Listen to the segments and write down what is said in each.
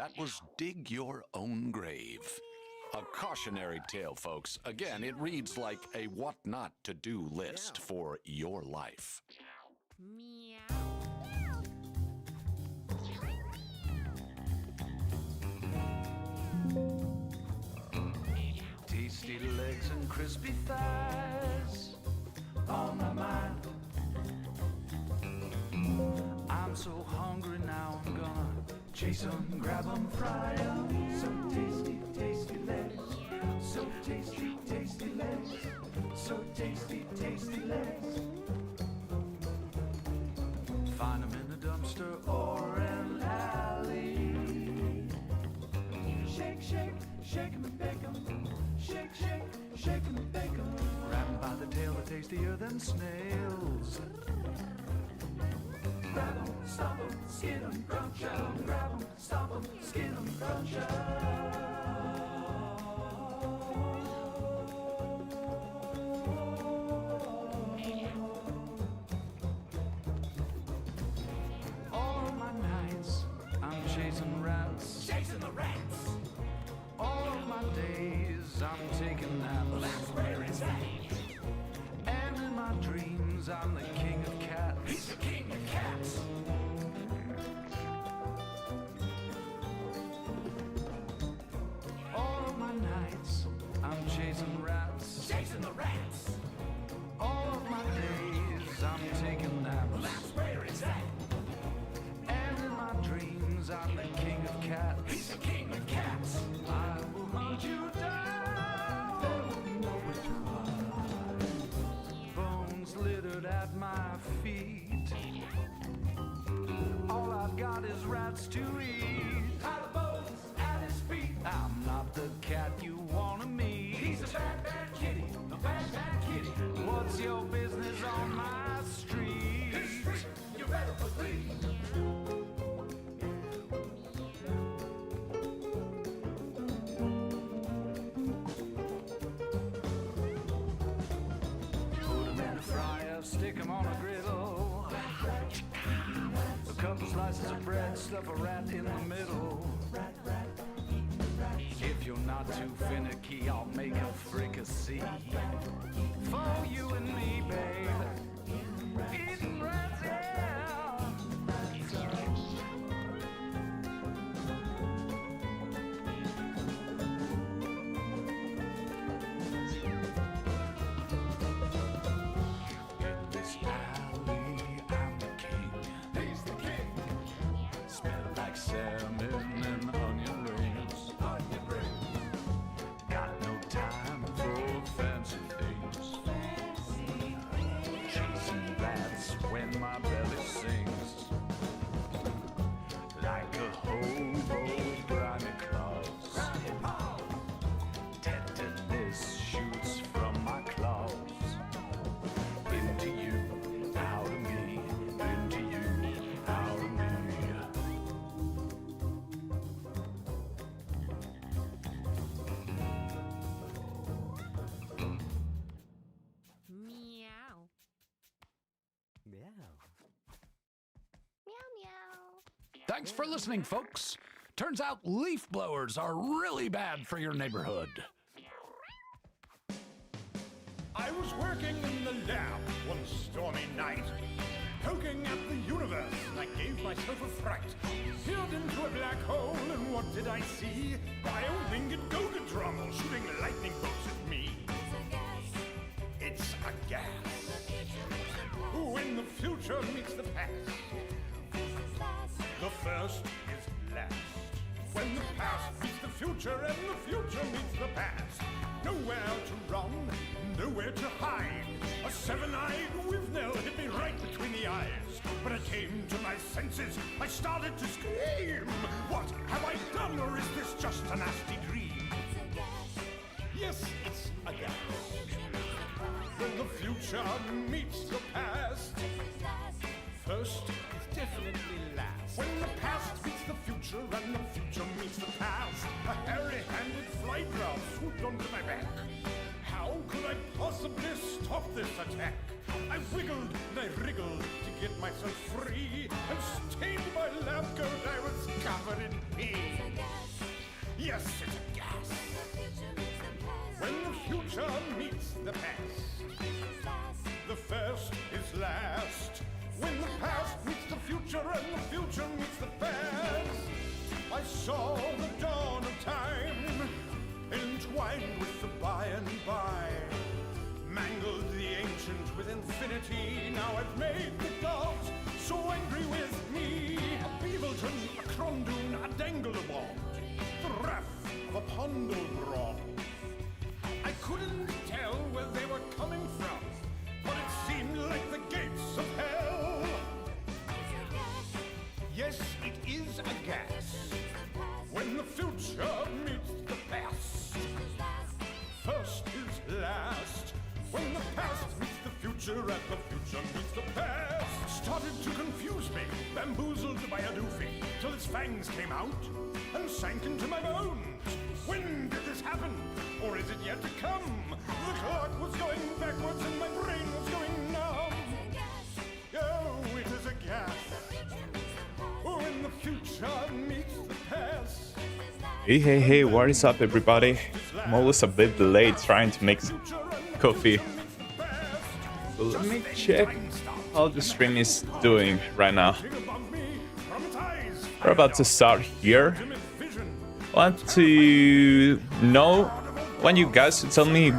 that was dig your own grave. A cautionary tale, folks. Again, it reads like a what not to do list for your life. Tasty legs and crispy thighs on my mind. I'm so hungry now, I'm gonna chase 'em, grab 'em, fry 'em. So tasty, tasty legs. So tasty, tasty legs. So tasty, tasty legs. Find 'em in a dumpster or an alley. Shake, shake, shake 'em and bake 'em. Shake, shake, shake 'em and bake 'em. Grab 'em by the tail, they're tastier than snails. Grab 'em, stomp 'em, skin 'em, crunch 'em. Grab 'em, stomp 'em, skin 'em, crunch 'em. All of my nights, I'm chasing rats. Chasing the rats. All of my days, I'm taking naps. Well, that's where it's at. And in my dreams, I'm the king of cats. He's the king of cats. All of my nights, I'm chasing rats. Chasing the rats. All of my days, I'm taking naps. Well, that's where it's at. And in my dreams, I'm the king of cats. He's the king of cats. I will hunt you down. There will be nowhere to hide. Bones littered at my feet. All I've got is rats to eat. Pile of bones at his feet. I'm not the cat you wanna meet. He's a bad, bad kitty. A bad, bad kitty. What's your business on my street? His street, you better believe. Stick 'em on a griddle. A couple slices of bread, stuff a rat in the middle. If you're not too finicky, I'll make a fricassee for you and me, babe. Eating rats, yeah. Salmon and onion rings. Got no time for fancy things. Chasing rats when my belly sings. Like a hobo with grimy claws. Tetanus shoots from my claws. Into you, out of me. Into you, out of me. Thanks for listening, folks. Turns out leaf blowers are really bad for your neighborhood. I was working in the lab one stormy night, poking at the universe, and I gave myself a fright. Peered into a black hole, and what did I see? My own winged Goga drum shooting lightning bolts at me. It's a gas. When the future meets the past, the first is last. When the past meets the future and the future meets the past, nowhere to run, nowhere to hide. A seven-eyed Wivnell hit me right between the eyes. When I came to my senses, I started to scream. What have I done, or is this just a nasty dream? Yes, it's a gas. When the future meets the past, first is definitely last. When the past meets the future and the future meets the past, a hairy-handed fly grouse swooped onto my back. How could I possibly stop this attack? I wiggled and I wriggled to get myself free, and stained my lab coat I was covered in pee. Yes, it's a gas. When the future meets the past, the first is last. When the past meets the future and the future meets the past, I saw the dawn of time, entwined with the by and by. Mangled the ancient with infinity, now I've made the gods so angry with me. A Beaverton, a Crondoon, a Danglebond, the wrath of a Pondelbrawn. I couldn't tell where they were coming from, but it seemed like the gates of hell. Yes, it is a gas. When the future meets the past, first is last. When the past meets the future and the future meets the past. Started to confuse me, bamboozled by a doofy, till its fangs came out and sank into my bones. When did this happen? Or is it yet to come? The clock was going backwards and my brain was going numb. Oh, it is a gas. When the future meets the past. Hey, what is up, everybody? I'm always a bit delayed trying to make coffee. So let me check how the stream is doing right now. We're about to start here. I want to know when you guys tell me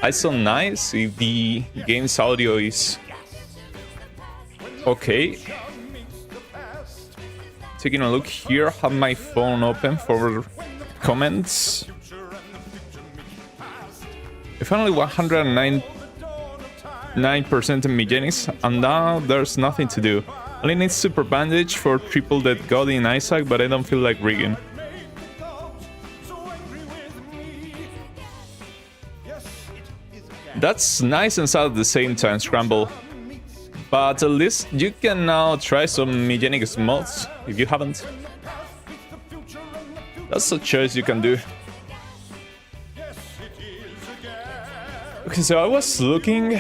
I sound nice, if the game's audio is okay. Taking a look here, have my phone open for comments. If only 109% in Mewgenics, and now there's nothing to do. Only need super bandage for triple that god in Isaac, but I don't feel like rigging. That's nice and sad at the same time, Scramble. But at least you can now try some Mewgenics mods, if you haven't. That's a choice you can do. Okay, so I was looking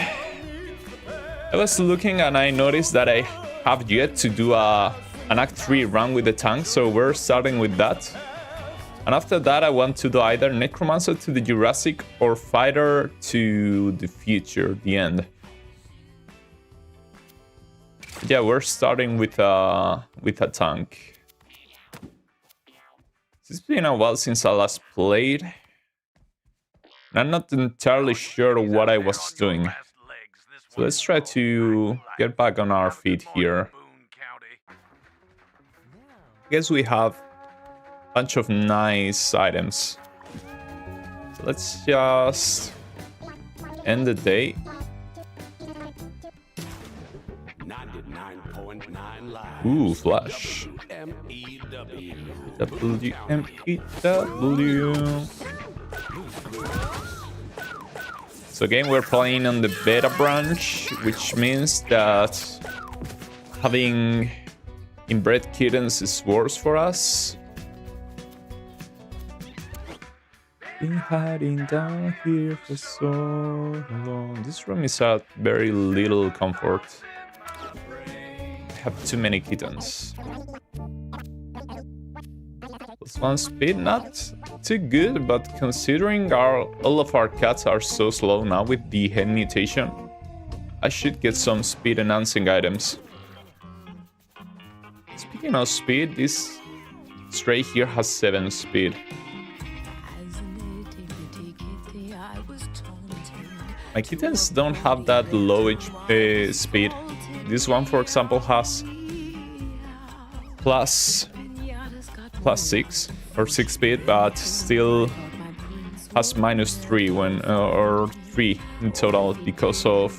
and I noticed that I have yet to do an Act 3 run with the tank, so we're starting with that. And after that I want to do either Necromancer to the Jurassic or Fighter to the future, the end. Yeah, we're starting with a tank. It's been a while since I last played. And I'm not entirely sure what I was doing. So let's try to get back on our feet here. I guess we have a bunch of nice items. So let's just end the day. 99.9 live. Ooh, Flash. WMEW. So again, we're playing on the beta branch, which means that having inbred kittens is worse for us. Been hiding down here for so long. This room is at very little comfort. I have too many kittens. +1 speed, not too good, but considering all of our cats are so slow now with the head mutation, I should get some speed enhancing items. Speaking of speed, this stray here has 7 speed. My kittens don't have that low speed. This one, for example, has plus 6 or 6 speed, but still has -3 when or 3 in total because of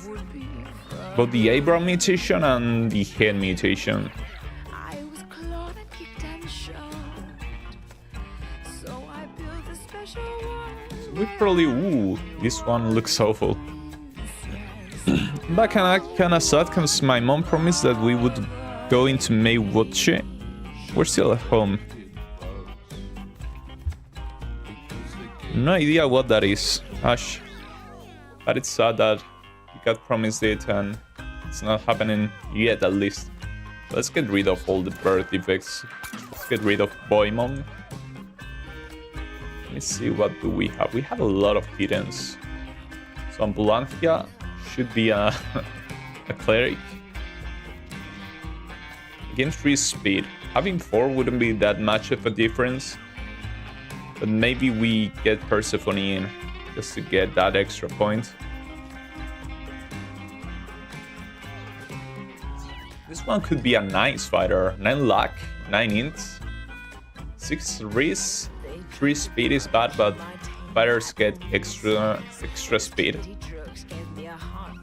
both the eyebrow mutation and the head mutation. So we probably this one looks awful. But kinda sad because my mom promised that we would go into Mewgenics. We're still at home. No idea what that is. Ash. But it's sad that you got promised it and it's not happening yet, at least. Let's get rid of all the birth defects. Let's get rid of Boymon. Let me see, what do we have? We have a lot of kittens. So Ambulancia should be a cleric. Again, 3 speed. Having 4 wouldn't be that much of a difference. But maybe we get Persephone in just to get that extra point. This one could be a nice fighter. 9 luck, 9 int, 6 risk, 3 speed is bad, but fighters get extra speed.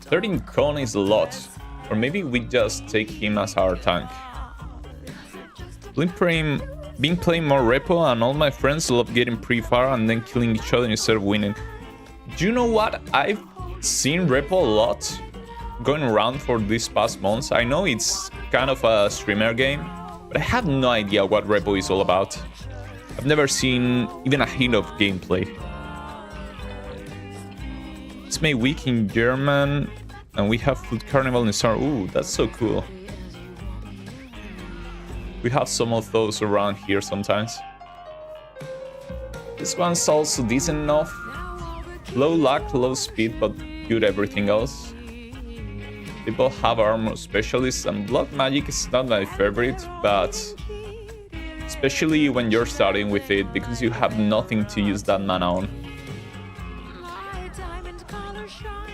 13 con is a lot, or maybe we just take him as our tank. Been playing more repo, and all my friends love getting pre-fire and then killing each other instead of winning. Do you know what? I've seen repo a lot going around for these past months. I know it's kind of a streamer game, but I have no idea what repo is all about. I've never seen even a hint of gameplay. It's made week in German, and we have Food Carnival in summer. Ooh, that's so cool. We have some of those around here sometimes. This one's also decent enough. Low luck, low speed, but good everything else. People have armor specialists, and blood magic is not my favorite, but especially when you're starting with it, because you have nothing to use that mana on.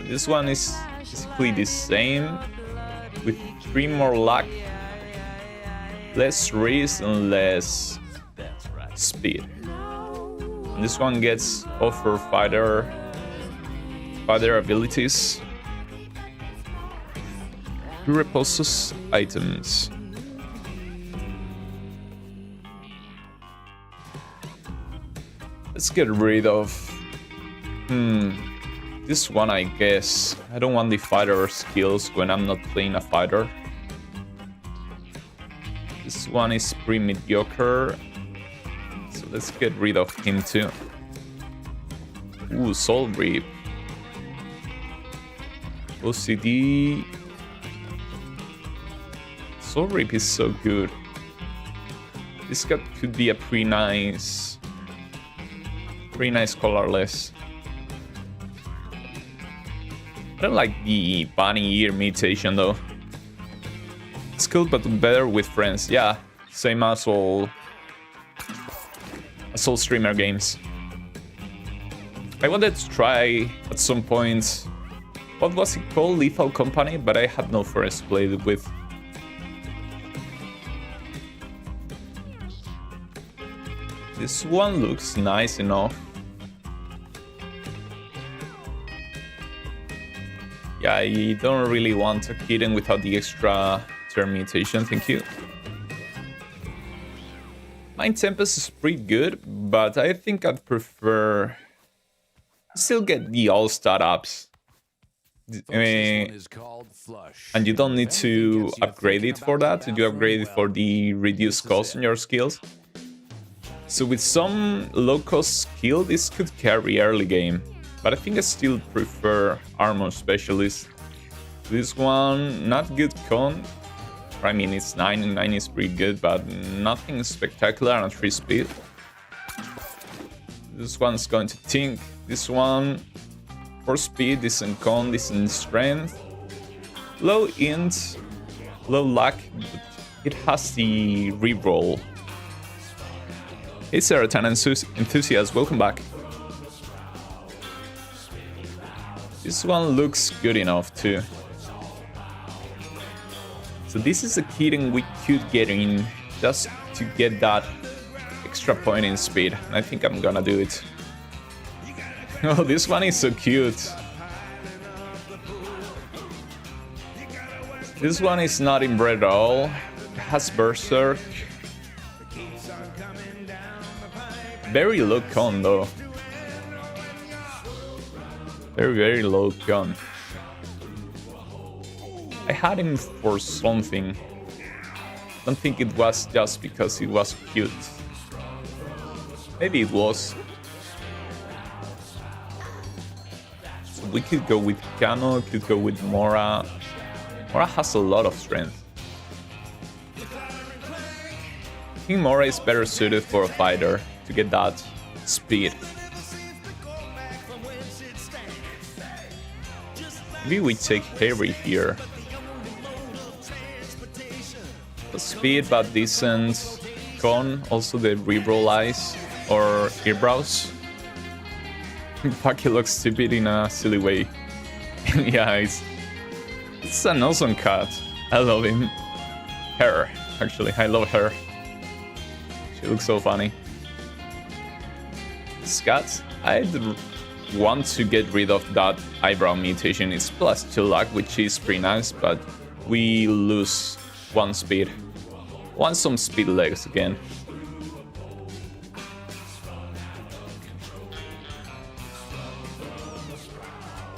This one is basically the same, with 3 more luck, less risk and less speed. And this one gets offer fighter abilities. Repulsus items. Let's get rid of this one, I guess. I don't want the fighter skills when I'm not playing a fighter. This one is pretty mediocre, so let's get rid of him too. Ooh, Soul Reap. OCD. Soul Reap is so good. This guy could be a pretty nice colorless. I don't like the bunny ear mutation though. It's cool, but better with friends. Yeah, same as all streamer games. I wanted to try at some point, what was it called? Lethal Company, but I had no friends to play it with. This one looks nice enough. Yeah, you don't really want a kitten without the extra turn mutation, thank you. Mind Tempest is pretty good, but I think I'd prefer still get the all-star ups. And you don't need to upgrade it for that, you upgrade it for the reduced cost in your skills. So with some low-cost skill, this could carry early game. But I think I still prefer Armor Specialist. This one, not good con. I mean, it's 9 and 9 is pretty good, but nothing spectacular on 3 speed. This one's going to think. This one, 4 speed, decent con, decent strength. Low int, low luck, but it has the reroll. Hey Ceratan Enthusiast, welcome back. This one looks good enough too. So this is a kitten we could get in just to get that extra point in speed. And I think I'm gonna do it. Oh, this one is so cute. This one is not inbred at all. It has Berserk. Very low con though. Very, very low con. I had him for something. Don't think it was just because it was cute. Maybe it was. So We could go with Kano, could go with Mora. Mora has a lot of strength. I think Mora is better suited for a fighter to get that speed. Maybe we take Harry here. The speed but decent. Con, also the reroll eyes or earbrows. Paki looks stupid in a silly way. Yeah, it's an awesome cat. I love him. Her, actually, I love her. She looks so funny. Scat, I'd want to get rid of that eyebrow mutation. It's +2 luck, which is pretty nice, but we lose 1 speed. Want some speed legs again.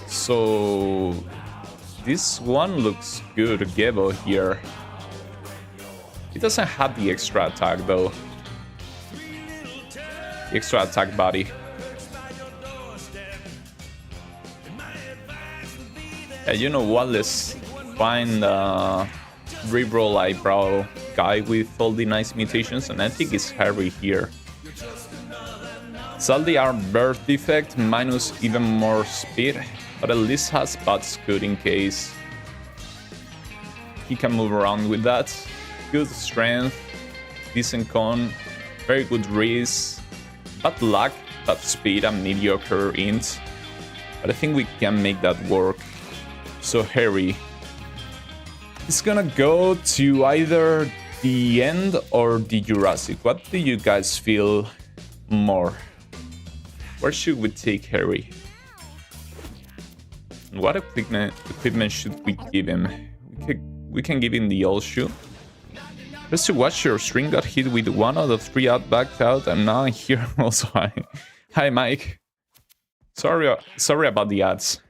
So this one looks good, Gebo here. It doesn't have the extra attack though. The extra attack body. Yeah, you know what? Let's find reroll eyebrow guy with all the nice mutations, and I think it's Harry here. Sadly, our birth defect minus even more speed, but at least has bad scoot in case he can move around with that. Good strength, decent con, very good wrist, bad luck, bad speed, and mediocre int. But I think we can make that work. So Harry is gonna go to either the end or the Jurassic. What do you guys feel more? Where should we take Harry? What equipment should we give him? We can give him the old shoe. Just to watch your string got hit with 1 out of 3 out, backed out, and now I'm here also. Hi Mike. Sorry about the ads.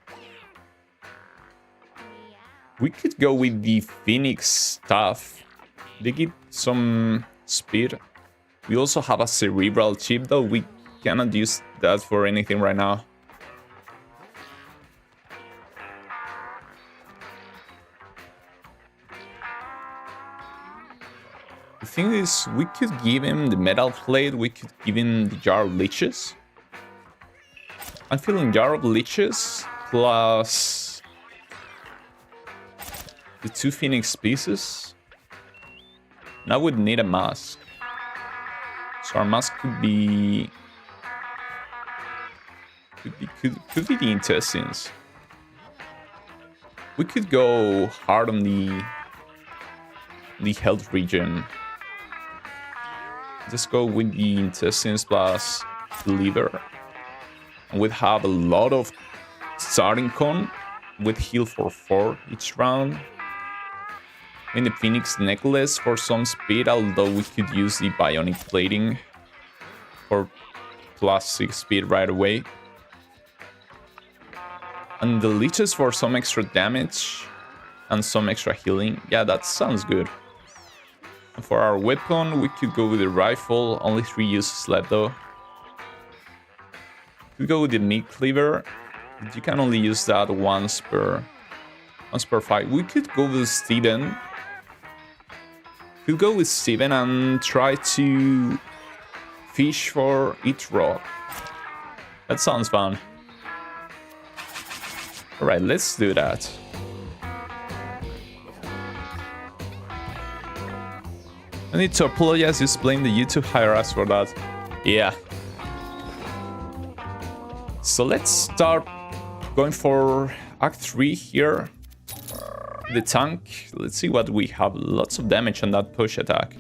We could go with the Phoenix stuff. They give some speed. We also have a cerebral chip, though we cannot use that for anything right now. The thing is, we could give him the metal plate, we could give him the jar of leeches. I'm feeling jar of leeches plus the 2 Phoenix pieces. Now we'd need a mask. So our mask could be the intestines. We could go hard on the health region. Just go with the intestines plus the liver. And we'd have a lot of starting con with heal for 4 each round. In the Phoenix necklace for some speed, although we could use the bionic plating for +6 speed right away. And the leeches for some extra damage and some extra healing. Yeah, that sounds good. And for our weapon, we could go with the rifle. Only 3 uses left though. We could go with the meat cleaver. You can only use that once per fight. We could go with Steven. Could go with Steven and try to fish for each rock. That sounds fun. Alright, let's do that. I need to apologize, just blame the YouTube higher-ups for that. Yeah. So let's start going for Act 3 here. The tank, let's see what we have. Lots of damage on that push attack.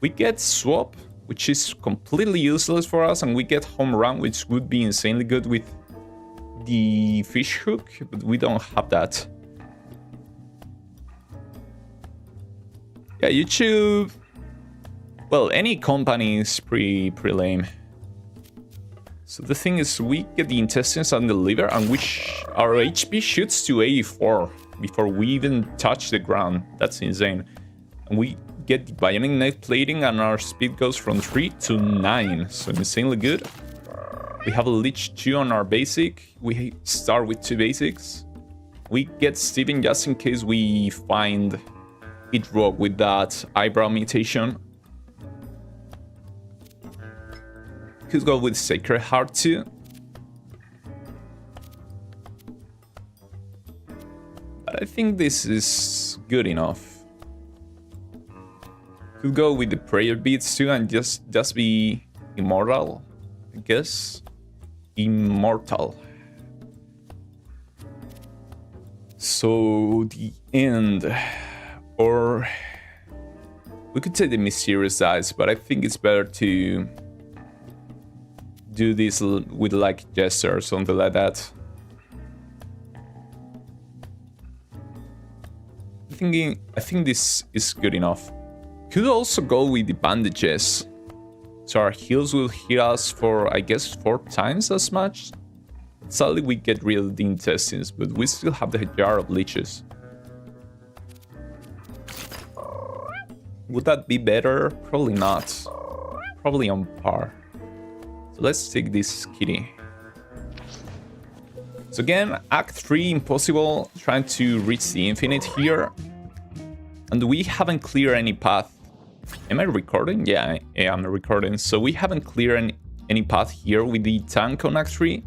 We get swap, which is completely useless for us, and we get home run, which would be insanely good with the fish hook, but we don't have that. Yeah, YouTube, well, any company is pretty lame. So the thing is, we get the intestines and the liver, and which our HP shoots to 84 before we even touch the ground. That's insane. And we get the bionic neck plating, and our speed goes from 3 to 9, so insanely good. We have a Lich 2 on our basic. We start with 2 basics. We get Steven just in case we find it rogue with that eyebrow mutation. Could go with Sacred Heart too. But I think this is good enough. Could go with the prayer beads too and just be immortal, I guess. Immortal. So the end, or we could say the mysterious eyes, but I think it's better to do this with like gesture or something like that. I think this is good enough. Could also go with the bandages, so our heals will heal us for, I guess, 4 times as much. Sadly, we get rid of the intestines, but we still have the jar of leeches. Would that be better? Probably not. Probably on par. So let's take this kitty. So again, Act 3 impossible, trying to reach the infinite here. And we haven't cleared any path. Am I recording? Yeah, I'm recording. So we haven't cleared any path here with the tank on Act 3.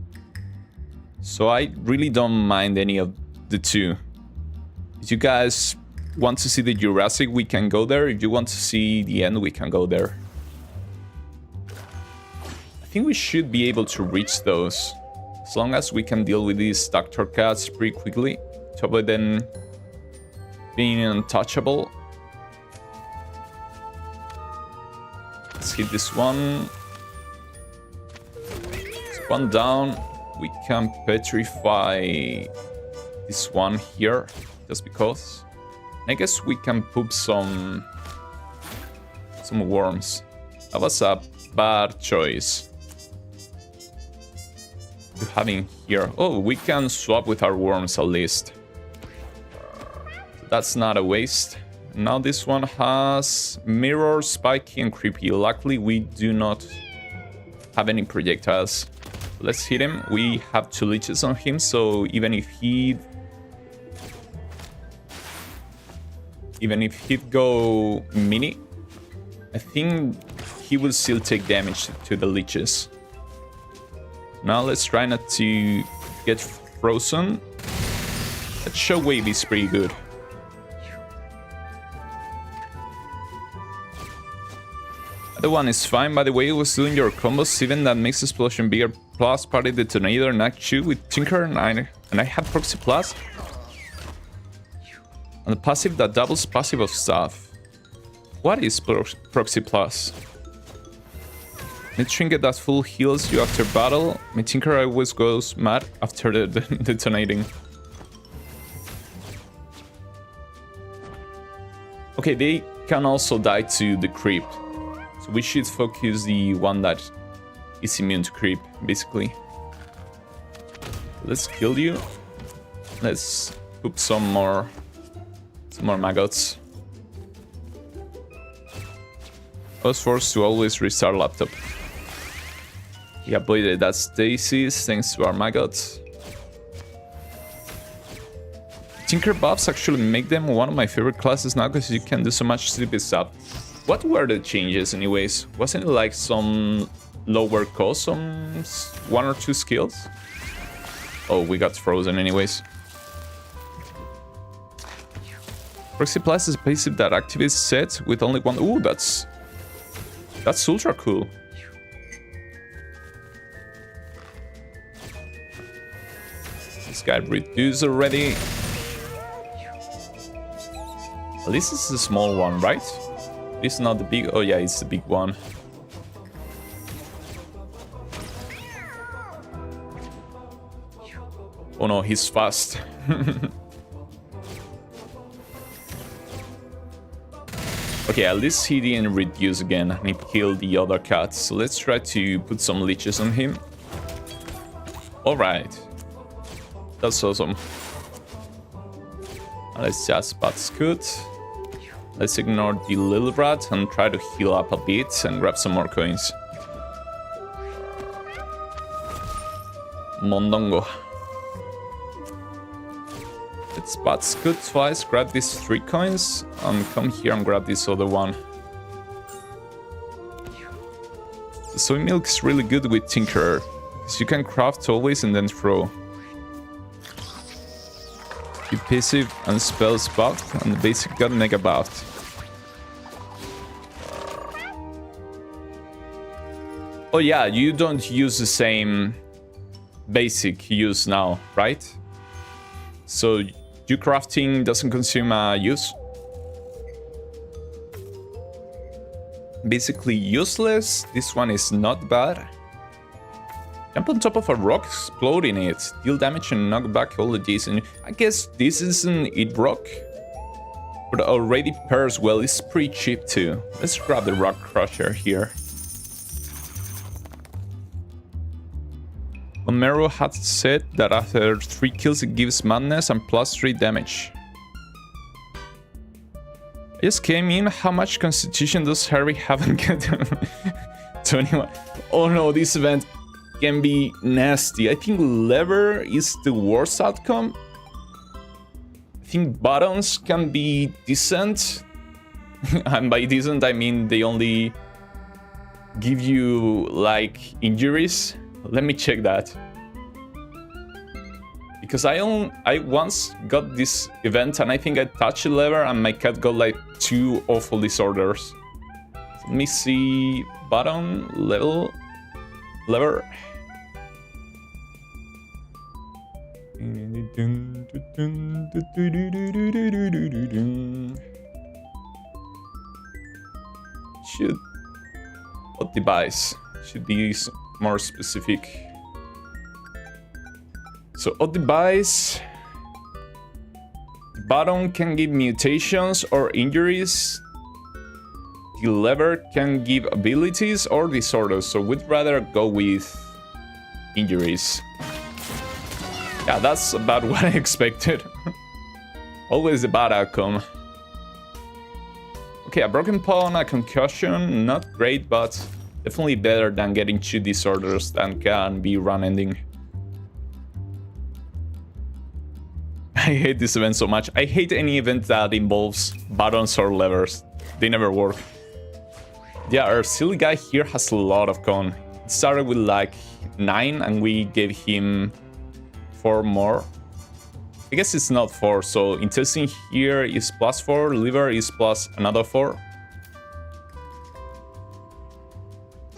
So I really don't mind any of the two. If you guys want to see the Jurassic, we can go there. If you want to see the end, we can go there. I think we should be able to reach those, as long as we can deal with these Doctor Cats pretty quickly to avoid them being untouchable. Let's hit this one. It's one down. We can petrify this one here, just because. And I guess we can poop some worms. That was a bad choice to having here. Oh, we can swap with our worms at least. That's not a waste. Now this one has mirror, spiky, and creepy. Luckily, we do not have any projectiles. Let's hit him. We have 2 leeches on him, so even if he'd go mini, I think he will still take damage to the leeches. Now let's try not to get frozen. That shockwave is pretty good. The one is fine. By the way, I was doing your combos, even that makes explosion bigger, plus party detonator and act 2 with Tinker, and I have Proxy Plus. And the passive that doubles passive of stuff. What is Proxy Plus? My trinket that full heals you after battle. My Tinker always goes mad after the detonating. Okay, they can also die to the creep. So we should focus the one that is immune to creep, basically. Let's kill you. Let's poop some more maggots. I was forced to always restart laptop. We avoided that stasis thanks to our maggots. Tinker buffs actually make them one of my favorite classes now, because you can do so much stupid stuff. What were the changes anyways? Wasn't it like some lower cost on 1 or 2 skills? Oh, we got frozen anyways. Proxy Plus is a passive that activates set with only 1. Ooh, that's ultra cool. This guy reduced already. At least it's a small one, right? It's not the big... Oh yeah, it's the big one. Oh no, he's fast. Okay, at least he didn't reduce again and he killed the other cats. So let's try to put some leeches on him. Alright. That's awesome. Let's just bat scoot. Let's ignore the little rat and try to heal up a bit and grab some more coins. Mondongo. Let's spot scoot twice, grab these 3 coins, and come here and grab this other one. The soy milk is really good with Tinkerer, because you can craft always and then throw. Keep passive and spells buffed, and the basic got mega buffed. Oh yeah, you don't use the same basic use now, right? So your crafting doesn't consume use. Basically useless. This one is not bad. Jump on top of a rock, exploding it. Deal damage and knock back all of these. And I guess this isn't it rock, but already pairs well. It's pretty cheap too. Let's grab the rock crusher here. Omero had said that after 3 kills it gives madness and +3 damage. I just came in. How much constitution does Harry have and get? 21. Oh no, this event can be nasty. I think lever is the worst outcome. I think buttons can be decent. And by decent I mean they only give you like injuries. Let me check that. Because I once got this event and I think I touched a lever and my cat got like 2 awful disorders. Let me see. Button, level, lever. Should. What device? Should be more specific. So odd device, the button can give mutations or injuries. The lever can give abilities or disorders. So we'd rather go with injuries. Yeah, that's about what I expected. Always a bad outcome. Okay, a broken pawn, a concussion, not great, but definitely better than getting 2 disorders that can be run ending. I hate this event so much. I hate any event that involves buttons or levers. They never work. Yeah, our silly guy here has a lot of con. It started with like 9 and we gave him 4 more. I guess it's not 4, so intestine here is +4, liver is plus another 4.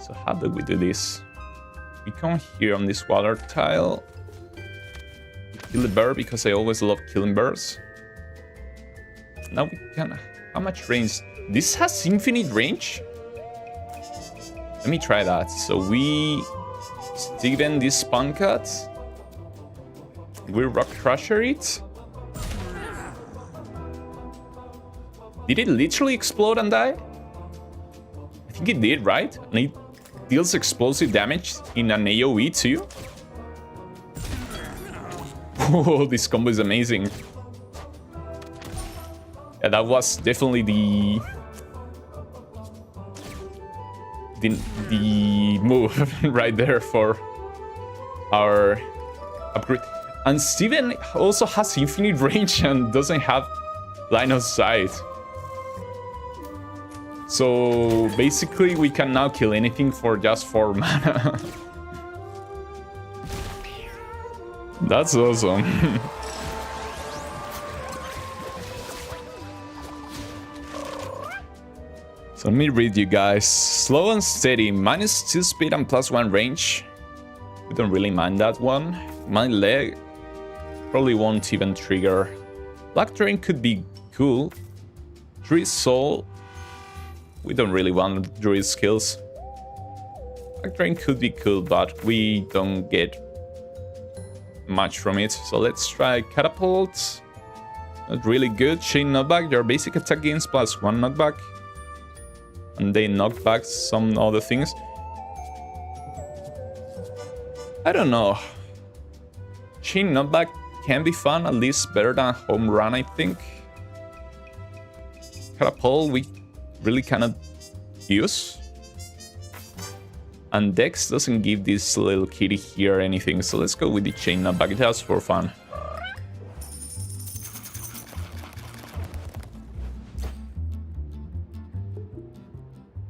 So how do we do this? We come here on this water tile. Kill the bear because I always love killing bears. Now we can... How much range? This has infinite range? Let me try that. So we... Steven this spawn cut. We rock crusher it. Did it literally explode and die? I think it did, right? And it deals explosive damage in an AoE too? Oh, this combo is amazing. Yeah, that was definitely the move right there for our upgrade. And Steven also has infinite range and doesn't have line of sight. So basically we can now kill anything for just 4 mana. That's awesome. So let me read you guys. Slow and steady, -2 speed and +1 range. We don't really mind that one. My leg probably won't even trigger. Black Train could be cool. Druid Soul. We don't really want Druid skills. Black Train could be cool, but we don't get much from it. So let's try Catapult. Not really good. Chain Knockback. Your basic attack gains +1 knockback. And they knock back some other things. I don't know. Chain Knockback can be fun, at least better than Home Run, I think. Catapult we really cannot use. And Dex doesn't give this little kitty here anything, so let's go with the chain knockback just for fun.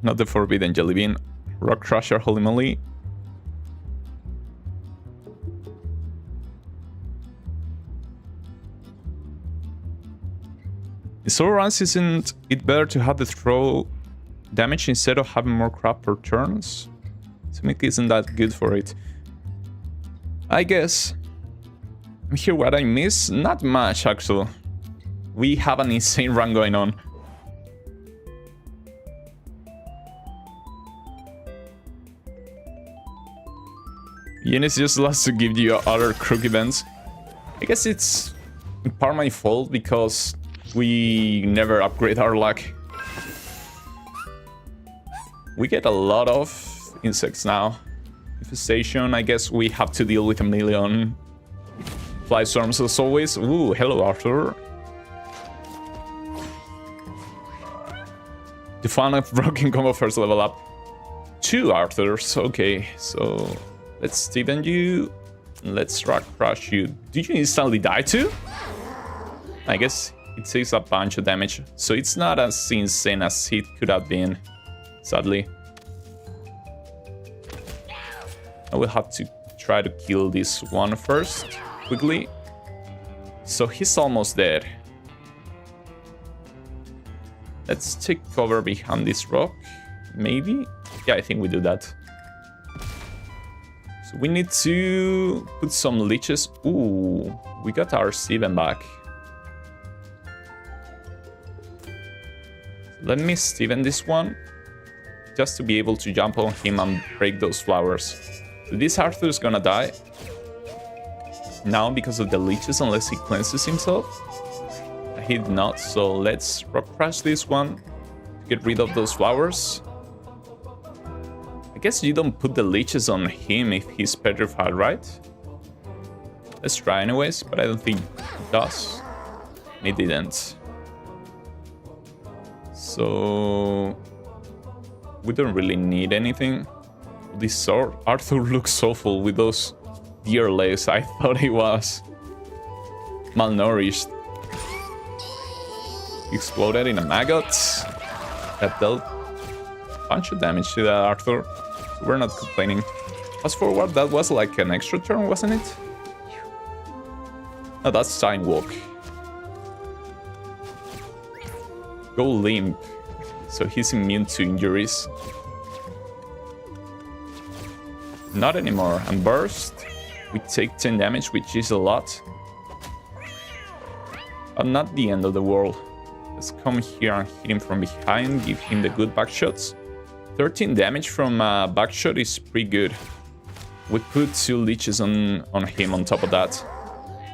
Not the Forbidden Jelly Bean. Rock Crusher, holy moly. In solo runs, isn't it better to have the throw damage instead of having more crap per turns? Simic isn't that good for it. I guess. Here what I miss? Not much, actually. We have an insane run going on. Eunice just loves to give you other crook events. I guess it's in part my fault because we never upgrade our luck. We get a lot of insects now. Infestation, I guess we have to deal with a million fly storms as always. Ooh, hello Arthur. The fun of broken combo first level up. 2 Arthurs, okay, so let's Steven you. Let's rock crush you. Did you instantly die too? I guess it takes a bunch of damage, so it's not as insane as it could have been, sadly. I will have to try to kill this one first, quickly. So he's almost dead. Let's take cover behind this rock, maybe? Yeah, I think we do that. So we need to put some leeches. Ooh, we got our Steven back. Let me Steven this one, just to be able to jump on him and break those flowers. So this Arthur is gonna die now because of the leeches, unless he cleanses himself. He did not, so let's rock crash this one to get rid of those flowers. I guess you don't put the leeches on him if he's petrified, right? Let's try anyways, but I don't think it does. It didn't. So we don't really need anything. This sword, Arthur looks awful with those deer legs. I thought he was malnourished. Exploded in a maggot. That dealt a bunch of damage to that Arthur. So we're not complaining. Fast forward, that was like an extra turn, wasn't it? No, that's Time Walk. Go limp. So he's immune to injuries. Not anymore. And burst. We take 10 damage, which is a lot. But not the end of the world. Let's come here and hit him from behind. Give him the good back shots. 13 damage from back shot is pretty good. We put 2 leeches on him on top of that.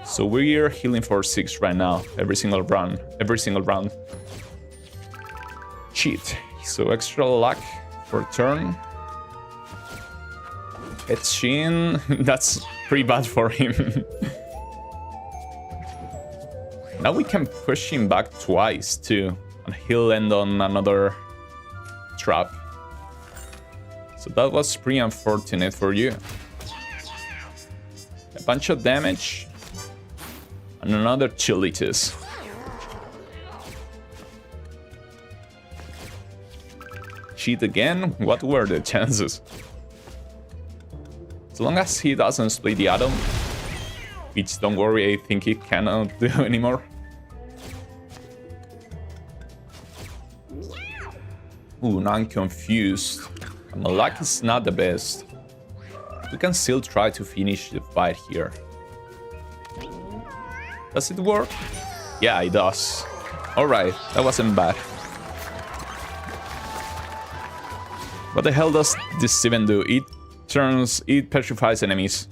So we're healing for 6 right now. Every single round. Cheat. So extra luck for turn. It's Shin. That's pretty bad for him. Now we can push him back twice too, and he'll end on another trap. So that was pretty unfortunate for you. A bunch of damage and another chilitis. Cheat again? What were the chances? As long as he doesn't split the atom, which don't worry, I think he cannot do anymore. Ooh, now I'm confused. My luck is not the best. We can still try to finish the fight here. Does it work? Yeah, it does. Alright, that wasn't bad. What the hell does this Steven do? It petrifies enemies.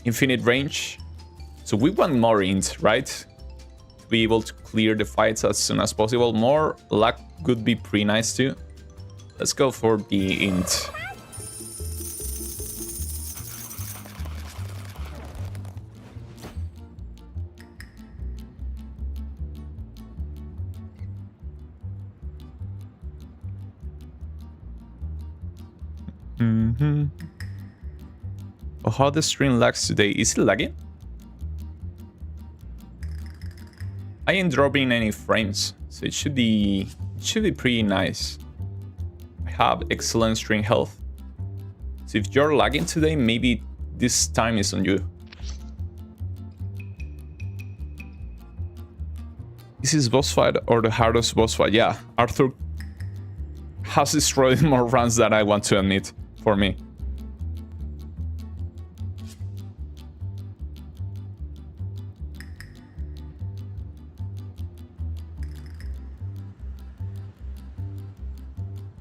Infinite range. So we want more int, right? To be able to clear the fights as soon as possible. More luck could be pretty nice too. Let's go for the int. Oh, how the stream lags today. Is it lagging? I ain't dropping any frames, so it should be pretty nice. I have excellent stream health. So if you're lagging today, maybe this time is on you. Is this boss fight or the hardest boss fight? Yeah, Arthur has destroyed more runs than I want to admit for me.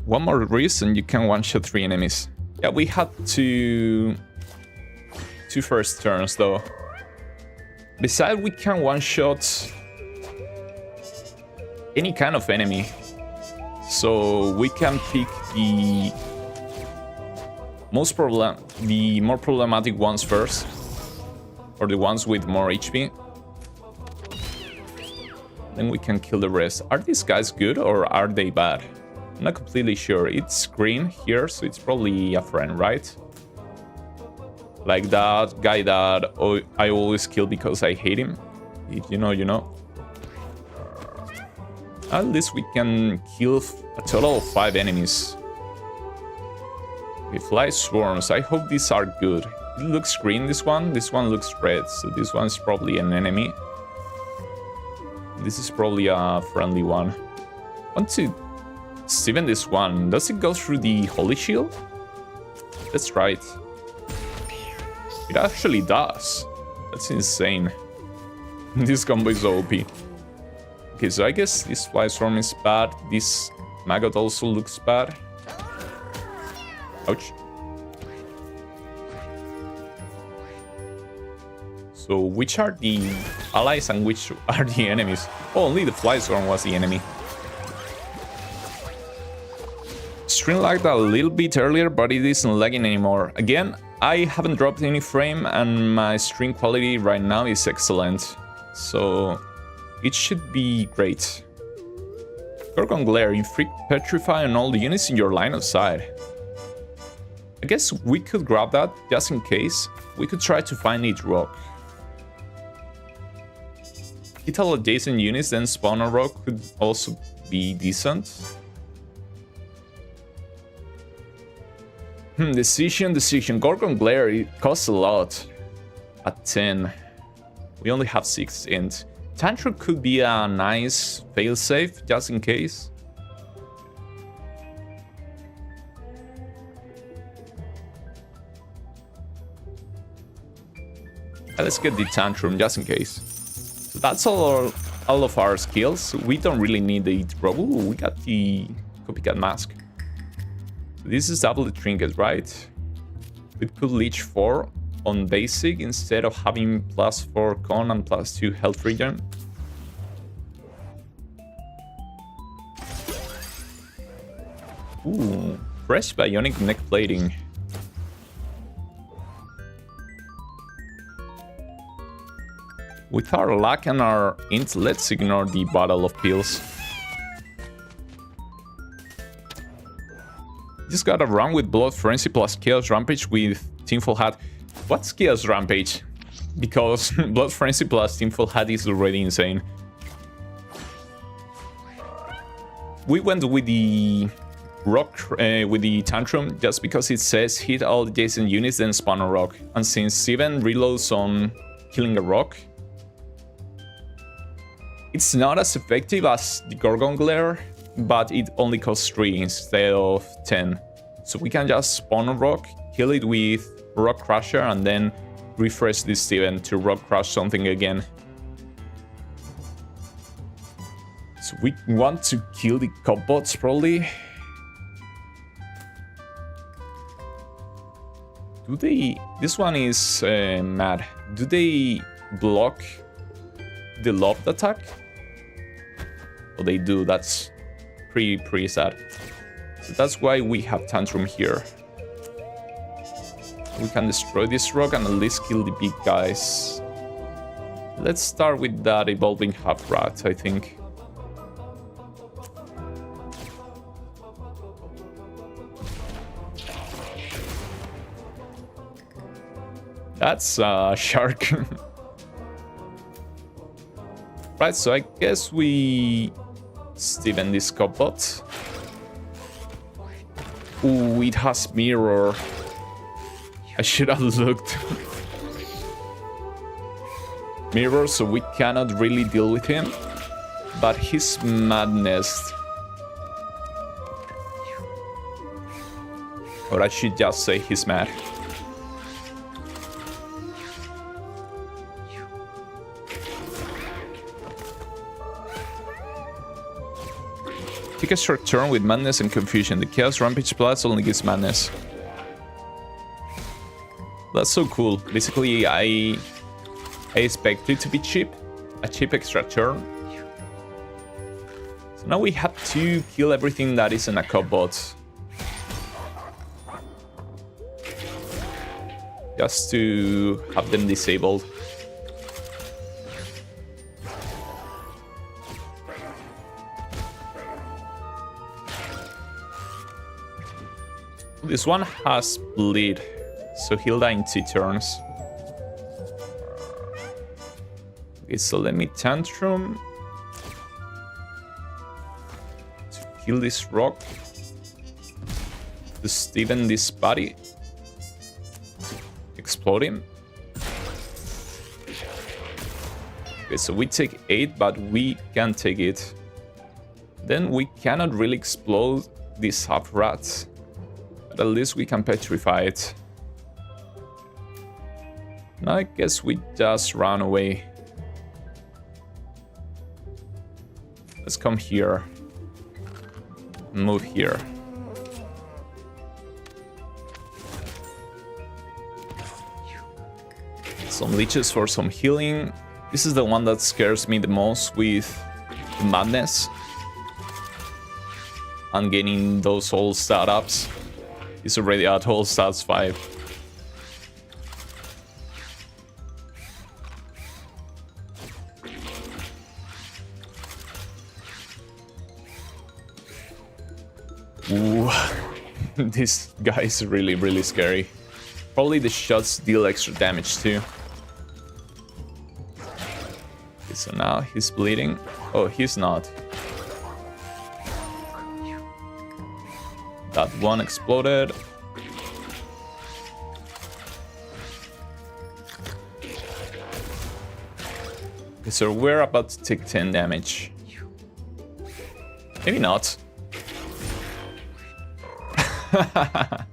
One more reason you can one-shot 3 enemies. Yeah, we had two first turns though. Besides, we can one-shot any kind of enemy. So we can pick the more problematic ones first, or the ones with more HP. Then we can kill the rest. Are these guys good or are they bad? I'm not completely sure. It's green here, so it's probably a friend, right? Like that guy that I always kill because I hate him. If you know, you know. At least we can kill a total of 5 enemies. Okay, fly swarms. I hope these are good. It looks green, this one. This one looks red, so this one's probably an enemy. This is probably a friendly one. I want to Steven this one. Does it go through the Holy Shield? Let's try it. It actually does. That's insane. This combo is OP. Okay, so I guess this Fly Swarm is bad. This Maggot also looks bad. Ouch. So which are the allies and which are the enemies? Oh, only the Fly Swarm was the enemy. Stream lagged a little bit earlier, but it isn't lagging anymore. Again, I haven't dropped any frame and my stream quality right now is excellent. So it should be great. Gorgon Glare, you petrify on all the units in your line of sight. I guess we could grab that just in case. We could try to find each rock. Hit all adjacent units, then spawn a rock could also be decent. Decision. Gorgon Glare, it costs a lot. At 10. We only have 6 int. Tantrum could be a nice failsafe, just in case. Let's get the Tantrum, just in case. So that's all of our skills. We don't really need the Trouble. We got the Copycat Mask. This is double the trinket, right? It could leech 4 on basic instead of having +4 con and +2 health regen. Ooh, fresh bionic neck plating. With our luck and our int, let's ignore the bottle of pills. Just gotta run with Blood Frenzy plus Chaos Rampage with Teamful Hat. What's Chaos Rampage? Because Blood Frenzy plus Teamful Hat is already insane. We went with the rock, with the Tantrum, just because it says hit all adjacent units then spawn a rock. And since Steven reloads on killing a rock, it's not as effective as the Gorgon Glare, but it only costs 3 instead of 10. So we can just spawn a rock, kill it with Rock Crusher, and then refresh this Steven to Rock Crush something again. So we want to kill the cop bots probably. Do they... This one is mad. Do they block the loft attack? Oh, they do. That's pretty sad. So that's why we have Tantrum here. We can destroy this rock and at least kill the big guys. Let's start with that evolving half rat, I think. That's a shark. Right, so I guess we Steven this Copbot. Ooh, it has mirror. I should have looked. Mirror, so we cannot really deal with him. But his madness. Or I should just say he's mad. Take a short turn with madness and confusion. The Chaos Rampage Plus only gives madness. That's so cool. Basically, I expect it to be cheap. A cheap extra turn. So now we have to kill everything that isn't a Copbot. Just to have them disabled. This one has bleed, so he'll die in 2 turns. Okay, so let me tantrum to kill this rock, to Steven this body, explode him. Okay, so we take 8, but we can take it. Then we cannot really explode these half rats. But at least we can petrify it. Now I guess we just run away. Let's come here. Move here. Some leeches for some healing. This is the one that scares me the most with the madness. And getting those old startups. He's already at whole stats 5. Ooh, this guy is really, really scary. Probably the shots deal extra damage too. Okay, so now he's bleeding. Oh, he's not. That one exploded. Okay, so we're about to take 10 damage. Maybe not. That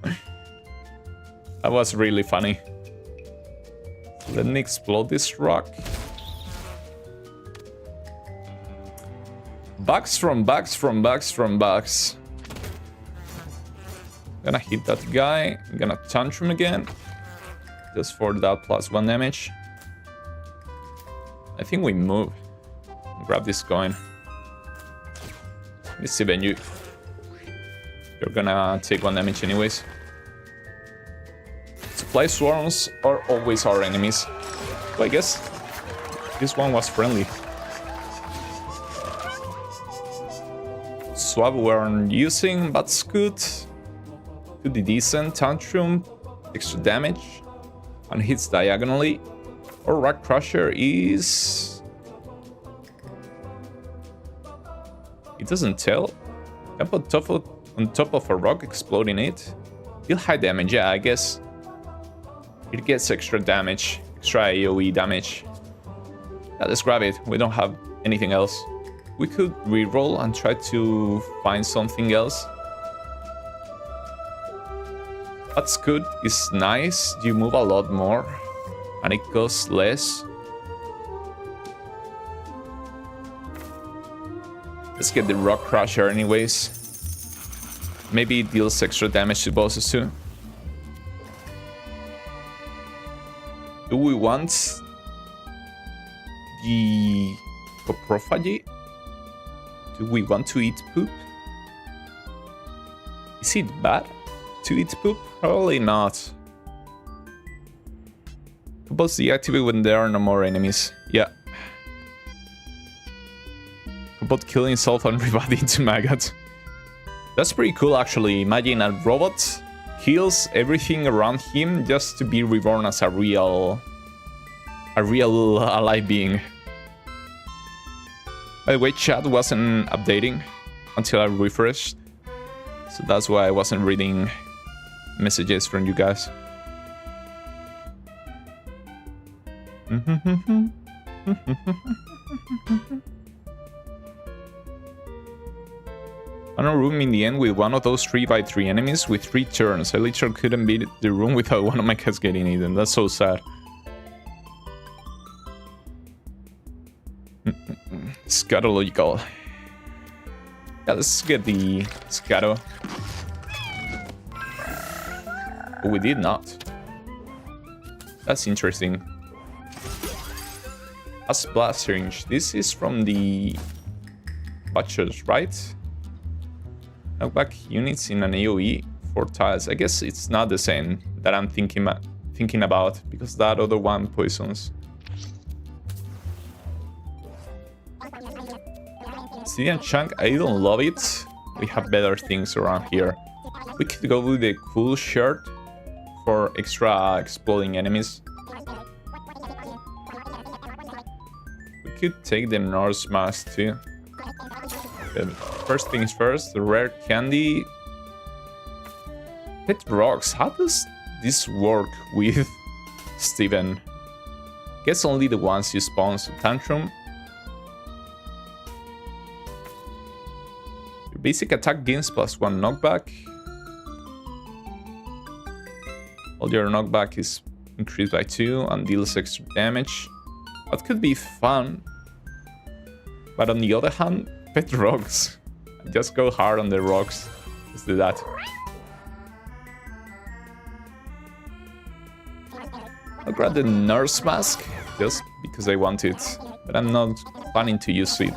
was really funny. Let me explode this rock. Bugs from bugs from bugs from bugs. Gonna hit that guy. Gonna tantrum again. Just for that +1 damage. I think we move. Grab this coin. Let's see, Venue. You're gonna take 1 damage anyways. Supply swarms are always our enemies. So I guess this one was friendly. Swab weren't using, but Scoot. 2D decent, tantrum, extra damage, and hits diagonally. Or Rock Crusher is... It doesn't tell. Can put on top of a rock, exploding it. Deal high damage, yeah, I guess. It gets extra damage, extra AoE damage. Yeah, let's grab it. We don't have anything else. We could reroll and try to find something else. What's good is nice. You move a lot more and it costs less. Let's get the Rock Crusher anyways. Maybe it deals extra damage to bosses too. Do we want the Coprophagy? Do we want to eat poop? Is it bad to eat poop? Probably not. Boss deactivate when there are no more enemies. Yeah. About killing himself and reviving into maggot. That's pretty cool actually. Imagine a robot kills everything around him just to be reborn as a real alive being. By the way, chat wasn't updating until I refreshed, so that's why I wasn't reading messages from you guys. On a room in the end with one of those 3x3 enemies with 3 turns. I literally couldn't beat the room without one of my cats getting eaten. That's so sad. Scatological. Yeah, let's get the Scato. But we did not. That's interesting. A splash syringe. This is from the Butchers, right? Knockback units in an AoE for tiles. I guess it's not the same that I'm thinking about, because that other one poisons. Obsidian chunk, I don't love it. We have better things around here. We could go with the cool shirt for extra exploding enemies. We could take the Norse mask too. But first things first, the rare candy. Pet rocks. How does this work with Steven? Guess only the ones you spawn. So Tantrum. Your basic attack gains +1 knockback. All your knockback is increased by 2 and deals extra damage. That could be fun. But on the other hand, pet rocks. Just go hard on the rocks. Let's do that. I'll grab the nurse mask just because I want it, but I'm not planning to use it.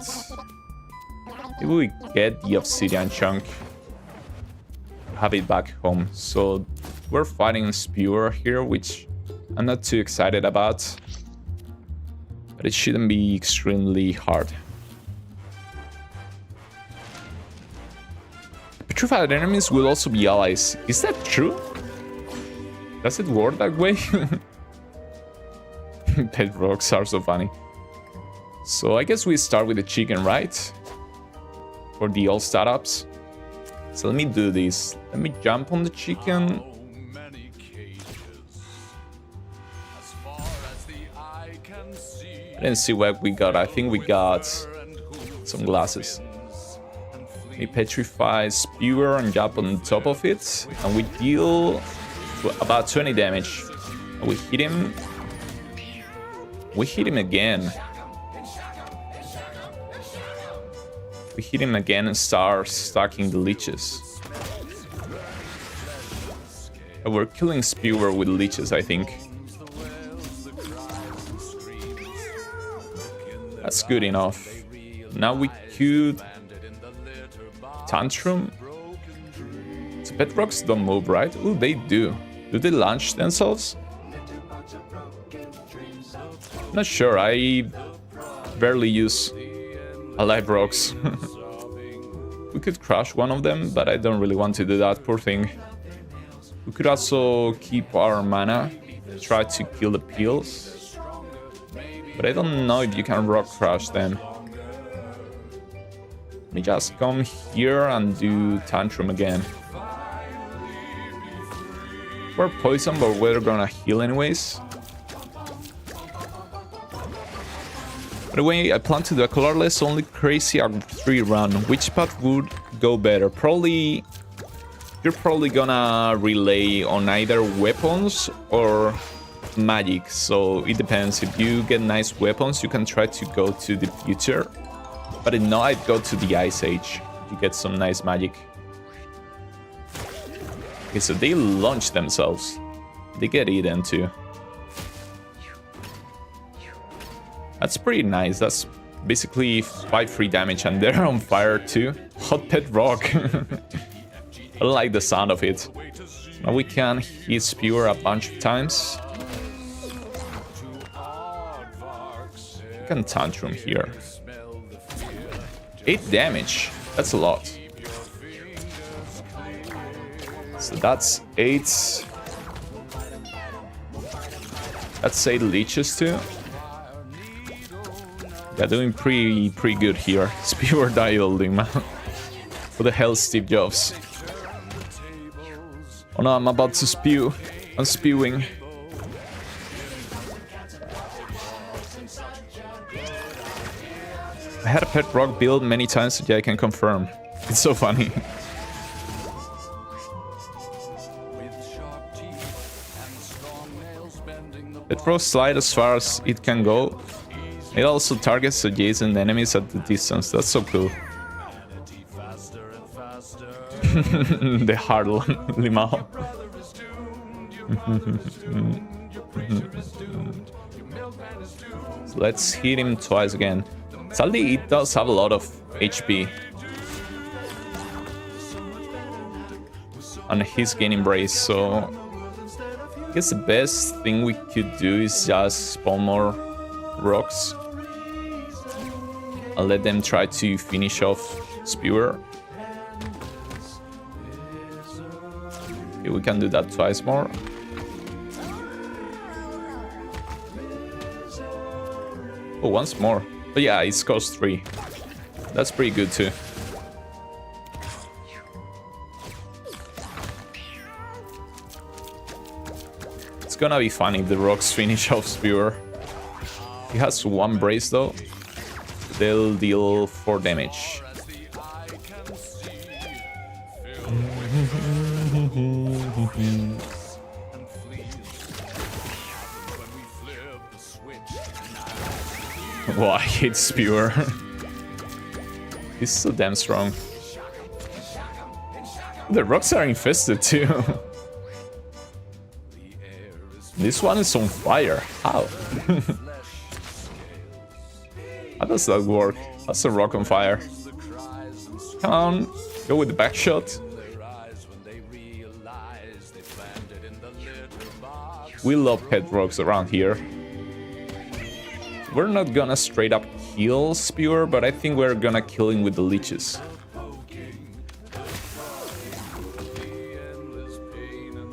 Maybe we get the obsidian chunk, have it back home. So we're fighting Spewer here, which I'm not too excited about, but it shouldn't be extremely hard. Petrified enemies will also be allies. Is that true? Does it work that way? Pet rocks are so funny. So I guess we start with the chicken, right? For the old startups. So let me do this. Let me jump on the chicken. I didn't see what we got. I think we got some glasses. We petrify Spewer and jump on top of it, and we deal about 20 damage. And we hit him. We hit him again. We hit him again and start stacking the leeches. And we're killing Spewer with leeches, I think. That's good enough. Now we could Tantrum. So pet rocks don't move, right? Oh, they do. Do they launch themselves? Not sure. I barely use alive rocks. We could crush one of them, but I don't really want to do that, poor thing. We could also keep our mana, try to kill the pills. But I don't know if you can rock crush them. Let me just come here and do Tantrum again. We're poisoned, but we're gonna heal anyways. By the way, I plan to do a colorless, only crazy R3 run. Which path would go better? Probably... You're probably gonna relay on either weapons or magic, so it depends. If you get nice weapons, you can try to go to the future. But if not, I'd go to the Ice Age. You get some nice magic. Okay, so they launch themselves. They get eaten too. That's pretty nice. That's basically 5 free damage, and they're on fire too. Hot pet rock. I like the sound of it. Now we can hit Spewer a bunch of times. We can Tantrum here. 8 damage. That's a lot. Let's So that's 8. That's 8 leeches too. Yeah, doing pretty good here. Spewer die holding, man. What the hell, Steve Jobs? Oh no, I'm about to spew. I'm spewing. I had a pet rock build many times, so yeah, I can confirm. It's so funny. It throws slide as far as it can go. It also targets adjacent enemies at the distance. That's so cool. The hard Limao. So let's hit him twice again. Sadly, it does have a lot of HP. And he's gaining brace, so I guess the best thing we could do is just spawn more rocks and let them try to finish off Spewer. Okay, we can do that twice more. Oh, once more. But yeah, it scores 3. That's pretty good too. It's gonna be fun if the rocks finish off Spewer. He has 1 brace though. They'll deal 4 damage. Wow, I hate Spewer. He's so damn strong. The rocks are infested too. This one is on fire. How? How does that work? That's a rock on fire. Come on, go with the back shot. We love pet rocks around here. We're not gonna straight up kill Spewer, but I think we're gonna kill him with the leeches.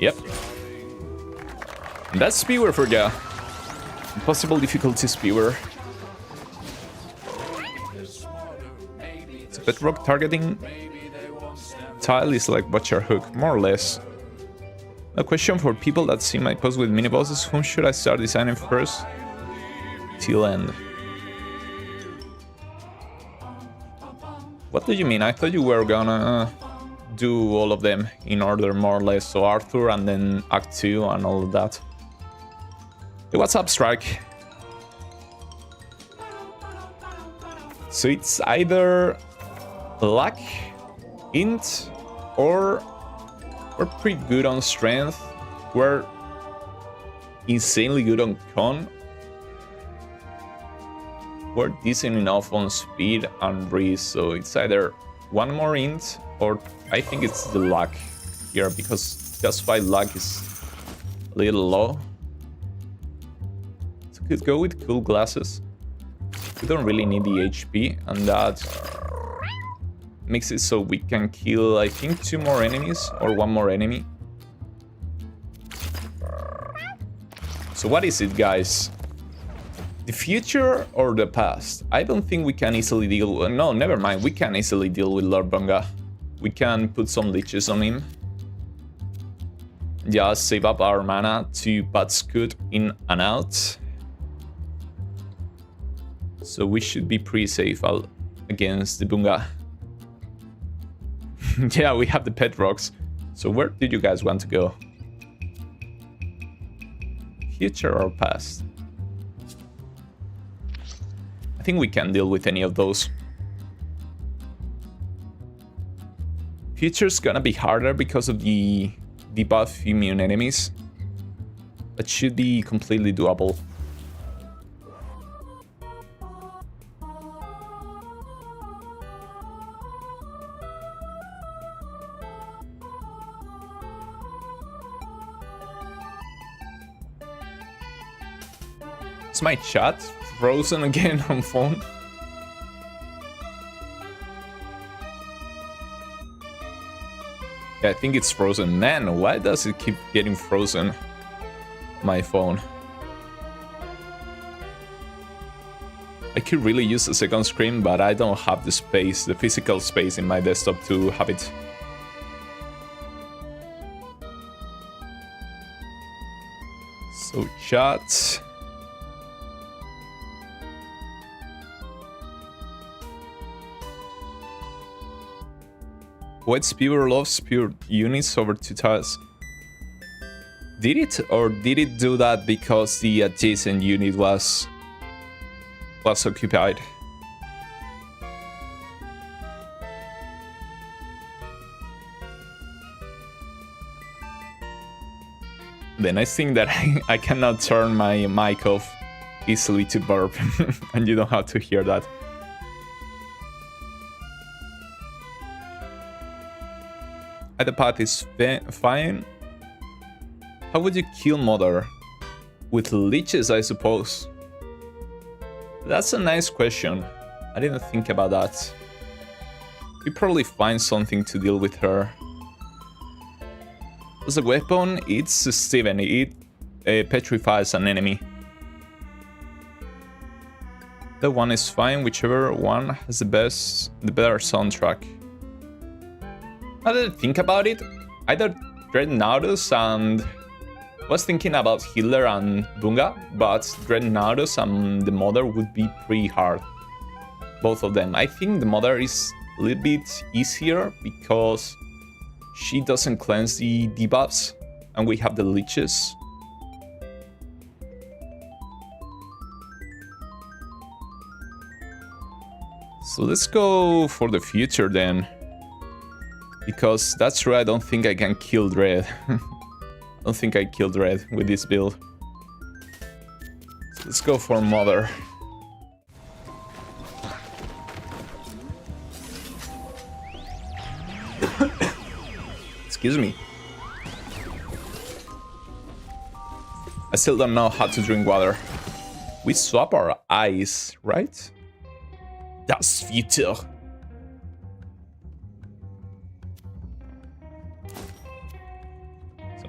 Yep. And that's Spewer for ya. Impossible difficulty Spewer. So pet rock targeting tile is like butcher hook, more or less. A question for people that see my post with mini bosses: whom should I start designing first? Till end. What do you mean? I thought you were gonna do all of them in order, more or less. So Arthur and then Act 2 and all of that. Hey, what's up, Strike? So it's either luck, int, or we're pretty good on strength. We're insanely good on con. We're decent enough on speed and breeze, so it's either 1 more int or I think it's the luck here, because just 5 luck is a little low. So could go with cool glasses. We don't really need the HP, and that makes it so we can kill, I think, 2 more enemies or 1 more enemy. So what is it, guys? The future or the past? I don't think we can easily deal with... No, never mind. We can easily deal with Lord Bunga. We can put some leeches on him. Just save up our mana to Pat Scoot in and out. So we should be pretty safe against the Bunga. Yeah, we have the pet rocks. So where did you guys want to go? Future or past? I think we can deal with any of those. Future's gonna be harder because of the debuff immune enemies. That should be completely doable. Is my chat frozen again on phone? Yeah, I think it's frozen. Man, why does it keep getting frozen? My phone. I could really use a second screen, but I don't have the space, the physical space in my desktop to have it. So chat. What's pure loves pure units over 2000? Did it, or did it do that because the adjacent unit was occupied? The nice thing that I cannot turn my mic off easily to burp, and you don't have to hear that. The path is fine. How would you kill Mother? With leeches, I suppose. That's a nice question. I didn't think about that. We probably find something to deal with her. As a weapon, it's Steven. It petrifies an enemy. The one is fine, whichever one has the better soundtrack. Now that I think about it, either Dreadnoughtus and... I was thinking about Hitler and Bunga, but Dreadnoughtus and the Mother would be pretty hard. Both of them. I think the Mother is a little bit easier because she doesn't cleanse the debuffs, and we have the leeches. So let's go for the future then. Because that's true, I don't think I can kill Dread. I don't think I killed Dread with this build. So let's go for Mother. Excuse me. I still don't know how to drink water. We swap our eyes, right? Das future. So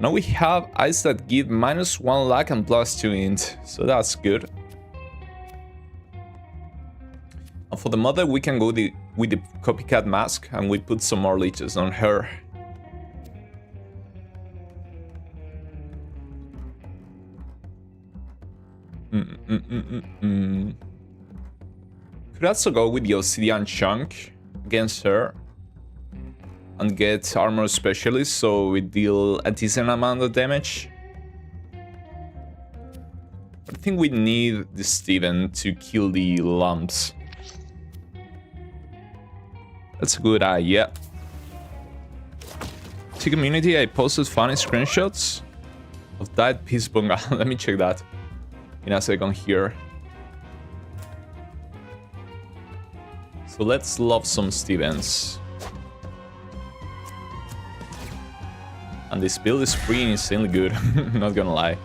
now we have eyes that give -1 luck and +2 int. So that's good. And for the Mother, we can go with the copycat mask, and we put some more leeches on her. Could also go with the Obsidian Chunk against her and get Armor Specialist, so we deal a decent amount of damage. I think we need the Steven to kill the lumps. That's a good idea. To community, I posted funny screenshots of that Peace Bunga. Let me check that in a second here. So let's love some Stevens. And this build is pretty insanely good, not gonna lie.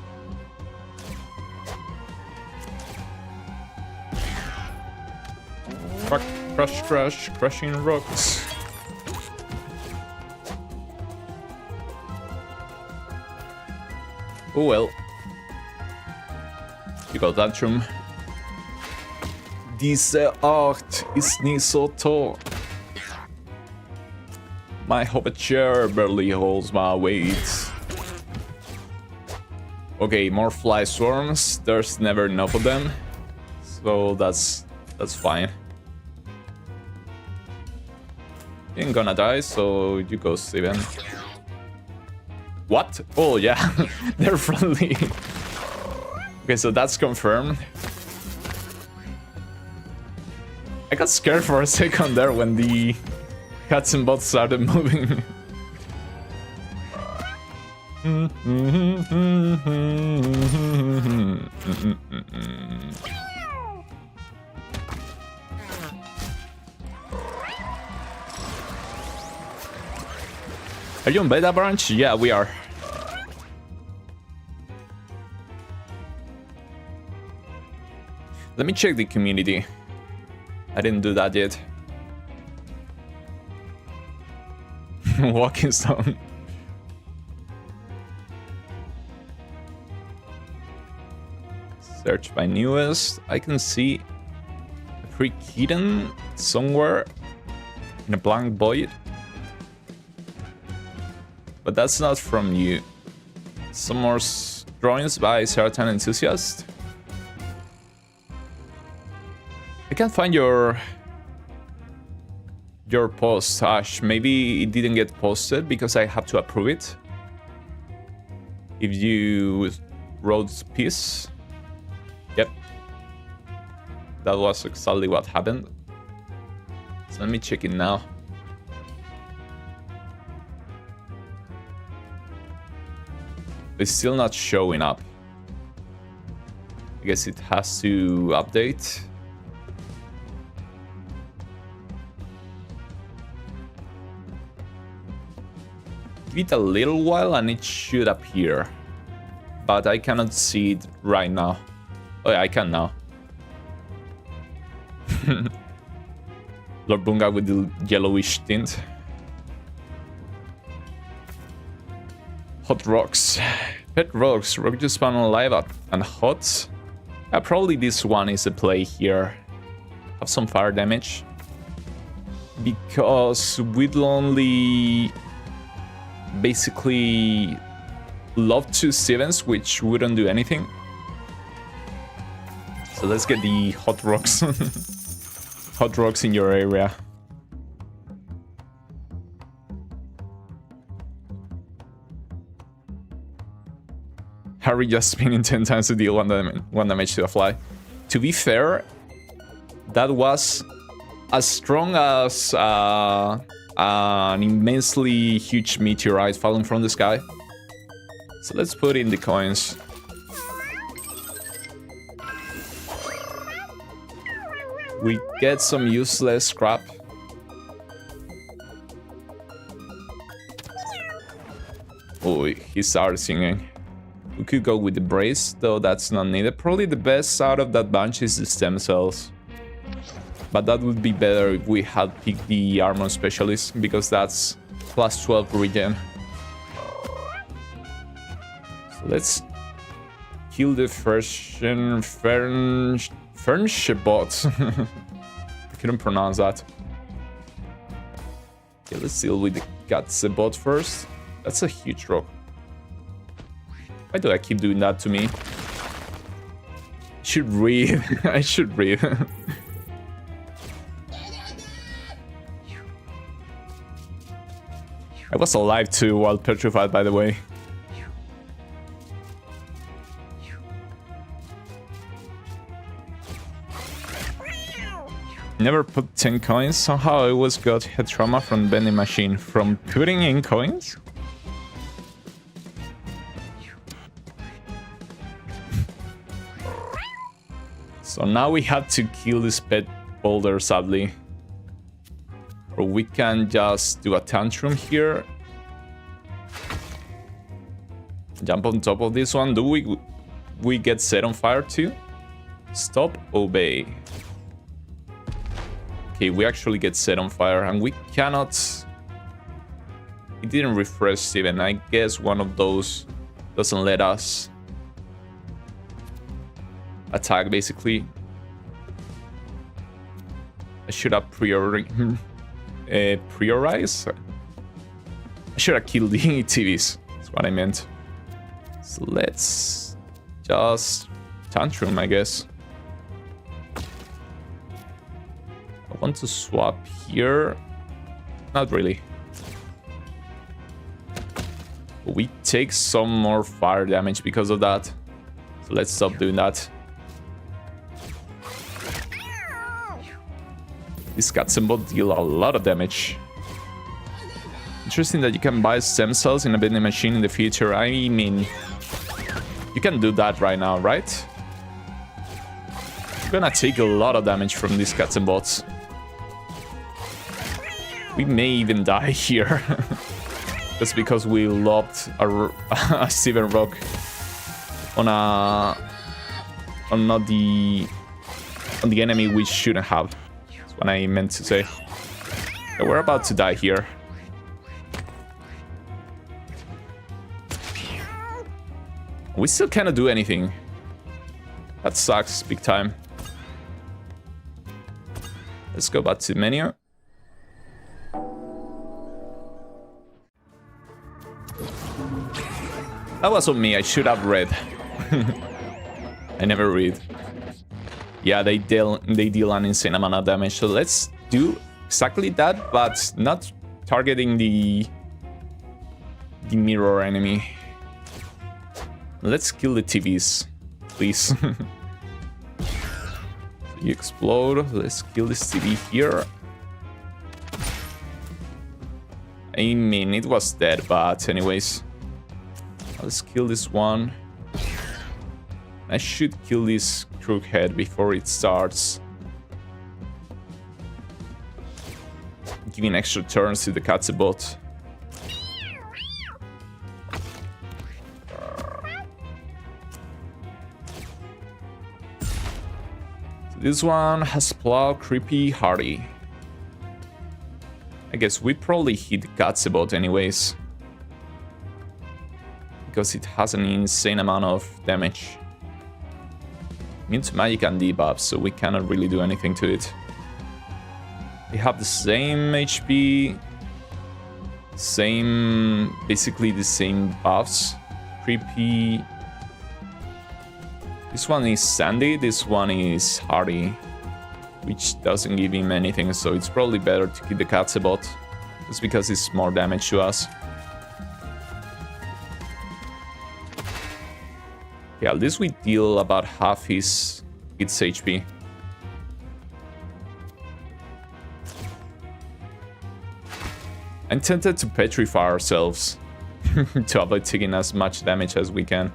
Crush, crush, crushing rocks. Oh well. You got Tantrum. Diese Art ist nicht so toll. My hobbit chair barely holds my weight. Okay, more fly swarms. There's never enough of them, so that's fine. You ain't gonna die, so you go, Steven. What? Oh yeah, they're friendly. Okay, so that's confirmed. I got scared for a second there when the cats and bots started moving. Are you on beta branch? Yeah, we are. Let me check the community. I didn't do that yet. Walking stone. Search by newest. I can see a free kitten somewhere in a blank void. But that's not from you. Some more drawings by Certain Enthusiast. I can't find your post, Ash. Maybe it didn't get posted because I have to approve it. If you wrote peace. Yep. That was exactly what happened. So let me check it now. It's still not showing up. I guess it has to update. Give it a little while and it should appear. But I cannot see it right now. Oh yeah, I can now. Lord Bunga with the yellowish tint. Hot rocks. Pet rocks. Rock just spawn on live up and hot. Yeah, probably this one is a play here. Have some fire damage. Because we'd only basically love 2 Stevens, which wouldn't do anything. So let's get the hot rocks. Hot rocks in your area. Harry just spinning 10 times to deal 1 damage to a fly. To be fair, that was as strong as an immensely huge meteorite falling from the sky. So let's put in the coins. We get some useless scrap. Oh, he started singing. We could go with the brace, though that's not needed. Probably the best out of that bunch is the stem cells. But that would be better if we had picked the armor specialist, because that's plus 12 regen. So let's kill the Fernshebot. I couldn't pronounce that. Okay, let's deal with the Katzebot first. That's a huge rock. Why do I keep doing that to me? I should breathe. I should breathe. I was alive too while petrified, by the way. Never put 10 coins. Somehow I always got head trauma from vending machine. From putting in coins? So now we have to kill this pet boulder, sadly. Or we can just do a tantrum here. Jump on top of this one. Do we get set on fire too? Stop, obey. Okay, we actually get set on fire and we cannot... It didn't refresh Steven. I guess one of those doesn't let us attack, basically. I should have prioritized. I should have killed the TVs. That's what I meant. So let's just tantrum, I guess. I want to swap here. Not really. But we take some more fire damage because of that. So let's stop doing that. These Katzenbot deal a lot of damage. Interesting that you can buy stem cells in a vending machine in the future. I mean, you can do that right now, right? We're gonna take a lot of damage from these Katzenbots. We may even die here. Just because we lobbed a Steven Rock on the enemy we shouldn't have. That's what I meant to say. Yeah, we're about to die here. We still cannot do anything. That sucks big time. Let's go back to the menu. That was on me, I should have read. I never read. Yeah, they deal an insane amount of damage, so let's do exactly that, but not targeting the mirror enemy. Let's kill the TVs, please. You explode. Let's kill this TV here. I mean, it was dead, but anyways. Let's kill this one. I should kill this crookhead before it starts giving extra turns to the Katsubot. This one has Plow, Creepy, Hardy. I guess we probably hit the Katsubot anyways, because it has an insane amount of damage. Immune to magic and debuffs, so we cannot really do anything to it. We have the same HP, basically the same buffs. Creepy. This one is Sandy, this one is Hardy, which doesn't give him anything, so it's probably better to keep the Katsubot, just because it's more damage to us. Yeah, at least we deal about half its HP. I'm tempted to petrify ourselves to avoid taking as much damage as we can.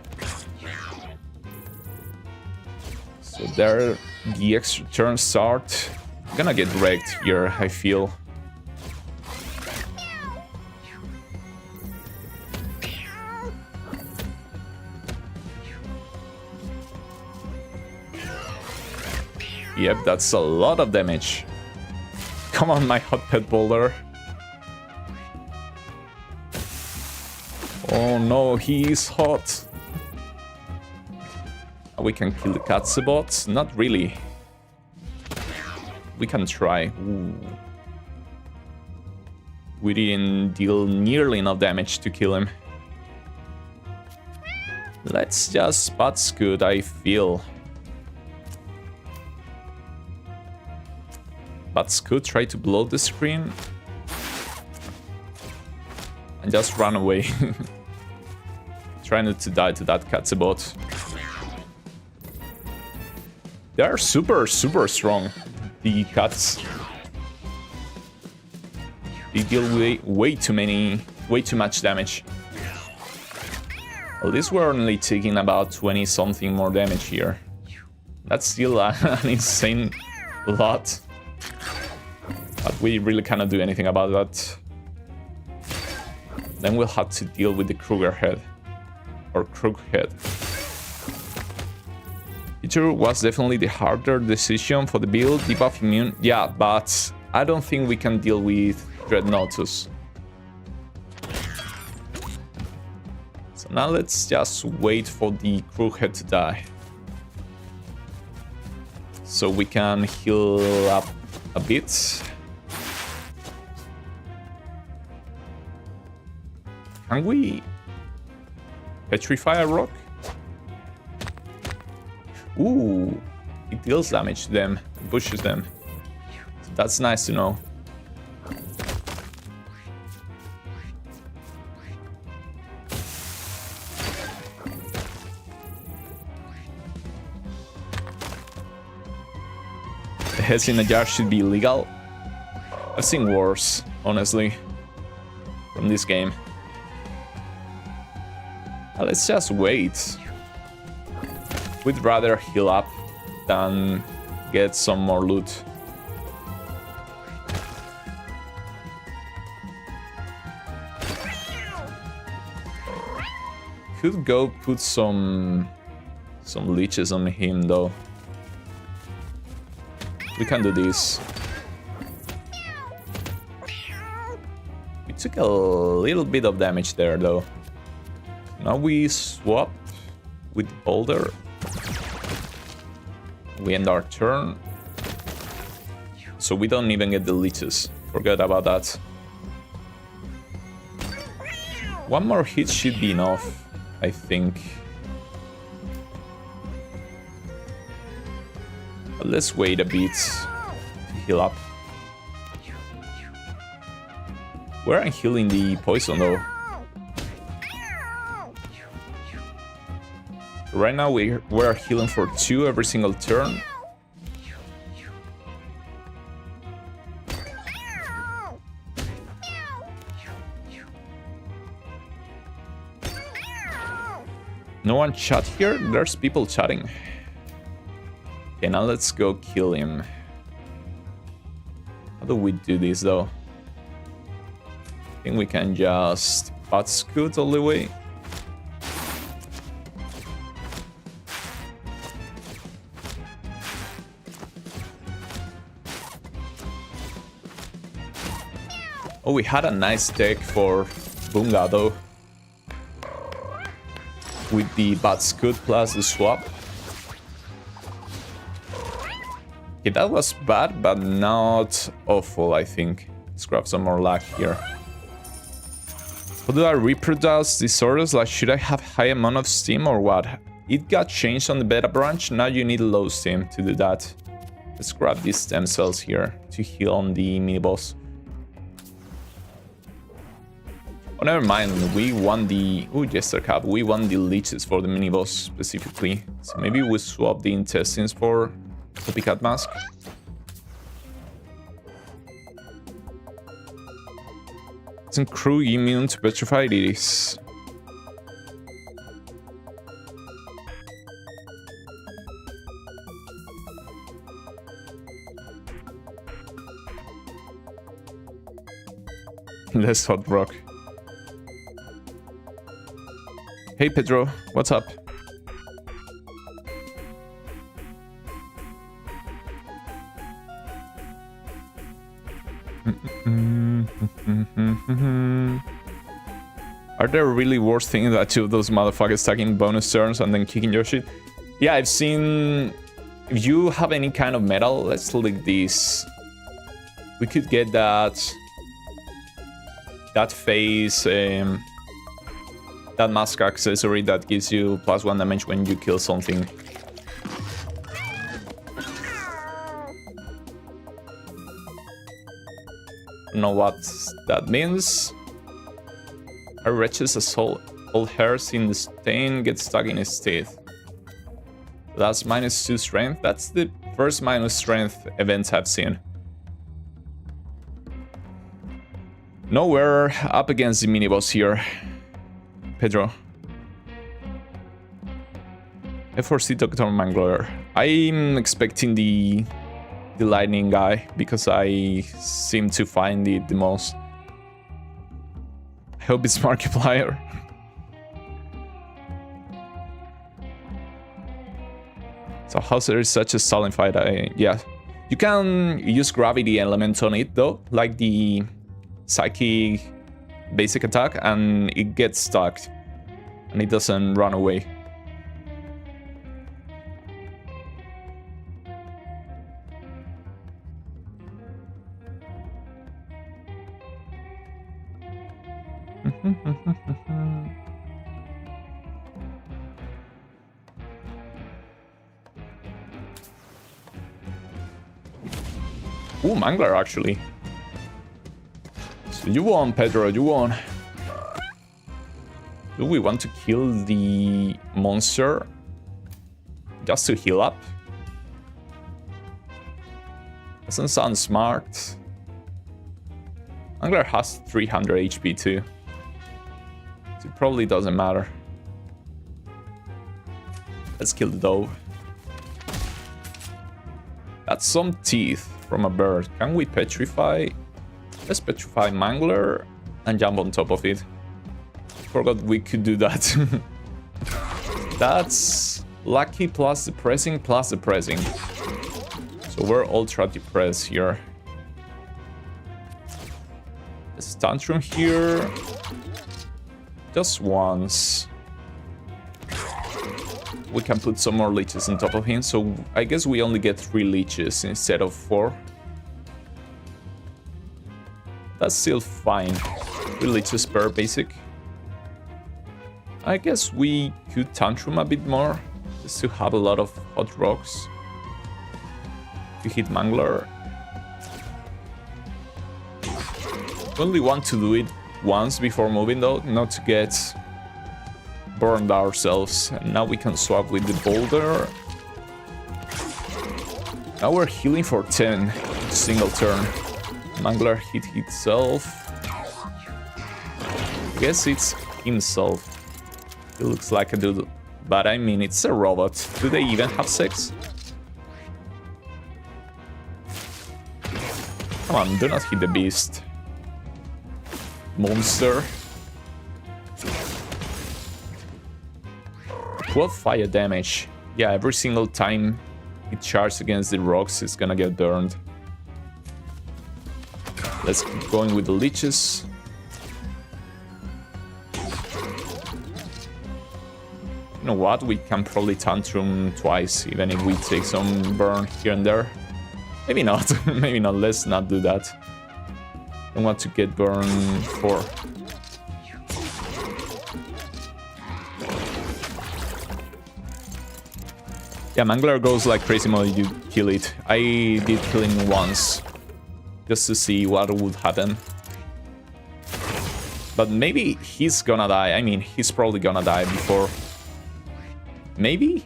So there, the extra turns start. I'm gonna get wrecked here, I feel. Yep, that's a lot of damage. Come on, my hot pet boulder. Oh no, he is hot. We can kill the Katsubot? Not really. We can try. Ooh. We didn't deal nearly enough damage to kill him. Let's just spot scoot, I feel. But Scoot try to blow the screen and just run away. Try not to die to that Katsubot. They are super strong, the cats. They deal way too much damage. At least we're only taking about 20 something more damage here. That's still an insane lot. But we really cannot do anything about that. Then we'll have to deal with the Kruger head. Or Crookhead. Feature was definitely the harder decision for the build. Debuff immune, yeah, but I don't think we can deal with Dreadnoughtus. So now let's just wait for the Crookhead to die. So we can heal up a bit. Can we petrify a rock? Ooh, it deals damage to them, pushes them. So that's nice to know. The heads in a jar should be illegal. I've seen worse, honestly, from this game. Let's just wait. We'd rather heal up than get some more loot. Could go put some leeches on him though. We can do this. We took a little bit of damage there though. Now we swap. with the boulder. We end our turn. So we don't even get the leeches. Forget about that. One more hit should be enough, I think. But let's wait a bit to heal up. We're healing the poison though. Right now we're healing for 2 every single turn. No one chat here? There's people chatting. Okay, now let's go kill him. How do we do this though? I think we can just butt scoot all the way. Oh, we had a nice deck for Bunga though. With the butt scoot plus the swap. Okay, that was bad, but not awful, I think. Let's grab some more luck here. How do I reproduce disorders? Like, should I have high amount of steam or what? It got changed on the beta branch. Now you need low steam to do that. Let's grab these stem cells here to heal on the mini boss. Oh, never mind. We won the... Ooh, Jester Cap. We won the leeches for the mini boss specifically. So maybe we swap the intestines for Copycat Mask. Isn't crew immune to petrified? It is. Less hot rock. Hey Pedro, what's up? Are there really worse things that two of those motherfuckers stacking bonus turns and then kicking your shit? Yeah, I've seen... If you have any kind of metal, let's look this. We could get that... That phase... that mask accessory that gives you +1 damage when you kill something. Don't know what that means. A wretch's assault. All hairs in the stain get stuck in his teeth. That's -2 strength. That's the first minus strength events I've seen. No, we're up against the mini boss here. Pedro. F4C Dr. Mangler. I'm expecting the lightning guy because I seem to find it the most. I hope it's Markiplier. So how's there such a stalling fight? Yeah. You can use gravity element on it though, like the psychic basic attack, and it gets stuck and it doesn't run away. Ooh, Mangler actually. So you won, Pedro, you won. Do we want to kill the monster just to heal up? Doesn't sound smart. Mangler has 300 HP too. So it probably doesn't matter. Let's kill the dove. That's some teeth from a bird. Can we petrify? Let's petrify Mangler and jump on top of it. Forgot we could do that. That's lucky plus depressing plus depressing. So we're ultra depressed here. Let's tantrum here. Just once. we can put some more leeches on top of him. So I guess we only get 3 leeches instead of 4. That's still fine. 3 leeches per basic. I guess we could tantrum a bit more, just to have a lot of hot rocks. To hit Mangler. We only want to do it once before moving though, not to get burned ourselves. And now we can swap with the boulder. Now we're healing for 10, single turn. Mangler hit itself. I guess it's himself. It looks like a dude, but I mean it's a robot. Do they even have sex? Come on, do not hit the beast. Monster. 12 fire damage. Yeah, every single time it charges against the rocks, it's gonna get burned. Let's keep going with the leeches. You know what? We can probably tantrum twice, even if we take some burn here and there. Maybe not. Maybe not. Let's not do that. Don't want to get burned for. Yeah, Mangler goes like crazy mode. You kill it. I did kill him once, just to see what would happen. But maybe he's gonna die. I mean, he's probably gonna die before. Maybe?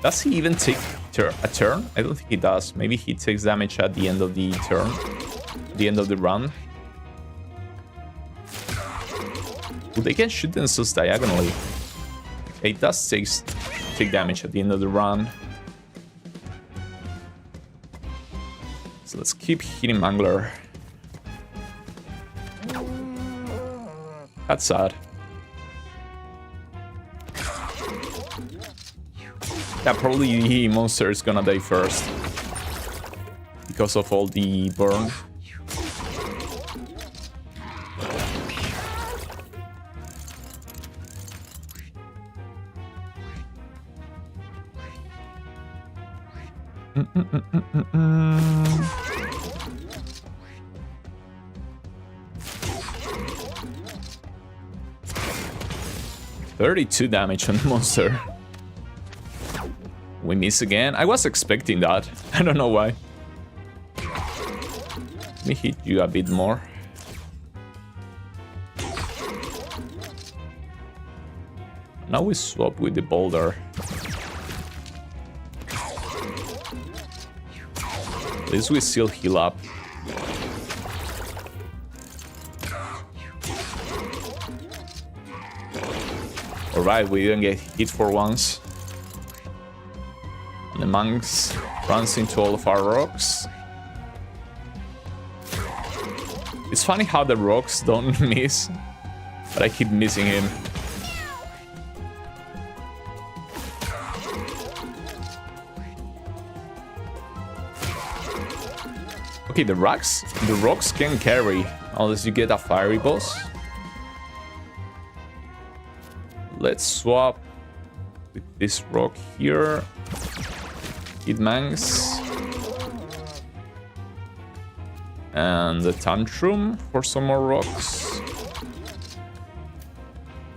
Does he even take a turn? I don't think he does. Maybe he takes damage at the end of the turn. The end of the run. Well, they can shoot themselves diagonally. Okay, it does take damage at the end of the run. So let's keep hitting Mangler. That's sad. Yeah, probably the monster is gonna die first. Because of all the burn. $32 damage on the monster. We miss again. I was expecting that. I don't know why. Let me hit you a bit more. Now we swap with the boulder. At least we still heal up. Alright, we didn't get hit for once. And the monks runs into all of our rocks. It's funny how the rocks don't miss, but I keep missing him. Okay, the rocks can carry, unless you get a fiery boss. Let's swap with this rock here. Hit mangs. And the tantrum for some more rocks.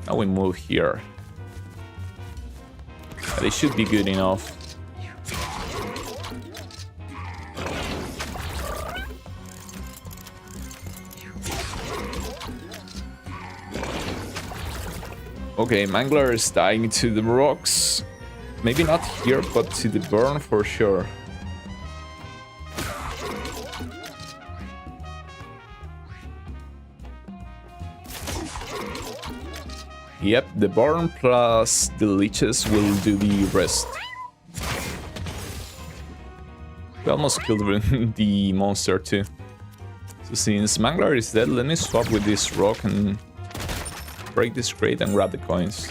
Now we move here. They should be good enough. Okay, Mangler is dying to the rocks. Maybe not here, but to the burn for sure. Yep, the burn plus the leeches will do the rest. We almost killed the monster too. So since Mangler is dead, let me swap with this rock and break this crate and grab the coins.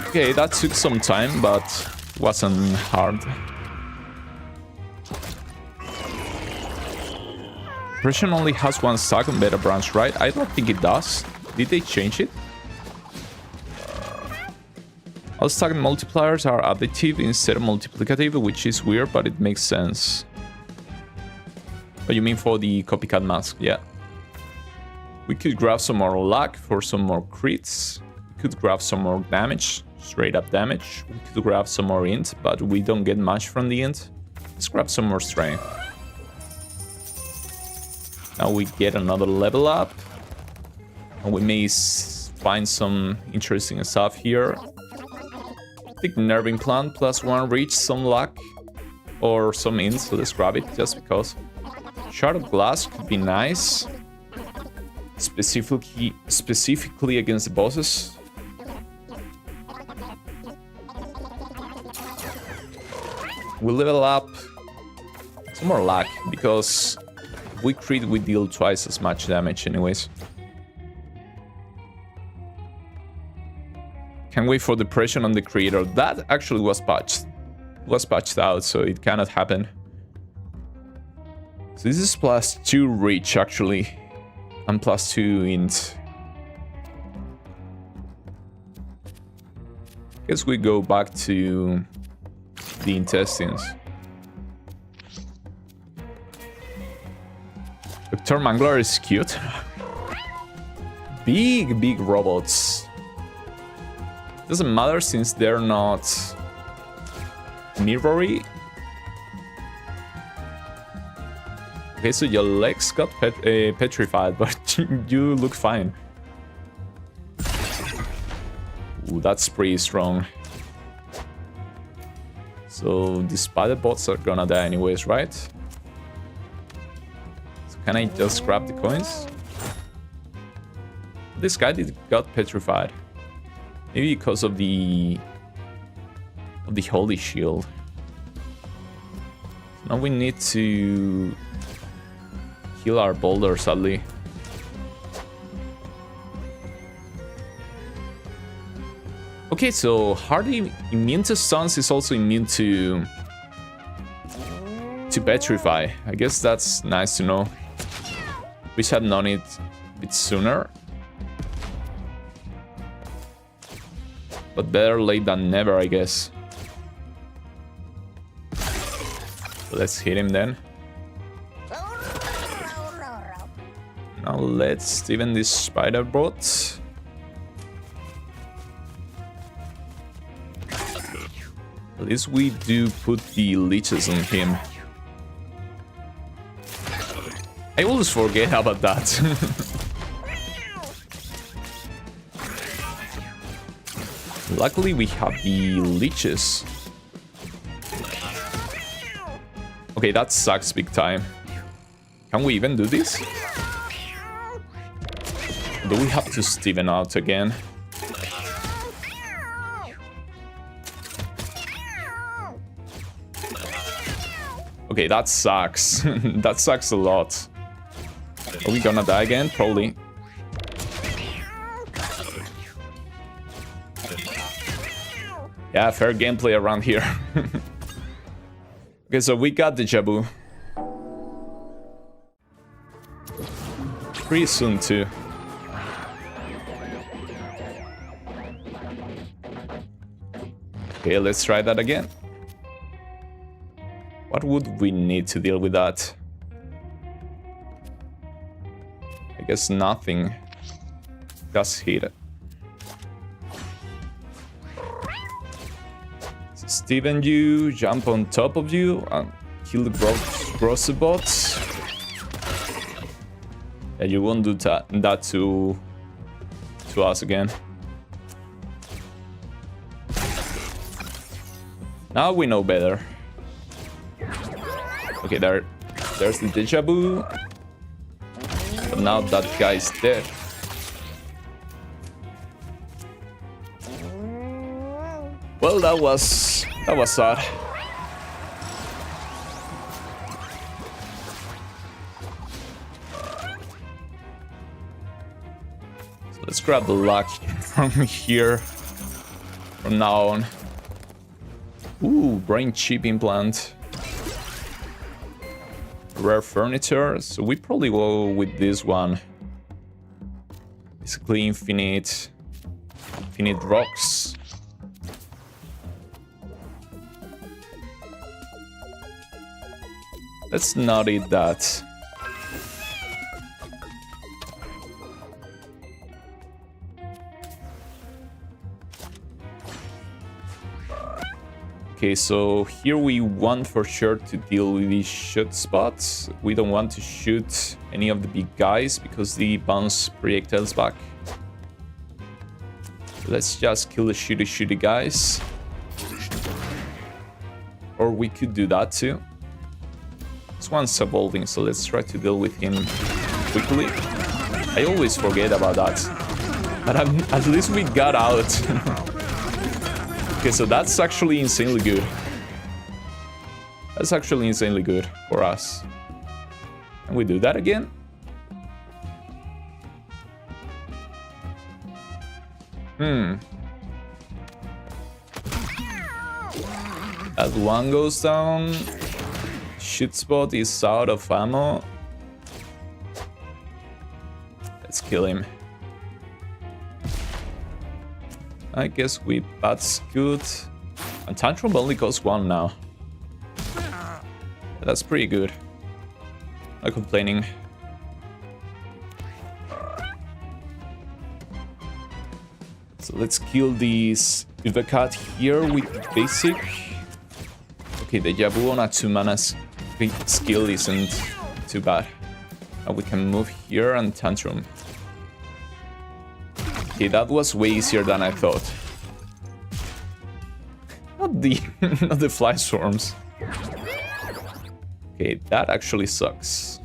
Okay, that took some time, but wasn't hard. Precision only has one stack on Beta Branch, right? I don't think it does. Did they change it? All stack multipliers are additive instead of multiplicative, which is weird, but it makes sense. Oh, you mean for the copycat mask? Yeah. We could grab some more luck for some more crits. We could grab some more damage, straight up damage. We could grab some more int, but we don't get much from the int. Let's grab some more strength. Now we get another level up. And we may find some interesting stuff here. I think Nerve Implant +1 reach, some luck. Or some int, so let's grab it just because. Shard of Glass could be nice. Specifically against the bosses. We level up some more luck, because if we crit, we deal twice as much damage anyways. Can't wait for the pressure on the creator. That actually was patched out, so it cannot happen. So this is +2 reach actually, and +2 int. Guess we go back to the intestines. Dr. Mangler is cute. Big robots. Doesn't matter since they're not mirrory. Okay, so your legs got petrified, but you look fine. Ooh, that's pretty strong. So the spider bots are gonna die anyways, right? So can I just grab the coins? This guy got petrified. Maybe because of the holy shield. Now we need to heal our boulder, sadly. Okay, so hardly immune to stuns is also immune to petrify. I guess that's nice to know. Wish I'd known it a bit sooner. But better late than never, I guess. Let's hit him then. Now let's Steven this spider bot. At least we do put the leeches on him. I always forget about that. Luckily we have the leeches. Okay, that sucks big time. Can we even do this? Do we have to Steven out again? Okay, that sucks. That sucks a lot. Are we gonna die again? Probably. Yeah, fair gameplay around here. Okay, so we got the Jabu. Pretty soon too. Okay, let's try that again. What would we need to deal with that? I guess nothing. Just hit it. So Steven you, jump on top of you, and kill the gross bots. Yeah, you won't do that to us again. Now we know better. Okay, there's the deja vu. But now that guy's dead. Well, that was sad. So let's grab the luck from here. From now on. Ooh, brain chip implant. Rare furniture, so we probably go with this one. Basically infinite rocks. Let's not eat that. Okay, so here we want for sure to deal with these shoot spots. We don't want to shoot any of the big guys because they bounce projectiles back. Let's just kill the shooty guys. Or we could do that too. This one's evolving, so let's try to deal with him quickly. I always forget about that. But at least we got out. Okay, so that's actually insanely good. That's actually insanely good for us. Can we do that again? That one goes down. Shoot spot is out of ammo. Let's kill him. I guess that's good. And Tantrum only costs 1 now. That's pretty good. Not complaining. So let's kill this Uvacat here with basic. Okay, the Jabu on a 2 mana skill isn't too bad. And we can move here and Tantrum. Okay, that was way easier than I thought. Not the fly swarms. Okay, that actually sucks.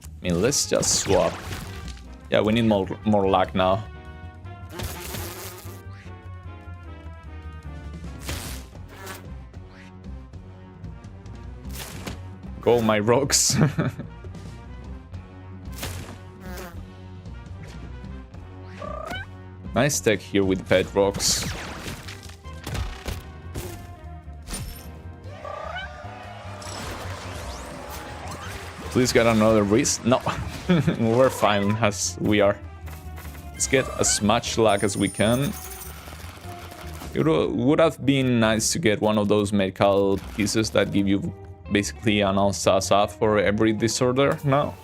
I mean, let's just swap. Yeah, we need more luck now. Go, my rocks. Nice tech here with pet rocks. Please get another wrist. No, we're fine as we are. Let's get as much luck as we can. It would have been nice to get one of those medical pieces that give you basically an Alsasa for every disorder now.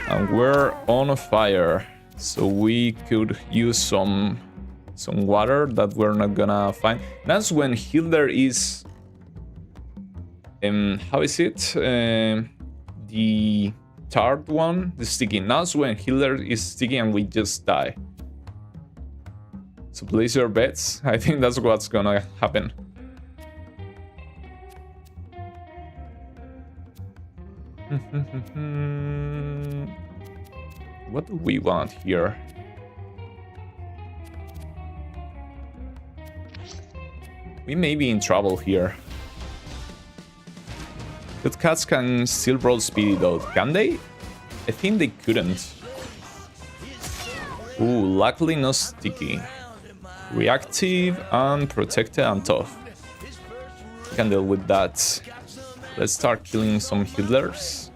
And we're on fire, so we could use some water that we're not gonna find. That's when Hilder is how is it? The tart one, the sticky. That's when Hilder is sticky and we just die. So place your bets. I think that's what's gonna happen. What do we want here? We may be in trouble here. Good cats can still roll speedy though, can they? I think they couldn't. Ooh, luckily no sticky. Reactive and protected and tough. Can deal with that. Let's start killing some healers.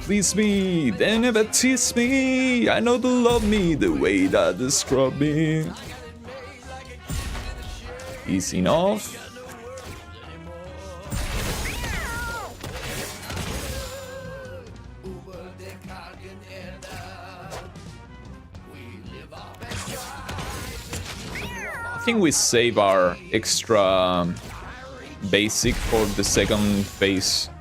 Please me, they never tease me. I know they love me the way that they scrub me. Easy enough. I think we save our extra basic for the second phase.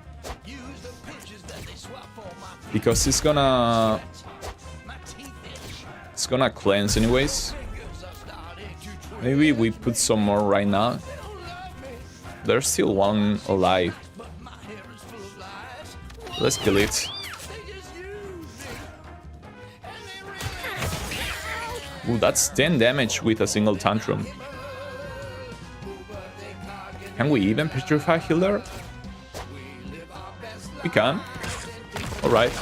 Because it's gonna cleanse anyways. Maybe we put some more right now. There's still one alive. Let's kill it. Ooh, that's 10 damage with a single tantrum. Can we even petrify healer? We can. Alright.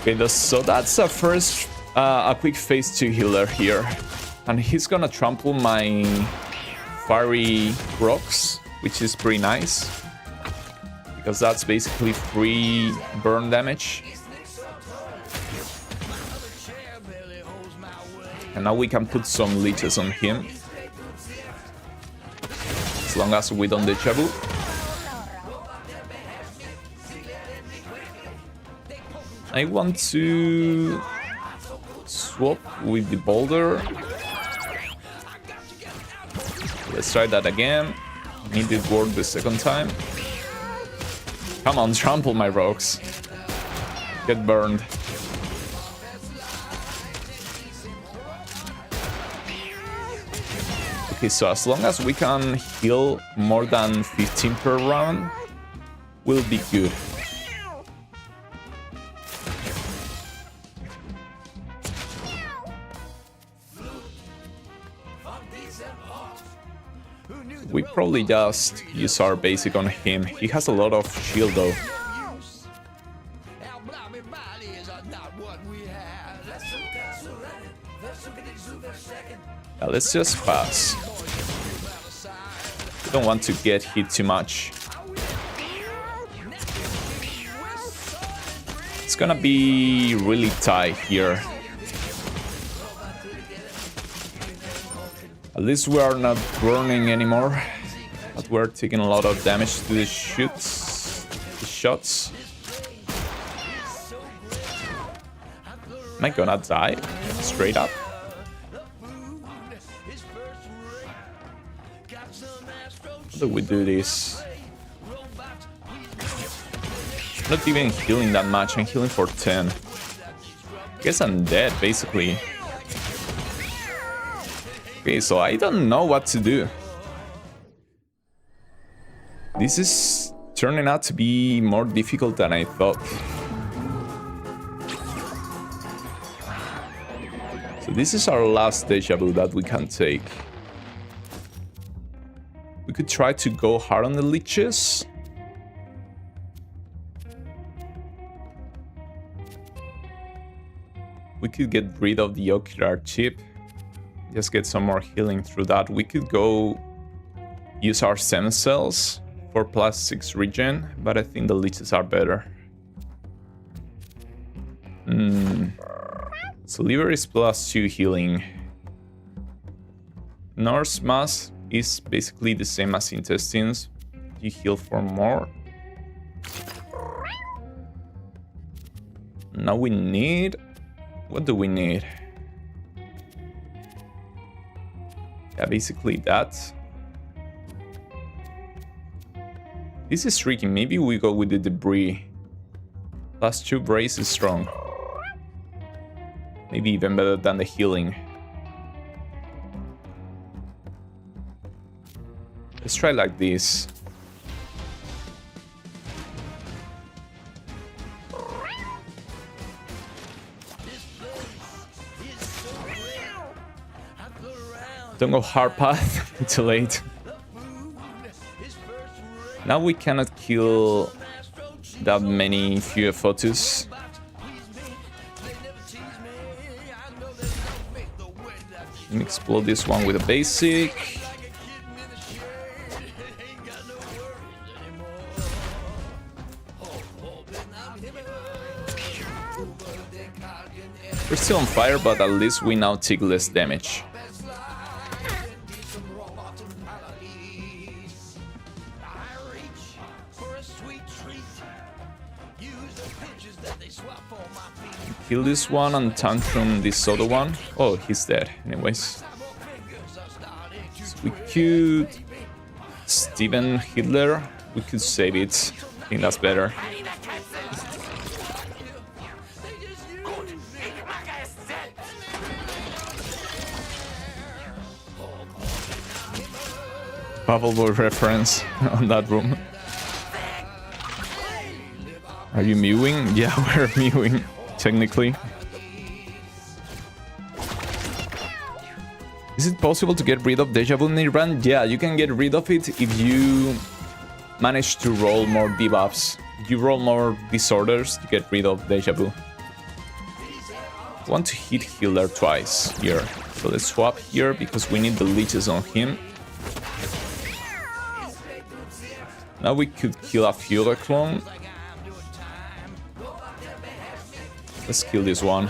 Okay, so that's a first, a quick phase 2 healer here. And he's gonna trample my fiery rocks, which is pretty nice. Because that's basically free burn damage. And now we can put some leeches on him. As long as we don't deja vu. I want to swap with the boulder. Let's try that again. Need it work the second time. Come on, trample my rocks. Get burned. Okay, so as long as we can heal more than 15 per round, we'll be good. We probably just use our basic on him. He has a lot of shield though. Yeah, let's just pass. We don't want to get hit too much. It's gonna be really tight here. At least we are not burning anymore, but we're taking a lot of damage to the shots. Am I gonna die? Straight up? How do we do this? Not even healing that much, I'm healing for 10. I guess I'm dead, basically. Okay, so I don't know what to do. This is turning out to be more difficult than I thought. So this is our last deja vu that we can take. We could try to go hard on the leeches. We could get rid of the ocular chip. Just get some more healing through that. We could go use our stem cells for +6 regen, but I think the leeches are better. So liver is +2 healing. Norse mass is basically the same as intestines. You heal for more. Now we need... What do we need? Yeah, basically that. This is tricky. Maybe we go with the debris. +2 brace is strong. Maybe even better than the healing. Let's try like this. Don't go hard path, too late. Now we cannot kill that many few photos. Let me explode this one with a basic. We're still on fire, but at least we now take less damage. Kill this one and tantrum this other one. Oh, he's dead. Anyways. So we could... Steven Hitler. We could save it. I think that's better. Bubble Boy reference on that room. Are you mewing? Yeah, we're mewing. Technically. Is it possible to get rid of Deja Vu Nirvan? Yeah, you can get rid of it if you manage to roll more debuffs. If you roll more disorders, you get rid of Deja Vu. I want to hit Healer twice here. So let's swap here because we need the leeches on him. Now we could kill a Fury clone. Let's kill this one.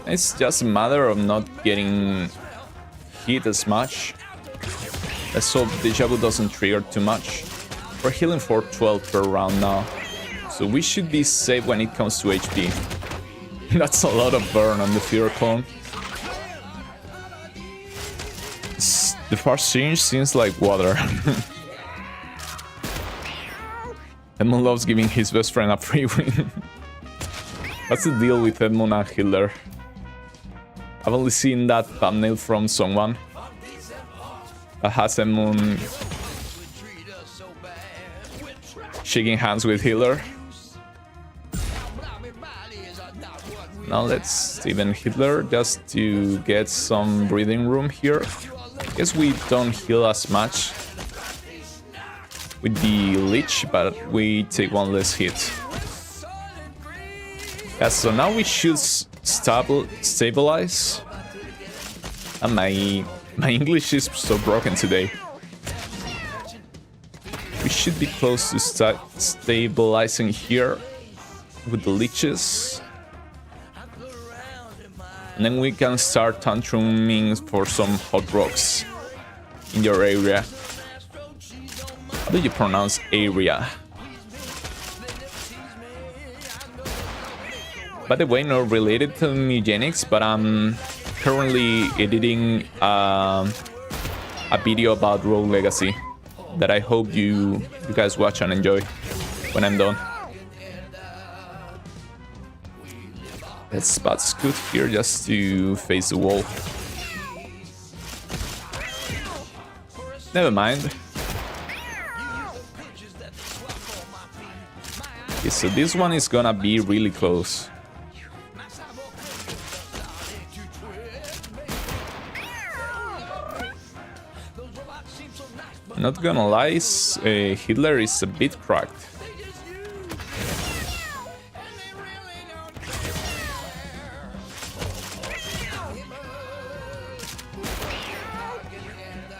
It's just a matter of not getting hit as much. Let's hope Deja Vu doesn't trigger too much. We're healing for 12 per round now, so we should be safe when it comes to HP. That's a lot of burn on the Fear Clone. The fast change seems like water. Edmund loves giving his best friend a free win. What's the deal with Edmund and Hitler? I've only seen that thumbnail from someone that has Edmund shaking hands with Hitler. Now let's even Hitler just to get some breathing room here. Guess we don't heal as much with the Lich, but we take one less hit. Yeah, so now we should stabilize. And my English is so broken today. We should be close to stabilizing here with the Liches. And then we can start tantruming for some hot rocks in your area. How do you pronounce area? By the way, not related to Mewgenics, but I'm currently editing a video about Rogue Legacy that I hope you guys watch and enjoy when I'm done. Let's spot Scoot here just to face the wall. Never mind. Okay, so this one is gonna be really close. Not gonna lie, Hitler is a bit cracked.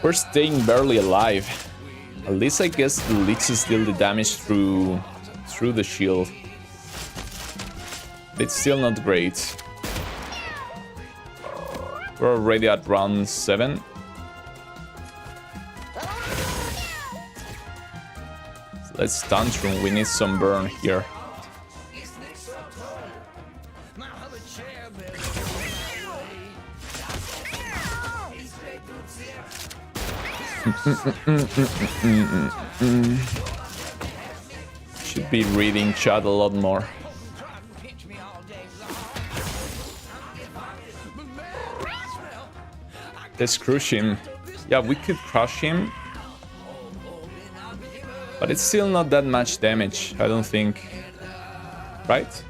We're staying barely alive. At least I guess the Liches deal the damage through the shield. But it's still not great. We're already at round 7. Let's tantrum, we need some burn here. Should be reading chat a lot more. Let's crush him. Yeah, we could crush him. But it's still not that much damage, I don't think. Right?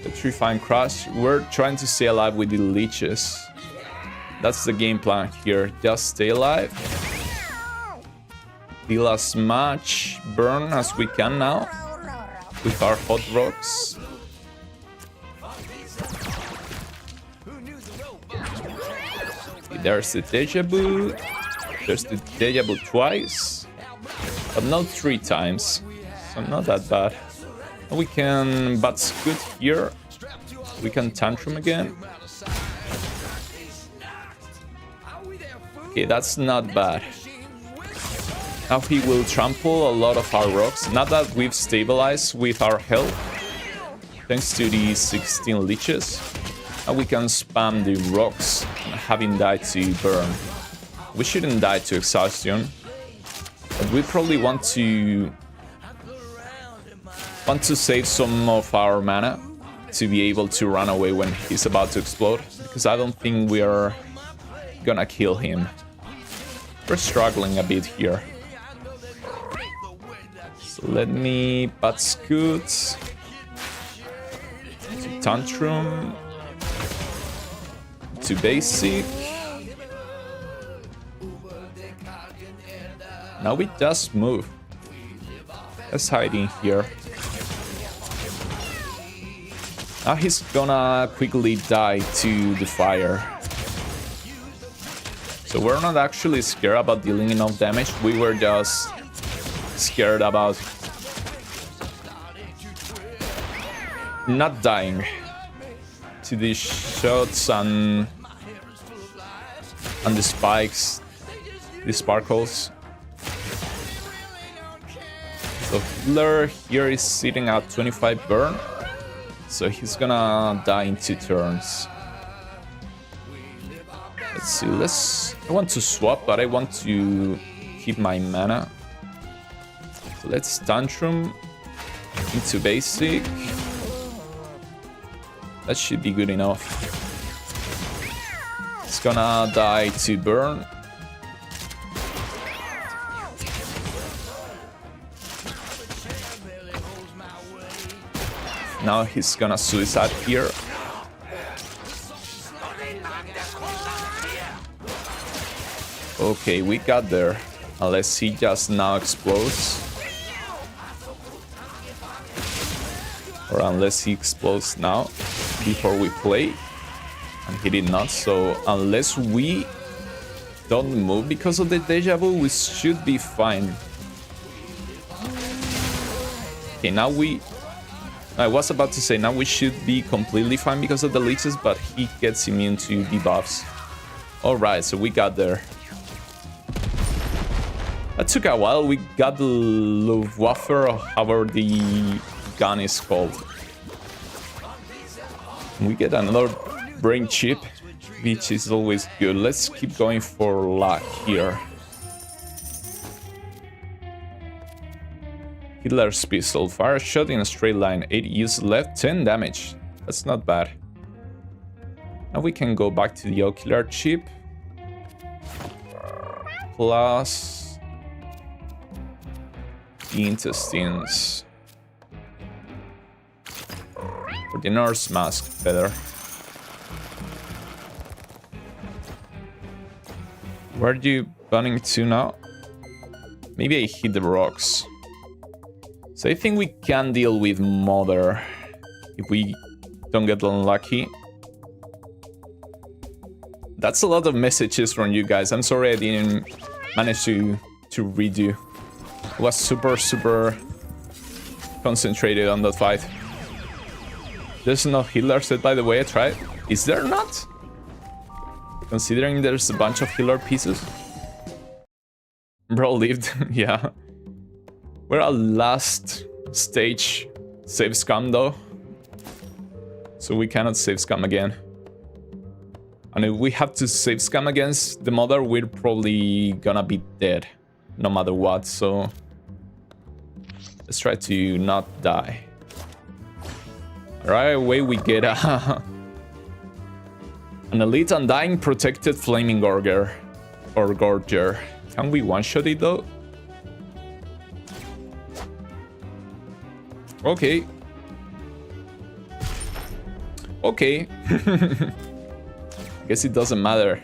Petrifying Crush. We're trying to stay alive with the Liches. That's the game plan here. Just stay alive. Deal as much burn as we can now with our hot rocks. There's the Deja Vu. There's the Deja Vu twice. But not 3 times. So not that bad. We can but Scoot here. We can tantrum again. Okay, that's not bad. Now he will trample a lot of our rocks. Now that we've stabilized with our health, thanks to the 16 Liches, now we can spam the rocks, having died to burn. We shouldn't die to exhaustion, but we probably want to save some of our mana to be able to run away when he's about to explode, because I don't think we are gonna kill him. We're struggling a bit here. So let me pat Scoot to tantrum to basic. Now we just move. Let's hide in here. Now he's gonna quickly die to the fire. So we're not actually scared about dealing enough damage. We were just scared about not dying to these shots and the spikes, the sparkles. So Hitler here is sitting at 25 burn, so he's gonna die in 2 turns. Let's see, I want to swap, but I want to keep my mana. So let's Tantrum into basic. That should be good enough. It's gonna die to burn. Now he's gonna suicide here. Okay, we got there. Unless he just now explodes. Or unless he explodes now before we play. And he did not, so unless we don't move because of the deja vu, we should be fine. Okay, now I was about to say, now we should be completely fine because of the leeches, but he gets immune to debuffs. Alright, so we got there. That took a while. We got the Luftwaffe, or however the gun is called. We get another brain chip, which is always good. Let's keep going for luck here. Hitler's pistol. Fire a shot in a straight line. 8 use left, 10 damage. That's not bad. Now we can go back to the ocular chip. Plus the intestines. For the nurse mask, better. Where are you running to now? Maybe I hit the rocks. So I think we can deal with Mother if we don't get unlucky. That's a lot of messages from you guys. I'm sorry I didn't manage to redo. I was super concentrated on that fight. There's no healer set, by the way. I tried. Is there not? Considering there's a bunch of healer pieces. Bro lived. Yeah. We're at last stage save scum though. So we cannot save scum again. And if we have to save scum against the Mother, we're probably gonna be dead. No matter what, so... let's try to not die. Right away we get an elite undying protected flaming Gorger. Or Gorger. Can we one-shot it though? Okay. Okay. Guess it doesn't matter.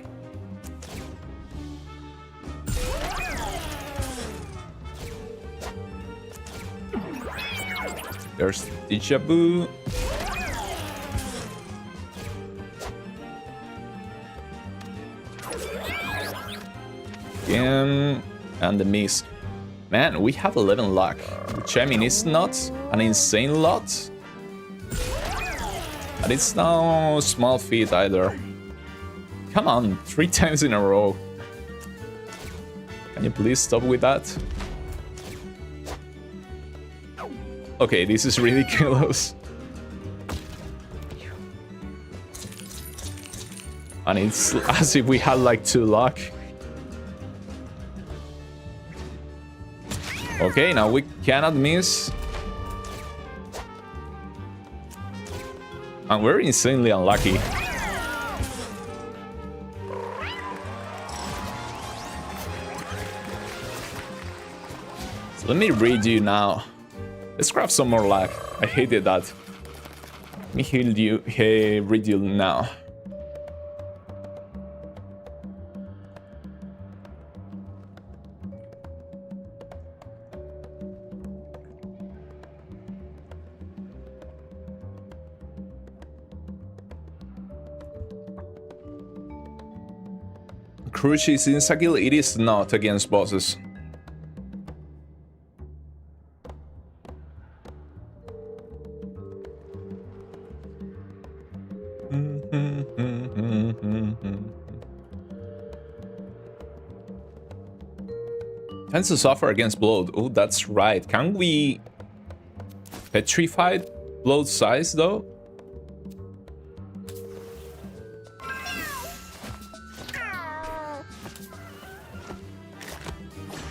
There's deja vu. Again, and the miss. Man, we have 11 luck, which I mean, it's not an insane lot, but it's no small feat either. Come on, 3 times in a row. Can you please stop with that? Okay, this is ridiculous. And it's as if we had like 2 luck. Okay, now we cannot miss. And we're insanely unlucky. So let me redo now. Let's craft some more luck. I hated that. Let me heal you. Hey, redo now. Crush is in skill, it is not against bosses. Hands to suffer against bloat. Oh, that's right. Can we petrify bloat size though?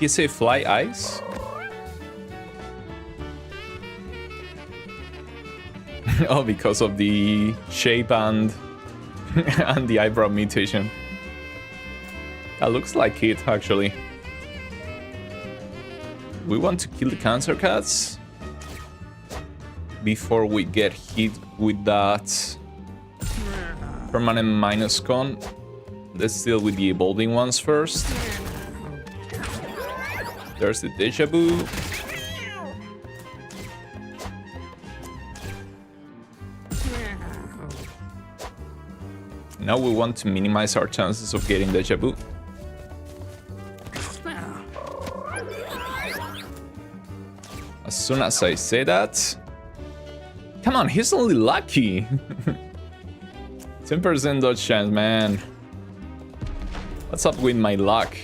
You say fly ice? Oh, because of the shape and and the eyebrow mutation. That looks like it, actually. We want to kill the cancer cats before we get hit with that permanent minus con. Let's deal with the evolving ones first. There's the deja vu. Now we want to minimize our chances of getting deja vu. As soon as I say that... Come on, he's only lucky! 10% dodge chance, man. What's up with my luck?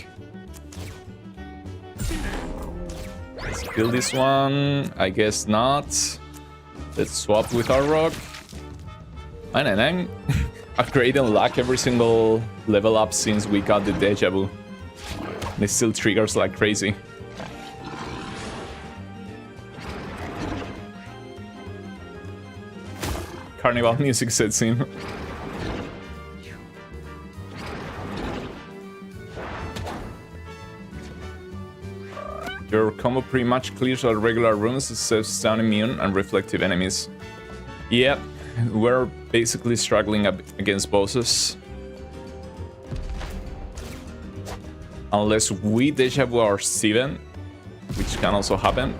Let's kill this one. I guess not. Let's swap with our rock. Man, and I'm upgrading luck every single level up since we got the deja vu. And it still triggers like crazy. Carnival music sets in. Your combo pretty much clears all regular runes except stun immune and reflective enemies. Yep, we're basically struggling against bosses. Unless we deja vu our Steven, which can also happen.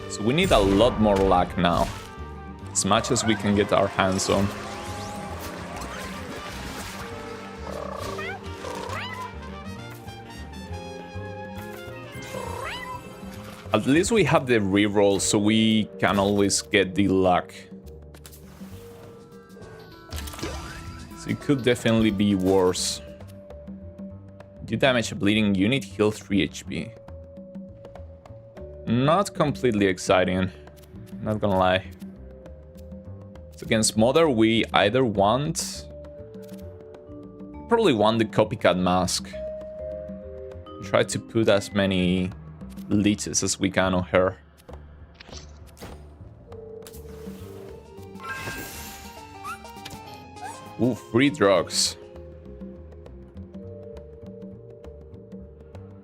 So we need a lot more luck now. As much as we can get our hands on. At least we have the reroll, so we can always get the luck. So it could definitely be worse. You damage a bleeding unit, heal 3 HP. Not completely exciting, not gonna lie. So against Mother, we either want... Probably want the copycat mask. Try to put as many leeches as we can on her. Ooh, free drugs.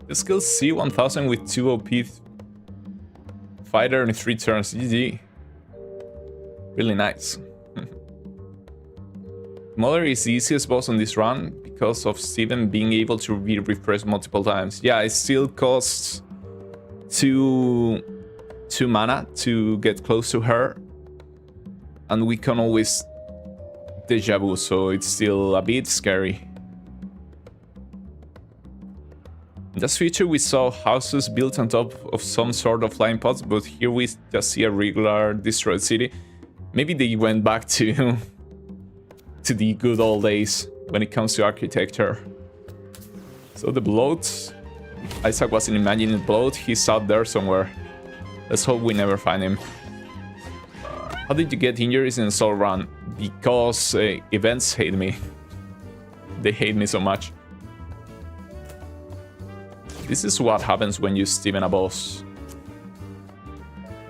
The skill C1000 with 2 OP fighter in 3 turns. GG. Really nice. Mother is the easiest boss on this run because of Steven being able to be refreshed multiple times. Yeah, it still costs 2 mana to get close to her. And we can always deja vu, so it's still a bit scary. In this feature we saw houses built on top of some sort of flying pods, but here we just see a regular destroyed city. Maybe they went back to the good old days when it comes to architecture. So the bloat, Isaac wasn't imagining bloat, he's out there somewhere. Let's hope we never find him. How did you get injuries in Soul Run? Because events hate me. They hate me so much. This is what happens when you Steven a boss.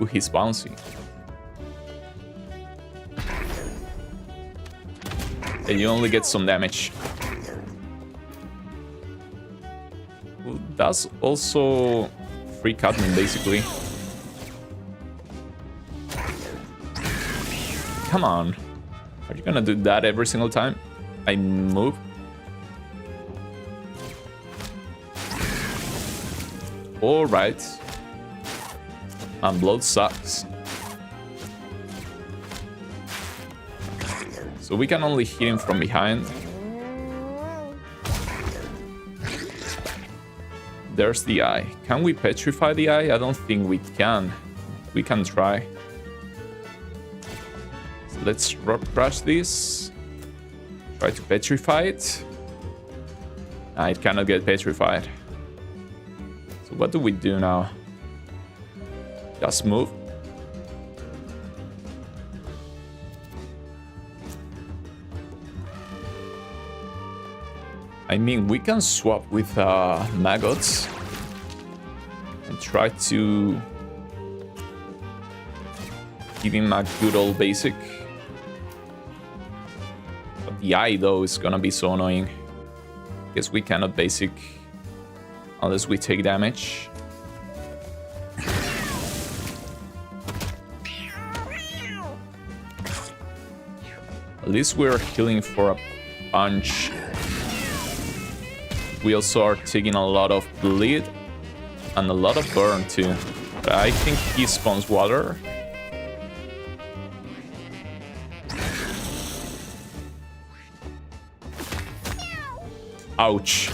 Ooh, he's bouncy. And you only get some damage. Ooh, that's also free Catman, basically. Come on. Are you gonna do that every single time I move? Alright. And bloat sucks. So we can only hit him from behind. There's the eye. Can we petrify the eye? I don't think we can. We can try. So let's rock crush this. Try to petrify it. Nah, it cannot get petrified. So what do we do now? Just move. I mean, we can swap with maggots and try to give him a good old basic. But the eye, though, is gonna be so annoying. Guess we cannot basic unless we take damage. At least we're healing for a punch. We also are taking a lot of bleed and a lot of burn too. But I think he spawns water. Ouch.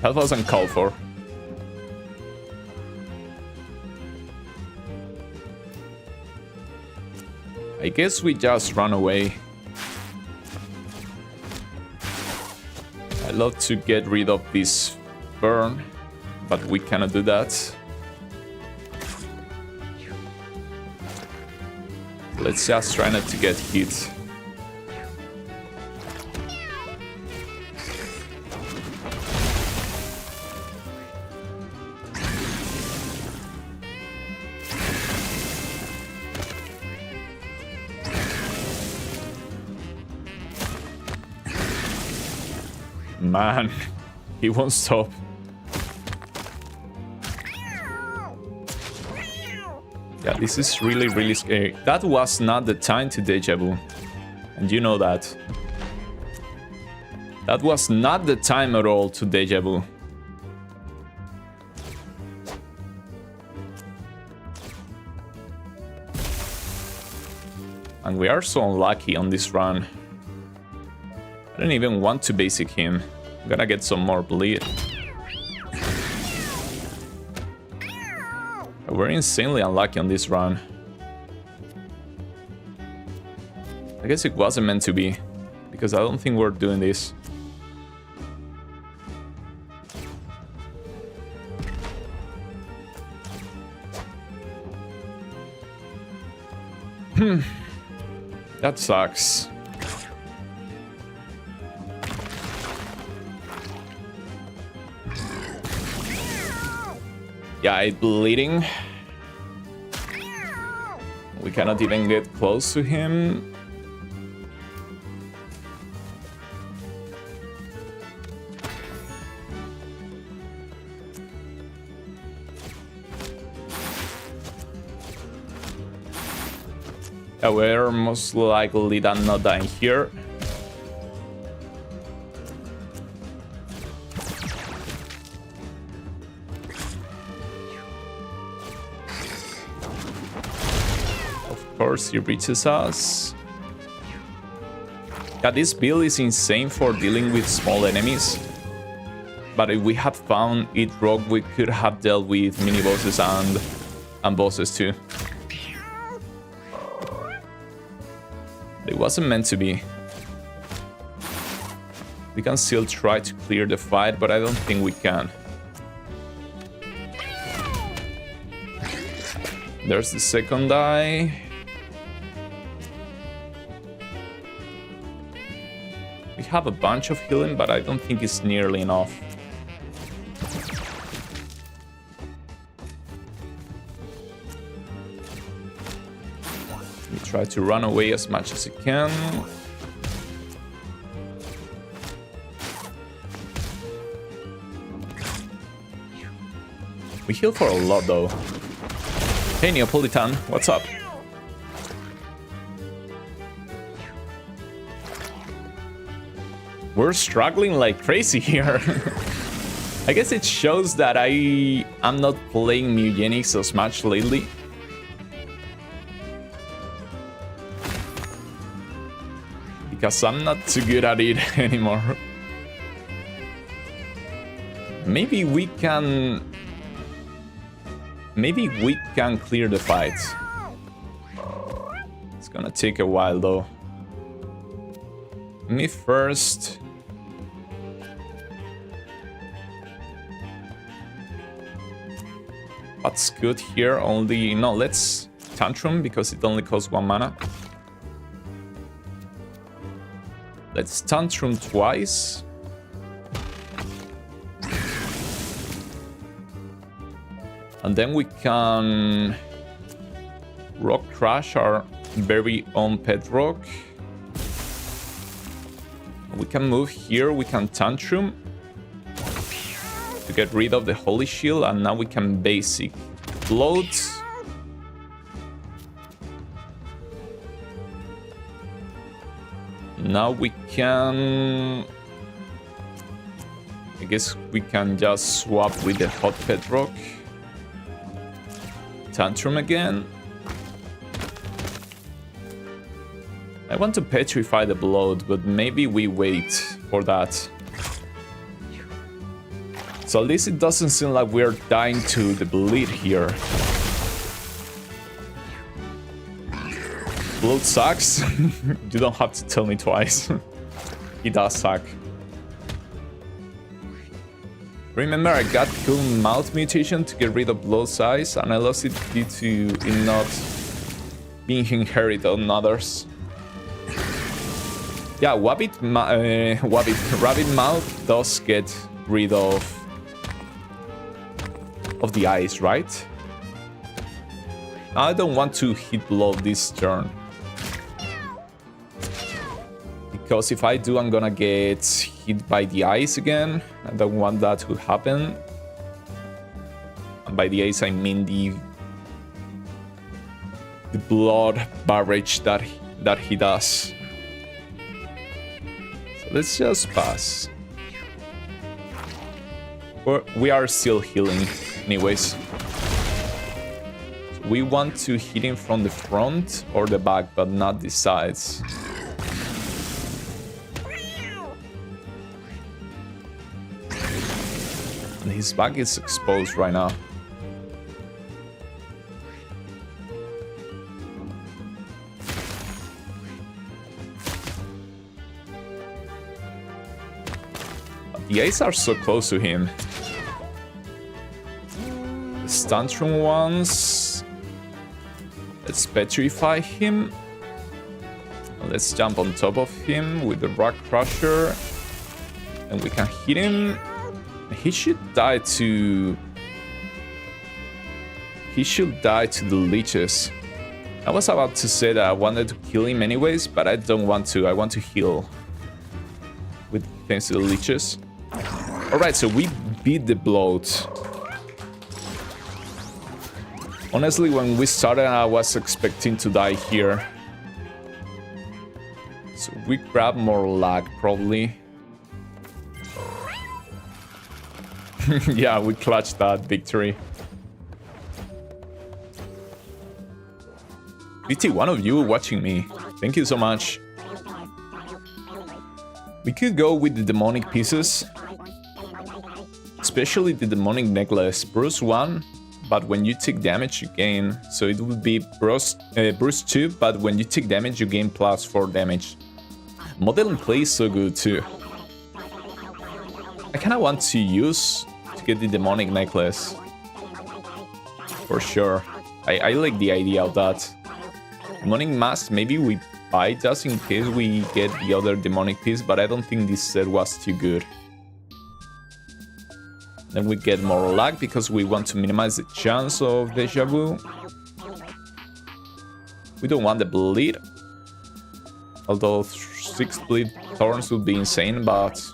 That wasn't called for. I guess we just run away. I'd love to get rid of this burn, but we cannot do that. Let's just try not to get hit. Man, he won't stop. Yeah, this is really, really scary. That was not the time to deja vu. And you know that. That was not the time at all to deja vu. And we are so unlucky on this run. I don't even want to basic him. I'm gonna get some more bleed. We're insanely unlucky on this run. I guess it wasn't meant to be, because I don't think we're doing this. That sucks. Yeah, it's bleeding. We cannot even get close to him. Yeah, we're most likely not dying here. He reaches us. Yeah, this build is insane for dealing with small enemies. But if we had found it rogue, we could have dealt with mini bosses and bosses too. It wasn't meant to be. We can still try to clear the fight, but I don't think we can. There's the second eye. We have a bunch of healing, but I don't think it's nearly enough. We try to run away as much as we can. We heal for a lot though. Hey Neapolitan, what's up? We're struggling like crazy here. I guess it shows that I'm not playing Mewgenics as much lately. Because I'm not too good at it anymore. Maybe we can clear the fight. It's gonna take a while though. me first. What's good here? Only... No, let's Tantrum because it only costs 1 mana. Let's Tantrum twice. And then we can Rock Crash our very own pet rock. We can move here, we can Tantrum to get rid of the Holy Shield, and now we can basic Bloat. Now we can... I guess we can just swap with the Hot Pet Rock. Tantrum again. I want to petrify the Bloat, but maybe we wait for that. So at least it doesn't seem like we're dying to the bleed here. Bloat sucks. You don't have to tell me twice. He does suck. Remember, I got cool mouth mutation to get rid of Bloat size, and I lost it due to it not being inherited on others. Yeah, Rabbit Mouth does get rid of the ice, right? I don't want to hit Bloat this turn. Because if I do, I'm gonna get hit by the ice again. I don't want that to happen. And by the ice, I mean the blood barrage that he does. So let's just pass. We are still healing, anyways. So we want to hit him from the front or the back, but not the sides. And his back is exposed right now. But the A's are so close to him. The Tantrum ones. Let's petrify him. Let's jump on top of him with the Rock Crusher. And we can hit him. He should die to the leeches. I was about to say that I wanted to kill him anyways, but I don't want to. I want to heal with thanks to the leeches. Alright, so we beat the Bloat. Honestly, when we started, I was expecting to die here. So we grab more lag, probably. Yeah, we clutched that victory. 51 of you watching me. Thank you so much. We could go with the demonic pieces. Especially the demonic necklace. Bruise 1, but when you take damage you gain. So it would be Bruise 2, but when you take damage you gain plus 4 damage. Model and play is so good too. I kinda want to use to get the demonic necklace. For sure. I like the idea of that. Demonic mask, maybe we buy just in case we get the other demonic piece, but I don't think this set was too good. Then we get more lag because we want to minimize the chance of deja vu. We don't want the bleed. Although 6 bleed thorns would be insane, but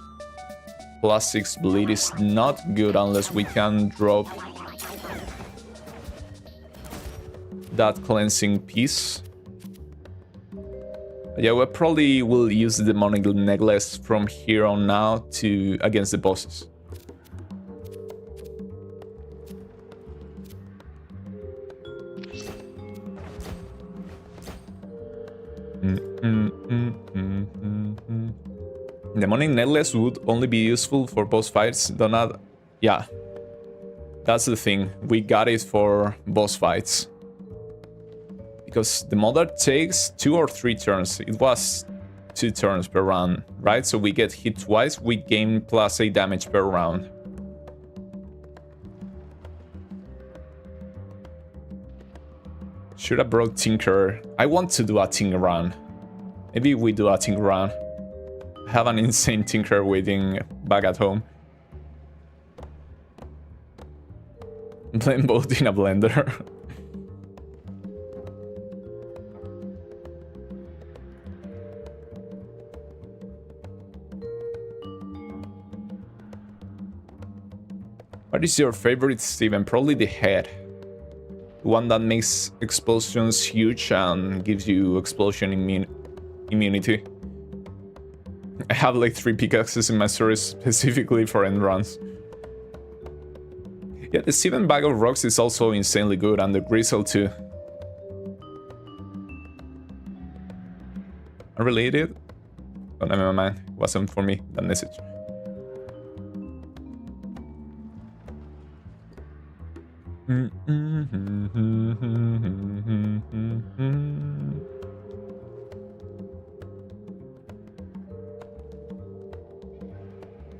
plus 6 bleed is not good unless we can drop that cleansing piece. Yeah, we probably will use the demonic necklace from here on now to against the bosses. Demonic necklace would only be useful for boss fights. Do not... Yeah, that's the thing. We got it for boss fights. Because the mother takes 2 or 3 turns. It was 2 turns per round, right? So we get hit twice, we gain +8 damage per round. Should have brought Tinker. I want to do a Tinker run. Maybe we do a Tinker run. I have an insane Tinker waiting back at home. Blend both in a blender. What is your favorite, Steven? Probably the head. The one that makes explosions huge and gives you explosion immunity. I have like 3 pickaxes in my storage specifically for end runs. Yeah, the Steven bag of rocks is also insanely good, and the Grizzle too. Unrelated? Oh, never mind. Wasn't for me, that message.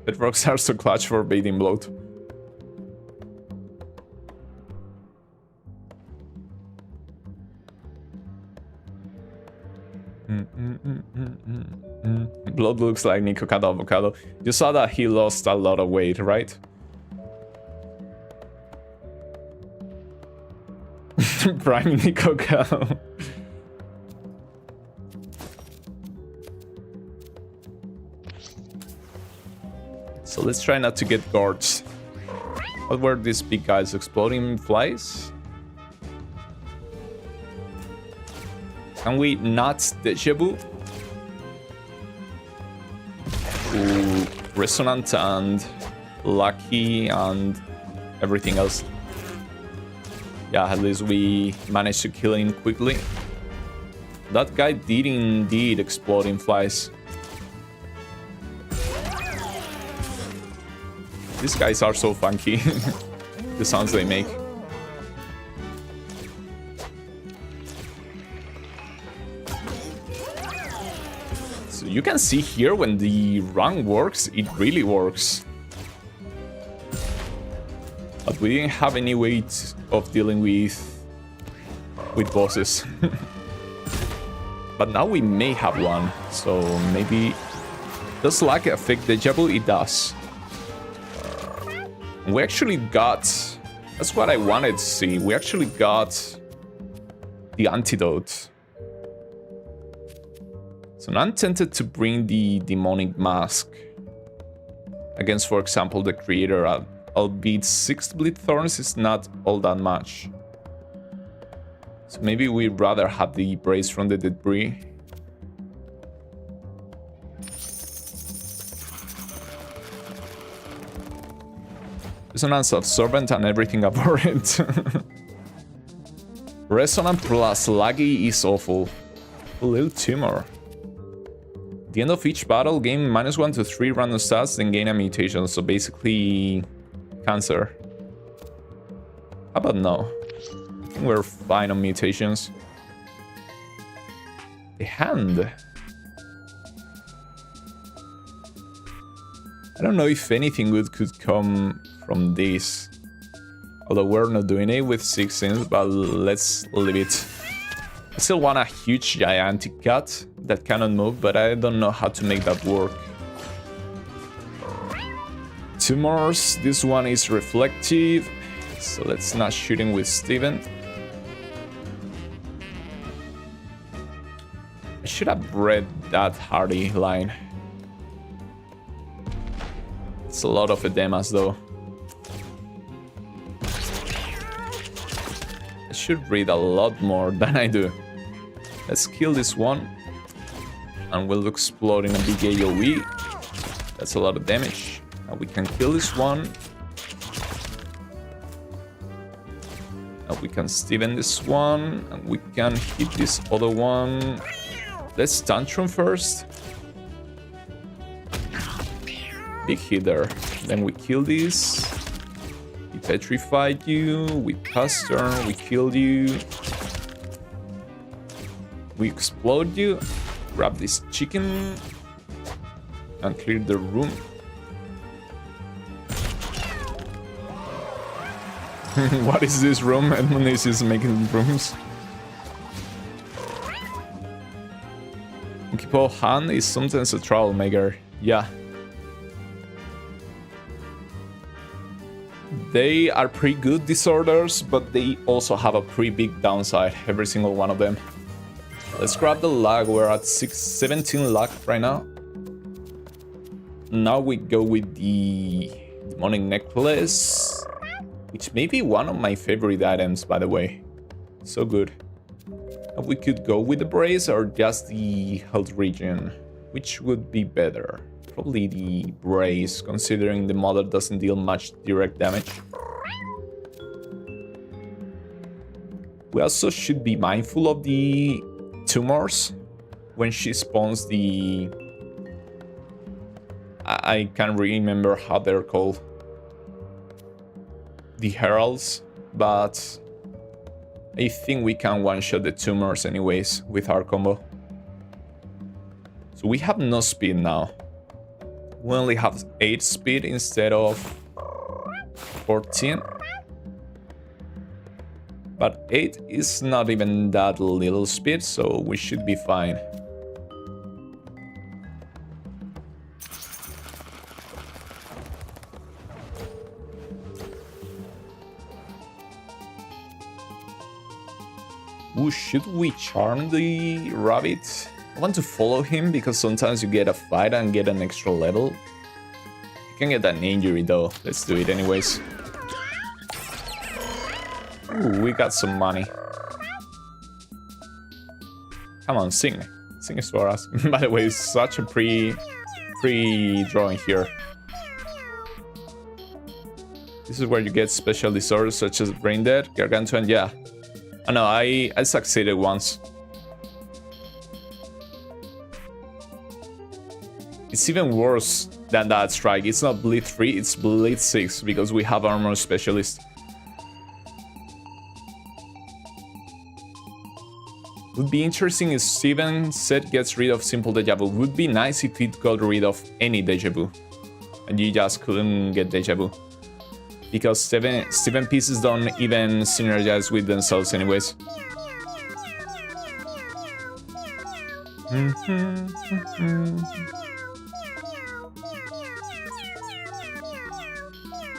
Bedrocks are so clutch for baiting bloat. Blood looks like Nico cut avocado. You saw that he lost a lot of weight, right? Prime Nico cow. So let's try not to get guards. What were these big guys? Exploding flies? Can we not deja vu? Ooh, resonant and lucky and everything else. Yeah, at least we managed to kill him quickly. That guy did indeed explode in flies. These guys are so funky. The sounds they make. So you can see here when the run works, it really works. But we didn't have any way of dealing with bosses. But now we may have one. So maybe... Does luck affect deja vu? It does. We actually got... That's what I wanted to see. We actually got the antidote. So now I'm tempted to bring the demonic mask against, for example, the creator. Albeit 6 bleed thorns is not all that much. So maybe we'd rather have the brace from the debris. Resonance absorbent and everything abhorrent. Resonant plus laggy is awful. A little tumor. At the end of each battle, gain -1 to 3 random stats, then gain a mutation. So basically, cancer. How about no? I think we're fine on mutations. The hand. I don't know if anything good could come from this. Although we're not doing it with 6 sins, but let's leave it. I still want a huge gigantic cat that cannot move, but I don't know how to make that work. Tumors, this one is reflective, so let's not shoot him with Steven. I should have read that Hardy line. It's a lot of edemas though. I should read a lot more than I do. Let's kill this one. And we'll explode in a big AoE. That's a lot of damage. And we can kill this one. And we can Steven this one. And we can hit this other one. Let's Tantrum first. Big hitter. Then we kill this. We petrified you. We pass turn. We killed you. We explode you. grab this chicken and clear the room. What is this room? Edmund is just making rooms. People Han is sometimes a troublemaker. Yeah. They are pretty good disorders, but they also have a pretty big downside, every single one of them. Let's grab the luck. We're at 17 luck right now. Now we go with the demonic necklace, which may be one of my favorite items, by the way. So good. And we could go with the brace or just the health regen. Which would be better? Probably the brace, considering the mother doesn't deal much direct damage. We also should be mindful of the tumors when she spawns the... I can't remember how they're called. The heralds, but I think we can one-shot the tumors anyways with our combo. So we have no speed now. We only have 8 speed instead of 14. But 8 is not even that little speed, so we should be fine. Ooh, should we charm the rabbit? I want to follow him because sometimes you get a fight and get an extra level. You can get an injury though. Let's do it anyways. Ooh, we got some money. Come on, sing. Sing it for us. By the way, it's such a pretty drawing here. This is where you get special disorders such as brain dead, gargantuan, yeah. I know, I succeeded once. It's even worse than that strike. It's not bleed 3, it's bleed 6 because we have armor specialist. Would be interesting if Steven set gets rid of simple deja vu. Would be nice if it got rid of any deja vu and you just couldn't get deja vu. Because Steven pieces don't even synergize with themselves anyways.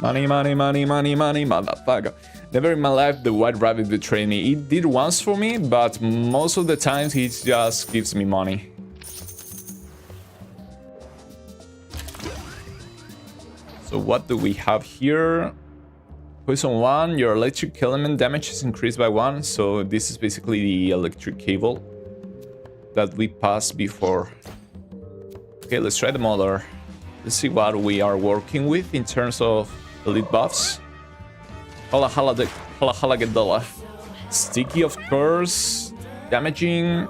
Money, money, money, money, money, motherfucker. Never in my life the white rabbit betrayed me. It did once for me, but most of the times he just gives me money. So what do we have here? Poison 1, your electric element damage is increased by 1, so this is basically the electric cable that we passed before. Okay, let's try the mother. Let's see what we are working with in terms of elite buffs. Hala Gedala. Sticky, of course, damaging,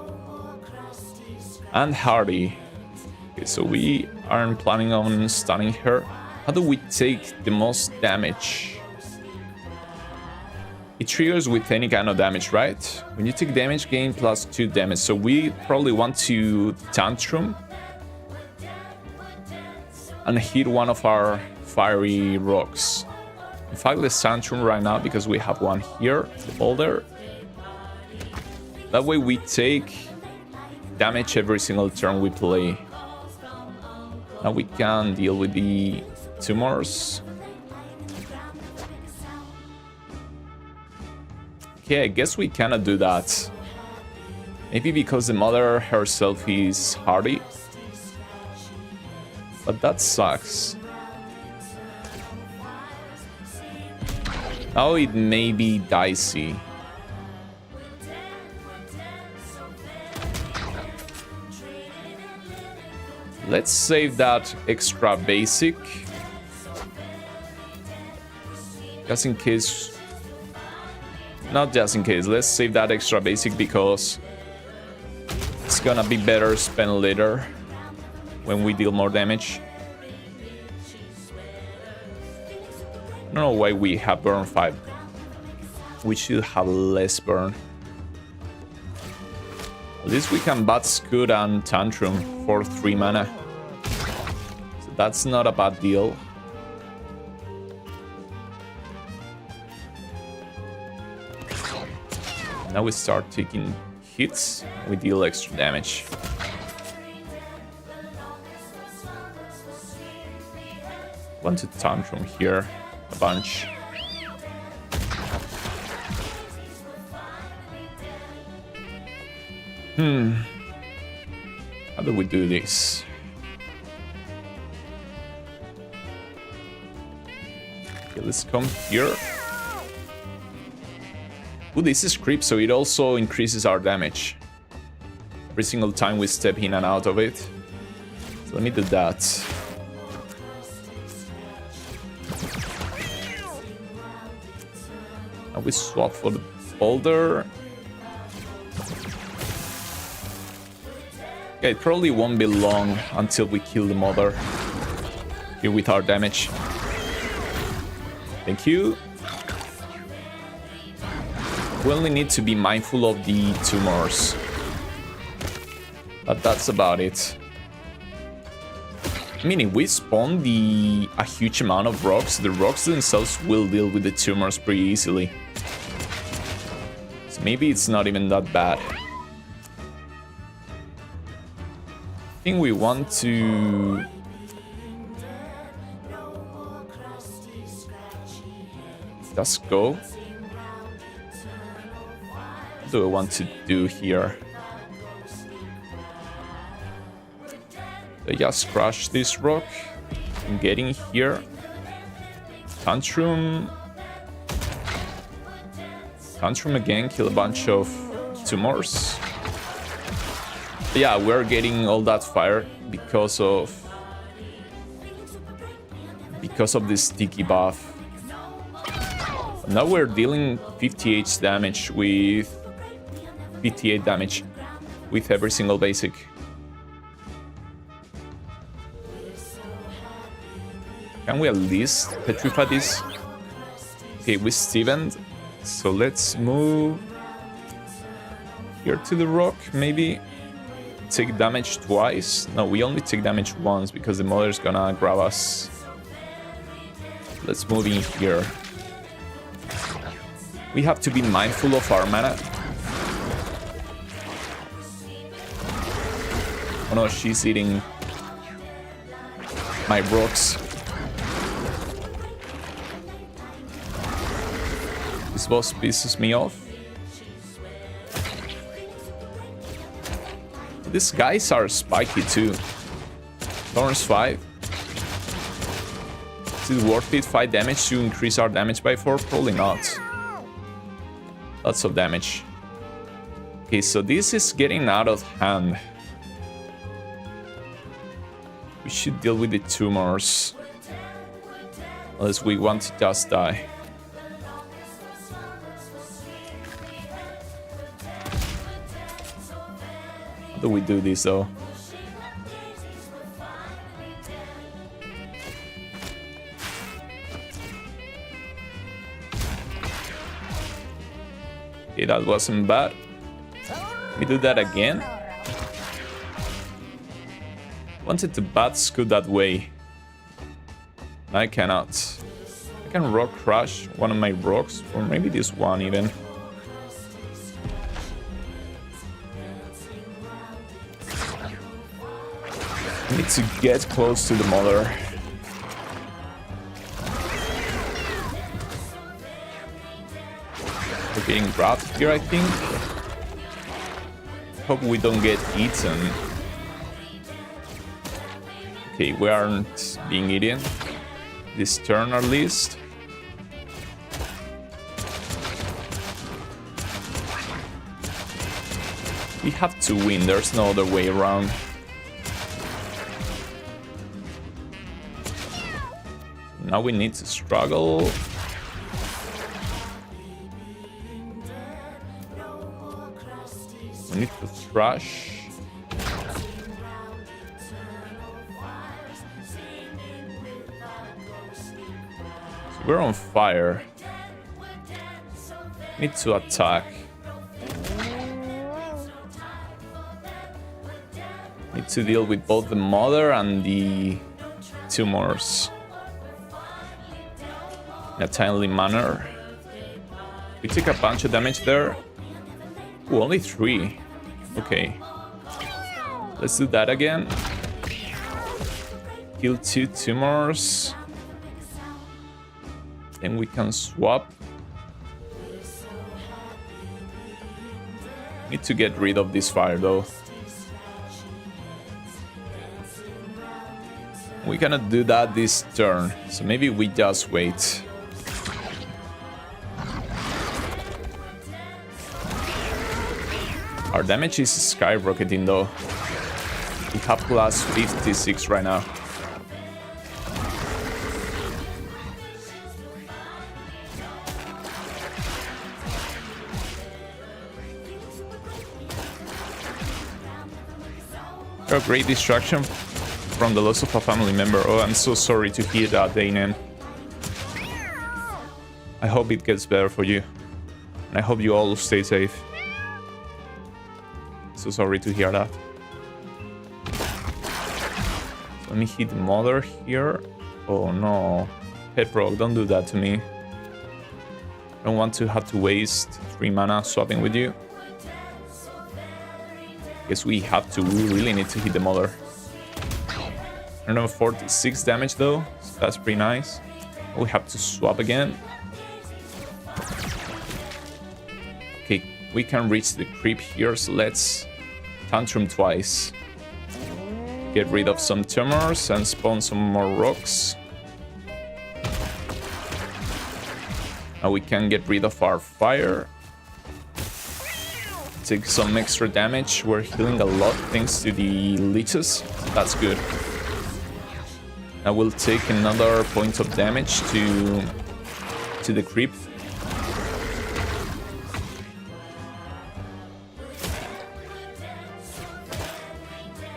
and hardy. Okay, so we aren't planning on stunning her. How do we take the most damage? It triggers with any kind of damage, right? When you take damage, gain plus 2 damage. So we probably want to tantrum and hit one of our fiery rocks. In fact, let's tantrum right now because we have one here, the boulder. That way we take damage every single turn we play. Now we can deal with the tumors. Okay, I guess we cannot do that. Maybe because the mother herself is hardy. But that sucks. Now it may be dicey. Let's save that extra basic. Just in case. Not just in case, let's save that extra basic because it's gonna be better spent later when we deal more damage. I don't know why we have burn 5. We should have less burn. At least we can bat Scoot and Tantrum for 3 mana. So that's not a bad deal. Now we start taking hits, we deal extra damage. Want to Tantrum here a bunch. How do we do this? Okay, let's come here. Ooh, this is creep, so it also increases our damage every single time we step in and out of it. So let me do that. Now we swap for the boulder. Okay, it probably won't be long until we kill the mother. Here with our damage. Thank you. We only need to be mindful of the tumors. But that's about it. I mean, if we spawn a huge amount of rocks, the rocks themselves will deal with the tumors pretty easily. So maybe it's not even that bad. I think we want to... Let's go. What do I want to do here? I just crush this rock. I'm getting here. Tantrum. Tantrum again, kill a bunch of tumors. But yeah, we're getting all that fire because of this sticky buff. Now we're dealing 58 damage with 58 damage with every single basic. Can we at least petrify this? Okay, we Stevened. So let's move here to the rock, maybe. Take damage twice. No, we only take damage once because the mother's gonna grab us. Let's move in here. We have to be mindful of our mana. Oh no, she's eating my rocks. This boss pisses me off. These guys are spiky too. Thorns 5. Is it worth it? 5 damage to increase our damage by 4? Probably not. Lots of damage. Okay, so this is getting out of hand. We should deal with the tumors. Unless we want to just die. How do we do this though? Okay, that wasn't bad. Let me do that again. Wanted to bat Scoot that way. I cannot. I can rock crush one of my rocks, or maybe this one even. I need to get close to the mother. We're getting grabbed here, I think. Hope we don't get eaten. Okay, we aren't being eaten. This turn at least. We have to win, there's no other way around. Now we need to struggle. We need to thrash. So we're on fire. Need to attack. Need to deal with both the mother and the tumors in a timely manner. We take a bunch of damage there. Ooh, only 3. Okay. Let's do that again. Kill 2 tumors. Then we can swap. Need to get rid of this fire though. We cannot do that this turn, so maybe we just wait. Our damage is skyrocketing though. We have plus 56 right now. A great distraction from the loss of a family member. Oh, I'm so sorry to hear that, Dainen. I hope it gets better for you. And I hope you all stay safe. So sorry to hear that. So let me hit the mother here. Oh no. Pet Rock, don't do that to me. I don't want to have to waste 3 mana swapping with you. Guess we have to. We really need to hit the mother. I don't know, 46 damage though. So that's pretty nice. We have to swap again. Okay, we can reach the creep here, so let's tantrum twice. Get rid of some tumors and spawn some more rocks. Now we can get rid of our fire. Take some extra damage. We're healing a lot thanks to the leeches. That's good. Now we'll take another point of damage to the creep.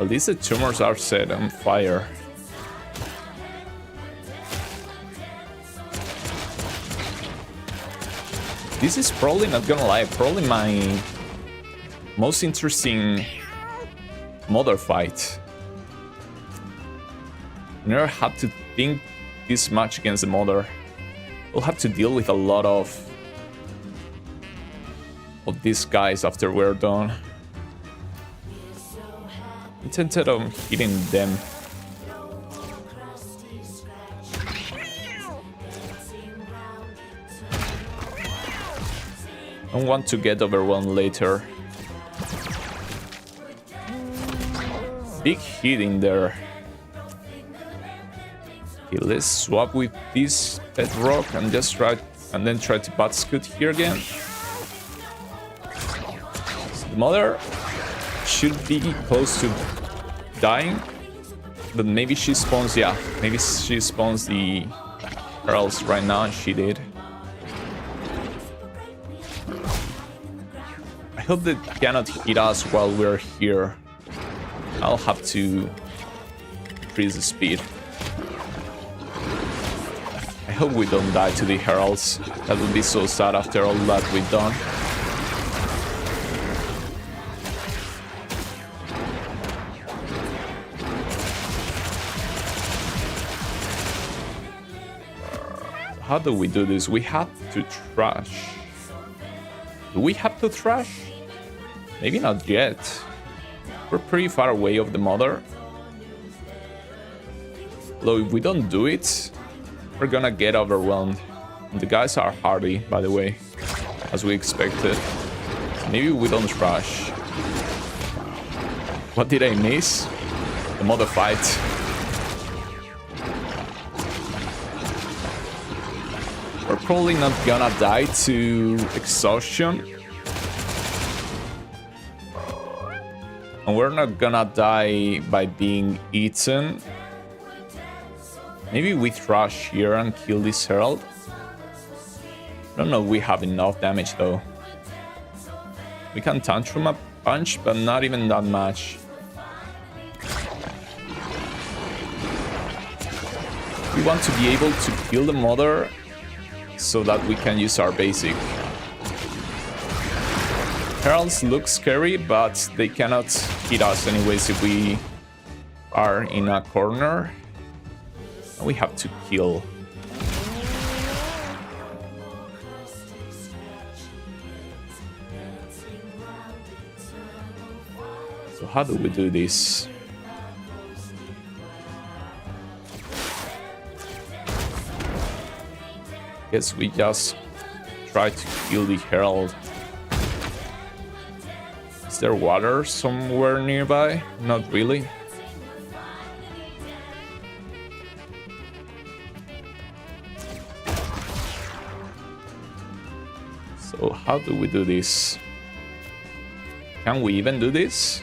At least the tumors are set on fire. This is probably, not gonna lie, probably my most interesting mother fight. I never had to think this much against the mother. We'll have to deal with a lot of these guys after we're done. Instead of hitting them. I don't want to get overwhelmed later. Big hit in there. Okay, let's swap with this pet rock and just try to butt scoot here again. So the mother should be close to dying, but maybe she spawns. Yeah, maybe she spawns the pearls right now. She did. I hope they cannot hit us while we're here. I'll have to increase the speed. I hope we don't die to the heralds. That would be so sad after all that we've done. How do we do this? We have to trash. Do we have to trash? Maybe not yet. We're pretty far away of the mother. Though if we don't do it, we're gonna get overwhelmed. And the guys are hardy, by the way, as we expected. Maybe we don't trash. What did I miss? The mother fight. We're probably not gonna die to exhaustion. And we're not gonna die by being eaten. Maybe we trash here and kill this herald. I don't know if we have enough damage though. We can tantrum a punch, but not even that much. We want to be able to kill the mother so that we can use our basic. Heralds look scary, but they cannot hit us anyways if we are in a corner. And we have to kill. So how do we do this? Guess we just try to kill the Herald. Is there water somewhere nearby? Not really. So how do we do this? Can we even do this?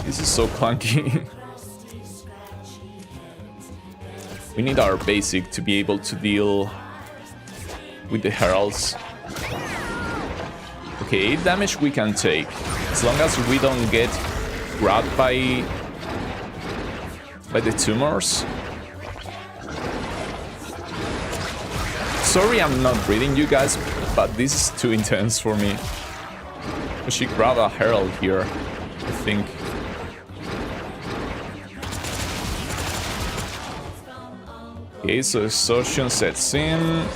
This is so clunky. We need our basic to be able to deal with the heralds. Okay, 8 damage we can take. As long as we don't get grabbed by the tumors. Sorry I'm not reading you guys, but this is too intense for me. She grabbed a herald here, I think. Okay, so exhaustion sets in.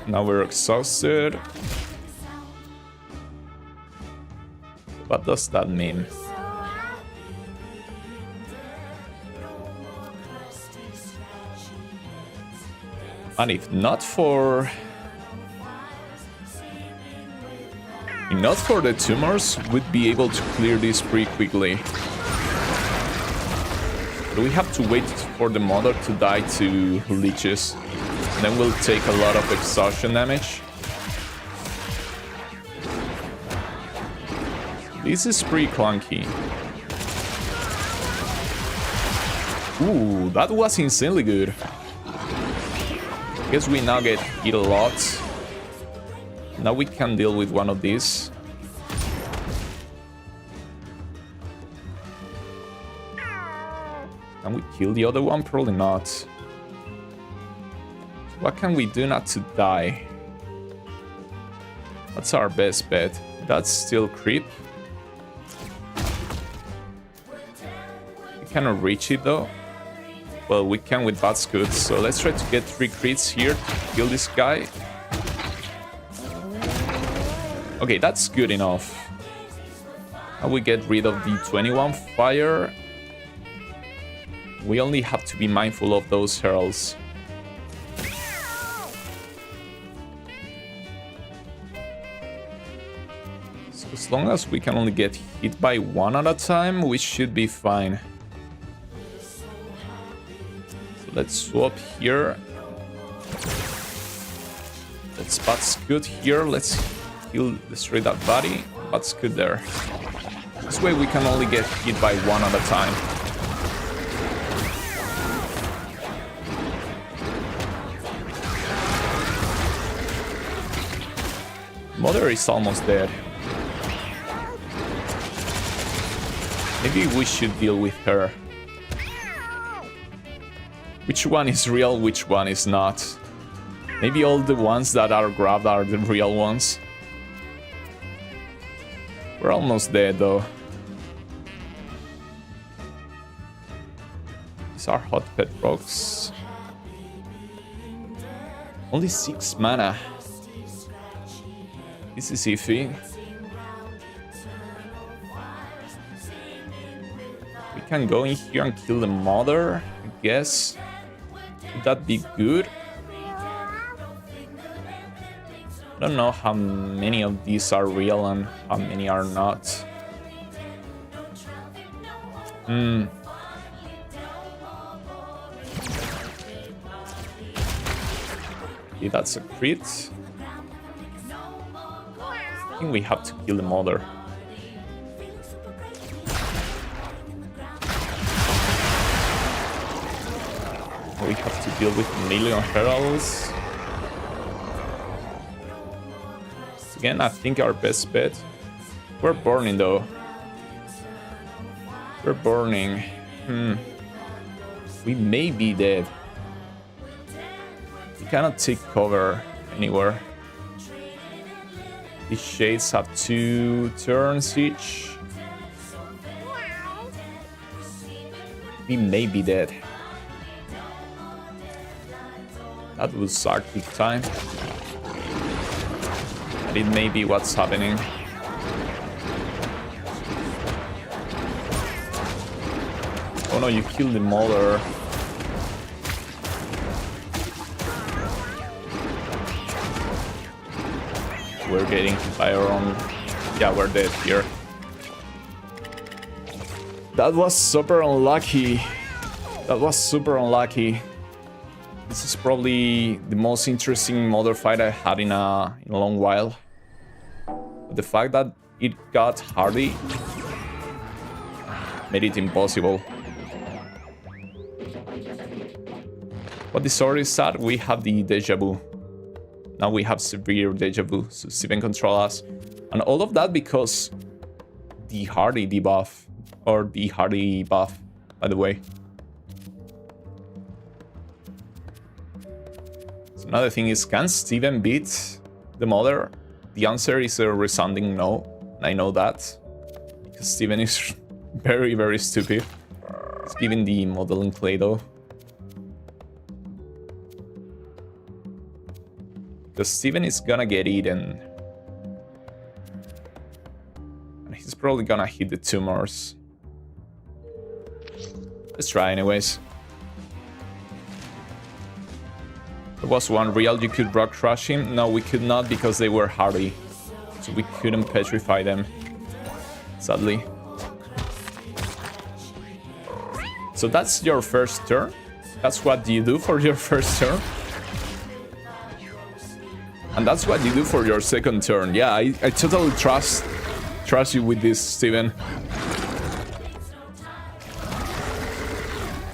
Now we're exhausted. What does that mean? And if not for the tumors, we'd be able to clear this pretty quickly. But we have to wait for the mother to die to leeches. And then we'll take a lot of exhaustion damage. This is pretty clunky. Ooh, that was insanely good. Guess we now get hit a lot. Now we can deal with one of these. Can we kill the other one? Probably not. What can we do not to die? That's our best bet. That's still creep. We cannot reach it though. Well, we can with Bad Scoot, so let's try to get 3 crits here to kill this guy. Okay, that's good enough. Now we get rid of the 21 fire. We only have to be mindful of those heralds. So as long as we can only get hit by one at a time, we should be fine. So let's swap here. Let's Bad Scoot here. Let's destroy that body. Bad Scoot there. This way we can only get hit by one at a time. Mother is almost dead. Maybe we should deal with her. Which one is real, which one is not? Maybe all the ones that are grabbed are the real ones. We're almost dead though. These are hot pet rocks. Only 6 mana. This is iffy. We can go in here and kill the mother, I guess. Would that be good? I don't know how many of these are real and how many are not. Okay, that's a crit. I think we have to kill the mother. We have to deal with a million heralds. Again, I think our best bet. We're burning though. We're burning. We may be dead. We cannot take cover anywhere. These shades have 2 turns each. We may be dead. That would suck big time. But it may be what's happening. Oh no, you killed the mother. We're getting hit by our own... Yeah, we're dead here. That was super unlucky. That was super unlucky. This is probably the most interesting mother fight I had in a long while. But the fact that it got hardy made it impossible. But the story is sad, we have the deja vu. Now we have severe deja vu, so Steven control us. And all of that because the hardy debuff, or the hardy buff, by the way. So another thing is, can Steven beat the mother? The answer is a resounding no. I know that. Because Steven is very, very stupid. He's giving the modeling clay though. Because Steven is gonna get eaten. And he's probably gonna hit the tumors. Let's try anyways. There was one real you could rock crush him. No, we could not because they were hardy. So we couldn't petrify them. Sadly. So that's your first turn? That's what you do for your first turn? And that's what you do for your second turn. Yeah, I totally trust you with this, Steven.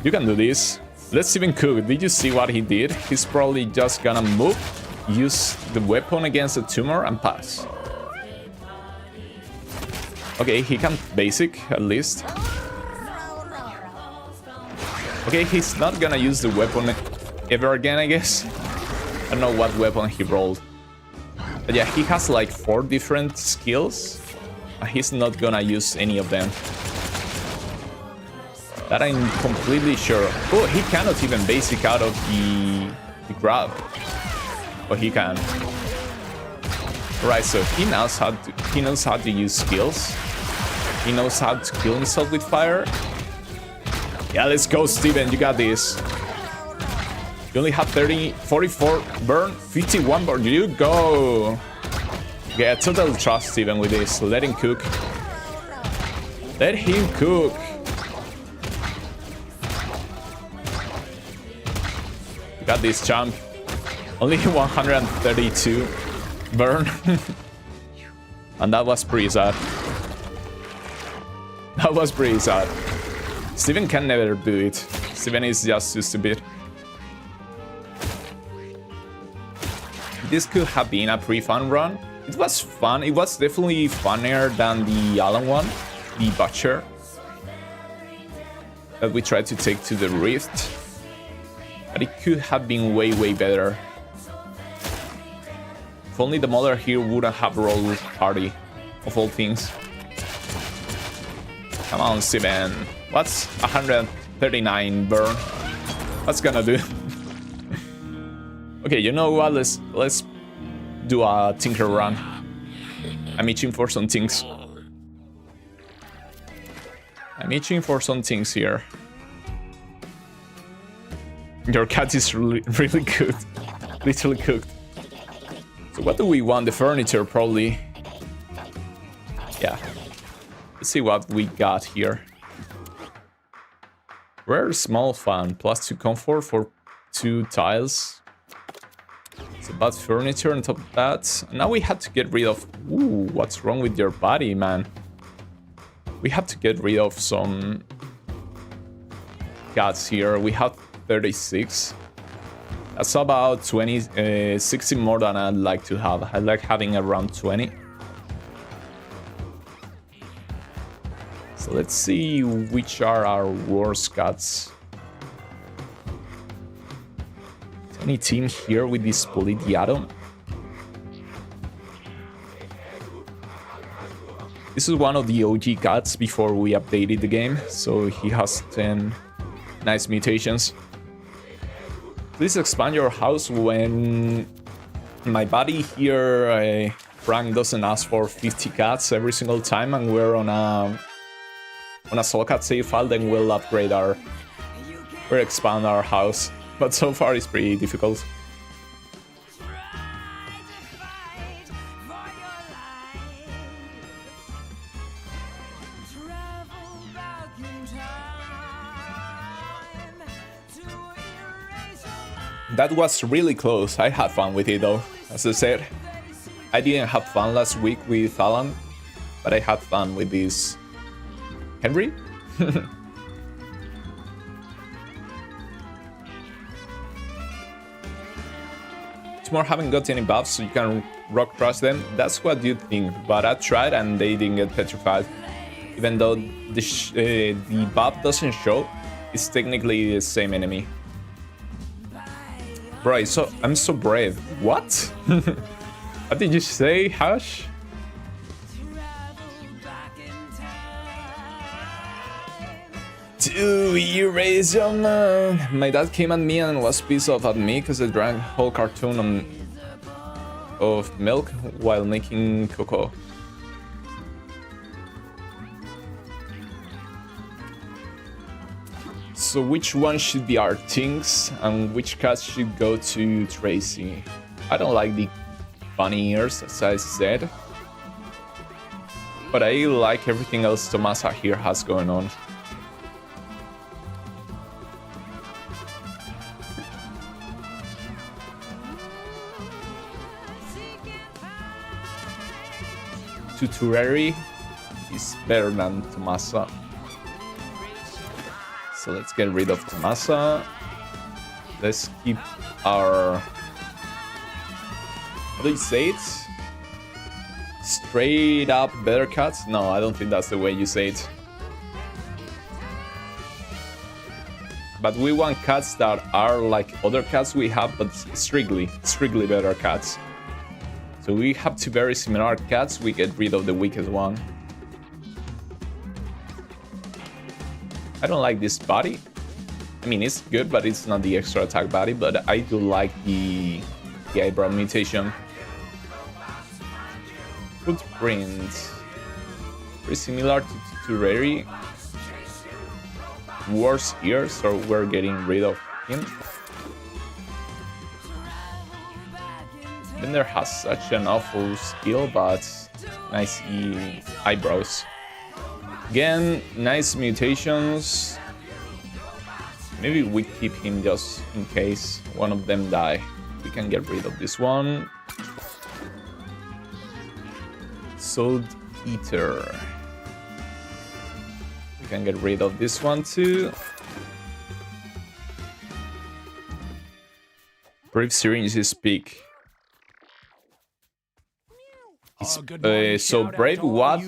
You can do this. Let's Steven cook. Did you see what he did? He's probably just gonna move, use the weapon against the tumor, and pass. Okay, he can basic, at least. Okay, he's not gonna use the weapon ever again, I guess. I don't know what weapon he rolled. But yeah, he has like 4 different skills. And he's not gonna use any of them. That I'm completely sure. Oh, he cannot even basic out of the grab. But he can. Right, so he knows how to use skills. He knows how to kill himself with fire. Yeah, let's go, Steven. You got this. You only have 44 burn, 51 burn. You go. Yeah, total trust Steven with this. Let him cook. Let him cook. You got this, champ. Only 132 burn. And that was pretty sad. That was pretty sad. Steven can never do it. Steven is just too stupid. This could have been a pretty fun run. It was fun. It was definitely funnier than the Alan one, the Butcher, that we tried to take to the Rift. But it could have been way, way better. If only the mother here wouldn't have rolled party, of all things. Come on, Steven. What's 139 burn? What's gonna do? Okay, you know what? Let's do a Tinker run. I'm itching for some things. I'm itching for some things here. Your cat is really cooked. Literally cooked. So what do we want? The furniture, probably. Yeah. Let's see what we got here. Rare small fan. +2 comfort for 2 tiles. It's about furniture on top of that. Now we had to get rid of... Ooh, what's wrong with your body, man? We have to get rid of some cats here. We have 36. That's about 60 more than I'd like to have. I like having around 20. So let's see which are our worst cats. Any team here with this Split the Atom? This is one of the OG cats before we updated the game, so he has 10 nice mutations. Please expand your house when my buddy here, Frank, doesn't ask for 50 cats every single time, and we're on a solo cat save file. Then we'll upgrade or expand our house. But so far it's pretty difficult. That was really close. I had fun with it though. As I said, I didn't have fun last week with Alan, but I had fun with this Henry. Tomorrow haven't got any buffs, so you can rock crush them. That's what you think, but I tried and they didn't get petrified. Even though the buff doesn't show, it's technically the same enemy. Bro, I'm so brave. What? What did you say, Hush? To erase your mind. My dad came at me and was pissed off at me because I drank a whole carton of milk while making cocoa. So which one should be our things and which cats should go to Tracy? I don't like the bunny ears, as I said, but I like everything else Tomasa here has going on. Tutureri is better than Tomasa. So let's get rid of Tomasa. Let's keep our... How do you say it? Straight up better cats? No, I don't think that's the way you say it. But we want cats that are like other cats we have, but strictly better cats. So we have two very similar cats, we get rid of the weakest one. I don't like this body. I mean, it's good, but it's not the extra attack body, but I do like the eyebrow mutation. Footprint. Pretty similar to Rary. Worse ears, so we're getting rid of him. Bender has such an awful skill, but nice eyebrows. Again, nice mutations. Maybe we keep him just in case one of them die. We can get rid of this one. Salt Eater. We can get rid of this one too. Brave Syringe is peak. So Brave, what?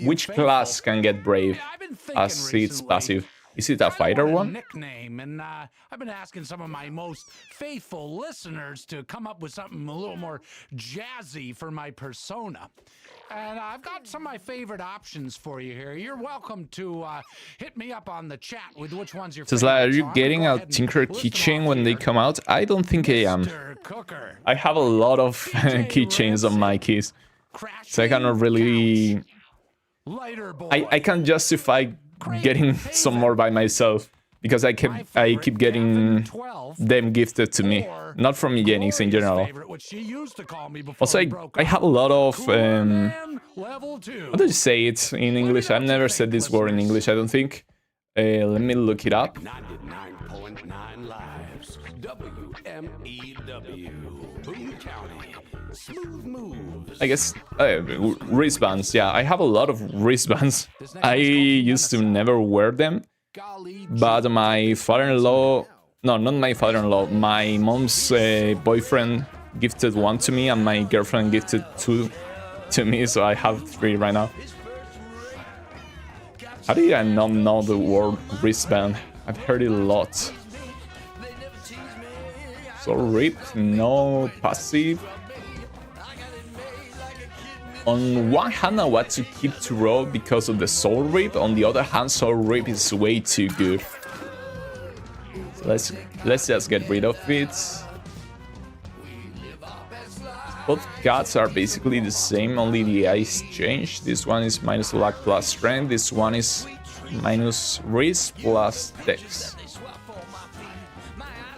Which class can get Brave as its passive? Is it a fighter one? Nickname, and I've been asking some of my most faithful listeners to come up with something a little more jazzy for my persona. And I've got some of my favorite options for you here. You're welcome to hit me up on the chat with which one's your favorite. Are you getting a Tinker keychain when they come out? I don't think I am. I have a lot of keychains on my keys, so I cannot really... I can justify getting some more by myself because I keep getting them gifted to me, not from Mewgenics in general. Also, I have a lot of how do you say it in English? I've never said this word in English, I don't think. Let me look it up. 99.9 lives. WMEW. Boone County. Smooth moves. I guess wristbands. Yeah, I have a lot of wristbands. I used to never wear them, but my father-in-law, no, not my father-in-law, my mom's boyfriend gifted one to me, and my girlfriend gifted two to me, so I have 3 right now. How do I not know the word wristband? I've heard it a lot. So RIP, no passive. On one hand, I want to keep to roll because of the Soul Rip. On the other hand, Soul Rip is way too good. So let's just get rid of it. Both cards are basically the same, only the ice change. This one is minus luck plus strength. This one is minus risk plus dex.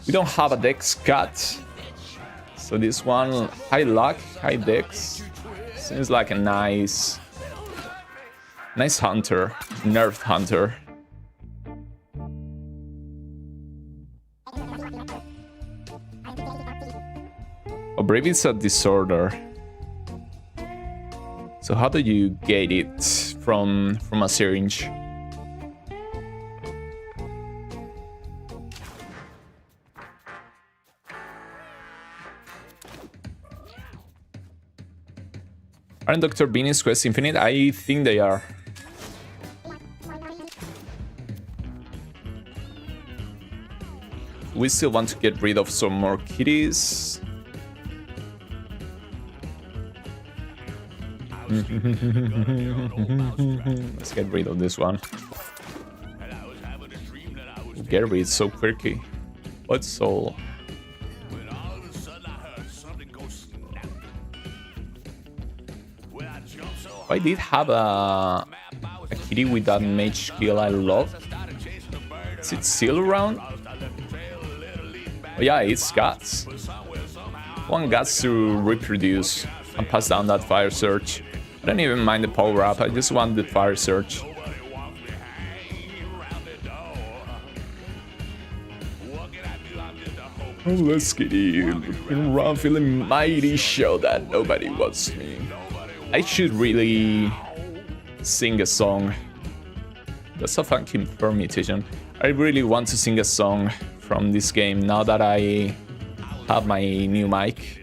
We don't have a dex cut. So this one, high luck, high dex. Seems like a nice hunter, nerfed hunter. Oh, Brave is a disorder. So how do you get it from a syringe? Aren't Dr. Beanie's quests infinite? I think they are. We still want to get rid of some more kitties. Let's get rid of this one. Gary is so quirky. What soul? I did have a kitty with that mage skill I love. Is it still around? Oh yeah, it's guts. One guts to reproduce and pass down that fire surge. I don't even mind the power up, I just want the fire surge. Oh, let's get in. Run feeling mighty, show that nobody wants me. I should really sing a song. That's a funky permutation. I really want to sing a song from this game now that I have my new mic.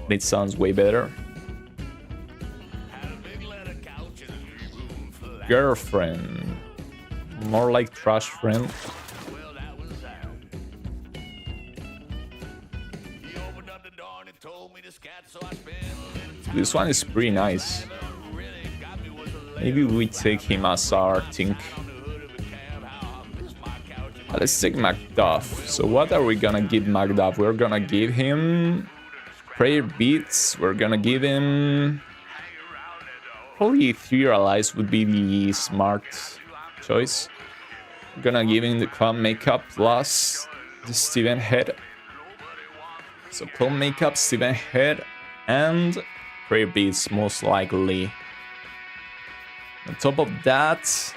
It sounds way better. Girlfriend. More like trash friend. This one is pretty nice. Maybe we take him as our think. Let's take Macduff. So what are we gonna give Macduff? We're gonna give him prayer beats. We're gonna give him probably Etherealize would be the smart choice. We're gonna give him the clown makeup plus the Steven head. So clown makeup, Steven head, and prayer beats most likely. On top of that,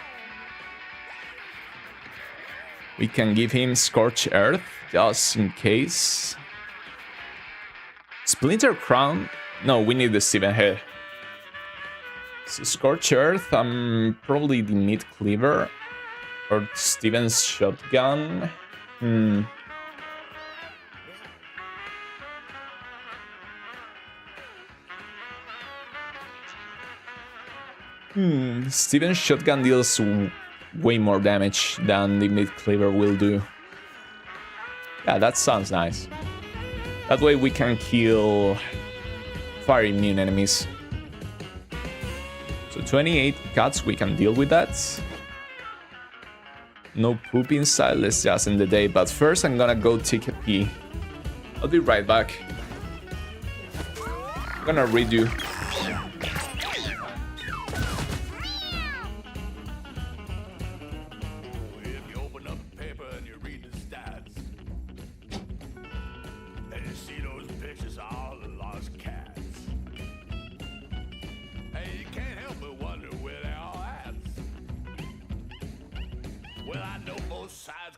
we can give him Scorch Earth, just in case. Splinter Crown? No, we need the Steven head. So Scorch Earth, probably the Mid Cleaver. Or Steven's Shotgun. Steven's Shotgun deals way more damage than the Mid Cleaver will do. Yeah, that sounds nice. That way we can kill fire immune enemies. So 28 cuts, we can deal with that. No poop inside, let's just end the day. But first I'm gonna go take a pee. I'll be right back. I'm gonna redo.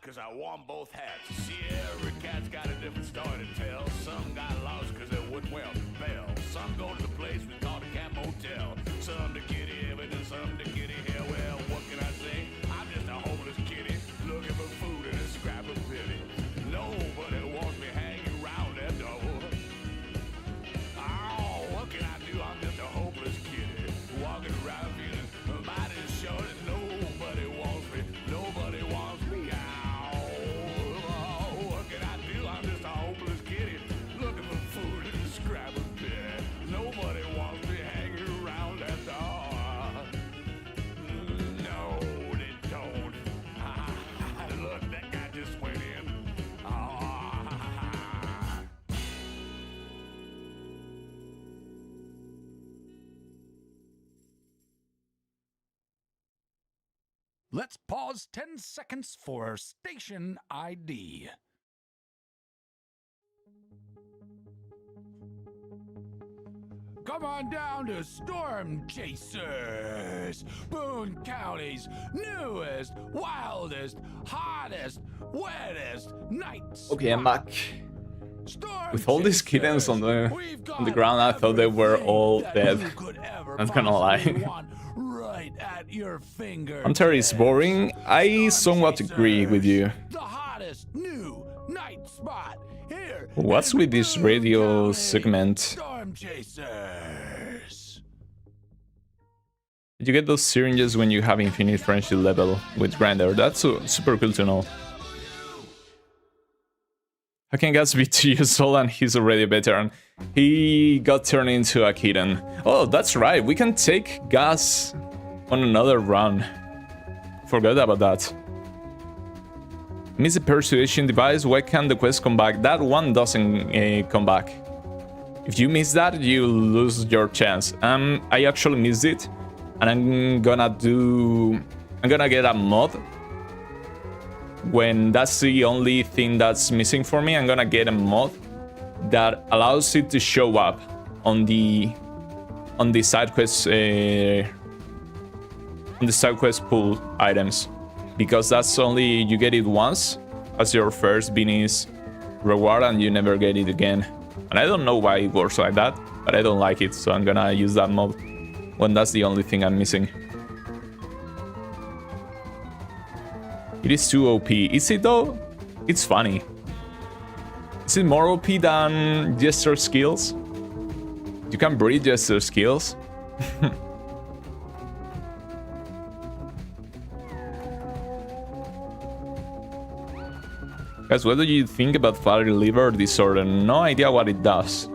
Cause I won both hats. See, every cat's got a different story to tell. Some got lost cause they wouldn't well fell. Some go to the place we call the Cat Motel. Some to kitty heaven and some to kitty hell. Well, what can I say? I'm just a homeless kitty looking for food and a scrap of pity. Nobody wants me hanging around that door. Oh, what can I do? I'm just a hopeless kitty walking around feeling mighty sure that nobody wants me. Nobody wants me. Looking for food and a scrap of bed. Nobody wants me hanging around Let's pause 10 seconds for station ID. Come on down to Storm Chasers, Boone County's newest, wildest, hottest, wettest night Okay, I'm spot. back. Storm With all these kittens on the ground, I thought they were all dead. Not gonna lie. Right at your finger. Hunter is boring. I somewhat agree with you. The hottest new night spot here. What's in with this Boone radio County. segment? Storm Chasers. Did you get those syringes when you have infinite friendship level with Grander? That's super cool to know. How can Gas be 2 years old and he's already a veteran? He got turned into a kitten. Oh, that's right, we can take Gas on another run. Forgot about that. Miss the persuasion device, why can't the quest come back? That one doesn't come back. If you miss that, you lose your chance. I actually missed it, and I'm gonna get a mod. When that's the only thing that's missing for me, I'm gonna get a mod that allows it to show up on the side quest pool items, because that's only you get it once as your first Beanies reward and you never get it again. And I don't know why it works like that, but I don't like it, so I'm gonna use that mod when that's the only thing I'm missing. It is too OP. Is it though? It's funny. Is it more OP than Jester skills? You can breed Jester skills. Guys, what do you think about fatty liver disorder? No idea what it does.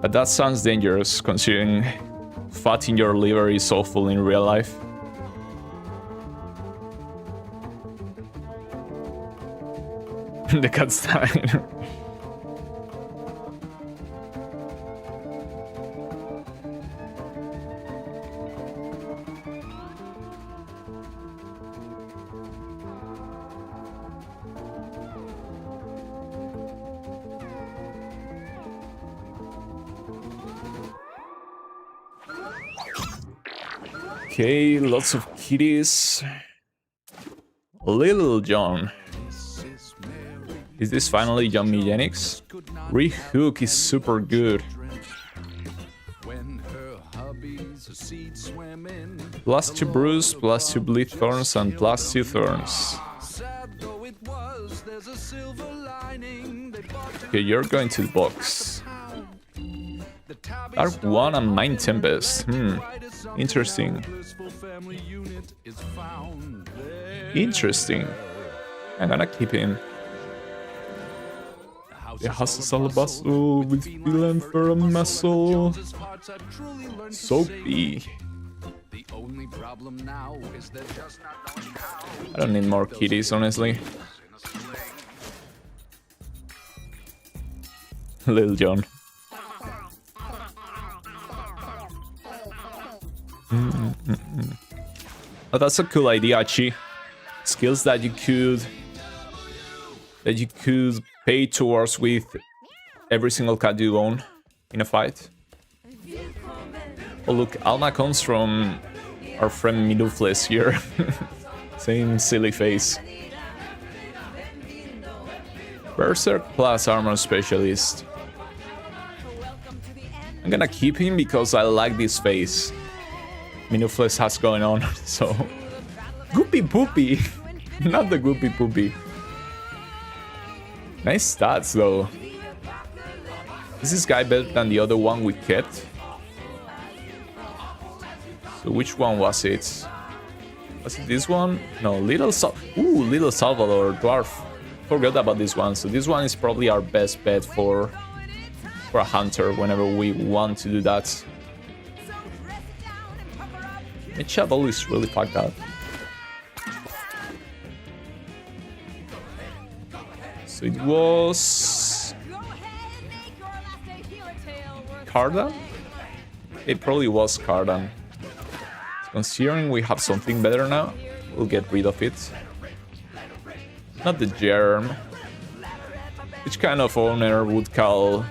But that sounds dangerous, considering fat in your liver is awful in real life. The cat's dying. Okay, lots of kitties. Little John. Is this finally John Mewgenics? Rehook is super good. +2 bruise, +2 bleed thorns, and +2 thorns. Okay, you're going to the box. Dark 1 and Mind Tempest. Interesting. Interesting. I'm gonna keep him. The house is alabaster with feeling for a muscle. Soapy. I don't need more kitties, honestly. Little John. Oh, that's a cool idea, Achi. Skills that you could pay towards with every single cat you own in a fight. Oh look, Alma comes from our friend Midufles here. Same silly face. Berserk plus Armor Specialist. I'm gonna keep him because I like this face Midufles has going on, so... Goopy Poopy! Not the Goopy Poopy. Nice stats though. Is this guy better than the other one we kept? So which one was it? Was it this one? No, Little Salvador Dwarf. Forgot about this one. So this one is probably our best bet for a hunter whenever we want to do that. My shovel is really fucked up. So it was Cardan? It probably was Cardan. Considering we have something better now, we'll get rid of it. Not the germ. Which kind of owner would call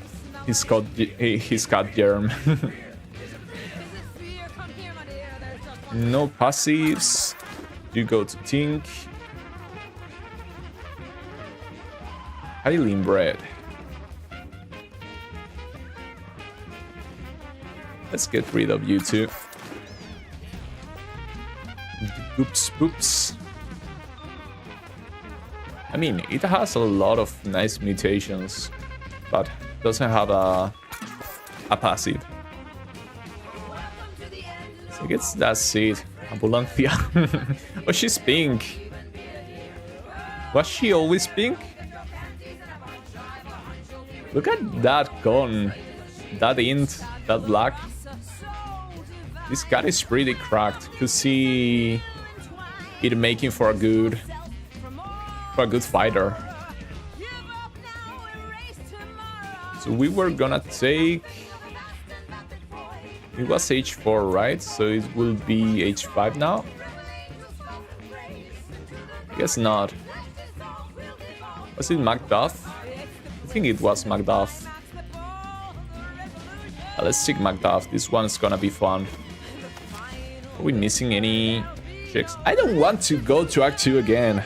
his cat germ? No passives. You go to Tink. Highly inbred. Let's get rid of you two. Oops, oops. I mean, it has a lot of nice mutations, but doesn't have a passive. So I guess that's it. Ambulancia. Oh, she's pink. Was she always pink? Look at that gun. That int, that black. This cat is pretty cracked. Could see it making for a good fighter. So we were gonna take... It was H4, right? So it will be H5 now? I guess not. Was it Macduff? I think it was Macduff. Let's take Macduff. This one's gonna be fun. Are we missing any checks? I don't want to go to Act 2 again.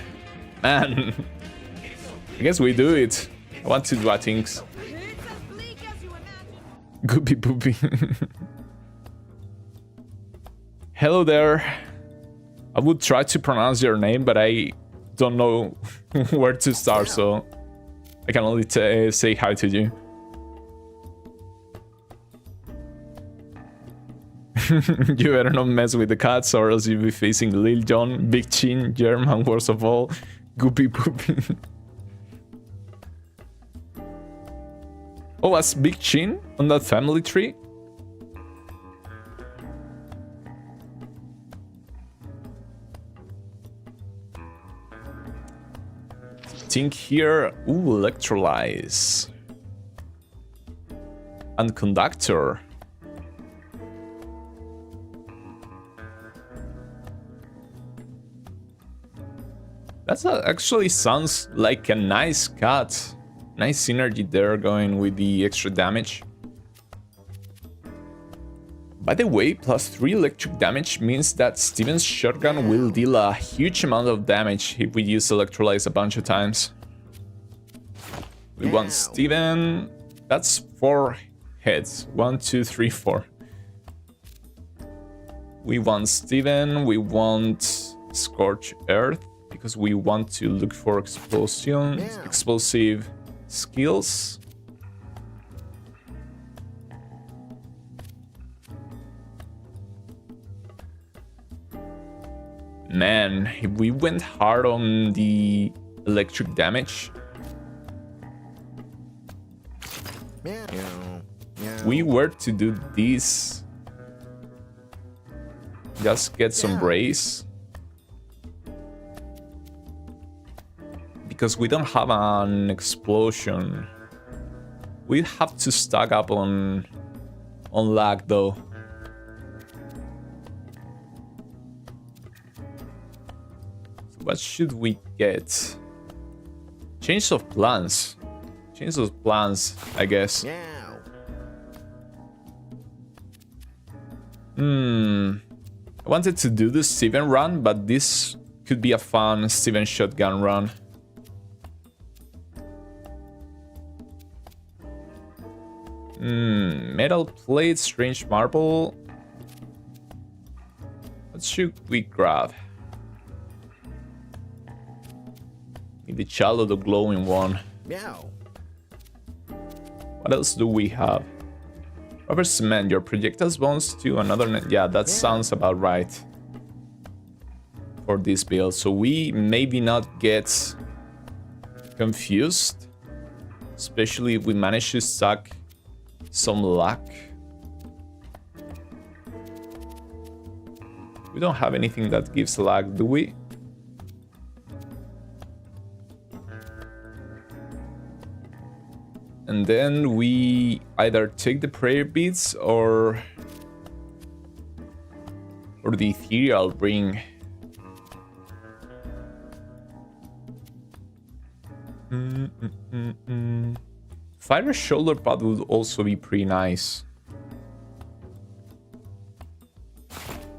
Man. I guess we do it. I want to do things. Goopy poopy. Hello there. I would try to pronounce your name, but I don't know where to start, so I can only say hi to you. You better not mess with the cats, or else you'll be facing Lil Jon, Big Chin, Germ, and worst of all, Goopy Poopy. Oh, was Big Chin on that family tree? Think here. Ooh, electrolyze. And conductor. That actually sounds like a nice cut. Nice synergy there going with the extra damage. By the way, +3 electric damage means that Steven's shotgun will deal a huge amount of damage if we use electrolyze a bunch of times. We want Steven. That's 4 heads. 1, 2, 3, 4. We want Steven. We want Scorch Earth, because we want to look for explosive skills. Man, if we went hard on the electric damage, we were to do this, just get some brace, because we don't have an explosion. We have to stack up on lag though. So what should we get? Change of plans. Change of plans, I guess. I wanted to do the Steven run, but this could be a fun Steven shotgun run. Metal plate, strange marble. What should we grab? The Chalo, the glowing one. What else do we have? Rubber cement, your projectiles bounce to another net. Yeah, that sounds about right for this build. So we maybe not get confused, especially if we manage to stack some luck. We don't have anything that gives lag, do we? And then we either take the prayer beads or Or the ethereal ring. Fighter's shoulder pad would also be pretty nice.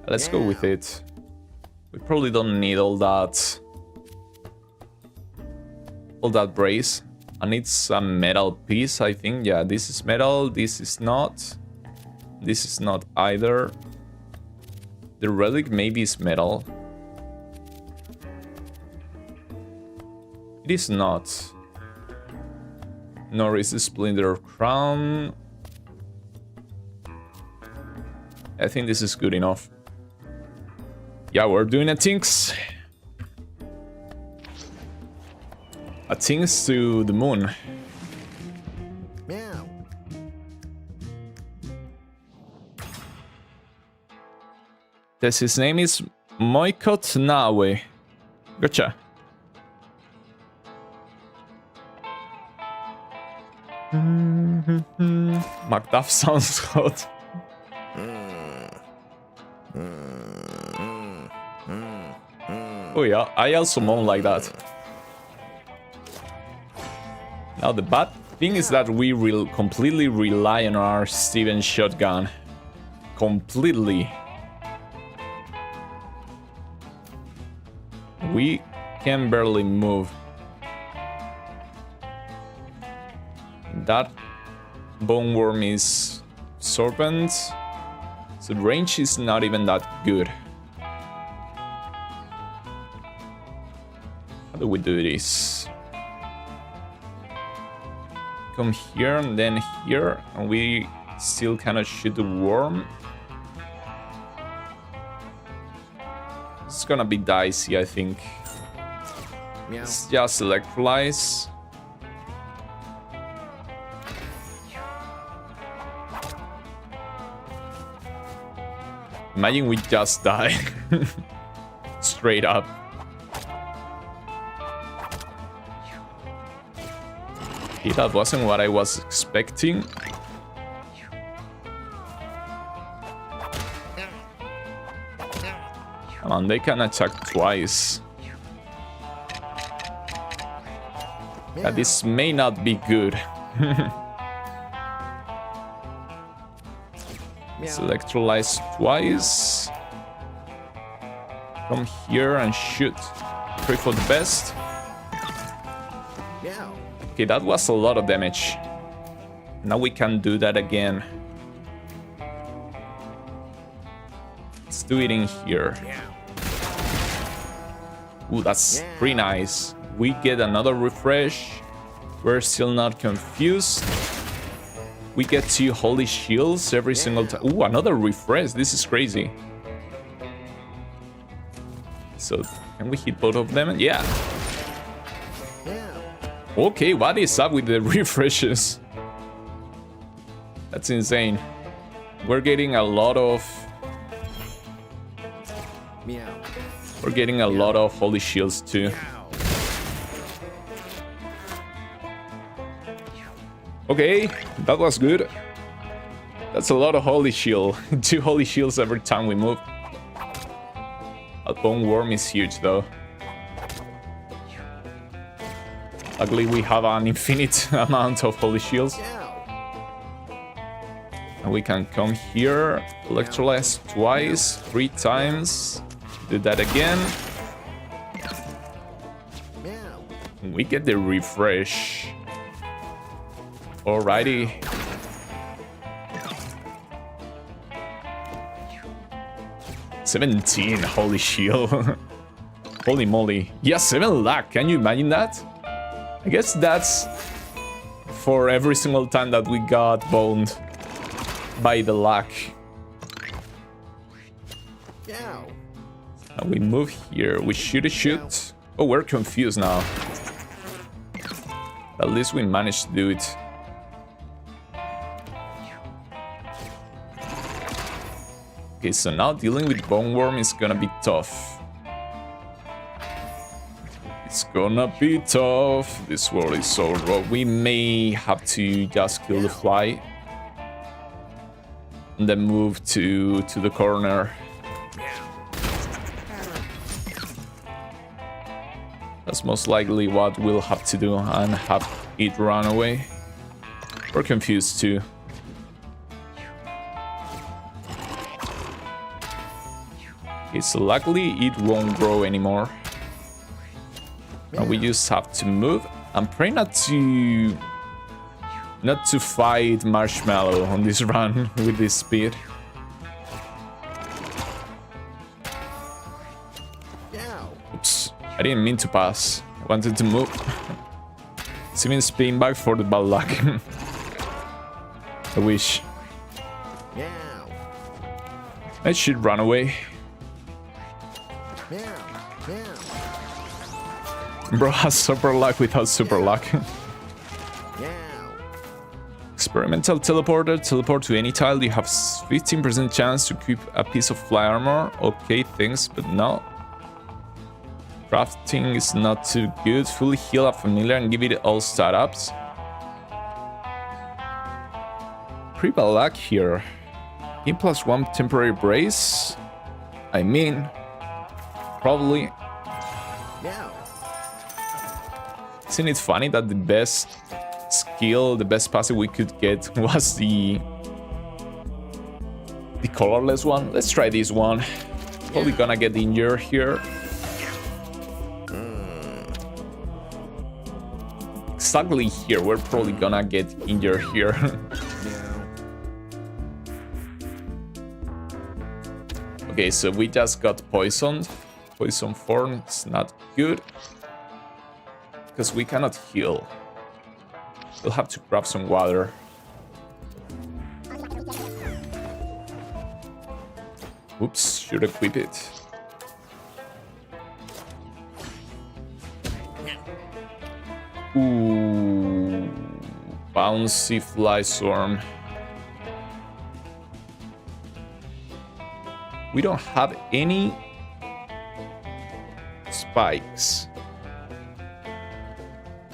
Let's go with it. We probably don't need all that brace. I need some metal piece, I think. Yeah, this is metal, this is not. This is not either. The relic maybe is metal. It is not. Nor is the splinter crown. I think this is good enough. Yeah, we're doing a things. A things to the moon. Meow. Yes, his name is Moikot Nawe. Gotcha. Macduff sounds hot. Oh yeah, I also moan like that. Now the bad thing is that we will completely rely on our Steven shotgun. Completely. We can barely move. That bone worm is serpent, so the range is not even that good. How do we do this? Come here and then here, and we still cannot shoot the worm. It's gonna be dicey, I think. Meow. It's just electrolyze. Imagine we just die. Straight up. Okay, that wasn't what I was expecting. Come on, they can attack twice. Yeah, this may not be good. Let's electrolyze twice. Come here and shoot. Pray for the best. Okay, that was a lot of damage. Now we can do that again. Let's do it in here. Ooh, that's pretty nice. We get another refresh. We're still not confused. We get 2 holy shields every single time. Ooh, another refresh. This is crazy. So, can we hit both of them? Yeah. Okay, what is up with the refreshes? That's insane. We're getting a lot of... We're getting a lot of holy shields too. Okay, that was good. That's a lot of holy shield. 2 holy shields every time we move. A bone worm is huge though. Luckily we have an infinite amount of holy shields. And we can come here, electrolyze twice, 3 times. Do that again. We get the refresh. Alrighty. $17, holy shield. Holy moly. Yeah, 7 lakh, can you imagine that? I guess that's for every single time that we got boned by the luck. Now we move here, we shoot. Oh, we're confused now. At least we managed to do it. Okay, so now dealing with bone worm is gonna be tough. It's gonna be tough. This world is so rough. We may have to just kill the fly. And then move to the corner. That's most likely what we'll have to do and have it run away. We're confused too. Okay, so luckily it won't grow anymore. And we just have to move. I'm praying not to fight Marshmallow on this run with this speed. Oops, I didn't mean to pass. I wanted to move. It's even spin back for the bad luck. I wish. I should run away. Bro has super luck without super luck. Experimental teleporter. Teleport to any tile. You have 15% chance to equip a piece of fly armor. Okay, thanks, but no. Crafting is not too good. Fully heal a familiar and give it all startups. Pretty bad luck here. Gain +1 temporary brace. I mean, probably. Isn't it funny that the best skill, the best passive we could get was the colorless one? Let's try this one. Probably gonna get injured here. Exactly here, we're probably gonna get injured here. Okay, so we just got poisoned. Poison form is not good. Because we cannot heal. We'll have to grab some water. Oops, should equip it. Ooh, bouncy fly swarm. We don't have any spikes.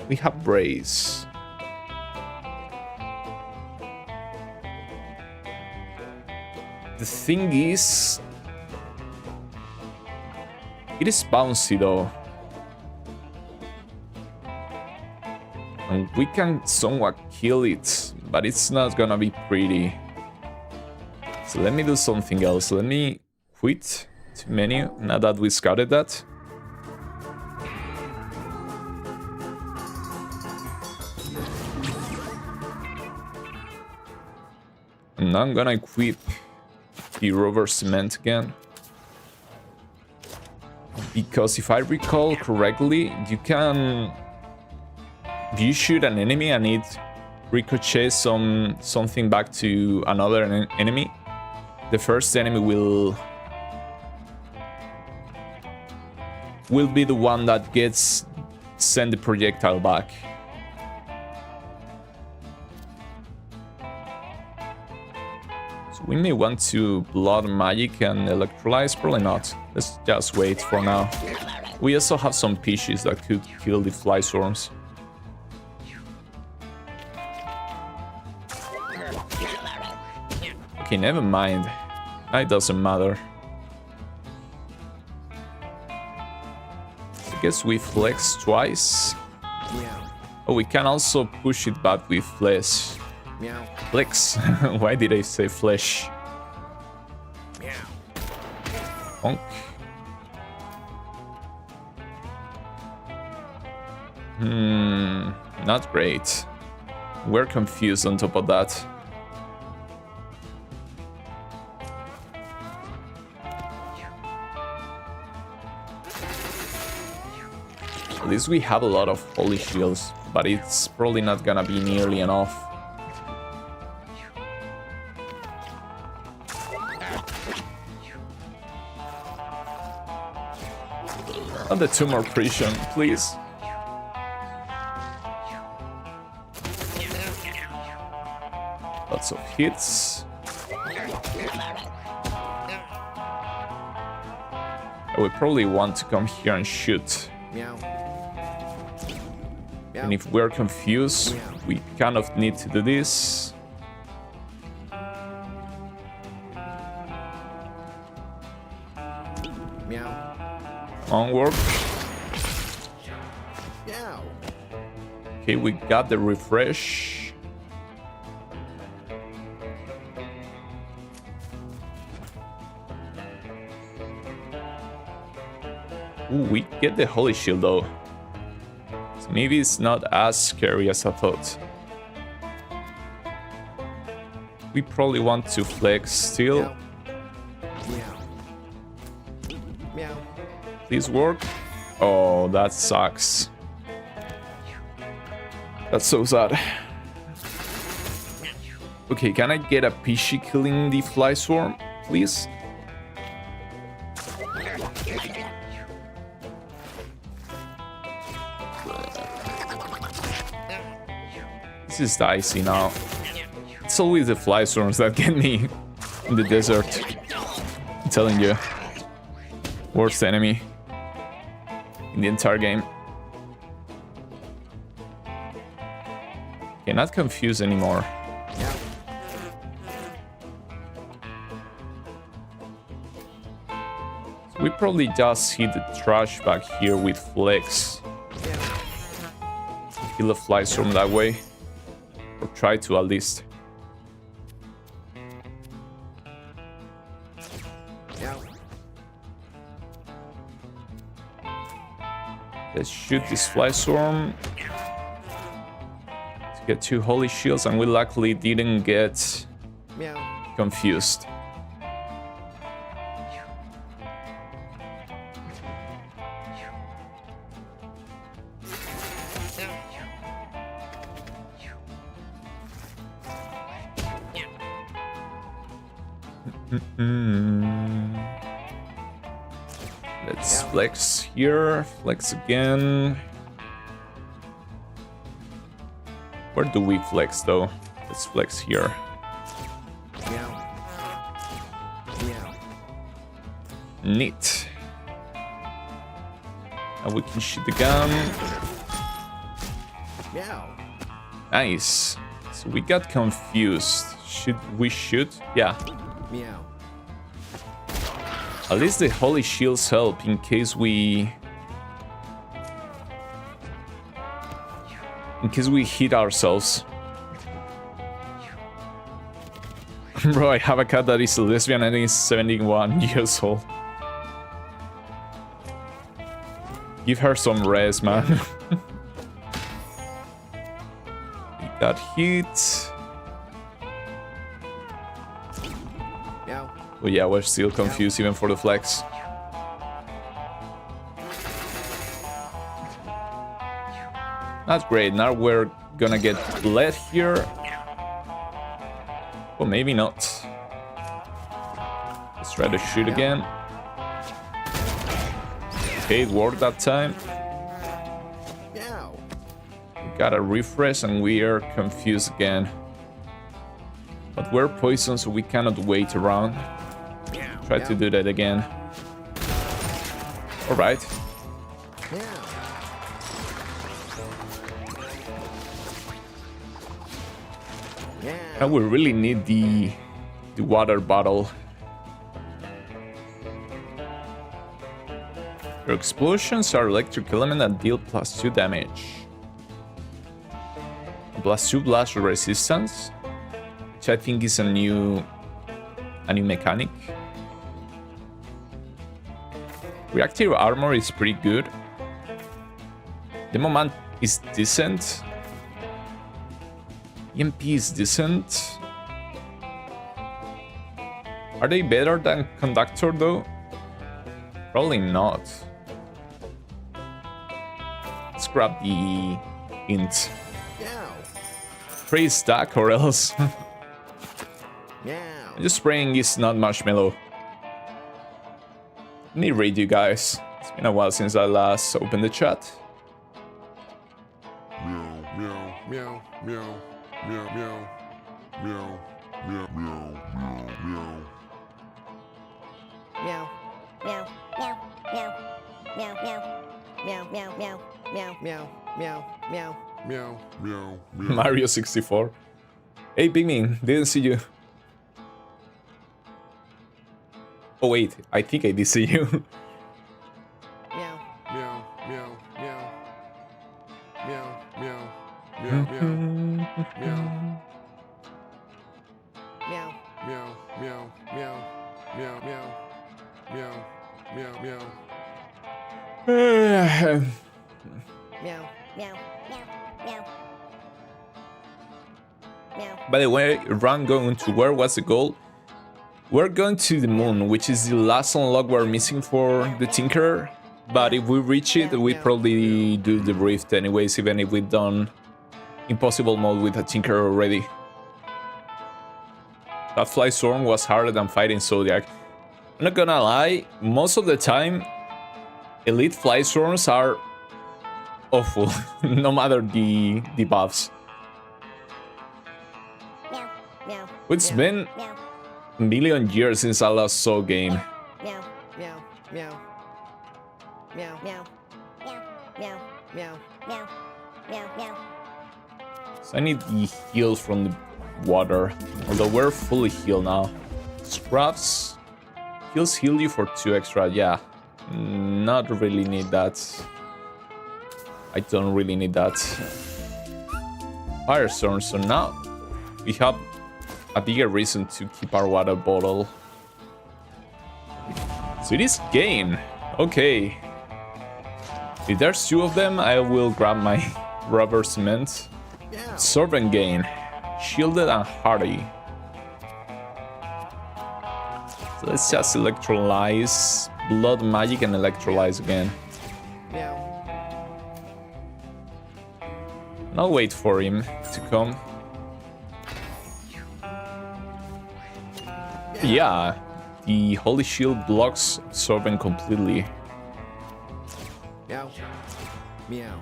We have brace. The thing is, it is bouncy though. And we can somewhat kill it, but it's not gonna be pretty. So let me do something else. Let me quit to menu now that we scouted that. And now I'm gonna equip the rover cement again. Because if I recall correctly, you can... If you shoot an enemy and it ricochets something back to another enemy, the first enemy will be the one that gets send the projectile back. So we may want to blood magic and electrolyze, probably not. Let's just wait for now. We also have some fishes that could kill the fly swarms. Okay, never mind. It doesn't matter. I guess we flex twice. Oh, we can also push it back with flesh. Flex. Why did I say flesh? Honk. Not great. We're confused on top of that. At least we have a lot of holy shields, but it's probably not gonna be nearly enough. Not the tumor prison, please. Lots of hits. I would probably want to come here and shoot. And if we're confused, we kind of need to do this. Onward. Okay, we got the refresh. Ooh, we get the Holy Shield though. So maybe it's not as scary as I thought. We probably want to flex still. Meow. Please work. Oh, that sucks. That's so sad. Okay, can I get a Pishi killing the fly swarm, please? This is dicey now. It's always the fly swarms that get me in the desert. I'm telling you. Worst enemy in the entire game. Okay, not confused anymore. So we probably just hit the trash back here with flex. Kill a fly storm that way. Or try to at least. Let's shoot this fly swarm. To get 2 holy shields, and we luckily didn't get confused. Let's flex here, flex again. Where do we flex though? Let's flex here. Neat. And we can shoot the gun. Nice. So we got confused. Should we shoot? Yeah. At least the holy shields help in case we hit ourselves. Bro, I have a cat that is a lesbian and is 71 years old. Give her some rest, man. We got hit. Oh yeah, we're still confused even for the flex. Not great. Now we're gonna get bled here. Well, maybe not. Let's try to shoot again. Okay, it worked that time. We got a refresh and we are confused again. But we're poisoned, so we cannot wait around. Try to do that again. Alright. Now we really need the water bottle. Your explosions are electric element that deal +2 damage. +2 blast resistance, which I think is a new mechanic. Reactive armor is pretty good. The moment is decent. EMP is decent. Are they better than Conductor though? Probably not. Let's grab the int. Spray stack or else. Just spraying is not marshmallow. Let me read you guys. It's been a while since I last opened the chat. Meow, meow, meow, meow, meow, meow, meow, meow, meow, meow, Meow, meow, meow, meow, meow, meow, meow, meow, meow, meow, meow, meow, meow. meow, meow, meow. Mario 64. Hey Pigmin, didn't see you. Oh wait, I think I did see you. Meow, Meow, meow, meow. meow, meow, Meow. meow, meow, meow, meow, meow, meow, meow, meow. Meow. Meow. Meow. Meow. Meow. By the way, run going to where? What's the goal? We're going to the moon, which is the last unlock we're missing for the Tinkerer. But if we reach it, we probably do the Rift anyways, even if we've done Impossible mode with a Tinkerer already. That Fly Storm was harder than fighting Zodiac. I'm not gonna lie, most of the time, Elite Fly Storms are awful, no matter the buffs. Meow. Meow. It's meow, been Meow. a million years since I last saw a game. Meow. Meow. Meow. Meow. Meow. Meow. Meow. Meow. Meow. Meow. Meow. So I need the heal from the water, although we're fully healed now. Scraps. Heals heal you for 2 extra, yeah. Not really need that. I don't really need that. Firestorm, so now we have a bigger reason to keep our water bottle. So it is gain. Okay. If there's 2 of them, I will grab my rubber cement. Servant gain. Shielded and hardy. So let's just electrolyze. Blood magic and electrolyze again. Meow. And I'll wait for him to come. Yeah, the Holy Shield blocks Servant completely. Meow. Meow.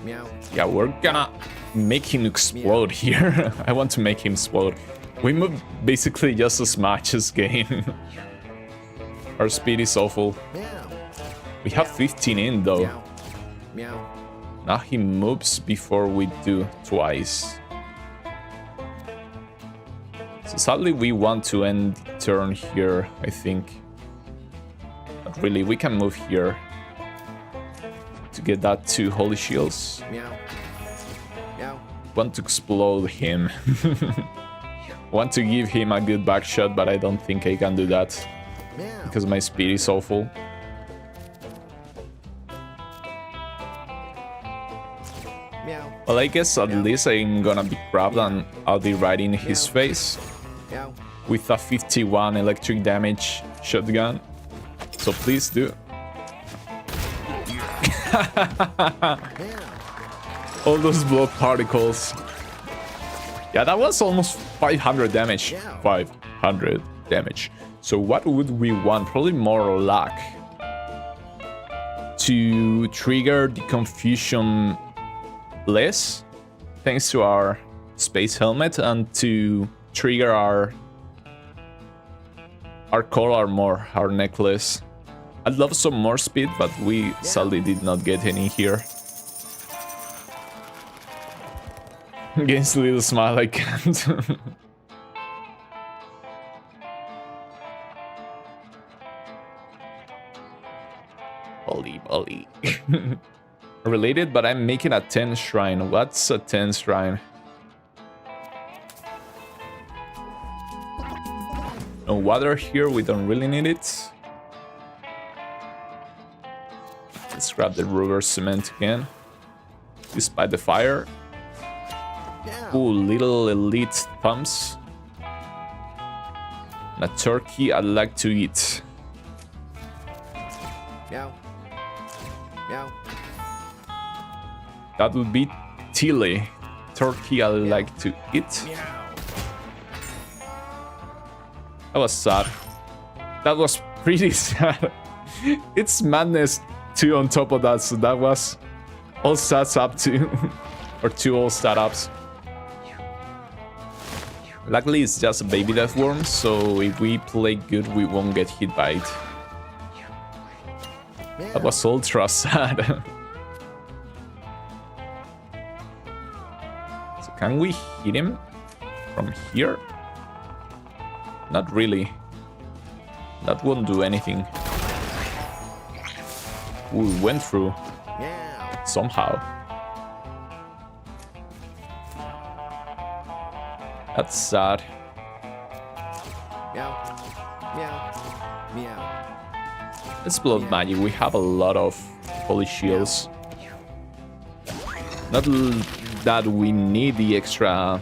Meow. Yeah, we're gonna make him explode here. I want to make him explode. We move basically just as much as gain. Our speed is awful. Meow. We have 15 in though. Meow. Meow. Now he moves before we do twice. So sadly we want to end the turn here, I think. But really, we can move here to get that 2 Holy Shields. Meow. Meow. Want to explode him. Want to give him a good back shot, but I don't think I can do that Meow. because my speed is awful. Meow. Well, I guess at least I'm gonna be grabbed and I'll be right in his face Meow. with a 51 electric damage shotgun. So please do. All those blood particles. Yeah, that was almost 500 damage. 500 damage. So what would we want? Probably more luck. To trigger the confusion less, thanks to our space helmet, and to trigger our core armor, our necklace. I'd love some more speed, but we sadly did not get any here. Against a little smile, I can't. Bully. Related, but I'm making a 10 shrine. What's a 10 shrine? No water here, we don't really need it. Let's grab the rubber cement again. Despite the fire. Ooh, little elite thumbs. And a turkey I'd like to eat. Meow. Meow. That would be Tilly. Turkey I'd like to eat. That was sad. That was pretty sad. It's madness too on top of that, so that was all stats up to or 2 all stat ups. Luckily it's just a baby death worm, so if we play good we won't get hit by it. That was ultra sad. So can we hit him from here? Not really. That won't do anything. We went through. Somehow. That's sad. Meow. Meow. Meow. Let's blood magic. We have a lot of holy shields. Not that we need the extra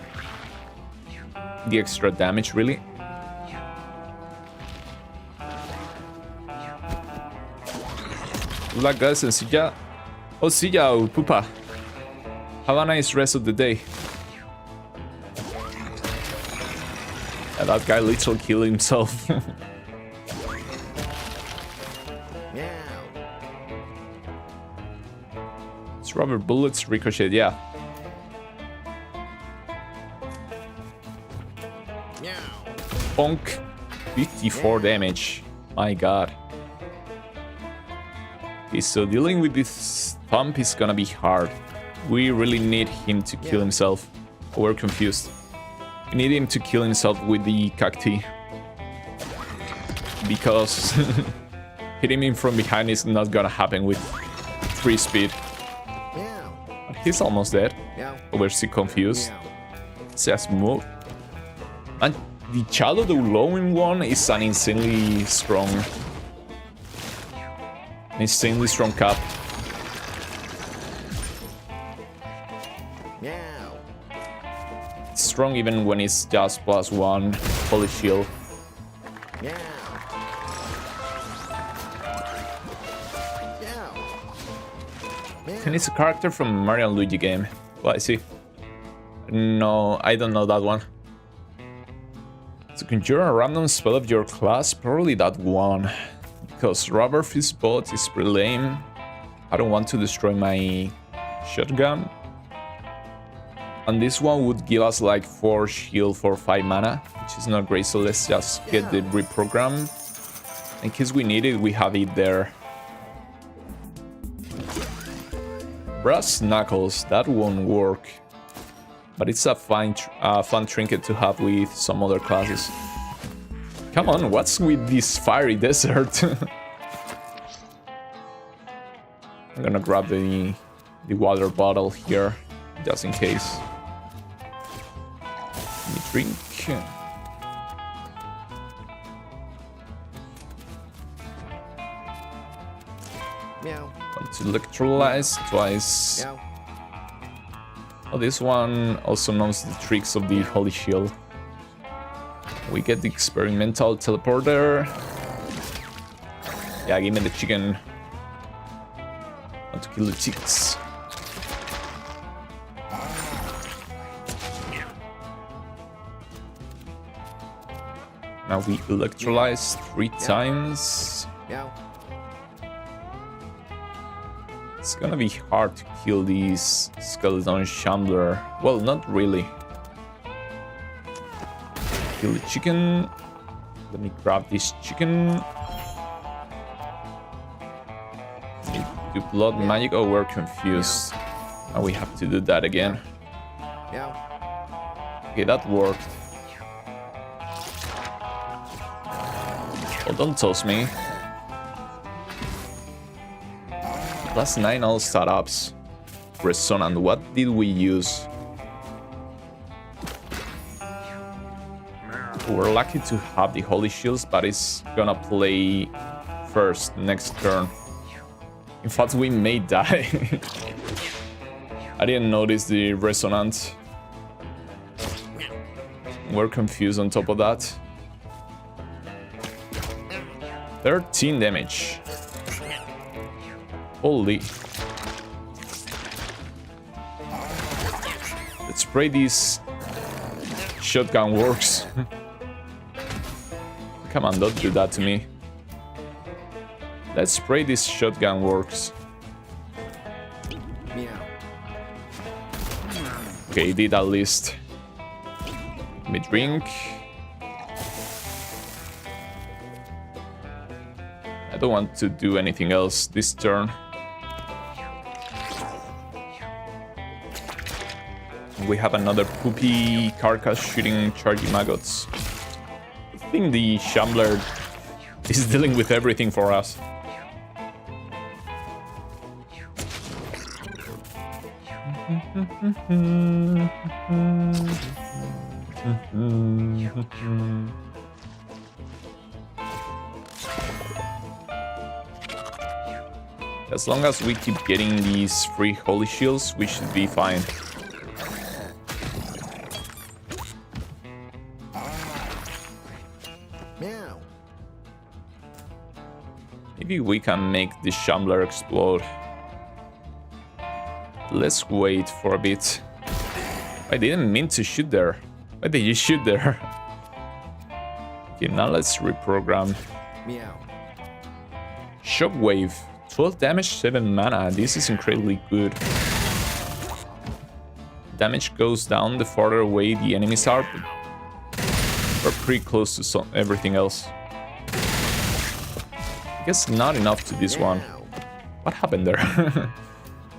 damage, really. Hola guys, sencilla. Oh, see ya, pupa. Have a nice rest of the day. Yeah, that guy literally killed himself. It's rubber bullets ricochet, yeah. Bonk. 54 damage. My god. Okay, so dealing with this thump is gonna be hard. We really need him to kill himself. We're confused. We need him to kill himself with the cacti. Because hitting him from behind is not gonna happen with 3 speed. But he's almost dead. We're still confused. It says move. And the Child of the Glowing one is an insanely strong cap. It's strong even when it's just +1 holy shield. And it's a character from Mario and Luigi game. Well, I see. No, I don't know that one. To conjure a random spell of your class, probably that one. Because Rubber Fist Bot is pretty lame. I don't want to destroy my shotgun. And this one would give us like 4 shield for 5 mana, which is not great, so let's just get the reprogram. In case we need it, we have it there. Brass Knuckles, that won't work. But it's a fun trinket to have with some other classes. Come on, what's with this fiery desert? I'm gonna grab the water bottle here, just in case. Let me drink. Meow. Want to electrolyze twice. Meow. Oh, this one also knows the tricks of the Holy Shield. We get the experimental teleporter. Yeah, give me the chicken. Want to kill the chicks. Now we electrolyze 3 times. Meow. It's gonna be hard to kill these skeleton shambler. Well, not really. Kill the chicken. Let me grab this chicken. Need to do blood magic. Oh, we're confused. Now we have to do that again. Meow. Okay, that worked. Oh, don't toss me. +9 all startups. Resonant, what did we use? We're lucky to have the Holy Shields, but it's gonna play first next turn. In fact, we may die. I didn't notice the Resonant. We're confused on top of that. 13 damage. Holy. Let's pray this shotgun works. Come on, don't do that to me. Let's pray this shotgun works. Meow. Okay, it did at least. Let me drink. I don't want to do anything else this turn. We have another poopy carcass shooting charging maggots. I think the Shambler is dealing with everything for us. As long as we keep getting these free holy shields, we should be fine. Meow. Maybe we can make the Shambler explode. Let's wait for a bit. I didn't mean to shoot there. Why did you shoot there? Okay, now let's reprogram. Meow. Shockwave. 12 damage, 7 mana. This is incredibly good. Damage goes down the farther away the enemies are, but we're pretty close to everything else. I guess not enough to this one. What happened there?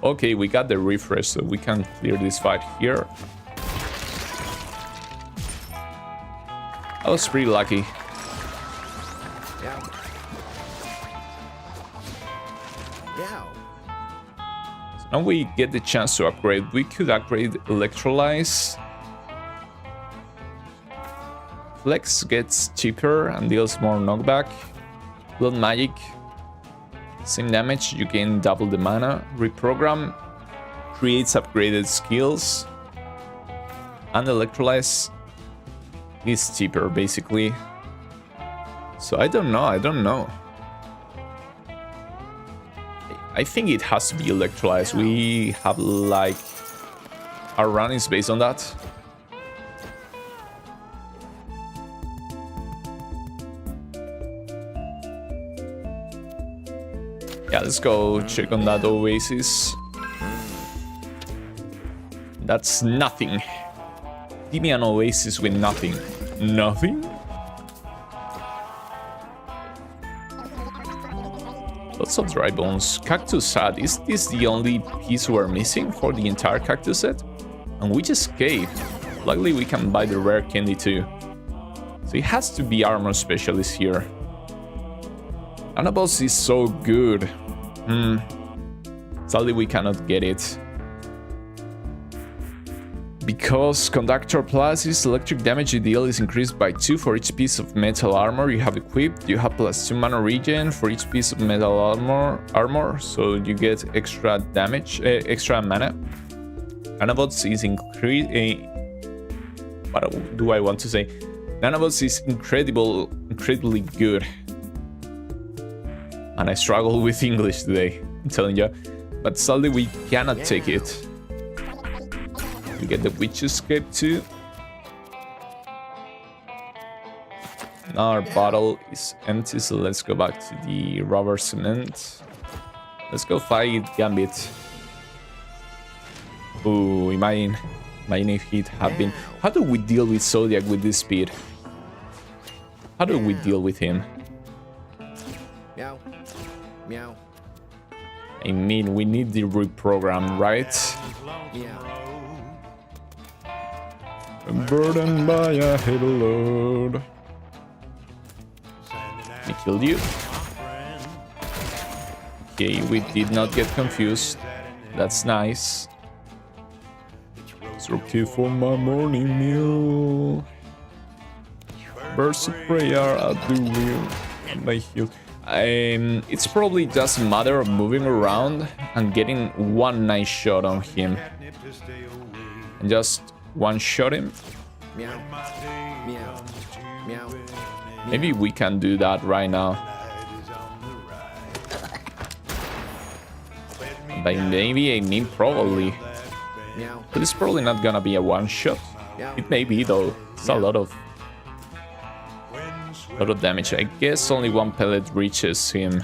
Okay, we got the refresh, so we can clear this fight here. I was pretty lucky. Meow. Meow. So now we get the chance to upgrade. We could upgrade Electrolyze. Flex gets cheaper and deals more knockback. Blood Magic. Same damage, you gain double the mana. Reprogram creates upgraded skills. And Electrolyze is cheaper, basically. So I don't know. I think it has to be Electrolyze. We have like... Our run is based on that. Yeah, let's go check on that Oasis. That's nothing. Give me an Oasis with nothing. Nothing? Lots of dry bones. Cactus sad. Is this the only piece we're missing for the entire cactus set? And we just escaped. Luckily we can buy the rare candy too. So it has to be armor specialist here. Annabos is so good. Sadly we cannot get it. Because Conductor Plus is electric damage you deal is increased by 2 for each piece of metal armor you have equipped. You have +2 mana regen for each piece of metal armor, so you get extra damage, extra mana. Nanobots is what do I want to say? Nanobots is incredibly good. And I struggle with English today, I'm telling you. But sadly we cannot take it. We get the Witch Escape too. Now our bottle is empty, so let's go back to the rubber cement. Let's go fight Gambit. Ooh, imagine if he'd have been... How do we deal with Zodiac with this speed? How do we deal with him? Meow. Meow. I mean, we need the reprogram, right? Yeah. Burdened by a heavy load. I killed you. Okay, we did not get confused. That's nice. It's okay for my morning meal. Burst of prayer at the wheel. My heal. It's probably just a matter of moving around and getting one nice shot on him. And just one-shot him. Meow. Meow. Meow. Maybe we can do that right now. By maybe I mean probably. Meow. But it's probably not gonna be a one-shot. It may be though. It's a lot of damage. I guess only one pellet reaches him.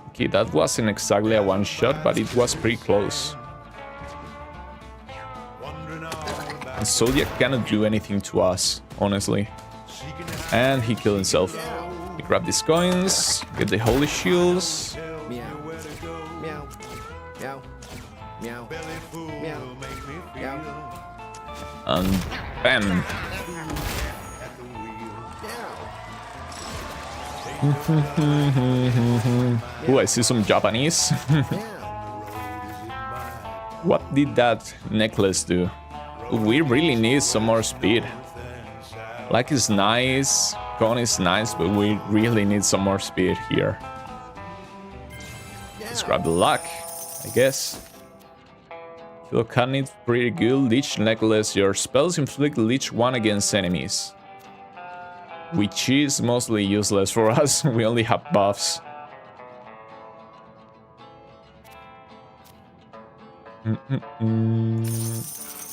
Okay, that wasn't exactly a one-shot, but it was pretty close. And Zodiac cannot do anything to us, honestly. And he killed himself. We grab these coins, get the holy shields. Meow. Meow. Meow. Meow. Meow. Meow. And bam! Ooh, I see some Japanese. What did that necklace do? We really need some more speed. Like is nice, Con is nice, but we really need some more speed here. Let's grab the luck, I guess. Look, can it pretty good. Leech necklace. Your spells inflict leech 1 against enemies, which is mostly useless for us. We only have buffs.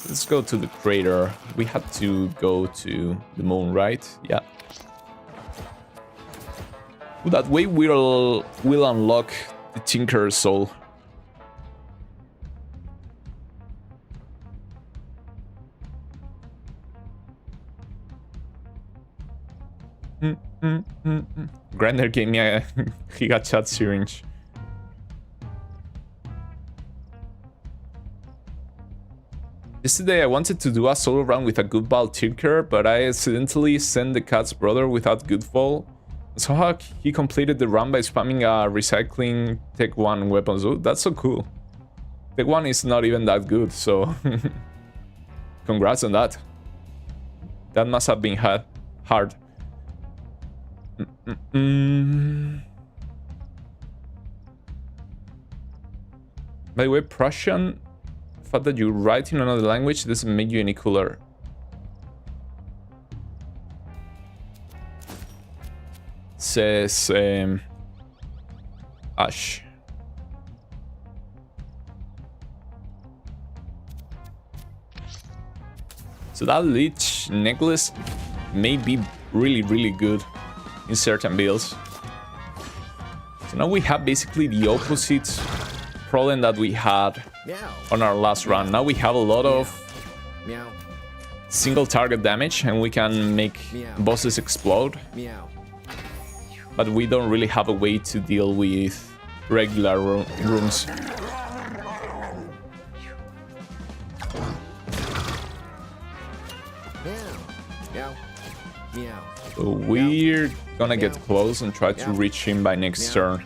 Let's go to the crater. We had to go to the moon, right? Yeah. That way we'll unlock the Tinker's Soul. Grinder gave me a Giga Chat syringe. Yesterday I wanted to do a solo run with a good ball Tinker, but I accidentally sent the cat's brother without good fall. So he completed the run by spamming a recycling Tech 1 weapons. Oh, that's so cool. Tech 1 is not even that good, so congrats on that. That must have been hard. By the way, Prussian, the fact that you write in another language doesn't make you any cooler. Says Ash. So that leech necklace may be really good in certain builds. So now we have basically the opposite problem that we had on our last run. Now we have a lot of single target damage and we can make bosses explode. But we don't really have a way to deal with regular rooms. So we're gonna get close and try to reach him by next turn.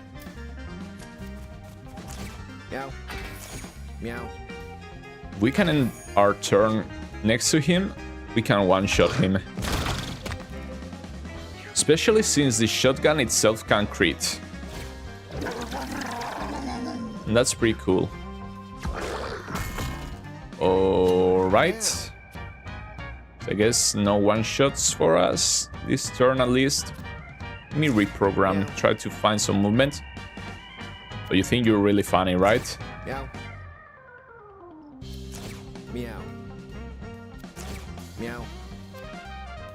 We can end our turn next to him. We can one-shot him. Especially since the shotgun itself can crit. And that's pretty cool. Alright. I guess no one-shots for us this turn at least. Let me reprogram, try to find some movement. But you think you're really funny, right? Meow. Meow. Meow.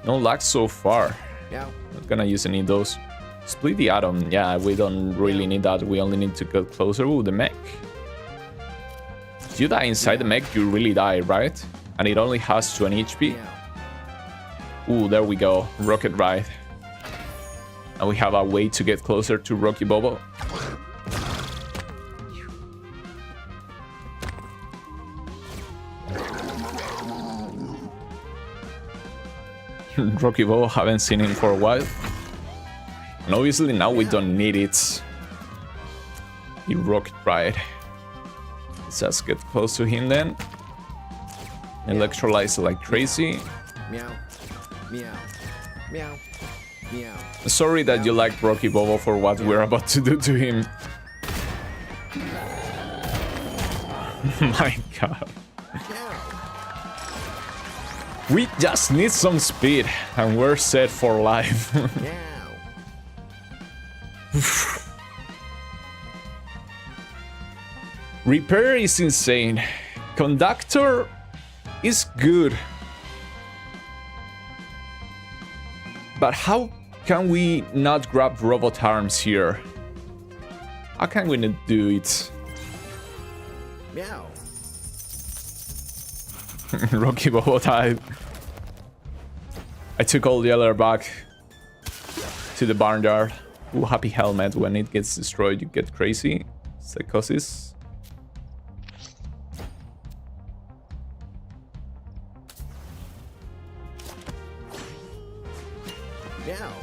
No lag so far. Meow. Not gonna use any of those. Split the atom. Yeah, we don't really need that. We only need to get closer. Ooh, the mech. If you die inside the mech, you really die, right? And it only has 20 HP. Ooh, there we go. Rocket ride. And we have a way to get closer to Rocky Bobo. Rocky Bobo, haven't seen him for a while. And obviously now we don't need it. The rocket ride. Let's just get close to him then. Electrolyze like crazy. Meow. Meow. Meow. Meow. Sorry that you like Rocky Bobo for what we're about to do to him. My god. We just need some speed and we're set for life. Repair is insane. Conductor is good. But how can we not grab robot arms here? How can we not do it? Meow. Rocky Bobo died. I took all the other back to the barnyard. Ooh, happy helmet. When it gets destroyed, you get crazy. Psychosis. Meow.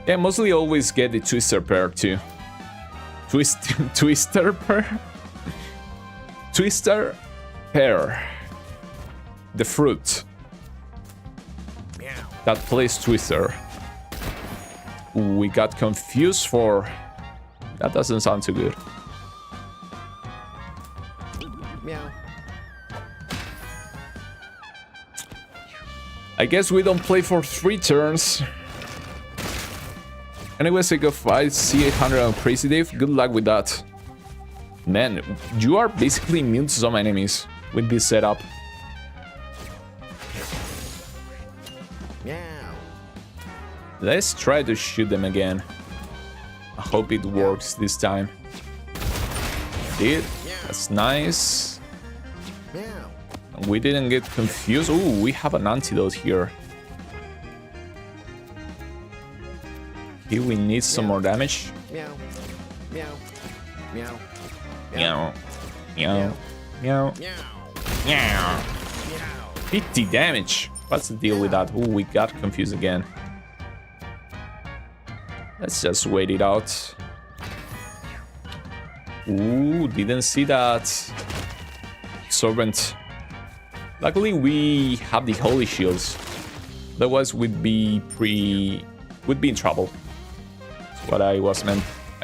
Yeah, mostly always get the twister pair too. Twister pair? Twister pear. The fruit that plays Twister. We got confused for... That doesn't sound too good. Meow. I guess we don't play for 3 turns. Anyways, I go fight C800 on Crazy Dave. Good luck with that. Man, you are basically immune to some enemies with this setup. Meow. Let's try to shoot them again. I hope it works this time. Did. That's nice. Meow. We didn't get confused. Ooh, we have an antidote here. Here we need some more damage. Meow. Meow. Meow. Meow. Meow. Meow. Meow. Meow. 50 damage. What's the deal with that? Ooh, we got confused again. Let's just wait it out. Ooh, didn't see that. Servant. Luckily, we have the holy shields. Otherwise, we'd be in trouble. That's what I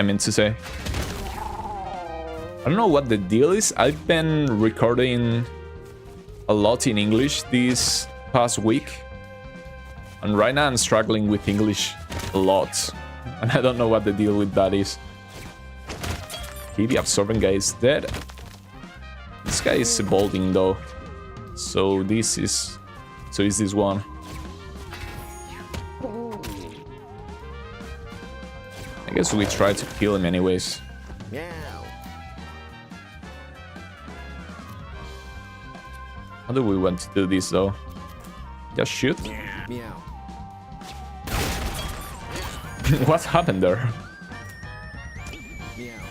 meant to say. I don't know what the deal is. I've been recording a lot in English this past week. And right now I'm struggling with English a lot. And I don't know what the deal with that is. Okay, the absorbent guy is dead. This guy is evolving though. So is this one. I guess we try to kill him anyways. Meow. How do we want to do this though? Just shoot? Meow. What happened there? Meow.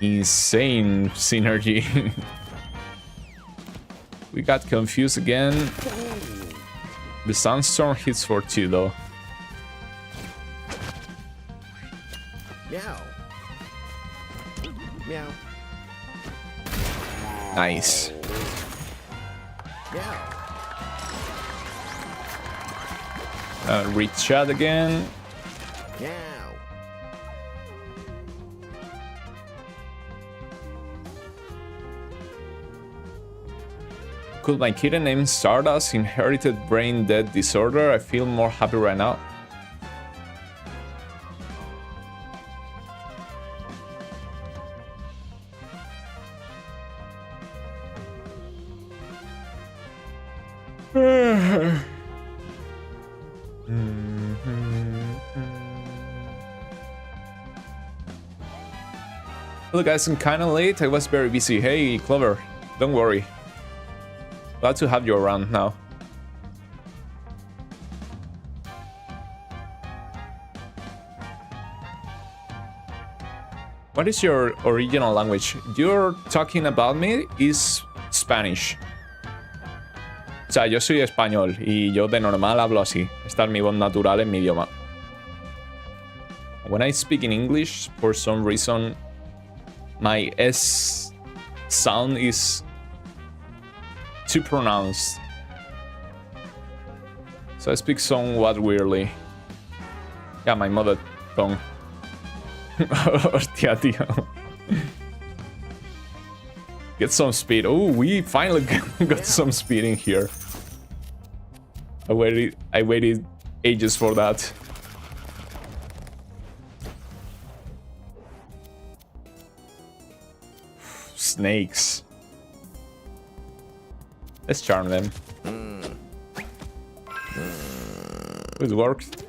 Insane synergy. We got confused again. The Sandstorm hits for 2 though. Meow. Meow. Nice. Meow. Reach shot again. Meow. Could my kitten named Stardust inherited brain dead disorder? I feel more happy right now. Hello guys, I'm kinda late. I was very busy. Hey, Clover, don't worry. Glad to have you around now. What is your original language? You're talking about me is Spanish. O sea, yo soy español y yo de normal hablo así. Esta es mi voz natural en mi idioma. When I speak in English, for some reason, my S sound is too pronounced. So I speak somewhat weirdly. Yeah, my mother tongue. Hostia, tío. Get some speed. Oh, we finally got some speed in here. I waited ages for that. Snakes. Let's charm them. It worked.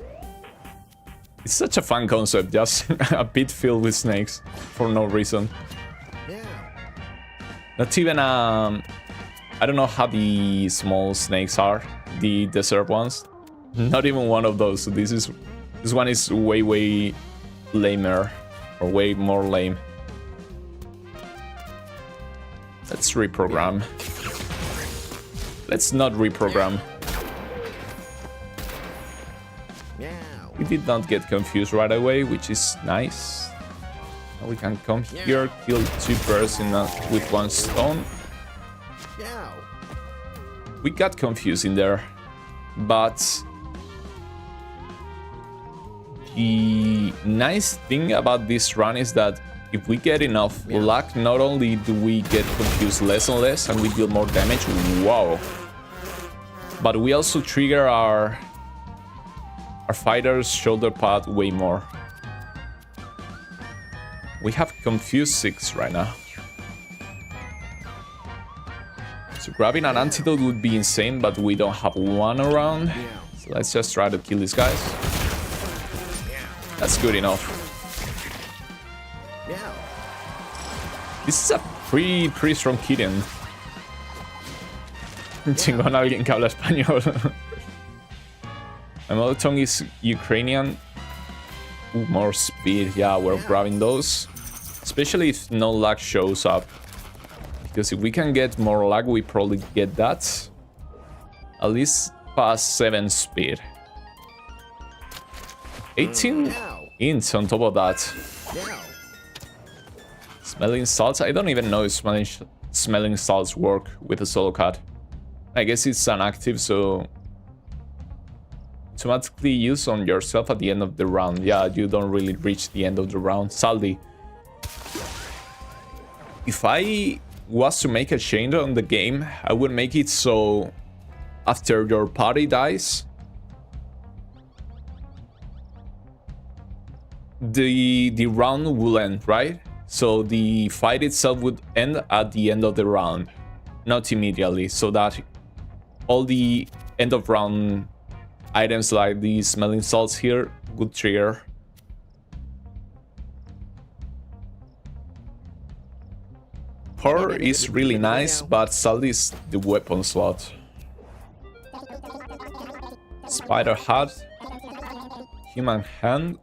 It's such a fun concept, just a pit filled with snakes for no reason. Not even I don't know how the small snakes are, the desert ones. Not even one of those. So this one is way lamer, or way more lame. Let's reprogram. Let's not reprogram. We did not get confused right away, which is nice. Now we can come here, kill 2 birds with 1 stone. Meow. We got confused in there, but the nice thing about this run is that if we get enough luck, not only do we get confused less and less and we deal more damage, wow, but we also trigger our fighter's shoulder pad way more. We have confused 6 right now. So grabbing an antidote would be insane, but we don't have one around. So let's just try to kill these guys. That's good enough. This is a pretty strong kitten. Chingón alguien que habla español. My mother tongue is Ukrainian. Ooh, more speed. Yeah, we're grabbing those. Especially if no lag shows up. Because if we can get more lag, we probably get that. At least past 7 speed. 18 ints on top of that. Smelling salts? I don't even know if smelling salts work with a solo cat. I guess it's inactive, so automatically use on yourself at the end of the round. Yeah, you don't really reach the end of the round. Salty. If I was to make a change on the game, I would make it so after your party dies, the round will end, right? So the fight itself would end at the end of the round, not immediately, so that all the end of round items like these smelling salts here would trigger. Horror is really nice, but salt is the weapon slot. Spider hat, human hand.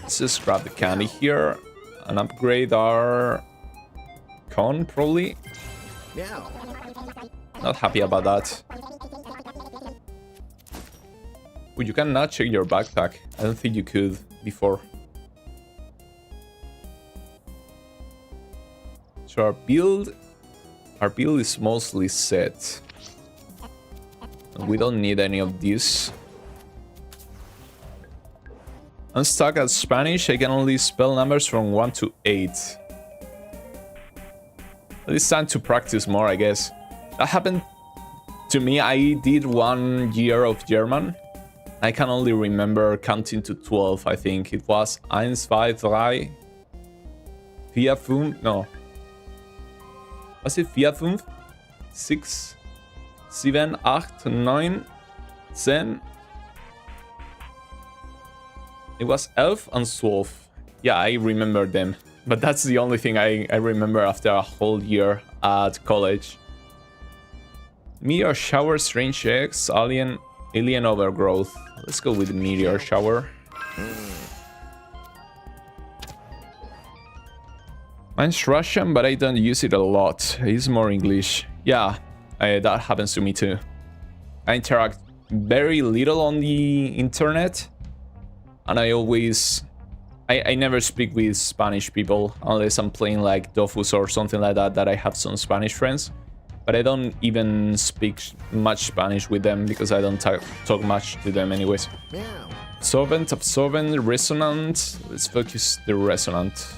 Let's just grab the candy here and upgrade our con, probably. Not happy about that. Well, you cannot check your backpack. I don't think you could before. So our build is mostly set. We don't need any of these. I'm stuck at Spanish. I can only spell numbers from 1 to 8. It's time to practice more, I guess. That happened to me. I did 1 year of German. I can only remember counting to 12, I think. It was 1, 2, 3, 4, 5, no. Was it 4, 5, 6, 7, 8, 9, 10. It was 11 and 12. Yeah, I remember them. But that's the only thing I remember after a whole year at college. Meteor shower, strange eggs, alien overgrowth. Let's go with meteor shower. Mine's Russian, but I don't use it a lot. It's more English. Yeah, that happens to me too. I interact very little on the internet. And I never speak with Spanish people unless I'm playing like Dofus or something like that I have some Spanish friends. But I don't even speak much Spanish with them because I don't talk much to them anyways. Absorbent, resonant. Let's focus the resonant.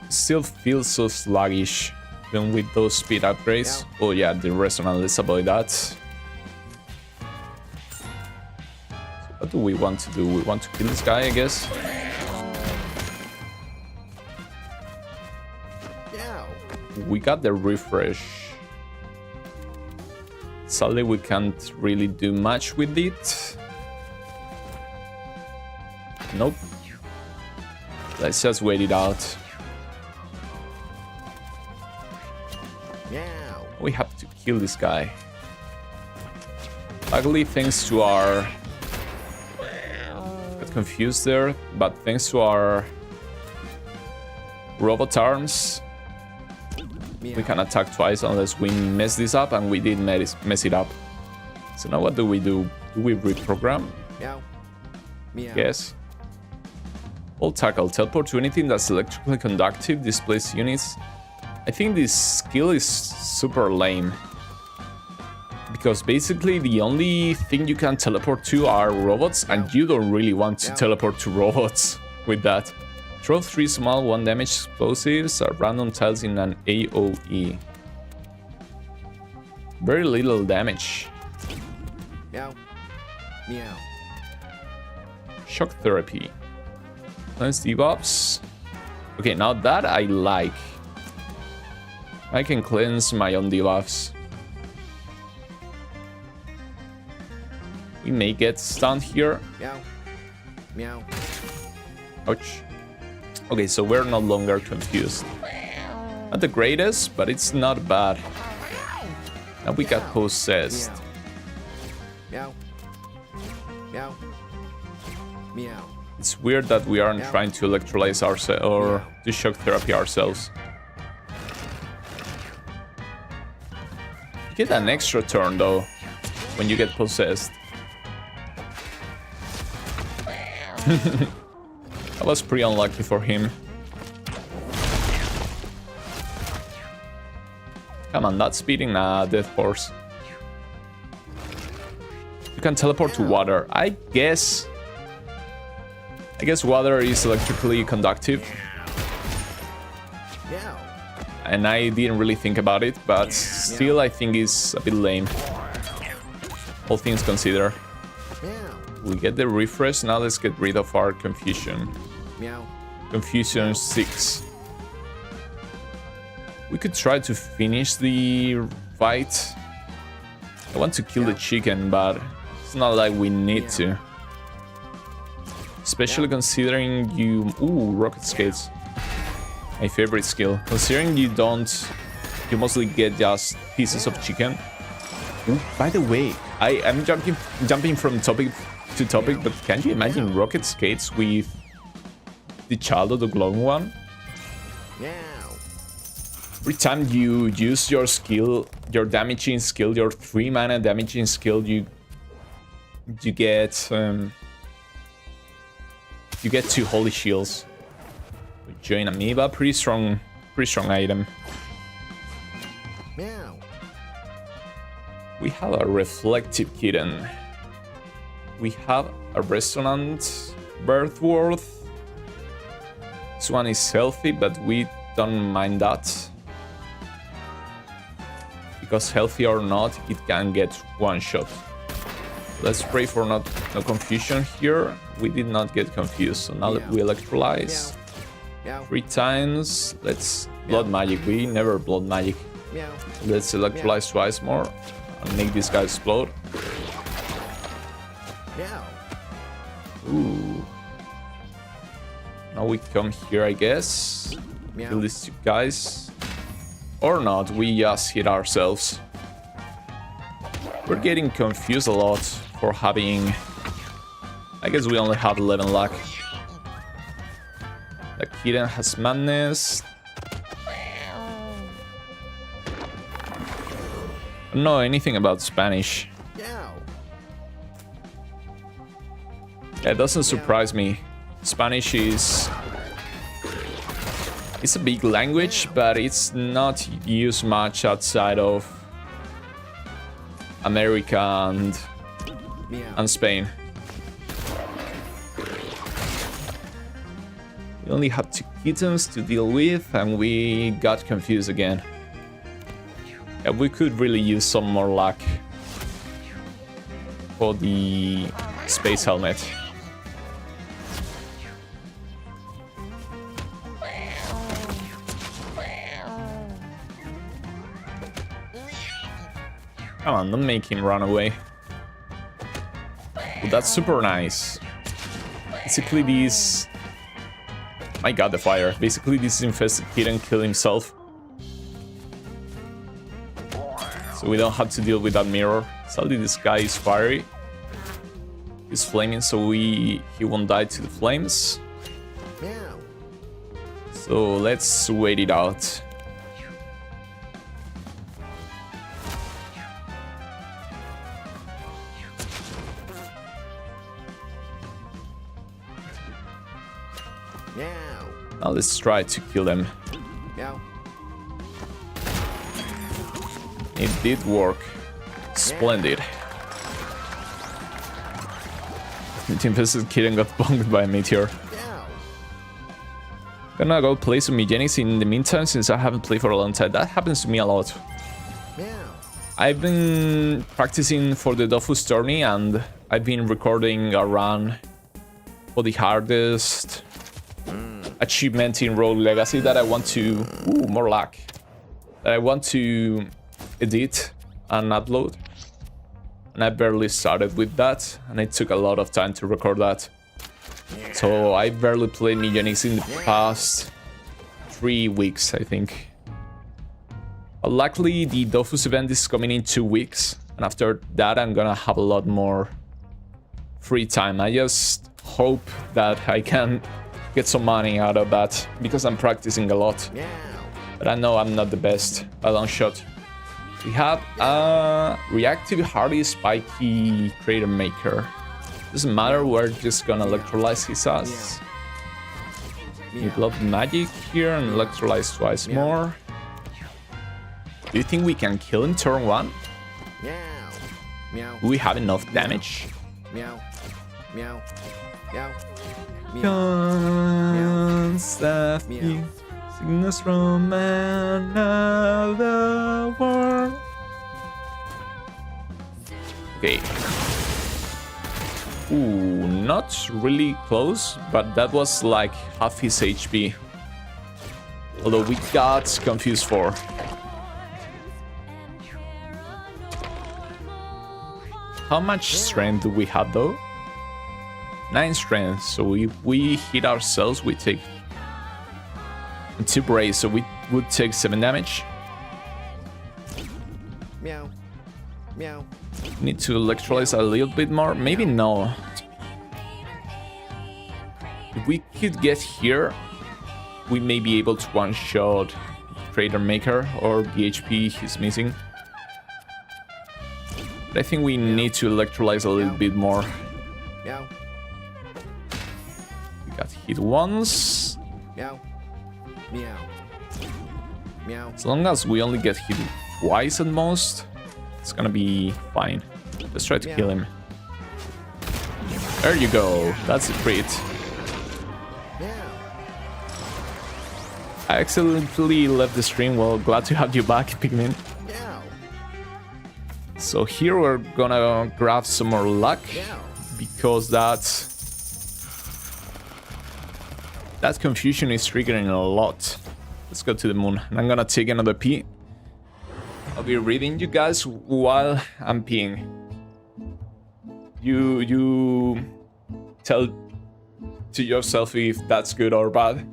Still feels so sluggish even with those speed upgrades. Oh yeah, the resonant, let's avoid that. What do we want to do? We want to kill this guy, I guess. We got the refresh. Sadly, we can't really do much with it. Nope. Let's just wait it out. We have to kill this guy. Luckily, thanks to our... Got confused there, but thanks to our robot arms, we can attack twice unless we mess this up, and we did mess it up. So now what do? Do we reprogram? Meow. Meow. Yes. All tackle. Teleport to anything that's electrically conductive. Displace units. I think this skill is super lame. Because basically the only thing you can teleport to are robots, and you don't really want to teleport to robots with that. Throw 3 small 1 damage explosives at random tiles in an AoE. Very little damage. Meow. Meow. Shock therapy. Cleanse debuffs. Okay, now that I like. I can cleanse my own debuffs. We may get stunned here. Meow. Meow. Ouch. Okay, so we're no longer confused. Not the greatest, but it's not bad. Now we got possessed. Meow. Meow. Meow. It's weird that we aren't trying to electrolyze ourselves or do shock therapy ourselves. You get an extra turn though when you get possessed. That was pretty unlucky for him. Come on, not speeding. Nah, death force. You can teleport to water. I guess water is electrically conductive. And I didn't really think about it, but still I think it's a bit lame. All things considered. We get the refresh, now let's get rid of our confusion. Confusion 6. We could try to finish the fight. I want to kill the chicken, but it's not like we need to. Especially considering you... Ooh, rocket skates. My favorite skill. Considering you mostly get just pieces of chicken. Ooh, by the way, I'm jumping from topic to topic, but can you imagine rocket skates with the child of the glowing one? Every time you use your skill, your damaging skill, your 3 mana damaging skill, you get 2 holy shields. Join amoeba, pretty strong item. We have a reflective kitten. We have a resonant birthworth. This one is healthy, but we don't mind that. Because healthy or not, it can get one shot. Let's pray for no confusion here. We did not get confused, so now that we electrolyze 3 times. Let's blood magic. We never blood magic. Let's electrolyze twice more and make this guy explode. Ooh. Now we come here, I guess. Kill these 2 guys. Or not, we just hit ourselves. We're getting confused a lot for having... I guess we only have 11 luck. The kitten has madness. I don't know anything about Spanish. Yeah, it doesn't surprise me. Spanish is... It's a big language, but it's not used much outside of America and Spain. We only have 2 kittens to deal with, and we got confused again. Yeah, we could really use some more luck for the space helmet. Come on, don't make him run away. Well, that's super nice. Basically, these... My god, the fire. Basically, this infested kitten killed himself. So we don't have to deal with that mirror. Sadly, this guy is fiery. He's flaming, so he won't die to the flames. So let's wait it out. Meow. Now let's try to kill them. Meow. It did work. Splendid. The infested kitten got bonked by a meteor. Meow. Gonna go play some Mewgenics in the meantime since I haven't played for a long time. That happens to me a lot. Meow. I've been practicing for the Dofus tourney and I've been recording a run for the hardest achievement in Rogue Legacy that I want to... Ooh, more luck. That I want to edit and upload. And I barely started with that, and it took a lot of time to record that. So I barely played Mewgenics in the past 3 weeks, I think. But luckily, the Dofus event is coming in 2 weeks, and after that I'm gonna have a lot more free time. I just hope that I can get some money out of that, because I'm practicing a lot. Meow. But I know I'm not the best by long shot. We have a reactive hardy spiky crater maker. Doesn't matter, we're just gonna electrolyze his ass. We blood magic here and electrolyze twice more. Do you think we can kill him turn 1? Meow. Meow. Do we have enough damage? Meow. Meow. Meow. Meow. Can't stop Meow. you. Sickness from another world. Okay. Ooh, not really close, but that was like half his HP. Although we got confused for. How much strength do we have though? 9 strength, so if we hit ourselves, we take... And 2 brace, so we would take 7 damage. Meow. Meow. Need to electrolyze a little bit more. Maybe no. If we could get here, we may be able to one-shot Trader Maker or the HP he's missing. But I think we need to electrolyze a little bit more. Meow. We got hit once. Meow. Meow. Meow. As long as we only get hit twice at most, it's gonna be fine. Let's try to kill him. There you go. That's a crit. Meow. I accidentally left the stream. Well, glad to have you back, Pigmin. Meow. So here we're gonna grab some more luck, Meow. because that confusion is triggering a lot. Let's go to the moon. And I'm gonna take another pee. I'll be reading you guys while I'm peeing. You tell to yourself if that's good or bad.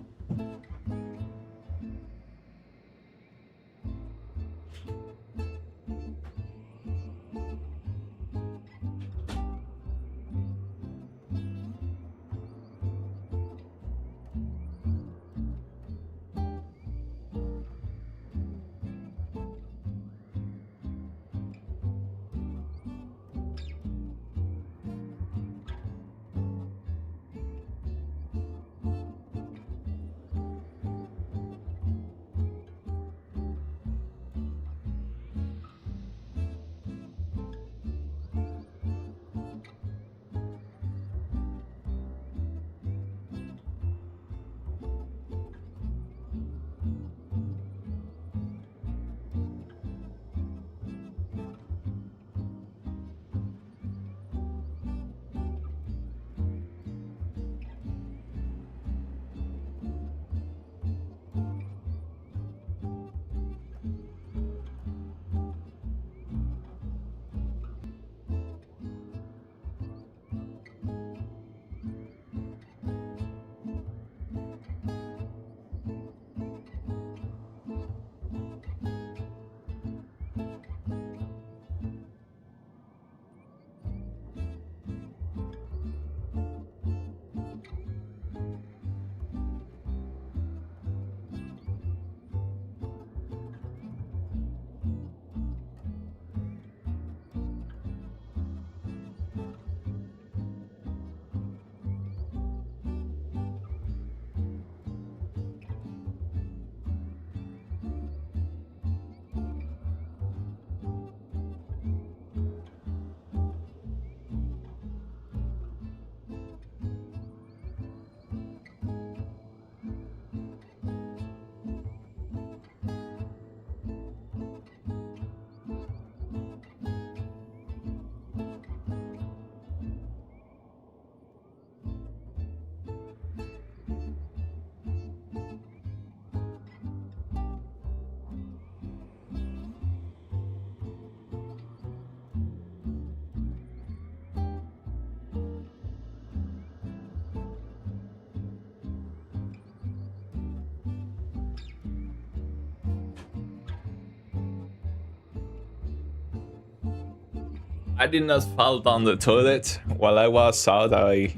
I did not fall down the toilet. While I was out, I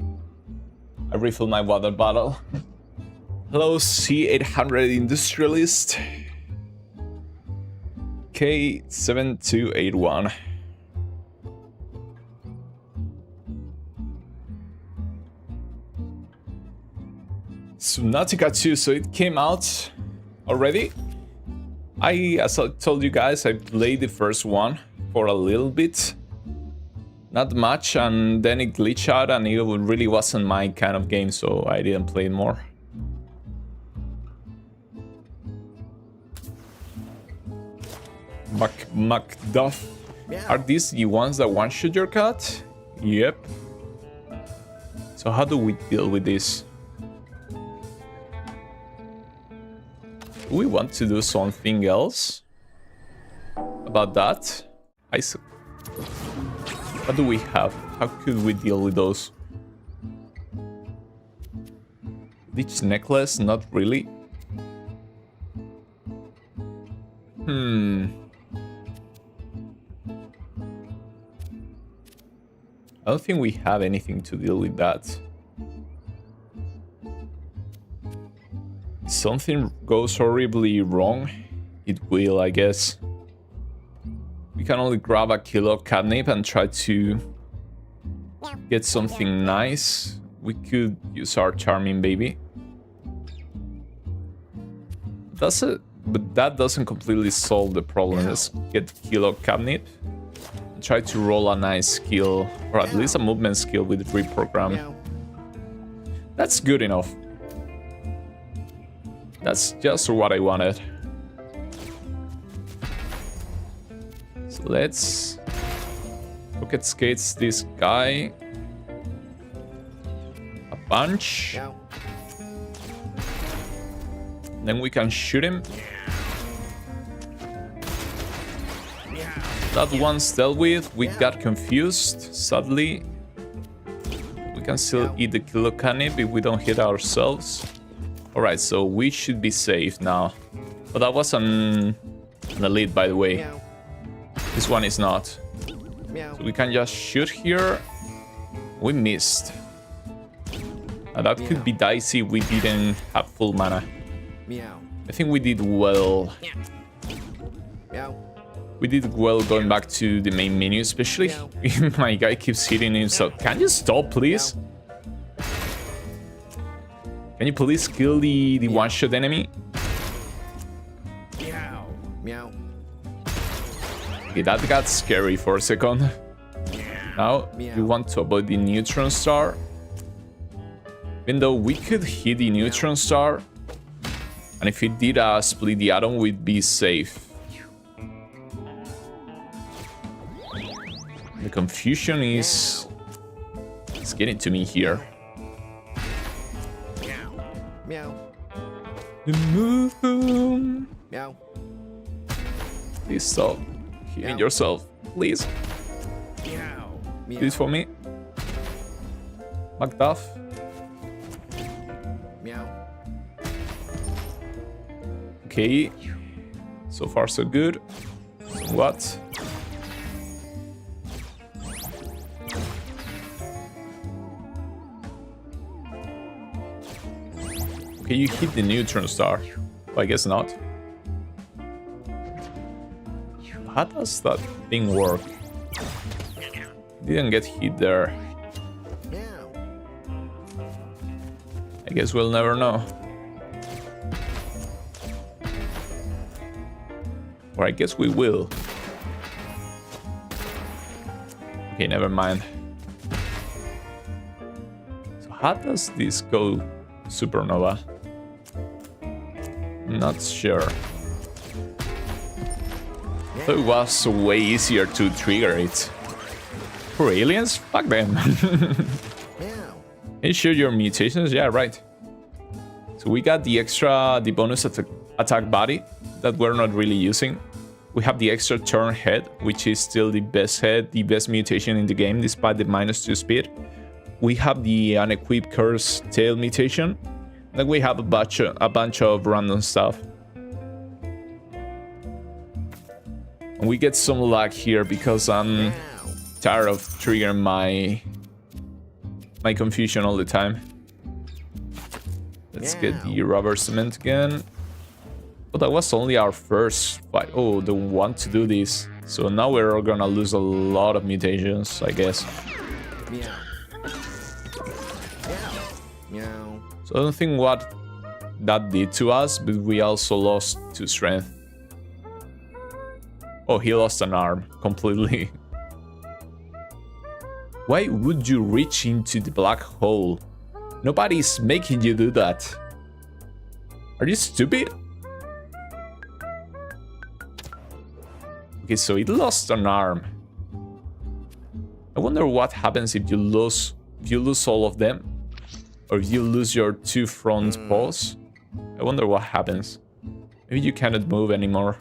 refilled my water bottle. Hello, C800 Industrialist. K7281. Subnautica 2, so it came out already. As I told you guys, I played the first one for a little bit. Not much, and then it glitched out and it really wasn't my kind of game, so I didn't play it more. Macduff. Are these the ones that one-shot your cat? Yep. So how do we deal with this? Do we want to do something else about that? What do we have? How could we deal with those? Ditch necklace? Not really. I don't think we have anything to deal with that. If something goes horribly wrong, it will, I guess. We can only grab a kilo of catnip and try to get something nice. We could use our charming baby. Does it? But that doesn't completely solve the problem. Let's get kilo of catnip. Try to roll a nice skill, or at least a movement skill with reprogram. That's good enough. That's just what I wanted. So let's rocket skates this guy a bunch. Then we can shoot him. That one's dealt with. We got confused, sadly. We can still eat the kilo canip if we don't hit ourselves. Alright, so we should be safe now. But that was an elite, by the way. This one is not. So we can just shoot here. We missed. Now that could be dicey. We didn't have full mana. I think we did well. We did well going back to the main menu, especially if my guy keeps hitting himself. Can you stop, please? Can you please kill the one-shot enemy? Okay, that got scary for a second. Now, we want to avoid the neutron star. Even though we could hit the neutron star, and if it did split the atom, we'd be safe. The confusion is getting to me here. The moon. Please stop hitting yourself, please. Please for me. Macduff. Okay. So far so good. What? Okay, you hit the neutron star. Well, I guess not. How does that thing work? Didn't get hit there. I guess we'll never know. Or I guess we will. Okay, never mind. So how does this go supernova? Not sure. I thought it was way easier to trigger it. For aliens? Fuck them. Can you show your mutations? Yeah, right. So we got the bonus attack body that we're not really using. We have the extra turn head, which is still the best head, the best mutation in the game, despite the -2 speed. We have the unequipped curse tail mutation. Then we have a bunch of random stuff. And we get some lag here because tired of triggering my confusion all the time. Let's get the rubber cement again. But that was only our first fight. Oh, don't want to do this. So now we're gonna lose a lot of mutations, I guess. Meow. Meow. So I don't think what that did to us, but we also lost 2 strength. Oh, he lost an arm completely. Why would you reach into the black hole? Nobody's making you do that. Are you stupid? Okay, so it lost an arm. I wonder what happens if you lose all of them, or if you lose your 2 front paws. I wonder what happens. Maybe you cannot move anymore.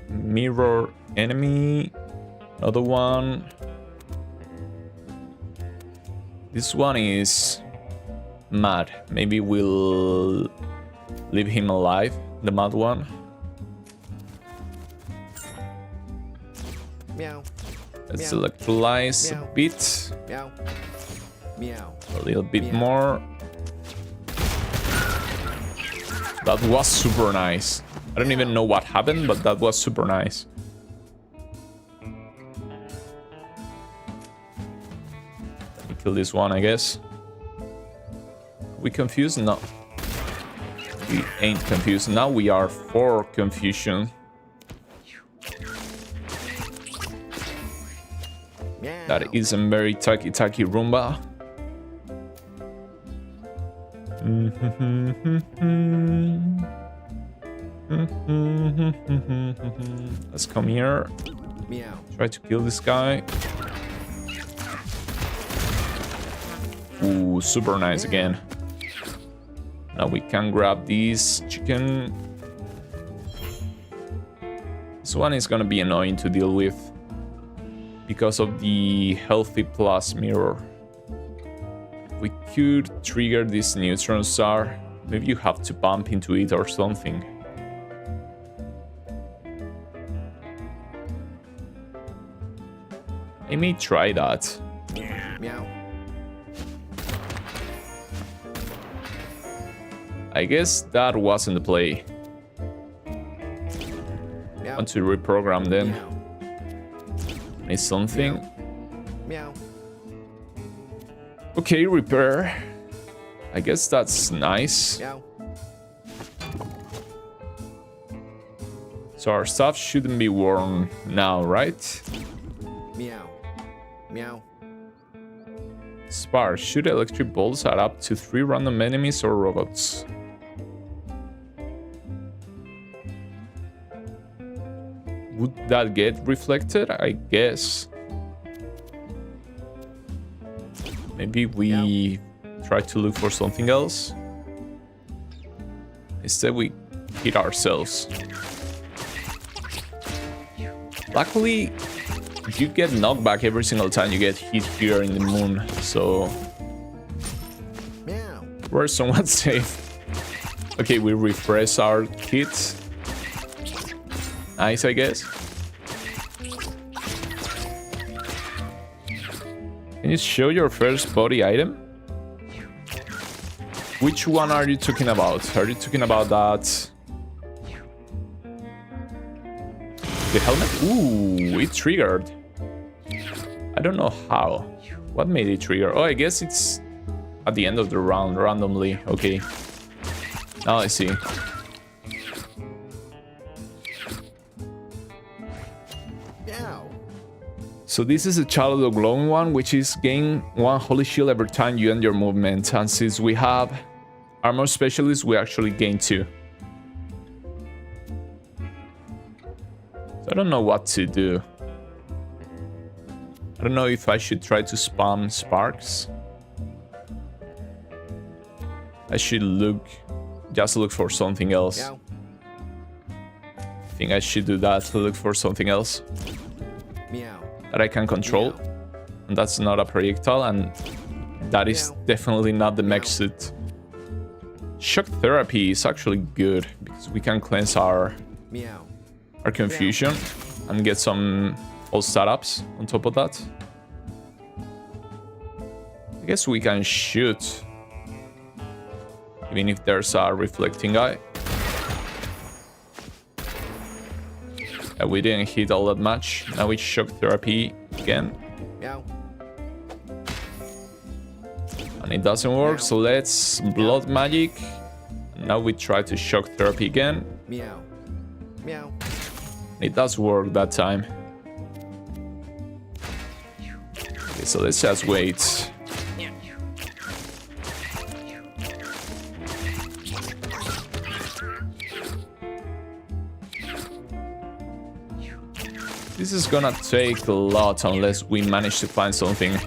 Mirror enemy. Another one. This one is mad. Maybe we'll leave him alive, the mad one. Meow. Let's Meow. electrolyze Meow. a bit. Meow. Meow. A little bit Meow. more. That was super nice. I don't even know what happened, but that was super nice. Let me kill this one, I guess. We confused? No. We ain't confused. Now we are for confusion. Meow. That isn't very taki-taki Roomba. Let's come here. Meow. Try to kill this guy. Ooh, super nice again. Now we can grab this chicken. This one is gonna be annoying to deal with because of the healthy plus mirror. We could trigger this neutron star. Maybe you have to bump into it or something. I may try that. Meow. I guess that wasn't the play. Meow. Want to reprogram them. Meow. Is something. Meow. Okay, repair. I guess that's nice. Meow. So our stuff shouldn't be worn now, right? Meow. Meow. Spark. Shoot electric bolts at up to 3 random enemies or robots. Would that get reflected? I guess. Maybe we try to look for something else. Instead, we hit ourselves. Luckily, you get knocked back every single time you get hit here in the moon, so Meow. we're somewhat safe. Okay, we refresh our kits. Nice, I guess. Can you show your first body item? Which one are you talking about? Are you talking about that? The helmet? Ooh, it triggered. I don't know how. What made it trigger? Oh, I guess it's at the end of the round, randomly. Okay. Now I see. Meow. So this is a child of the glowing one, which is gain 1 holy shield every time you end your movement. And since we have armor specialist, we actually gain 2. So I don't know what to do. I don't know if I should try to spam sparks. I should just look for something else. Meow. I think I should do that to look for something else Meow. that I can control. Meow. And that's not a projectile, and That is definitely not the mech suit. Shock therapy is actually good because we can cleanse our confusion and get some old startups on top of that. I guess we can shoot, even if there's a reflecting eye. We didn't hit all that much. Now it's shock therapy again. And it doesn't work, so let's blood magic. Now we try to shock therapy again. It does work that time. Okay, so let's just wait. This is gonna take a lot unless we manage to find something.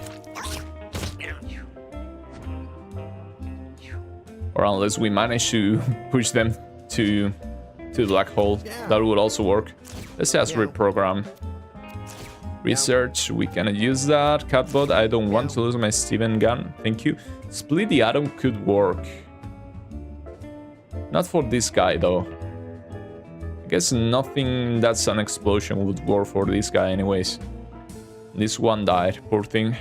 Or unless we manage to push them to the black hole. That would also work. Let's just reprogram. Research, we cannot use that. Catbot, I don't want to lose my Steven gun. Thank you. Split the atom could work. Not for this guy though. I guess nothing that's an explosion would work for this guy anyways. This one died, poor thing.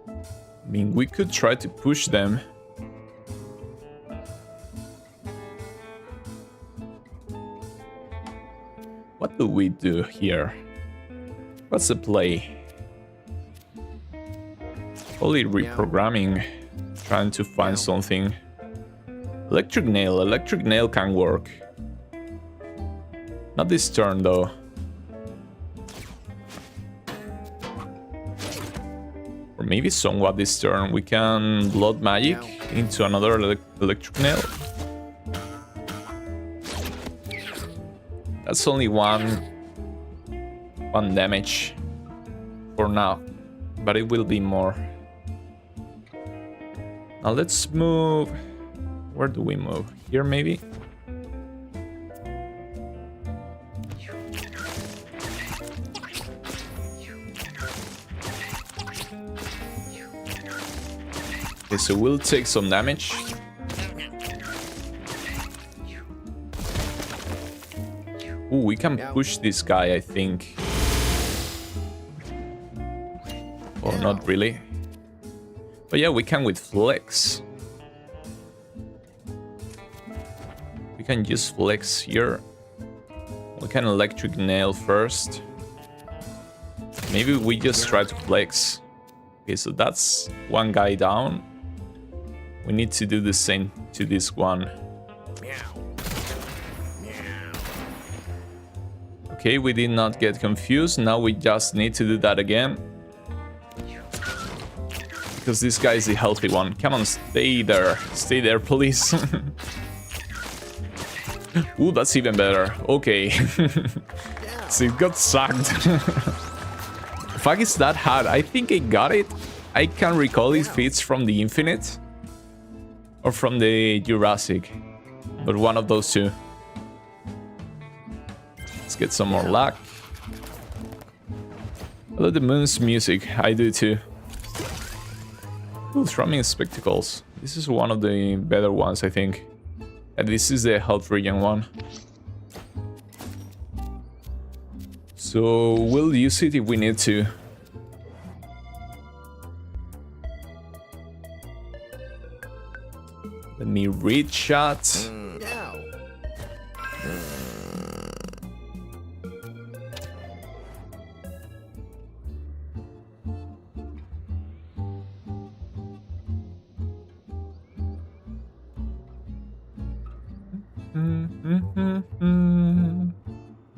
I mean, we could try to push them. What do we do here? What's the play? Only reprogramming, trying to find something. Electric nail can work. Not this turn though. Or maybe somewhat this turn. We can blood magic into another electric nail. That's only one damage for now, but it will be more. Now let's move. Where do we move? Here maybe? Okay, so we'll take some damage. Ooh, we can push this guy, I think. Oh, not really. But yeah, we can with flex. We can use flex here. We can electric nail first. Maybe we just try to flex. Okay, so that's one guy down. We need to do the same to this one. Okay, we did not get confused. Now we just need to do that again. Because this guy is the healthy one. Come on, stay there. Stay there, please. Ooh, that's even better. Okay. So it got sucked. Fuck, is that hard? I think I got it. I can't recall if it's from the Infinite or from the Jurassic, but one of those two. Let's get some more luck. I love the moon's music. I do too. Ooh, thrumming spectacles. This is one of the better ones, I think. And this is the health regen one. So we'll use it if we need to. Let me read chat.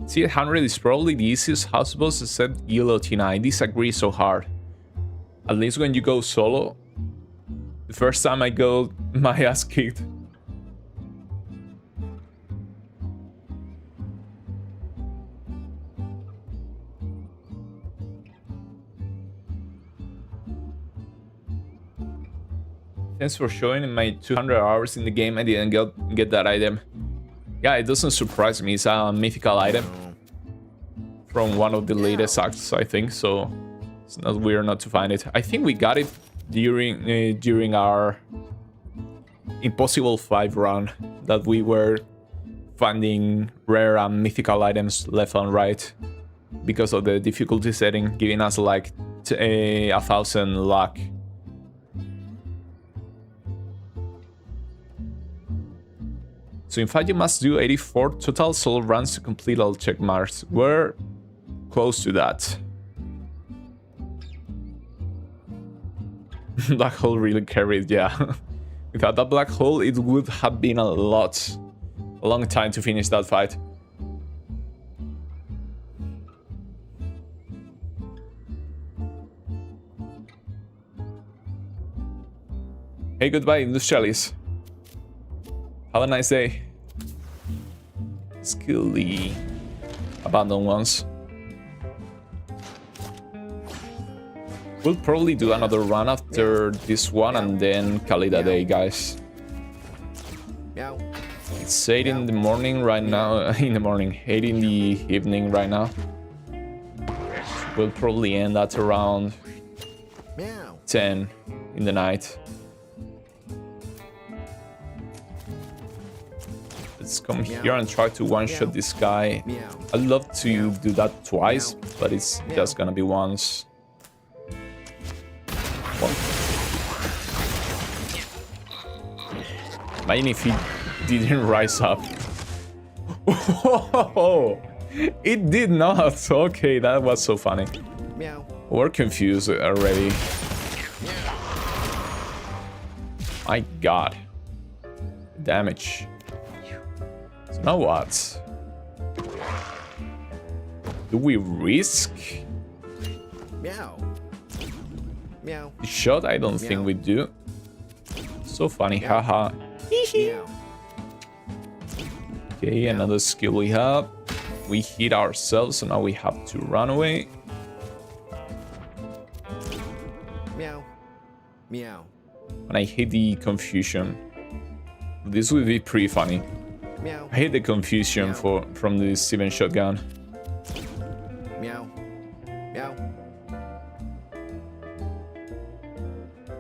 C800 is probably the easiest house boss except Guillotine. I disagree so hard. At least when you go solo. The first time I go, my ass kicked. Thanks for showing. In my 200 hours in the game, I didn't get that item. Yeah, it doesn't surprise me. It's a mythical item from one of the latest acts, I think. So It's not weird not to find it. I think we got it during our Impossible 5 run that we were finding rare and mythical items left and right because of the difficulty setting, giving us like 1,000 luck. So in fact you must do 84 total solo runs to complete all check marks. We're close to that. Black hole really carried, yeah. Without that black hole, it would have been a long time to finish that fight. Hey, goodbye, Industrialis. Have a nice day. Kill the abandoned ones. We'll probably do another run after this one and then call it a day, guys. It's 8 in the morning right now. 8 in the evening right now. We'll probably end at around 10 in the night. Let's come here and try to one-shot this guy. I'd love to do that twice, but it's just gonna be once. Imagine if he didn't rise up. Oh, it did not. Okay, that was so funny. We're confused already. My god. Damage. So now what? Do we risk? The shot? I don't think we do. So funny, haha. Okay, another skill we have. We hit ourselves, so now we have to run away. And I hate the confusion. This would be pretty funny. I hate the confusion from the 7 shotgun.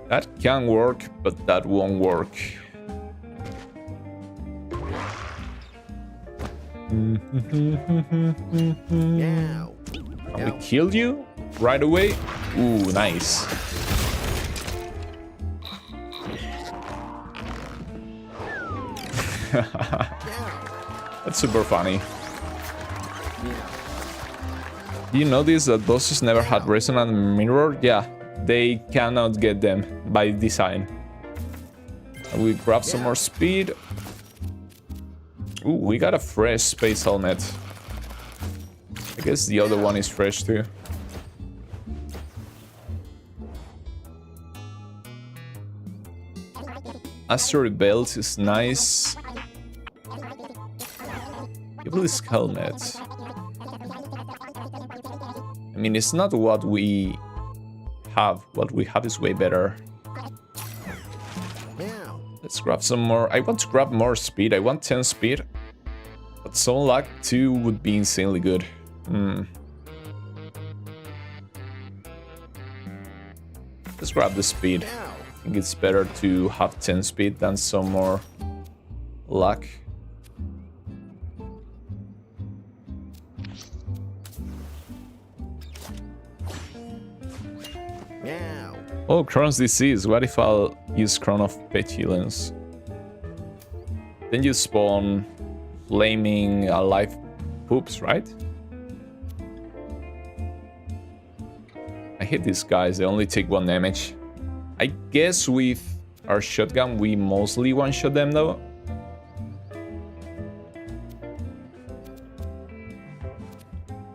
That can work, but that won't work. We killed you right away. Ooh, nice. That's super funny. Do you notice that bosses never had resonant mirror? Yeah, they cannot get them by design. We grab some more speed. Ooh, we got a fresh space helmet. I guess the other one is fresh too. Asteroid belt is nice. Iblis helmet. I mean, it's not what we have. What we have is way better. Let's grab some more. I want to grab more speed. I want 10 speed. But some luck 2 would be insanely good. Let's grab the speed. I think it's better to have 10 speed than some more luck. Oh, Crohn's disease. What if I'll use Crown of Petulance? Then you spawn flaming alive poops, right? I hate these guys. They only take 1 damage. I guess with our shotgun we mostly one-shot them though.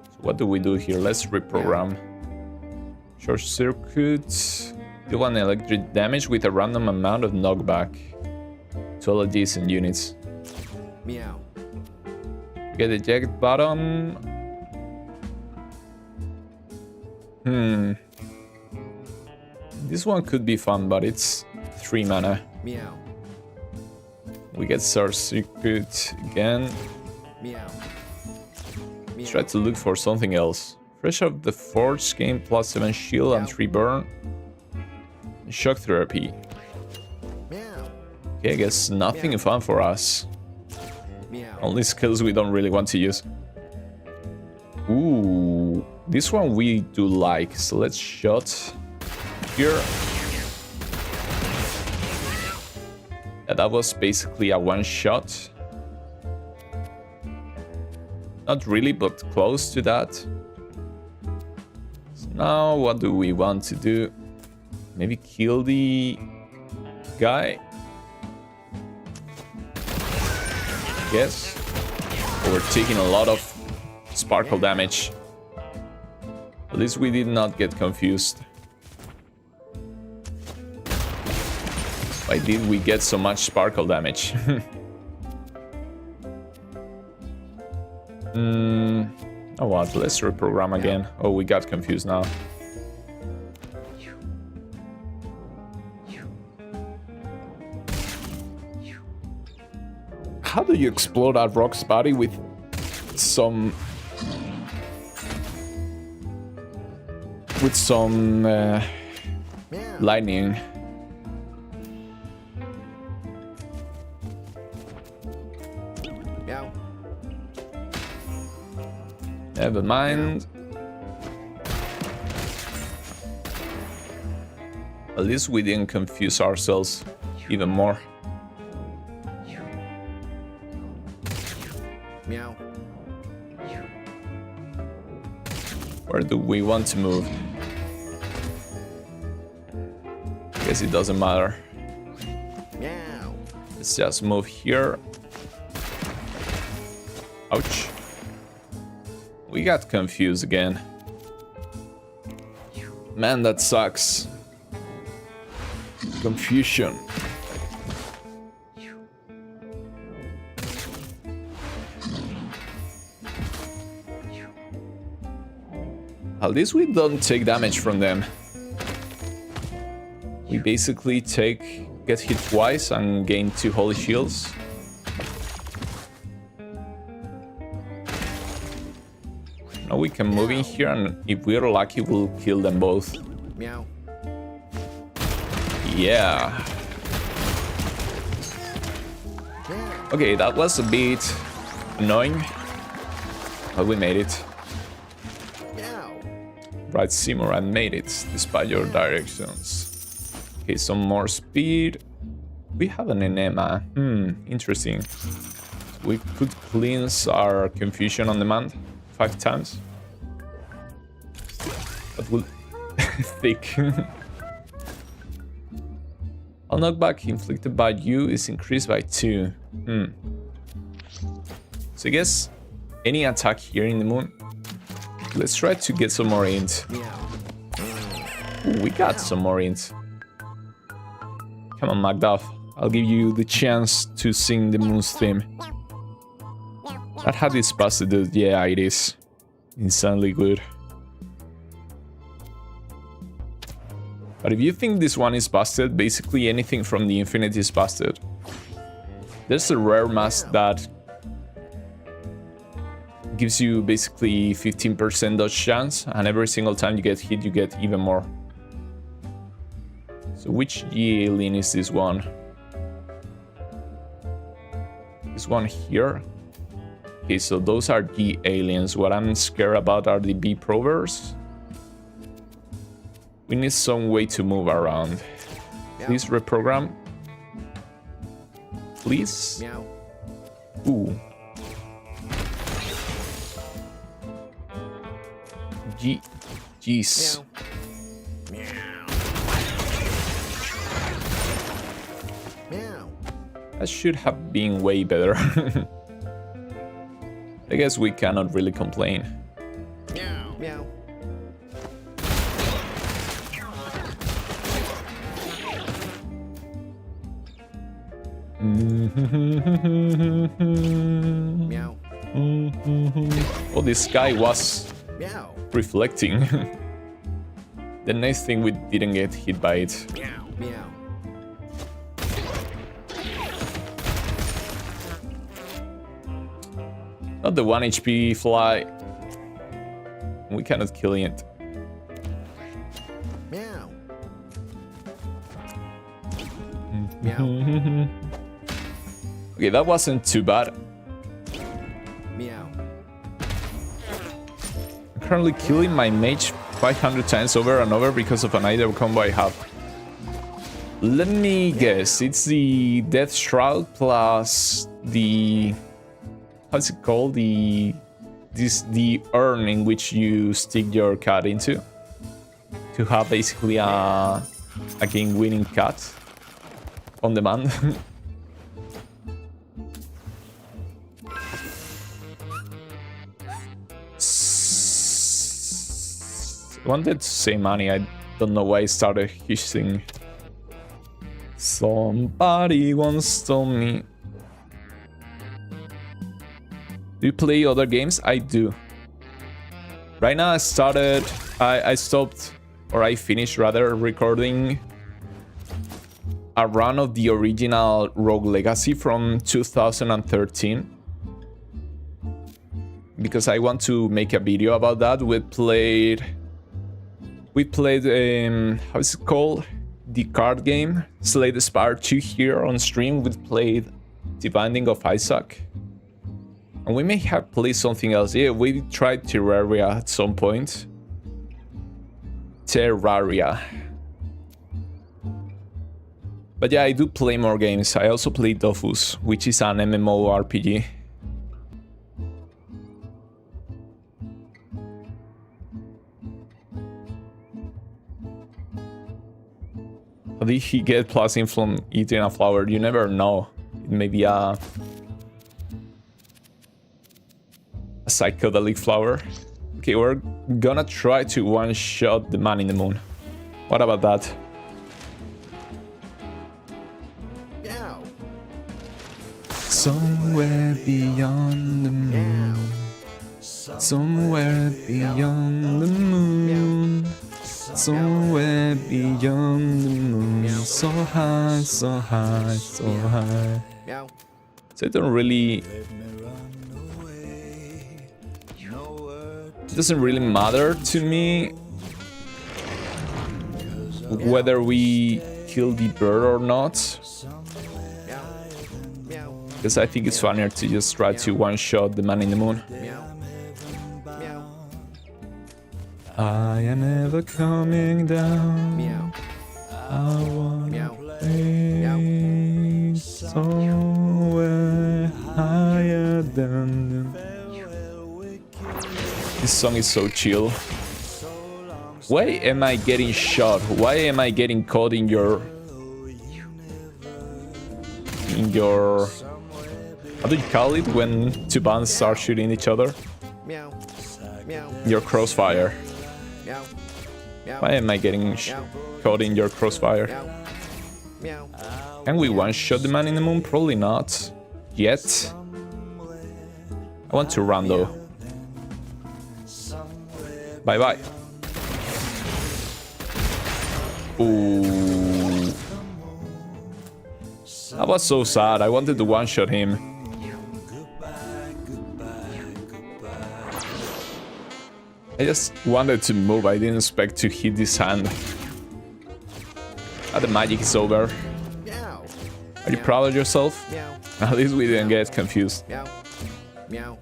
So what do we do here? Let's reprogram. Short circuit. Deal 1 electric damage with a random amount of knockback to all adjacent units. Get eject button. This one could be fun, but it's 3 mana. We get short circuit again. Try to look for something else. Fresh off the Forge, gain +7 shield and 3 burn. Shock therapy. Okay, I guess nothing fun for us. Only skills we don't really want to use. Ooh, this one we do like. So let's shot here. Yeah, that was basically a one shot. Not really, but close to that. So now what do we want to do? Maybe kill the guy? Yes. But we're taking a lot of sparkle damage. At least we did not get confused. Why did we get so much sparkle damage? Oh what, let's reprogram again. Oh, we got confused now. How do you explode that rock's body with some lightning? Never mind. At least we didn't confuse ourselves even more. Meow. Where do we want to move? Guess it doesn't matter. Meow. Let's just move here. Ouch. We got confused again. Man, that sucks. Confusion. At least we don't take damage from them. We basically get hit twice and gain 2 holy shields. Now we can move in here, and if we're lucky, we'll kill them both. Meow. Yeah. Okay, that was a bit annoying, but we made it. Right, Seymour, I made it, despite your directions. Okay, some more speed. We have an enema. Interesting. We could cleanse our confusion on demand 5 times. That will... thick. All knockback inflicted by you is increased by 2. So I guess any attack here in the moon. Let's try to get some more int. Ooh, we got some more int. Come on, Macduff. I'll give you the chance to sing the moon's theme. That hat is busted, dude. Yeah, it is. Insanely good. But if you think this one is busted, basically anything from the Infinite is busted. There's a rare mask that gives you basically 15% dodge chance, and every single time you get hit, you get even more. So which G alien is this one? This one here? Okay, so those are G aliens. What I'm scared about are the B provers. We need some way to move around. Please reprogram. Please? Ooh. Jeez. That should have been way better. I guess we cannot really complain. Meow. Meow. Oh, this guy was reflecting. The nice thing, we didn't get hit by it. Meow. Not the 1 HP fly. We cannot kill it. Meow. Meow. Okay, that wasn't too bad. Meow. I'm currently killing my mage 500 times over and over because of an item combo I have. Let me guess, it's the Death Shroud plus the... How's it called? The urn in which you stick your cat into. To have basically a game-winning cat on demand. I wanted to say money, I don't know why I started hissing. Somebody once told me. Do you play other games? I do. Right now I stopped, or I finished rather, recording a run of the original Rogue Legacy from 2013. Because I want to make a video about that. We played how's it called? The card game, Slay the Spire 2 here on stream. We played The Binding of Isaac. And we may have played something else. Yeah, we tried Terraria at some point. Terraria. But yeah, I do play more games. I also play Dofus, which is an MMORPG. How did he get plasmin from eating a flower? You never know. It may be a psychedelic flower. Okay, we're gonna try to one-shot the man in the moon. What about that? Meow. Somewhere beyond the moon. Somewhere beyond the moon. Somewhere beyond the moon. So high, so high, so high. Meow. So I don't really... It doesn't really matter to me whether we kill the bird or not. Meow. Meow. Because I think it's funnier to just try to one-shot the man in the moon. Meow. Meow. I am never coming down. Meow. I wanna Meow. play somewhere higher than the... This song is so chill. Why am I getting shot? Why am I getting caught in your... How do you call it when two bands start shooting each other? Meow. Meow. Your crossfire. Meow. Meow. Why am I getting caught in your crossfire? Meow. Can we one-shot the man in the moon? Probably not. Yet. I want to run though. Bye-bye. Ooh. That was so sad. I wanted to one-shot him. I just wanted to move. I didn't expect to hit this hand. Ah, the magic is over. Meow. Are you proud of yourself? Meow. At least we didn't get confused. Meow. Meow.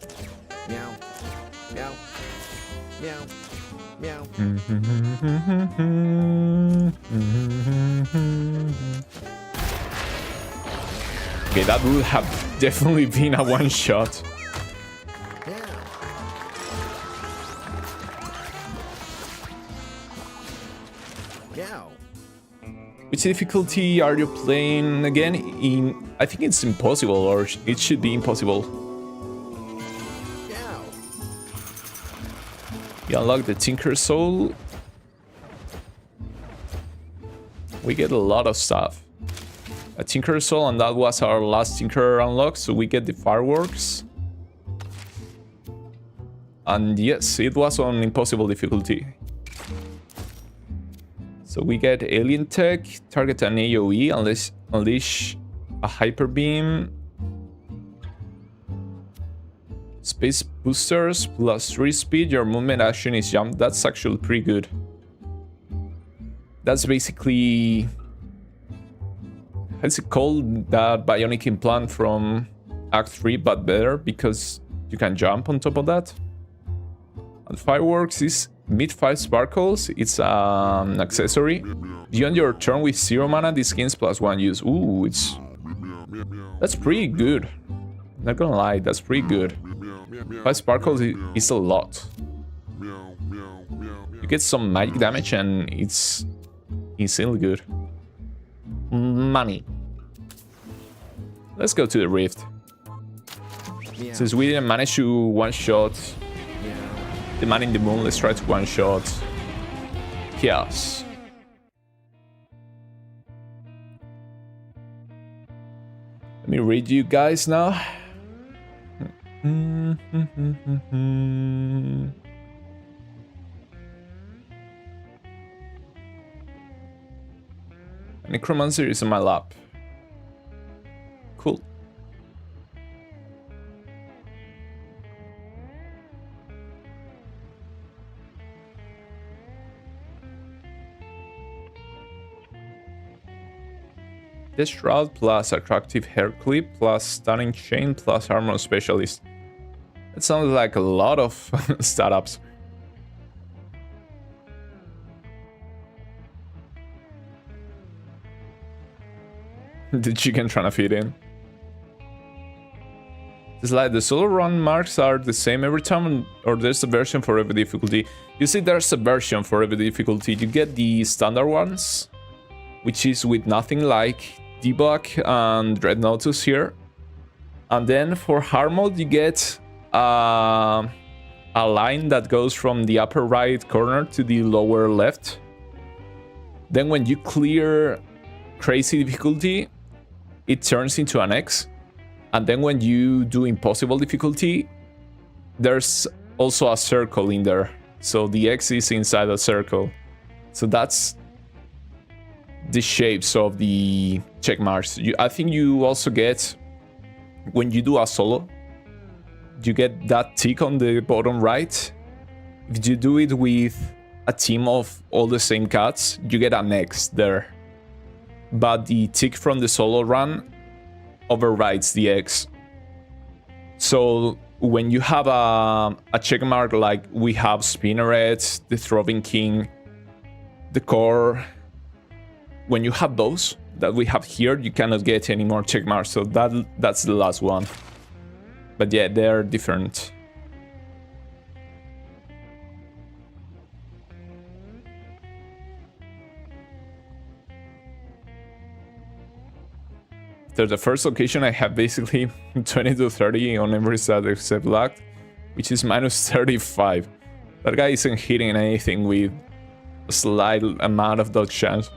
Meow. Meow. Meow. Meow. Okay, that would have definitely been a one-shot. Meow. Which difficulty are you playing again? I think it's impossible, or it should be impossible. Meow. You unlock the Tinker Soul. We get a lot of stuff. A Tinker Soul, and that was our last Tinker unlock, so we get the fireworks. And yes, it was on impossible difficulty. So we get Alien Tech, target an AoE, unleash a Hyper Beam. space boosters plus 3 speed. Your movement action is jump. That's actually pretty good. That's basically... How's it called? That bionic implant from Act 3, but better because you can jump on top of that. And fireworks is mid-5 sparkles. It's an accessory. Beyond your turn with 0 mana, this gains +1 use. Ooh, it's... That's pretty good. Not gonna lie, that's pretty good. 5 sparkles is a lot. You get some magic damage and it's insanely good. Money. Let's go to the Rift. Since we didn't manage to one-shot the Man in the Moon, let's try to one-shot Chaos. Let me read you guys now. Necromancer is in my lap. Cool. This shroud plus attractive hair clip plus stunning chain plus armor specialist. It sounds like a lot of startups. The chicken trying to fit in. It's like the solo run marks are the same every time, or there's a version for every difficulty. You see, there's a version for every difficulty. You get the standard ones, which is with nothing like debug and Dreadnoughtus here. And then for hard mode, you get a line that goes from the upper right corner to the lower left. Then when you clear crazy difficulty, it turns into an X. And then when you do impossible difficulty, there's also a circle in there. So the X is inside a circle. So that's the shapes of the check marks. I think you also get, when you do a solo, you get that tick on the bottom right. If you do it with a team of all the same cats, you get an X there. But the tick from the solo run overrides the X. So when you have a check mark like we have Spinneret, the Throbbing King, the Core, when you have those that we have here, you cannot get any more check marks. So that's the last one. But yeah, they're different. After the first location, I have basically 20 to 30 on every side except locked, which is minus 35. That guy isn't hitting anything with a slight amount of dodge chance.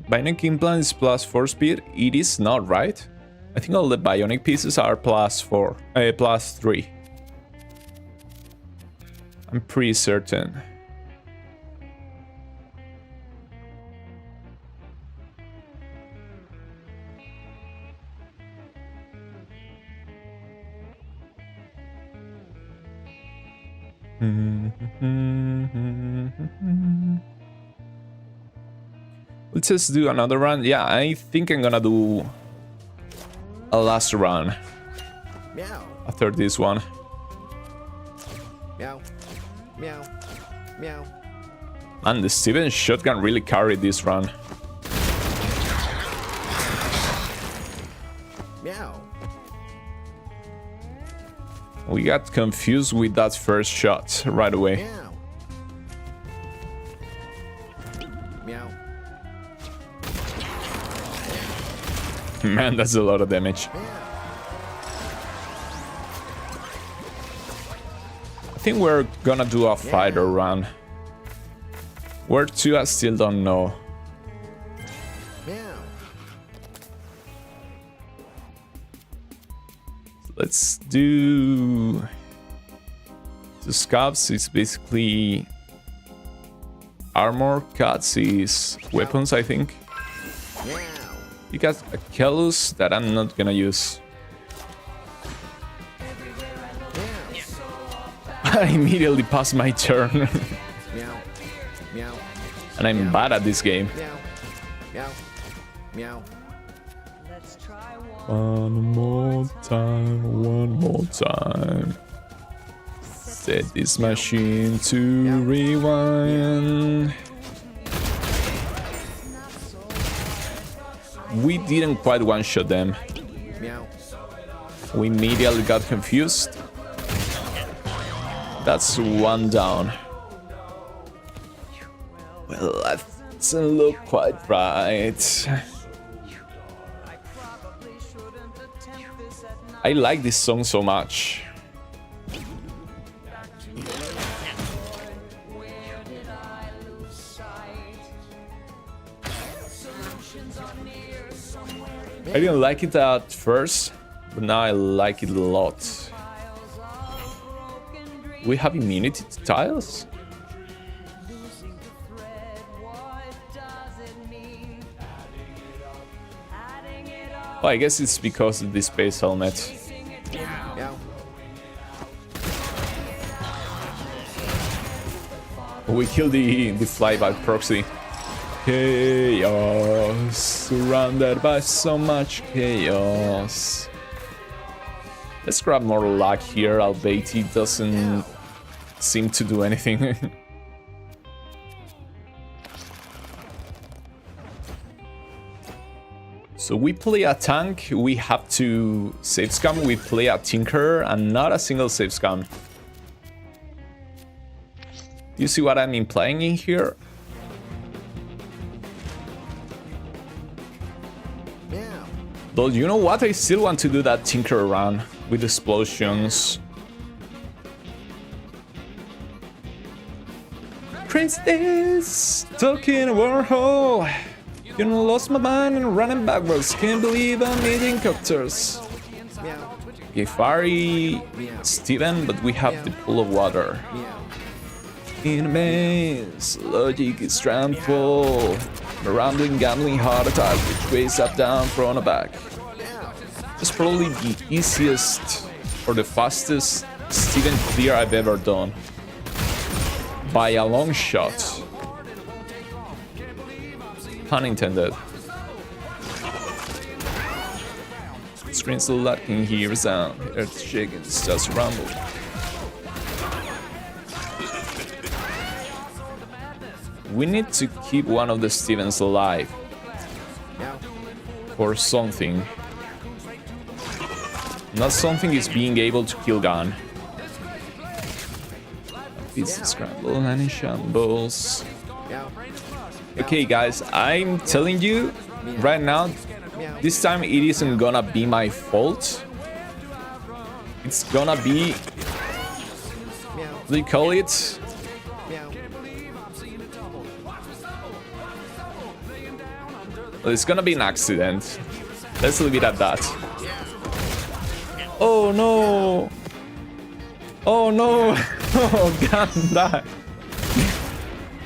Bionic implant is plus 4 speed. It is not, right? I think all the bionic pieces are plus 3. I'm pretty certain. Let's just do another run. Yeah, I think I'm gonna do a last run Meow. after this one. Meow. Meow. Meow. And the Steven shotgun really carried this run. Meow. We got confused with that first shot right away. Meow. Meow. Man, that's a lot of damage. I think we're gonna do a fighter run. Where to, I still don't know. Meow. do... The scabs is basically armor, cuts is weapons, I think. You got a Kelus that I'm not gonna use. I immediately passed my turn. And I'm bad at this game. One more time. Set this machine to rewind. We didn't quite one-shot them. We immediately got confused. That's one down. Well, that doesn't look quite right. I like this song so much. I didn't like it at first, but now I like it a lot. We have immunity to tiles? Oh, I guess it's because of the space helmet. We killed the flyby proxy. Chaos, surrounded by so much chaos. Let's grab more luck here, albeit he doesn't seem to do anything. So we play a tank, we have to save scam, we play a tinker and not a single save scam. Do you see what I'm implying in here? Though, you know what? I still want to do that tinker run with explosions. Chris is stuck in a wormhole. You know, lost my mind and running backwards. Can't believe I'm eating copters. Okay, Fari, Steven, but we have the pool of water. In a maze, logic is trampled. A rambling, gambling heart attack, which weighs up, down, front, or back. It's probably the easiest or the fastest Steven clear I've ever done. By a long shot. Pun intended. Screen's so loud, can hear a sound. Earth shaking, it's just rumble. We need to keep one of the Stevens alive. Or something. Not something is being able to kill Gun. It's a scramble and in shambles. Okay guys, I'm telling you right now, this time it isn't gonna be my fault. It's gonna be, what do you call it? Well, it's gonna be an accident. Let's leave it at that. Oh no! Oh no! Oh god, that.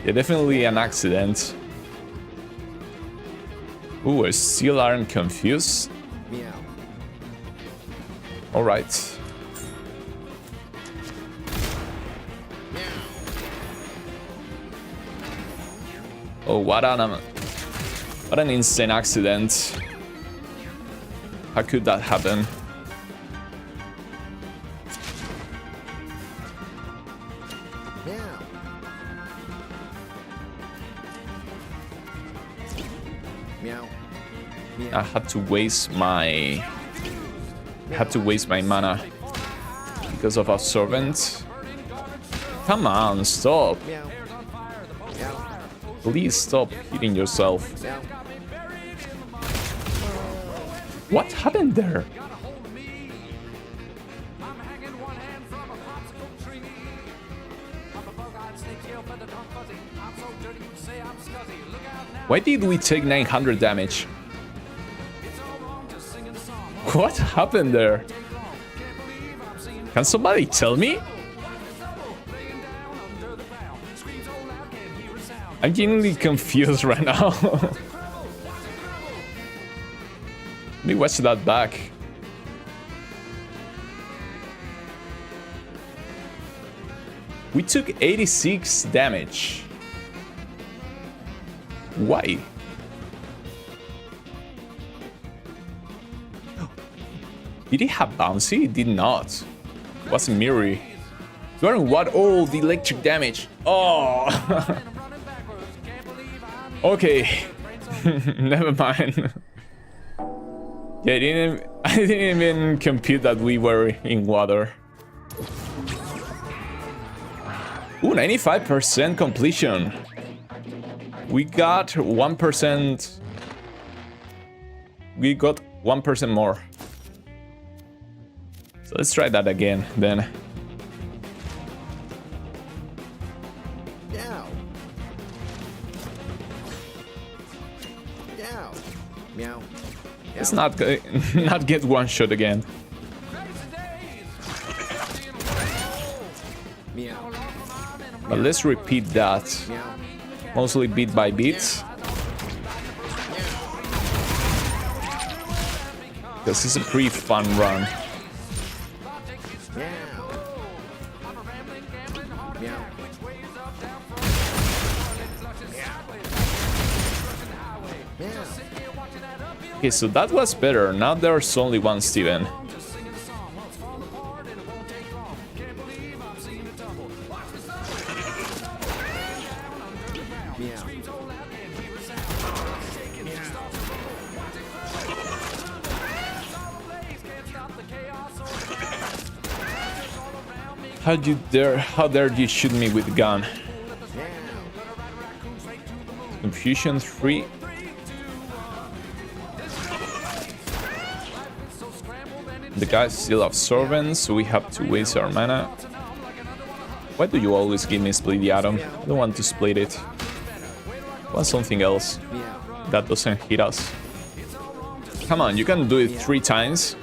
Yeah, definitely an accident. Ooh, I still aren't confused. Alright. Oh, what an insane accident. How could that happen? I had to waste my mana because of Absorbent. Come on, stop. Please stop hitting yourself. What happened there? Why did we take 900 damage? What happened there? Can somebody tell me? I'm genuinely confused right now. Let me watch that back. We took 86 damage. Why? Did he have bouncy? It did not. It wasn't mirrory. Learn what? Oh, the electric damage. Oh. Okay. Never mind. Yeah, I didn't even compute that we were in water. Ooh, 95% completion. We got 1%. We got 1% more. So let's try that again then. Meow. Meow. Meow. Let's not get one shot again. Meow. But let's repeat that. Meow. Mostly bit by bit. This is a pretty fun run. Meow. Meow. Meow. Okay, so that was better. Now there's only one Steven. Meow. How dare you shoot me with a gun? Confusion 3. The guys still have servants, so we have to waste our mana. Why do you always give me split the atom? I don't want to split it. I want something else that doesn't hit us. Come on, you can do it 3 times.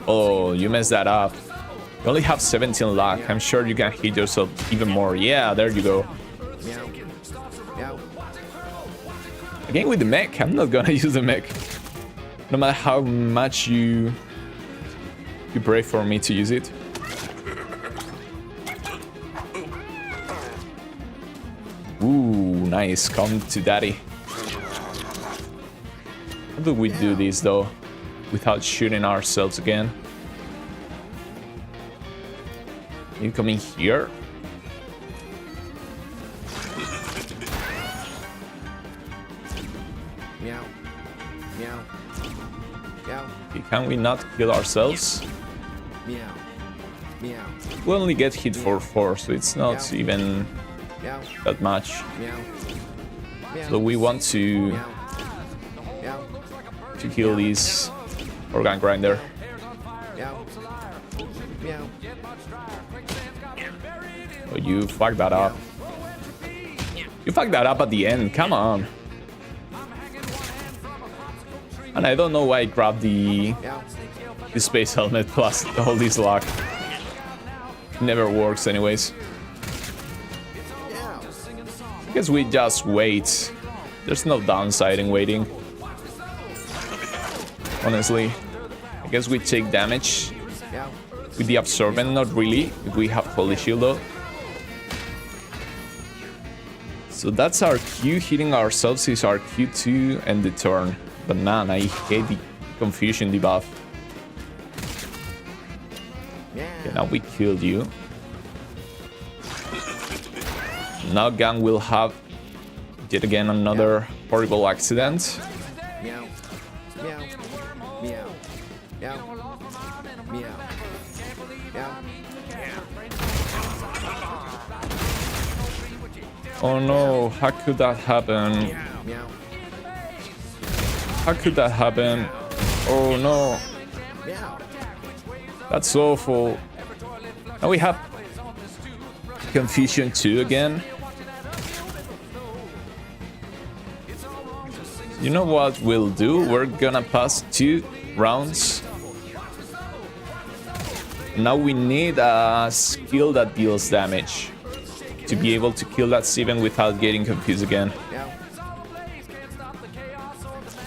Oh, you messed that up. You only have 17 luck. I'm sure you can hit yourself even more. Yeah, there you go. Again with the mech. I'm not gonna use the mech. No matter how much you pray for me to use it. Ooh, nice. Come to daddy. How do we do this though? Without shooting ourselves again? You coming here? Meow. Meow. Meow. Okay, can we not kill ourselves? Meow. Meow. We only get hit for 4, so it's not even Meow. that much. Meow. Meow. So we want to Meow. Meow. kill this organ grinder. Meow. Meow. Oh, you fucked that up. You fucked that up at the end. Come on. And I don't know why I grabbed the space helmet plus all this luck. Never works anyways. I guess we just wait. There's no downside in waiting. Honestly. I guess we take damage with the absorbent, not really. If we have holy shield though. So that's our Q. Hitting ourselves is our Q2 and the turn. But man, I hate the confusion debuff. Okay, now we killed you. Now Gang will have yet again another horrible accident. Meow. Meow. Meow. Meow. Meow. Meow. Oh no, how could that happen? Meow. How could that happen? Oh no, Meow. that's awful. Now we have Confusion 2 again. You know what we'll do? We're gonna pass 2 rounds Now we need a skill that deals damage to be able to kill that Steven without getting confused again. Yeah.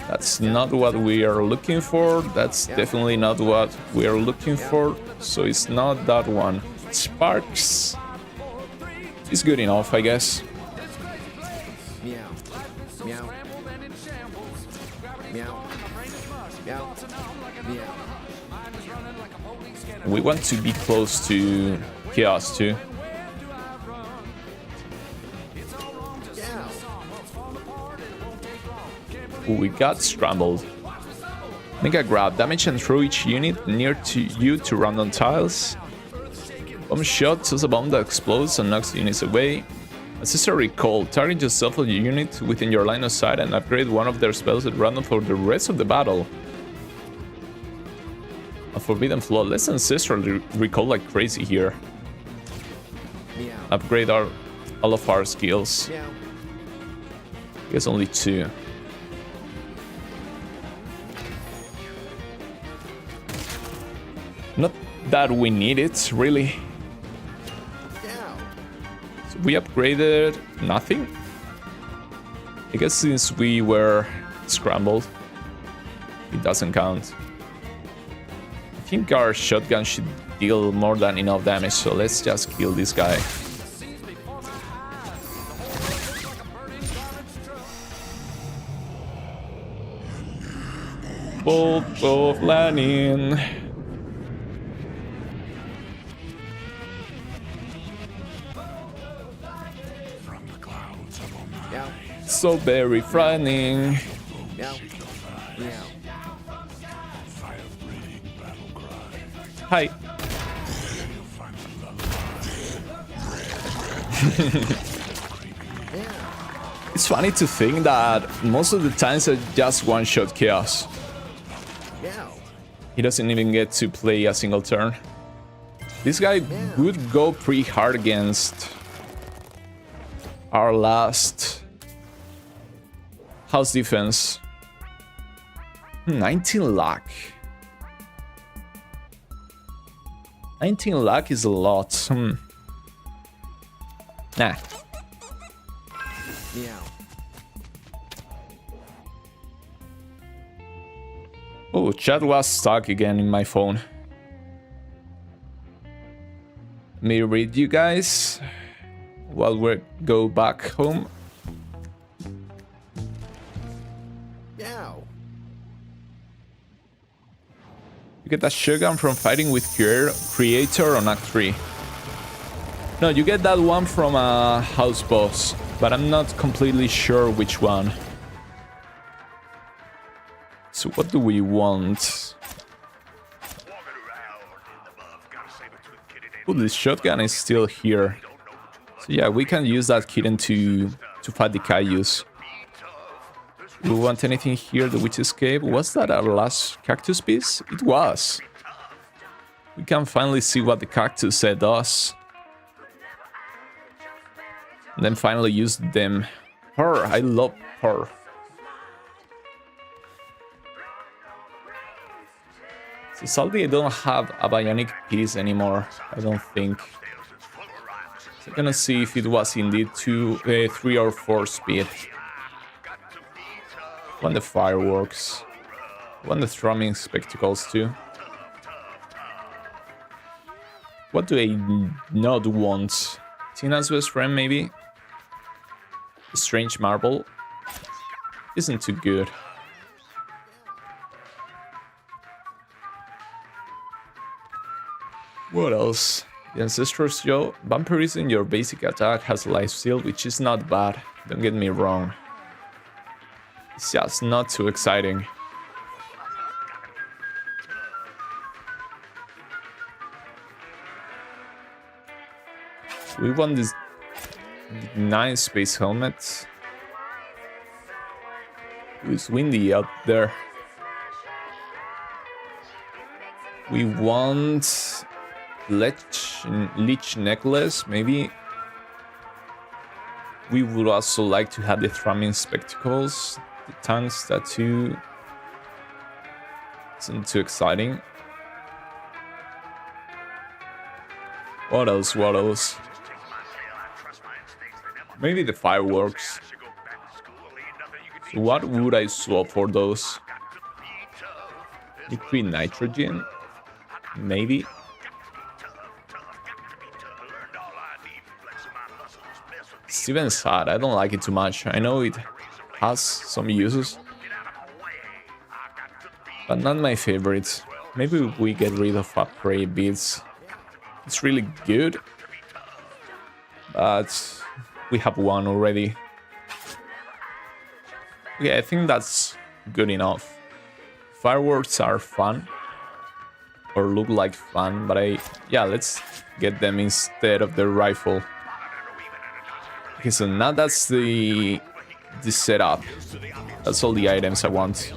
That's not what we are looking for. That's definitely not what we are looking for. So it's not that one. Sparks is good enough, I guess. Meow. Meow. Meow. Meow. Meow. We want to be close to Chaos too. We got scrambled. Make a grab. Damage and throw each unit near to you to random tiles. Bomb shot toss a bomb that explodes and knocks units away. Ancestor Recall. Target yourself or your unit within your line of sight and upgrade one of their spells at random for the rest of the battle. A Forbidden Flow. Let's Ancestral Recall like crazy here. Upgrade all of our skills. I guess only 2. Not that we need it, really. So we upgraded nothing. I guess since we were scrambled, it doesn't count. I think our shotgun should deal more than enough damage, so let's just kill this guy. Bolt of Lenin. So very frightening. Hi. It's funny to think that most of the times I just one-shot Chaos. He doesn't even get to play a single turn. This guy would go pretty hard against our last house defense. 19 luck. 19 luck is a lot. Nah. Oh, chat was stuck again in my phone. Let me read you guys while we go back home. You get that shotgun from fighting with Creator on Act 3. No, you get that one from a house boss, but I'm not completely sure which one. So what do we want? Oh, this shotgun is still here. So yeah, we can use that kitten to fight the Kaijus. Do we want anything here? The Witch Escape? Was that our last cactus piece? It was. We can finally see what the cactus set does. And then finally use them. Her, I love her. So sadly I don't have a bionic piece anymore, I don't think. So I'm gonna see if it was indeed 3 or 4 speed. One the fireworks. One the thrumming spectacles too. What do I not want? Tina's best friend maybe? Strange marble. Isn't too good. What else? The Ancestors Joe. Vampirism, your basic attack has a life steal, which is not bad, don't get me wrong. It's just not too exciting. We want this nice space helmet. It's windy out there. We want Leech necklace, maybe. We would also like to have the thrumming spectacles. The tongue's tattoo isn't too exciting. What else? What else? Maybe the fireworks. So what would I swap for those? Liquid nitrogen? Maybe? Steven's hat, I don't like it too much. I know it has some uses, but not my favorite. Maybe we get rid of prey beads. It's really good, but we have one already. Okay, I think that's good enough. Fireworks are fun, or look like fun, but yeah, let's get them instead of the rifle. Okay, so now that's the setup. That's all the items I want.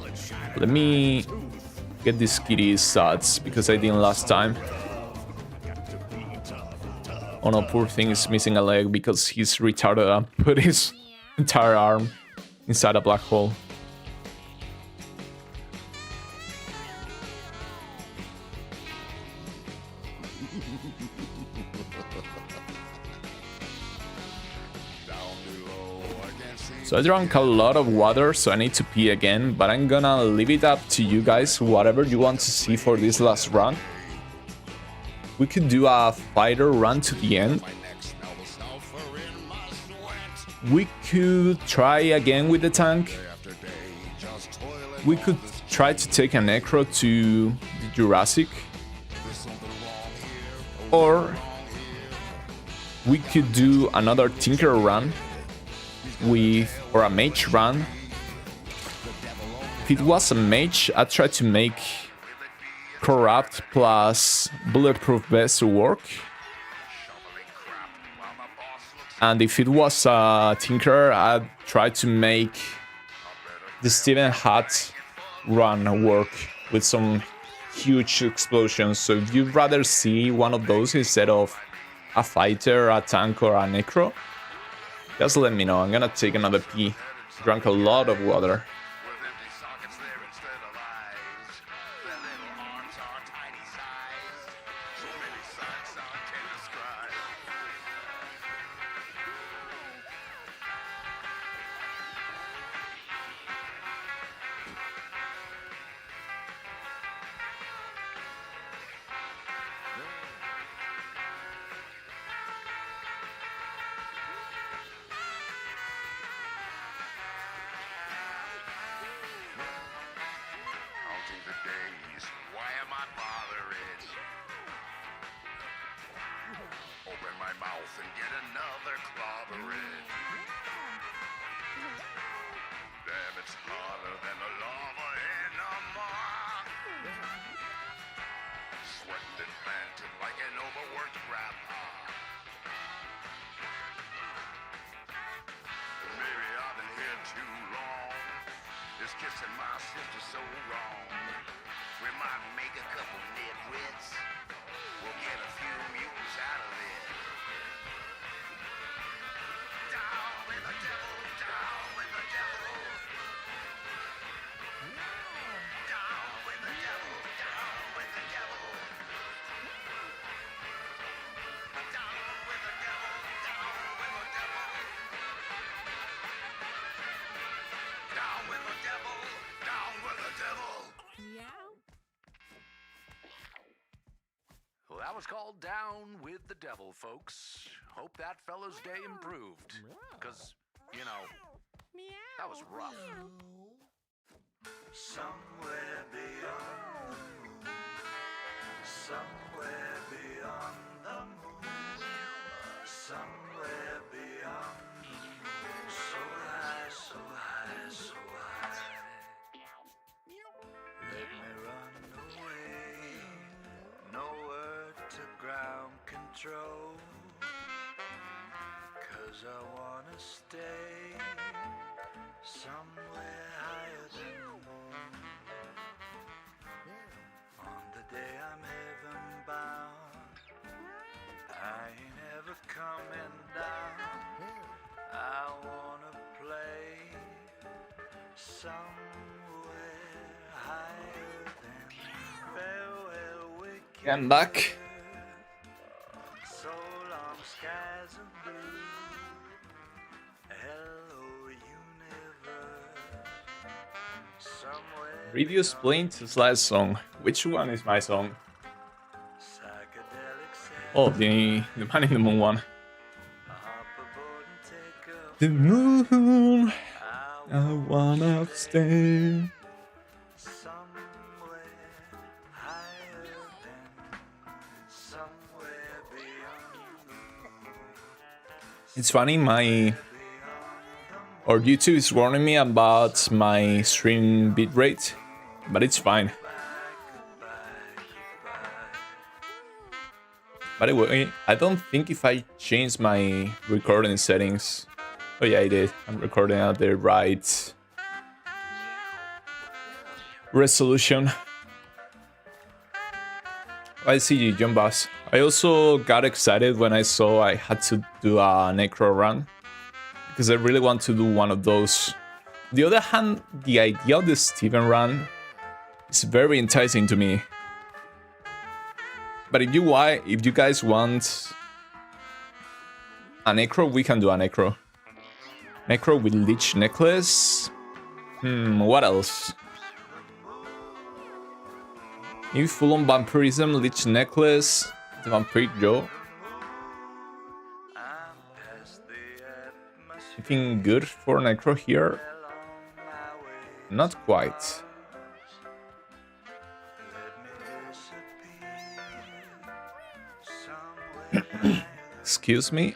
Let me get this kitty's stats, because I didn't last time. Oh no, poor thing is missing a leg because he's retarded and put his entire arm inside a black hole. So I drank a lot of water, so I need to pee again, but I'm gonna leave it up to you guys, whatever you want to see for this last run. We could do a fighter run to the end. We could try again with the tank. We could try to take a Necro to the Jurassic. Or we could do another Tinker run or a Mage run. If it was a Mage, I'd try to make Corrupt plus Bulletproof Vest work. And if it was a Tinker, I'd try to make the Steven Hat run work with some huge explosions. So if you'd rather see one of those instead of a fighter, a tank, or a Necro, just let me know. I'm gonna take another pee. Drank a lot of water. And get another clobbering. Damn, it's hotter than the lava in a moth. Sweating and panting like an overworked grandpa. Maybe I've been here too long. This kissing my sister so wrong. We might make a couple nitwits. We'll get a few mutants out of it. Well, that was called Down with the Devil, folks. Hope that fella's day improved. Because, you know, that was rough. Somewhere beyond, somewhere beyond the moon, somewhere beyond, so high, so high, so high. Let me run away, nowhere to ground control, 'cause I wanna stay somewhere higher than the moon. On the day I'm heaven bound, I ain't ever coming down. I wanna play somewhere higher than farewell wicked. I'm back. So skies are blue. Hello, universe. Somewhere Reviews playing to Slide's song. Which one is my song? psychedelic sound. Oh, the Man in the Moon one. Hop aboard and take off. The moon, I I wanna stay. somewhere higher than somewhere beyond. It's funny, or YouTube is warning me about my stream bitrate, but it's fine. By the way, I don't think if I change my recording settings. Oh yeah, I did. I'm recording at the right resolution. I see you, John Bass. I also got excited when I saw I had to do a necro run, because I really want to do one of those. On the other hand, the idea of the Steven run is very enticing to me. But if you guys want a necro, we can do a necro. Necro with Lich Necklace. What else? Maybe full-on vampirism, Lich Necklace, the Vampiric Joe. Anything good for necro here? Not quite. Excuse me.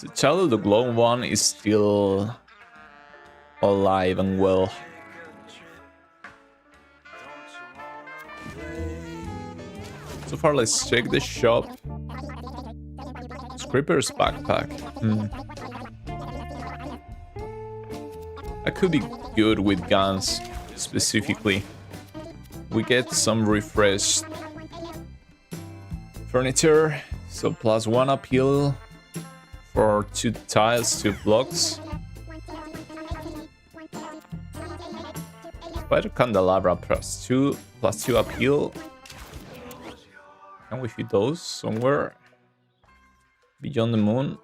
The Child of the Glow one is still alive and well. So far, let's check the shop. Creeper's backpack. That could be good with guns, specifically. We get some refreshed furniture, so +1 appeal for 2 tiles, 2 blocks. Spider candelabra +2 appeal. Can we fit those somewhere? Beyond the moon.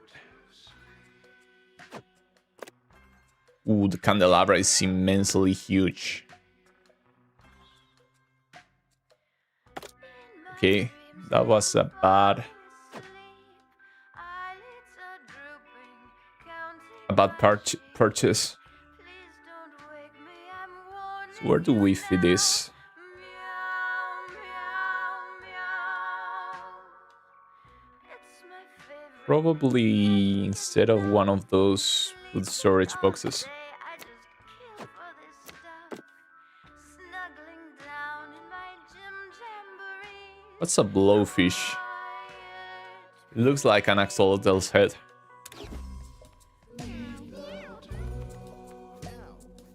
Ooh, the candelabra is immensely huge. Okay, that was a bad purchase. So where do we fit this? Probably instead of one of those food storage boxes. What's a blowfish? It looks like an axolotl's head.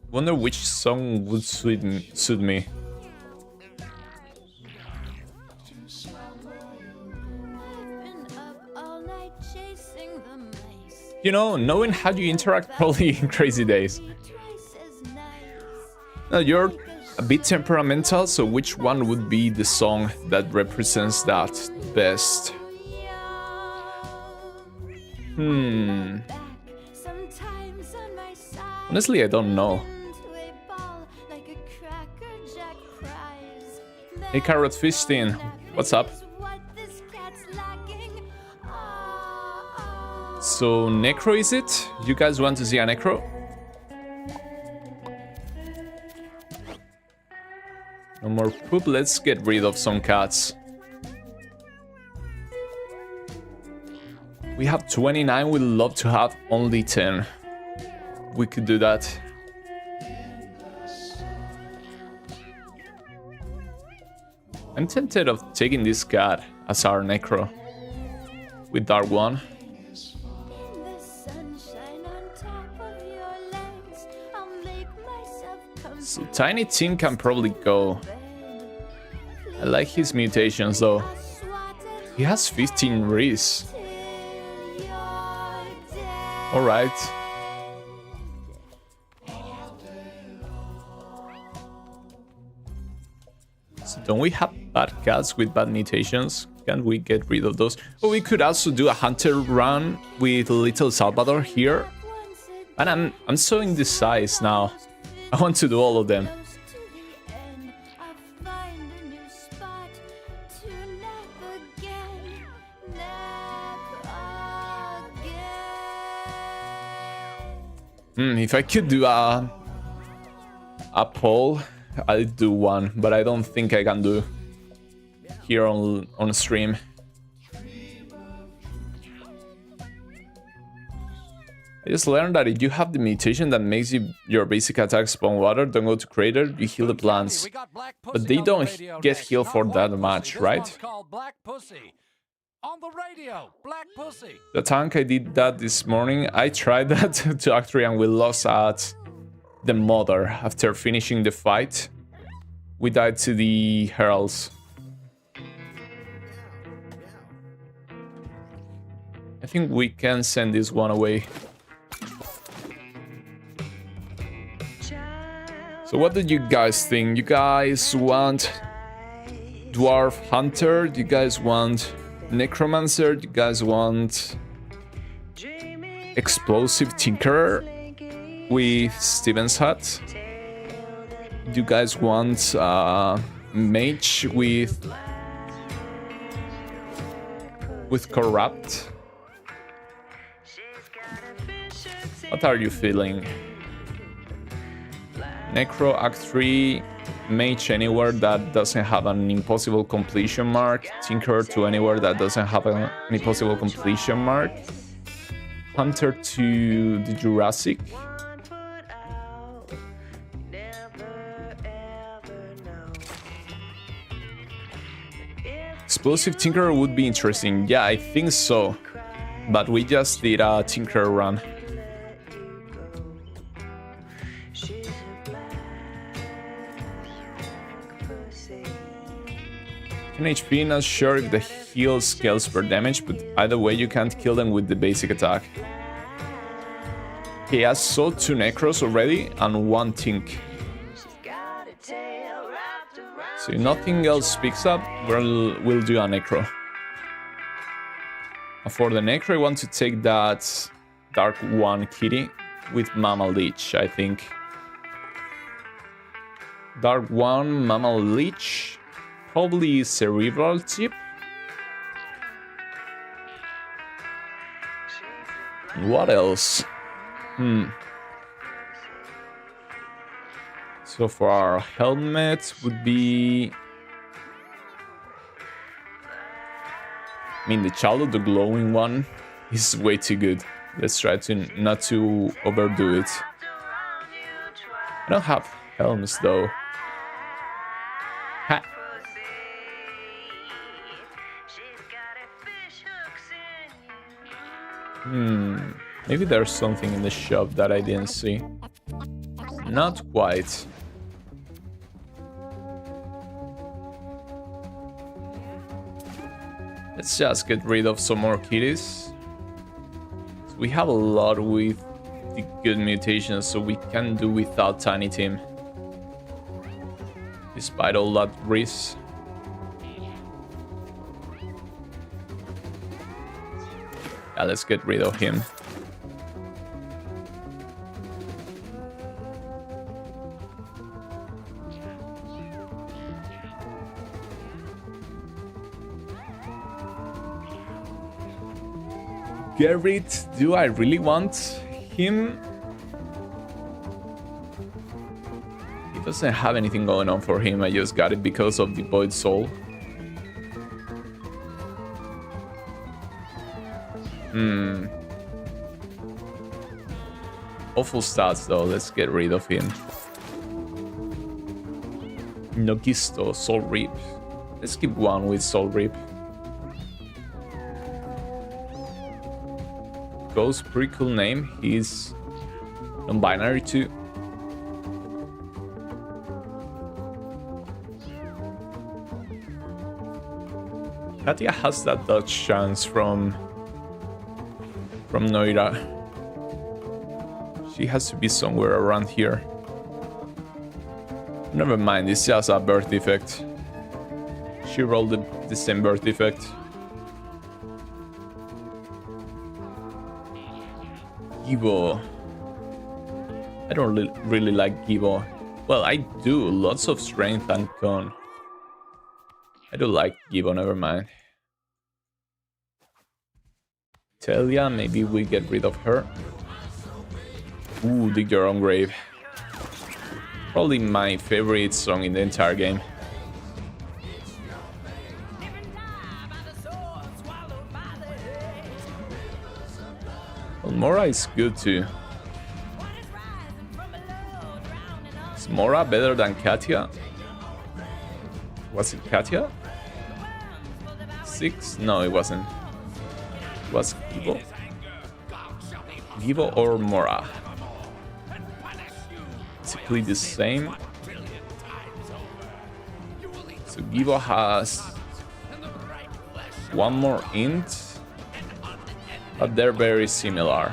Wonder which song would suit me. You know, knowing how you interact probably in crazy days. Now, you're a bit temperamental, so which one would be the song that represents that best? Honestly, I don't know. Hey, Carrot Fisting, what's up? So, necro is it? You guys want to see a necro? No more poop, let's get rid of some cats. We have 29, we'd love to have only 10. We could do that. I'm tempted of taking this cat as our necro. With Dark One. So Tiny Tim can probably go. I like his mutations though. He has 15 Riz. Alright. So don't we have bad cats with bad mutations? Can we get rid of those? But we could also do a hunter run with Little Salvador here. And I'm so indecisive now. I want to do all of them. If I could do a poll, I'd do one, but I don't think I can do here on stream. I just learned that if you have the mutation that makes your basic attack spawn water, don't go to crater, you heal the plants. But they don't get healed for that much, right? On the radio, Black Pussy. The tank, I did that this morning. I tried that to Actory and we lost at the mother after finishing the fight. We died to the heralds. I think we can send this one away. So what do you guys think? You guys want Dwarf Hunter? Do you guys want Necromancer? Do you guys want Explosive Tinkerer with Steven's Hat? Do you guys want Mage with Corrupt? What are you feeling? Necro, Act 3, Mage anywhere that doesn't have an impossible completion mark, Tinker to anywhere that doesn't have an impossible completion mark, Hunter to the Jurassic. Explosive Tinker would be interesting. Yeah, I think so. But we just did a Tinker run. 10 HP, not sure if the heal scales per damage, but either way you can't kill them with the basic attack. He has sold 2 Necros already and 1 Tink. So if nothing else picks up, we'll do a Necro. And for the Necro I want to take that Dark 1 Kitty with Mama Leech, I think. Dark 1, Mama Leech. Probably Cerebral Tip. What else? So for our helmet would be... I mean, the Childhood, the glowing one, is way too good. Let's try to not to overdo it. I don't have helms though. Ha! Maybe there's something in the shop that I didn't see. Not quite. Let's just get rid of some more kitties. We have a lot with the good mutations, so we can do without Tiny Tim. Despite all that risk. Yeah, let's get rid of him. Gerrit, do I really want him? He doesn't have anything going on for him, I just got it because of the Void Soul. Awful stats though, let's get rid of him. Nogisto, Soul Reap. Let's keep one with Soul Reap. Ghost, pretty cool name. He's non-binary too. Katia has that dodge chance from Noira. She has to be somewhere around here. Never mind, it's just a birth defect. She rolled the same birth defect. Givo. I don't really like Givo. Well, I do. Lots of strength and con. I do like Givo, never mind. Telia, maybe we get rid of her. Ooh, Dig Your Own Grave. Probably my favorite song in the entire game. Well, Mora is good too. Is Mora better than Katia? Was it Katia? 6? No, it wasn't. It was Givo. Givo or Mora? Basically the same. So Givo has one more int, but they're very similar.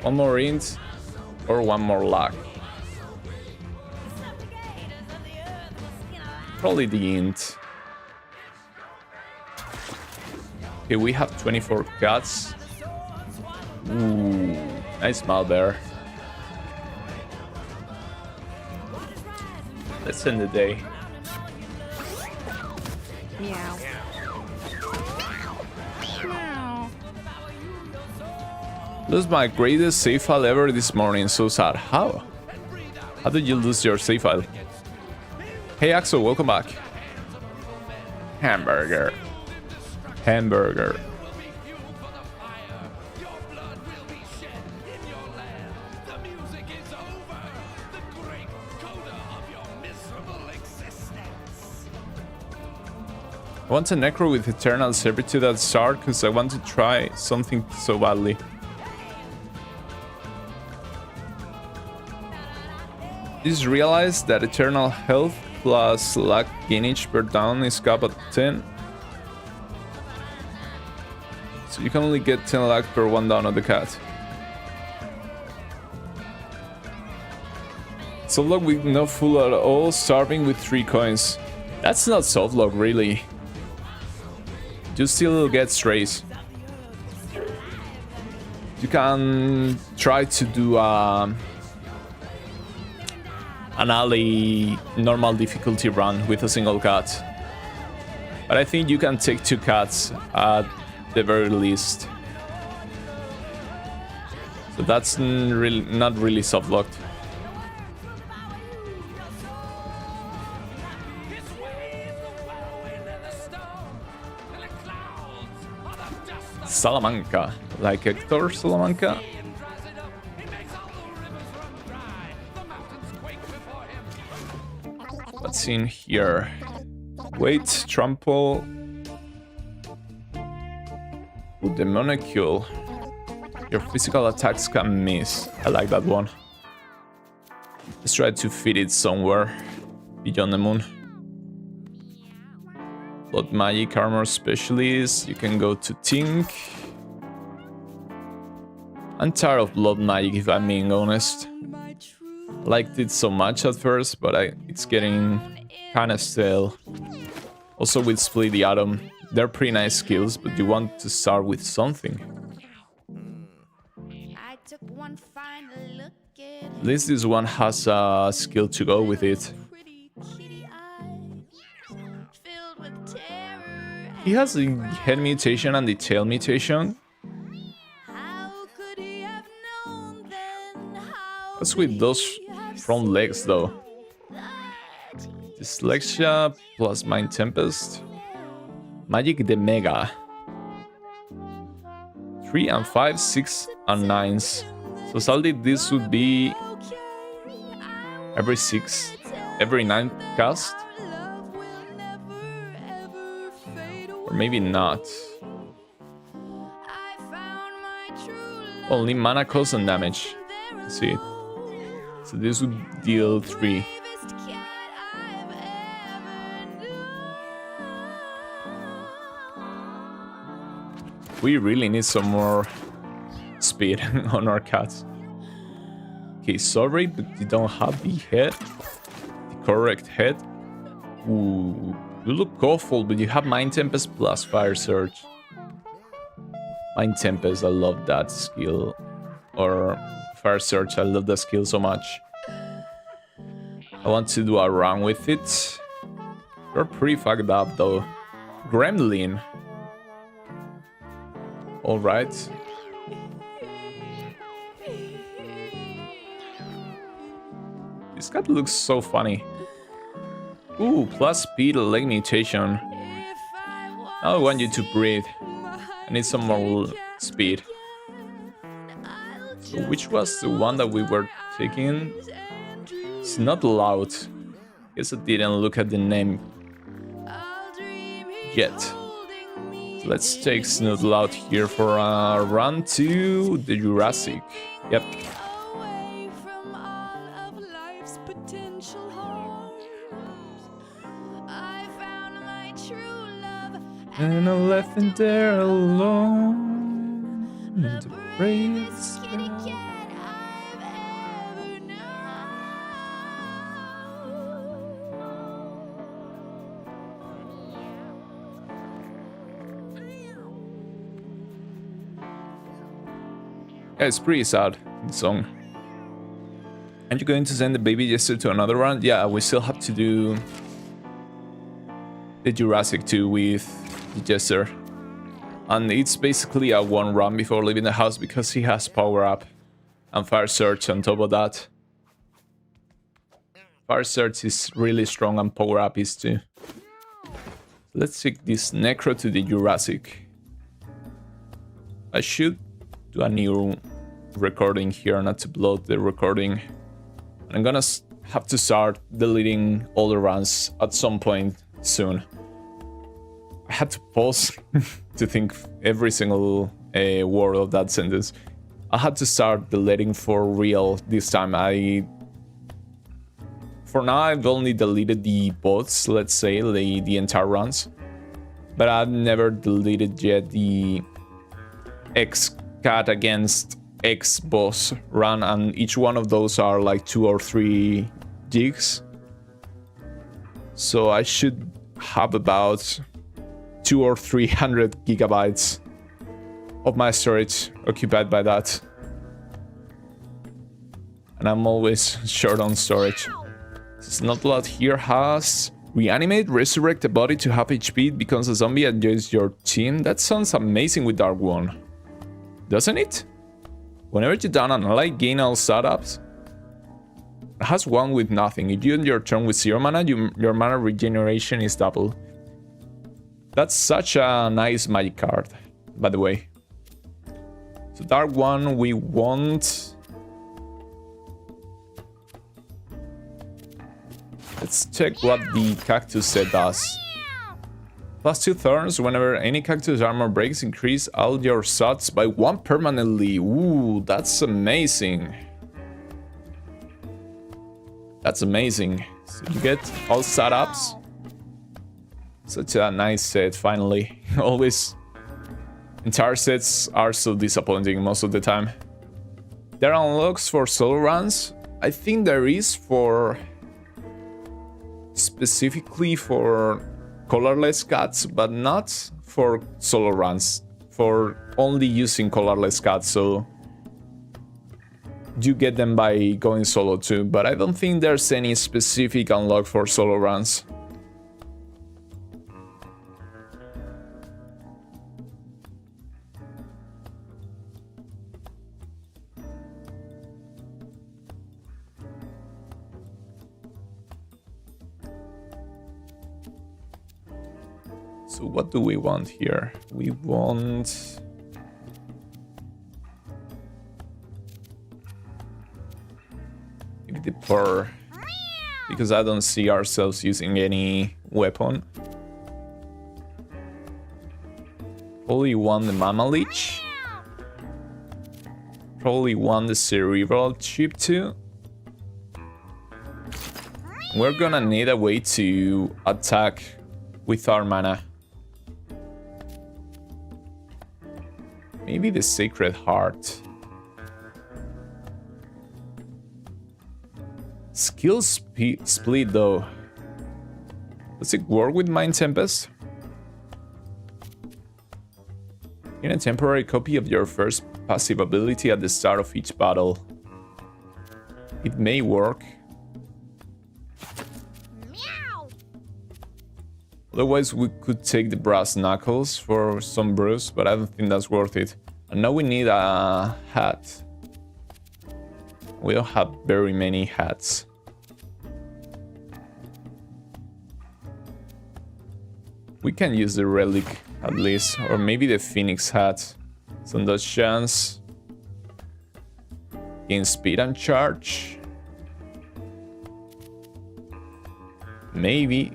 One more int or one more luck. Probably the int. Okay, we have 24 cuts. Ooh, nice Malbear. Let's end the day. Meow. Lost my greatest save file ever this morning, so sad. How? How did you lose your save file? Hey Axel, welcome back. Hamburger. Hamburger. I want a Necro with Eternal Servitude at start because I want to try something so badly. Just realized that Eternal Health plus luck gainage per down is capped at 10. So you can only get 10 luck per 1 down of the cat. Softlock with no full at all, starving with 3 coins. That's not softlock, really. You still get strays. You can try to do an alley normal difficulty run with a single cat. But I think you can take 2 cats at the very least. So that's not really soft-locked. Salamanca, like Hector Salamanca. What's in here? Wait, trample. With the molecule, your physical attacks can miss. I like that one. Let's try to fit it somewhere beyond the moon. Blood Magic Armor Specialist, you can go to Tink. I'm tired of Blood Magic if I'm being honest. Liked it so much at first, but it's getting kinda stale. Also with Split the Atom, they're pretty nice skills, but you want to start with something. At least this one has a skill to go with it. He has the head mutation and the tail mutation. What's with those front legs though? Dyslexia plus Mind Tempest. Magic the Mega. 3 and 5, 6 and 9s. So sadly this would be every 6, every 9 cast. Or maybe not. Only mana cost and damage. Let's see. So this would deal 3. We really need some more speed on our cats. Okay, sorry, but you don't have the head. correct head. Ooh, you look awful, but you have Mind Tempest plus Fire Surge. Mind Tempest, I love that skill. Or Fire Surge, I love that skill so much. I want to do a run with it. You're pretty fucked up though. Gremlin. Alright. This cat looks so funny. Ooh, plus speed leg mutation. Now I want you to breathe. I need some more speed. So which was the one that we were taking? It's not loud. Guess I didn't look at the name yet. So let's take Snoodle out here for a run to the Jurassic. Yep. And I left him there alone in the brave sky. Yeah, it's pretty sad, the song. Aren't you going to send the baby jester to another round? Yeah, we still have to do the Jurassic 2 with the jester. And it's basically a one run before leaving the house because he has power up and Fire Surge on top of that. Fire Surge is really strong and power up is too. Let's take this Necro to the Jurassic. I should do a new recording here, not to bloat the recording. I'm gonna have to start deleting all the runs at some point soon. I had to pause to think every single word of that sentence. I had to start deleting for real this time. For now, I've only deleted the bots, let's say, the entire runs. But I've never deleted yet the X-Cat against X-Boss run, and each one of those are like 2 or 3 gigs. So I should have about 200 or 300 gigabytes of my storage occupied by that. And I'm always short on storage. Snotlot here has reanimate, resurrect a body to half HP, becomes a zombie and joins your team. That sounds amazing with Dark One, doesn't it? Whenever you down an ally, gain all setups. It has one with nothing. If you end your turn with 0 mana, your mana regeneration is double. That's such a nice magic card, by the way. So Dark One, we want... Let's check what the Cactus set does. Plus 2 turns, whenever any Cactus armor breaks, increase all your shots by 1 permanently. Ooh, that's amazing. That's amazing. So you get all setups. Such a nice set, finally. Always, entire sets are so disappointing most of the time. There are unlocks for solo runs. I think there is for... specifically for colorless cats, but not for solo runs. For only using colorless cats, so... you get them by going solo too, but I don't think there's any specific unlock for solo runs. So what do we want here? We want... maybe the purr, because I don't see ourselves using any weapon. Probably want the Mama Leech. Probably want the Cerebral Chip too. We're gonna need a way to attack with our mana. Maybe the Sacred Heart. Skill split though. Does it work with Mind Tempest? Gain a temporary copy of your first passive ability at the start of each battle. It may work. Meow. Otherwise, we could take the brass knuckles for some brews, but I don't think that's worth it. And now we need a hat. We don't have very many hats. We can use the relic at least, or maybe the Phoenix hat. Some dodge chance. Gain speed and charge. Maybe.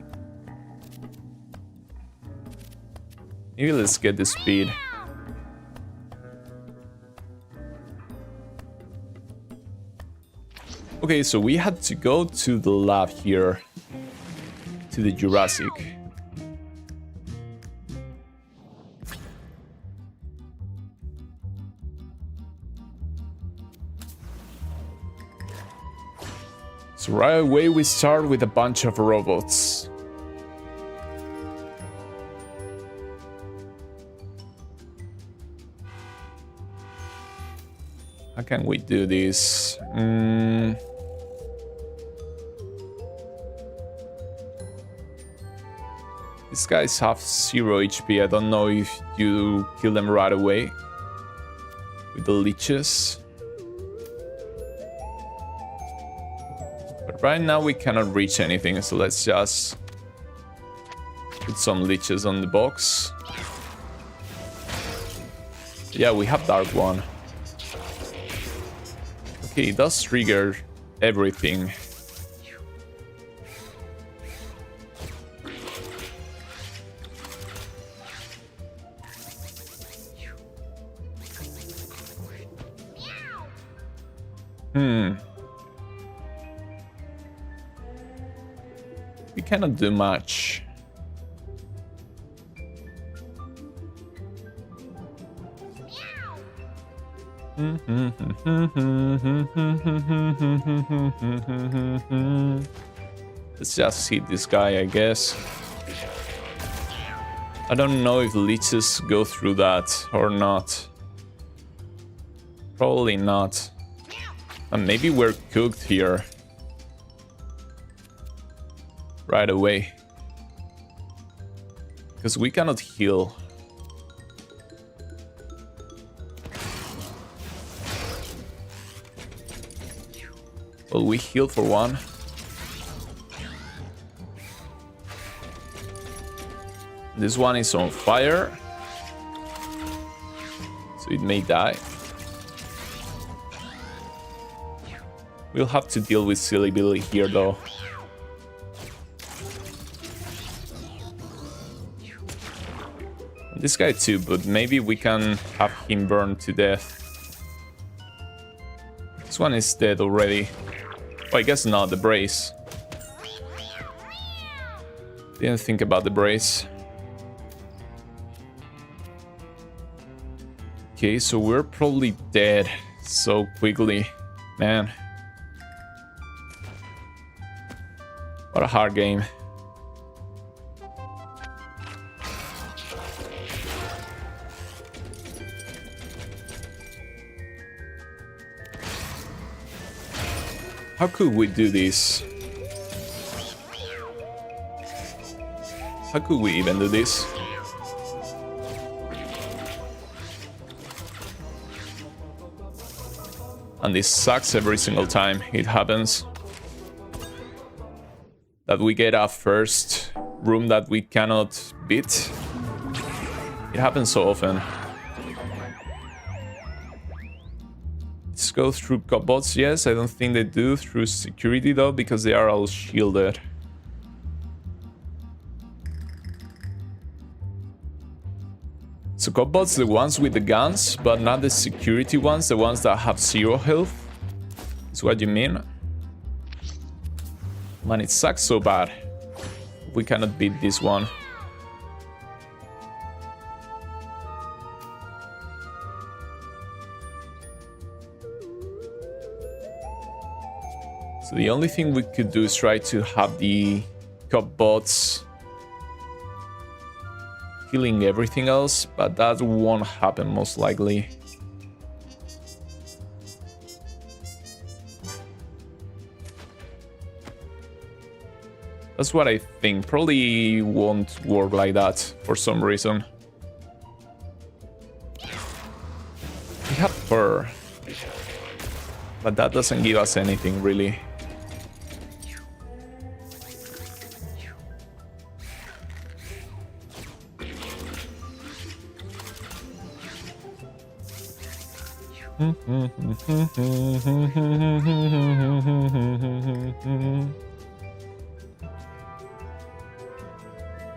Maybe let's get the speed. Okay, so we had to go to the lab here. To the Jurassic. So right away we start with a bunch of robots. How can we do this? These guys have 0 HP. I don't know if you kill them right away with the leeches. But right now we cannot reach anything, so let's just put some leeches on the box. Yeah, we have Dark One. Okay, it does trigger everything. We cannot do much. Let's just hit this guy, I guess. I don't know if leeches go through that or not. Probably not. And maybe we're cooked here. Right away. Because we cannot heal. Well, we heal for one. This one is on fire. So it may die. We'll have to deal with Silly Billy here though. This guy too, but maybe we can have him burned to death. This one is dead already. Oh, I guess not, the brace. Didn't think about the brace. Okay, so we're probably dead so quickly. Man. What a hard game. How could we do this? How could we even do this? And this sucks every single time it happens. That we get a first room that we cannot beat. It happens so often. Let's go through cobots. Yes, I don't think they do through security though, because they are all shielded. So cobots, the ones with the guns, but not the security ones, the ones that have 0 health. Is what you mean? Man, it sucks so bad. We cannot beat this one. So the only thing we could do is try to have the cop bots killing everything else, but that won't happen most likely. That's what I think. Probably won't work like that for some reason. We have fur, but that doesn't give us anything really.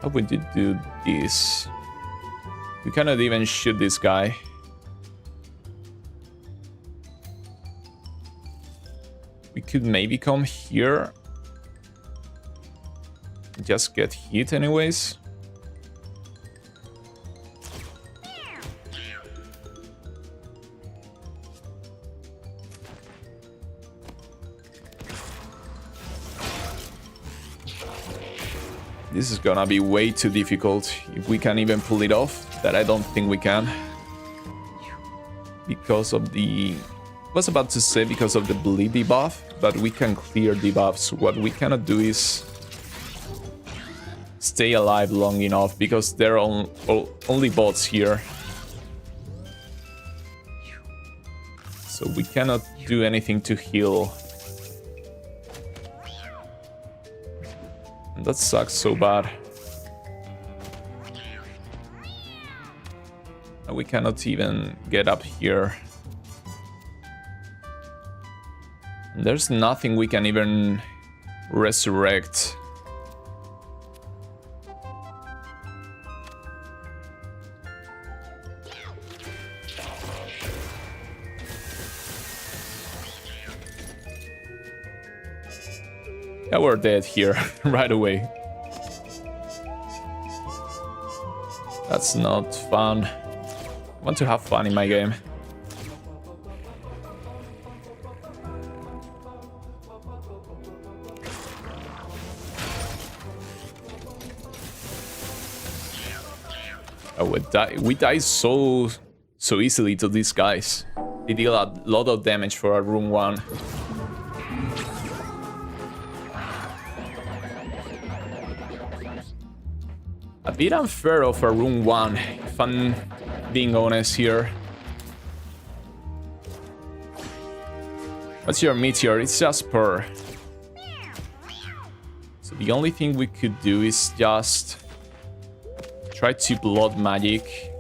How would you do this? We cannot even shoot this guy. We could maybe come here. Just get hit anyways. This is gonna be way too difficult if we can even pull it off. That I don't think we can. Because of the... I was about to say because of the bleed debuff, but we can clear debuffs. What we cannot do is stay alive long enough because there are only bots here. So we cannot do anything to heal. And that sucks so bad. And we cannot even get up here. And there's nothing we can even resurrect. Yeah, we're dead here right away. That's not fun. I want to have fun in my game. Oh, we die so easily to these guys. They deal a lot of damage for a room 1. A bit unfair of a room 1, if I'm being honest here. What's your meteor? It's just per. So the only thing we could do is just try to blood magic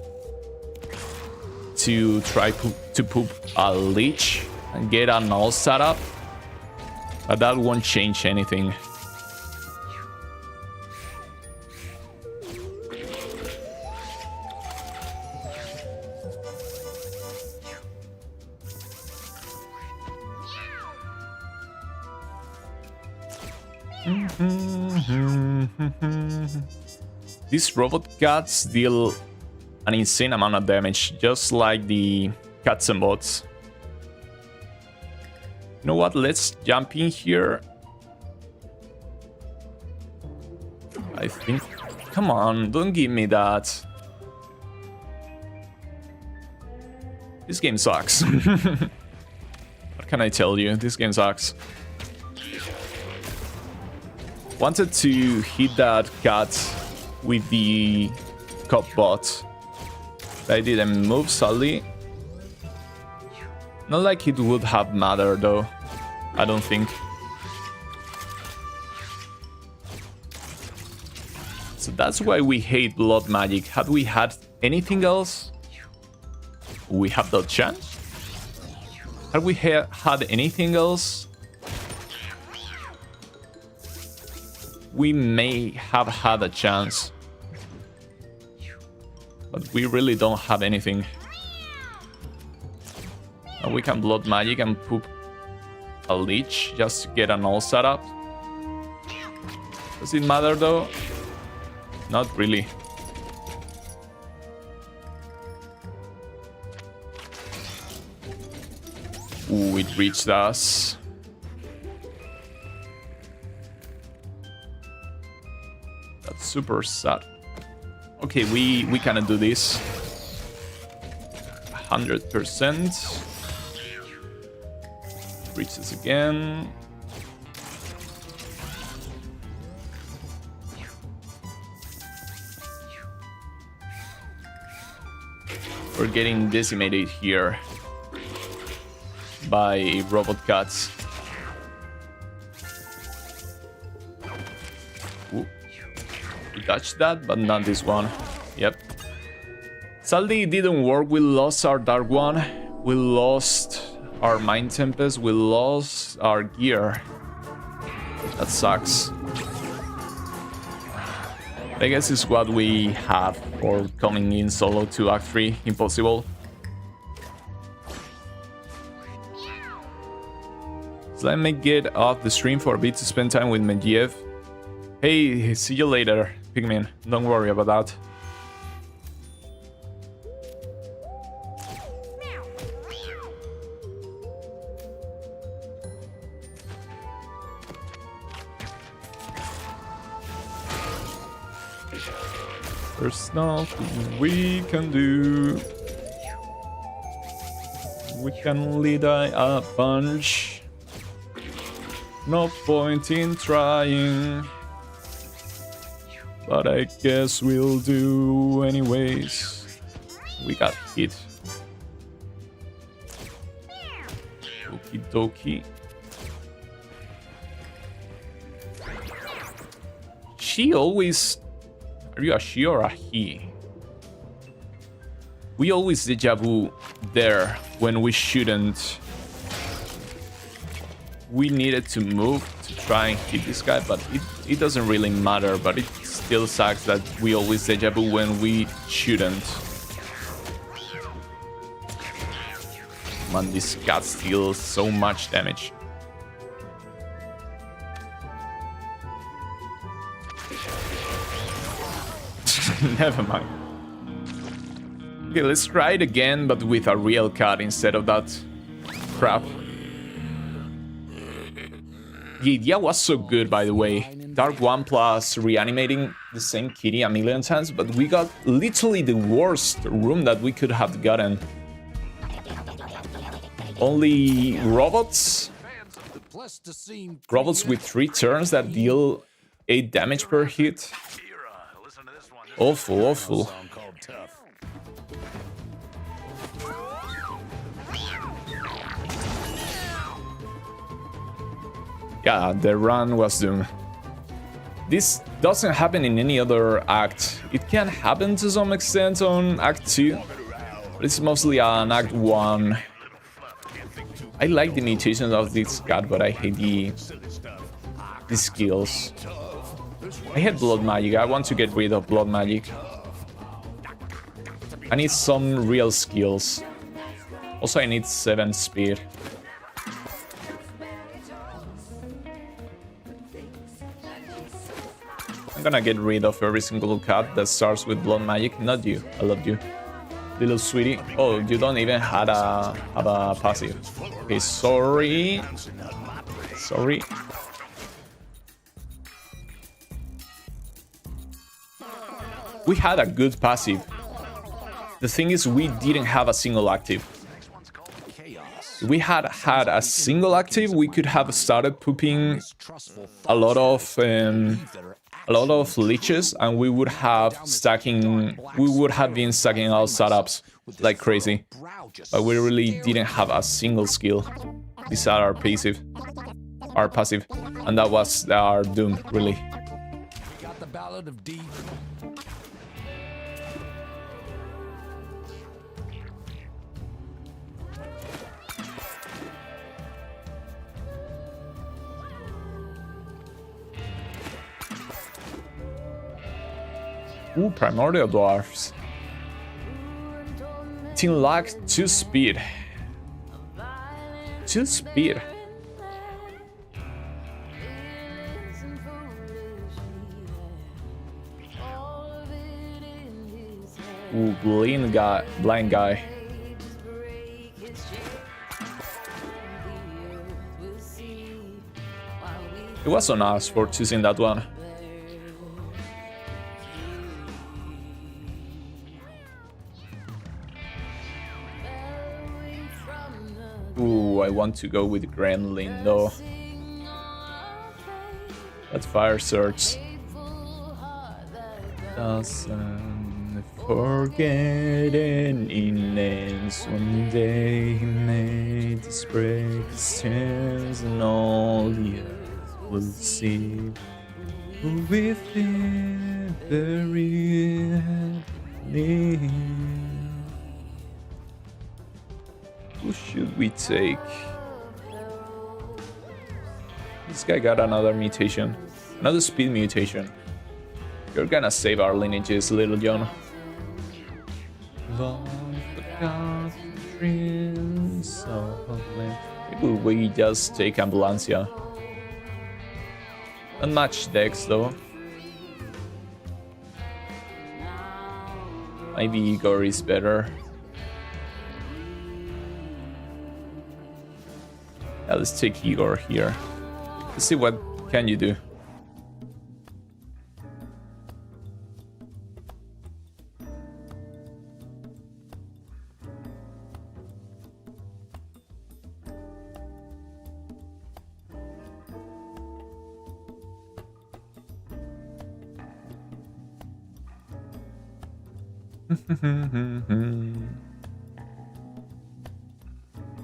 to try to poop a leech and get a null set up, but that won't change anything. These robot cats deal an insane amount of damage, just like the cats and bots. You know what? Let's jump in here. I think... Come on, don't give me that. This game sucks. What can I tell you? This game sucks. Wanted to hit that cat with the cop bot. I didn't move, sadly. Not like it would have mattered though. I don't think. So that's why we hate blood magic. Had we had anything else, we have that chance. Had we had anything else, we may have had a chance. But we really don't have anything. And we can blood magic and poop a leech just to get an all set up. Does it matter though? Not really. Ooh, it reached us. super sad. Okay, we cannot do this. 100%. Reaches again. We're getting decimated here by robot cats. Ooh. We dodged that, but not this one. Yep. Sadly, it didn't work. We lost our Dark One. We lost our Mind Tempest. We lost our gear. That sucks. I guess it's what we have for coming in solo to Act 3. Impossible. So let me get off the stream for a bit to spend time with Mediev. Hey, see you later, Pigmin. Don't worry about that. There's nothing we can do. We can only die a bunch. No point in trying. But I guess we'll do anyways. We got hit. Okie dokie. She always... Are you a she or a he? We always deja vu there when we shouldn't. We needed to move to try and hit this guy, but it doesn't really matter, but it still sucks that we always deja vu when we shouldn't. Man, this cat deals so much damage. Never mind. Okay, let's try it again, but with a real cat instead of that crap. The idea was so good, by the way. Dark One plus reanimating the same kitty a million times, but we got literally the worst room that we could have gotten. Only robots? Robots with 3 turns that deal 8 damage per hit. Awful, awful. Yeah, the run was doomed. This doesn't happen in any other act. It can happen to some extent on Act 2, but it's mostly on Act 1. I like the mutations of this cat, but I hate the skills. I hate blood magic. I want to get rid of blood magic. I need some real skills. Also, I need 7 speed. I'm gonna get rid of every single cat that starts with blood magic. Not you. I love you. Little sweetie. Oh, you don't even have a passive. Okay, sorry. Sorry. We had a good passive. The thing is, we didn't have a single active. If we had had a single active, we could have started pooping a lot of leeches, and we would have been stacking our setups like crazy. But we really didn't have a single skill besides our passive, and that was our doom, really. Got the Ballad of D. Ooh, Primordial Dwarfs. Team lacked 2 speed. 2 speed. Ooh, blind guy. It was on us for choosing that one. Ooh, I want to go with Gremlin though. That Fire Surge doesn't forget any names. One day he made this break his stairs, and all the earth will see within buried me. Who should we take? This guy got another mutation. Another speed mutation. You're gonna save our lineages, Little John. Maybe we just take Ambulancia. Unmatched decks though. Maybe Igor is better. Yeah, let's take Igor here. Let's see what can you do.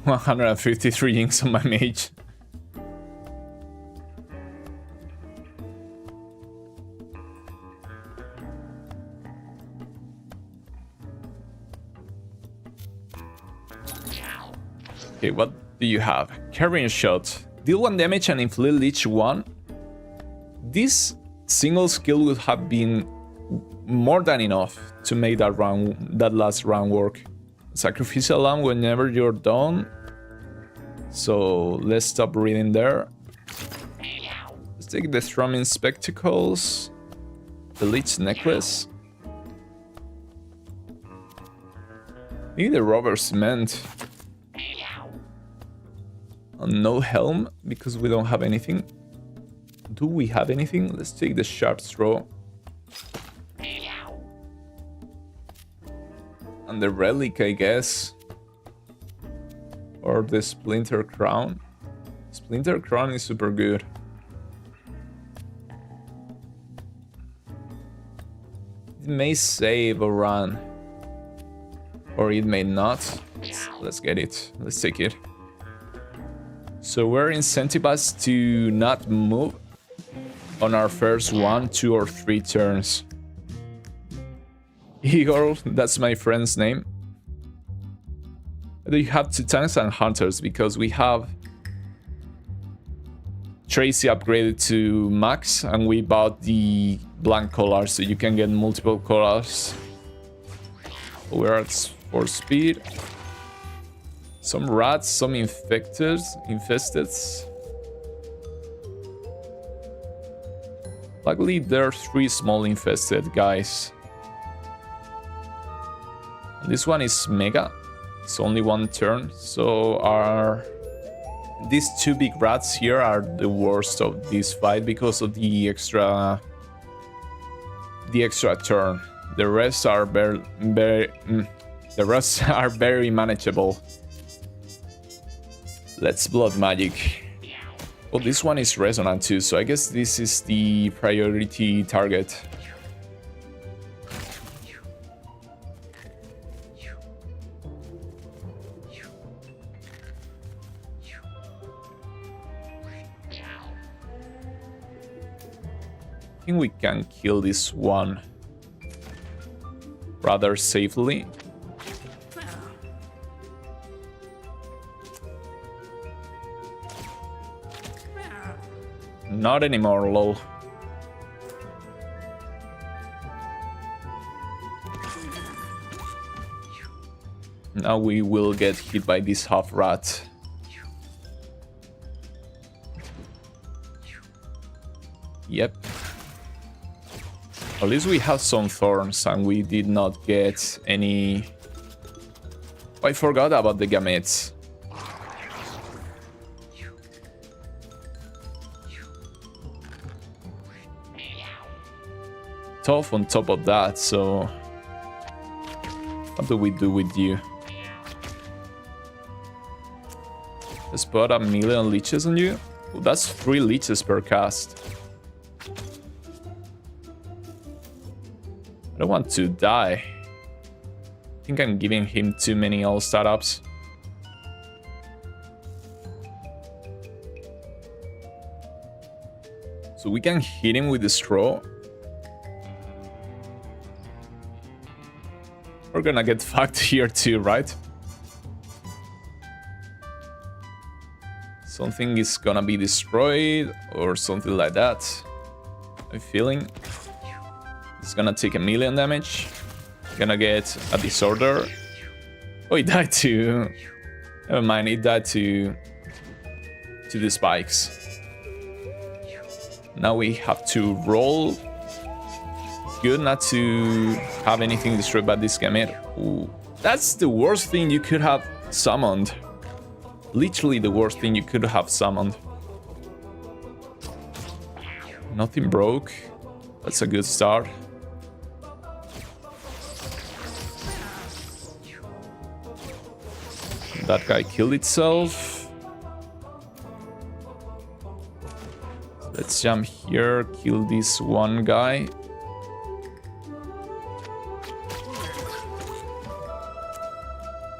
$153 inks on my mage. Okay, what do you have? Carrying shot. Deal 1 damage and inflict each one. This single skill would have been more than enough to make that last round work. Sacrificial lamb whenever you're done. So let's stop reading there. Let's take the thrumming spectacles. The leech necklace. Maybe the rubber cement. And no helm because we don't have anything. Do we have anything? Let's take the sharp straw. And the relic, I guess. Or the splinter crown. Splinter crown is super good. It may save a run. Or it may not. Let's get it. Let's take it. So we're incentivized to not move on our first 1, 2, or 3 turns. Igor, that's my friend's name. You have 2 tanks and hunters because we have Tracy upgraded to max and we bought the blank collars so you can get multiple collars. We're at 4 speed. Some rats, some infested. Luckily, there are 3 small infested guys. This one is mega. It's only 1 turn, so these 2 big rats here are the worst of this fight because of the extra turn. The rest are very manageable. Let's blood magic. Oh, this one is resonant too, so I guess this is the priority target. I think we can kill this one rather safely. Not anymore, lol. Now we will get hit by this half rat. Yep. At least we have some thorns and we did not get any... Oh, I forgot about the gametes. Tough on top of that, so... What do we do with you? Let's put 1,000,000 leeches on you. Oh, that's 3 leeches per cast. I don't want to die. I think I'm giving him too many all startups. So we can hit him with the straw. We're gonna get fucked here too, right? Something is gonna be destroyed or something like that. I'm feeling. It's gonna take 1,000,000 damage. Gonna get a disorder. Oh, he died to... Never mind, he died to the spikes. Now we have to roll. Good not to have anything destroyed by this Gamete. Ooh, that's the worst thing you could have summoned. Literally the worst thing you could have summoned. Nothing broke. That's a good start. That guy killed itself. Let's jump here, kill this one guy.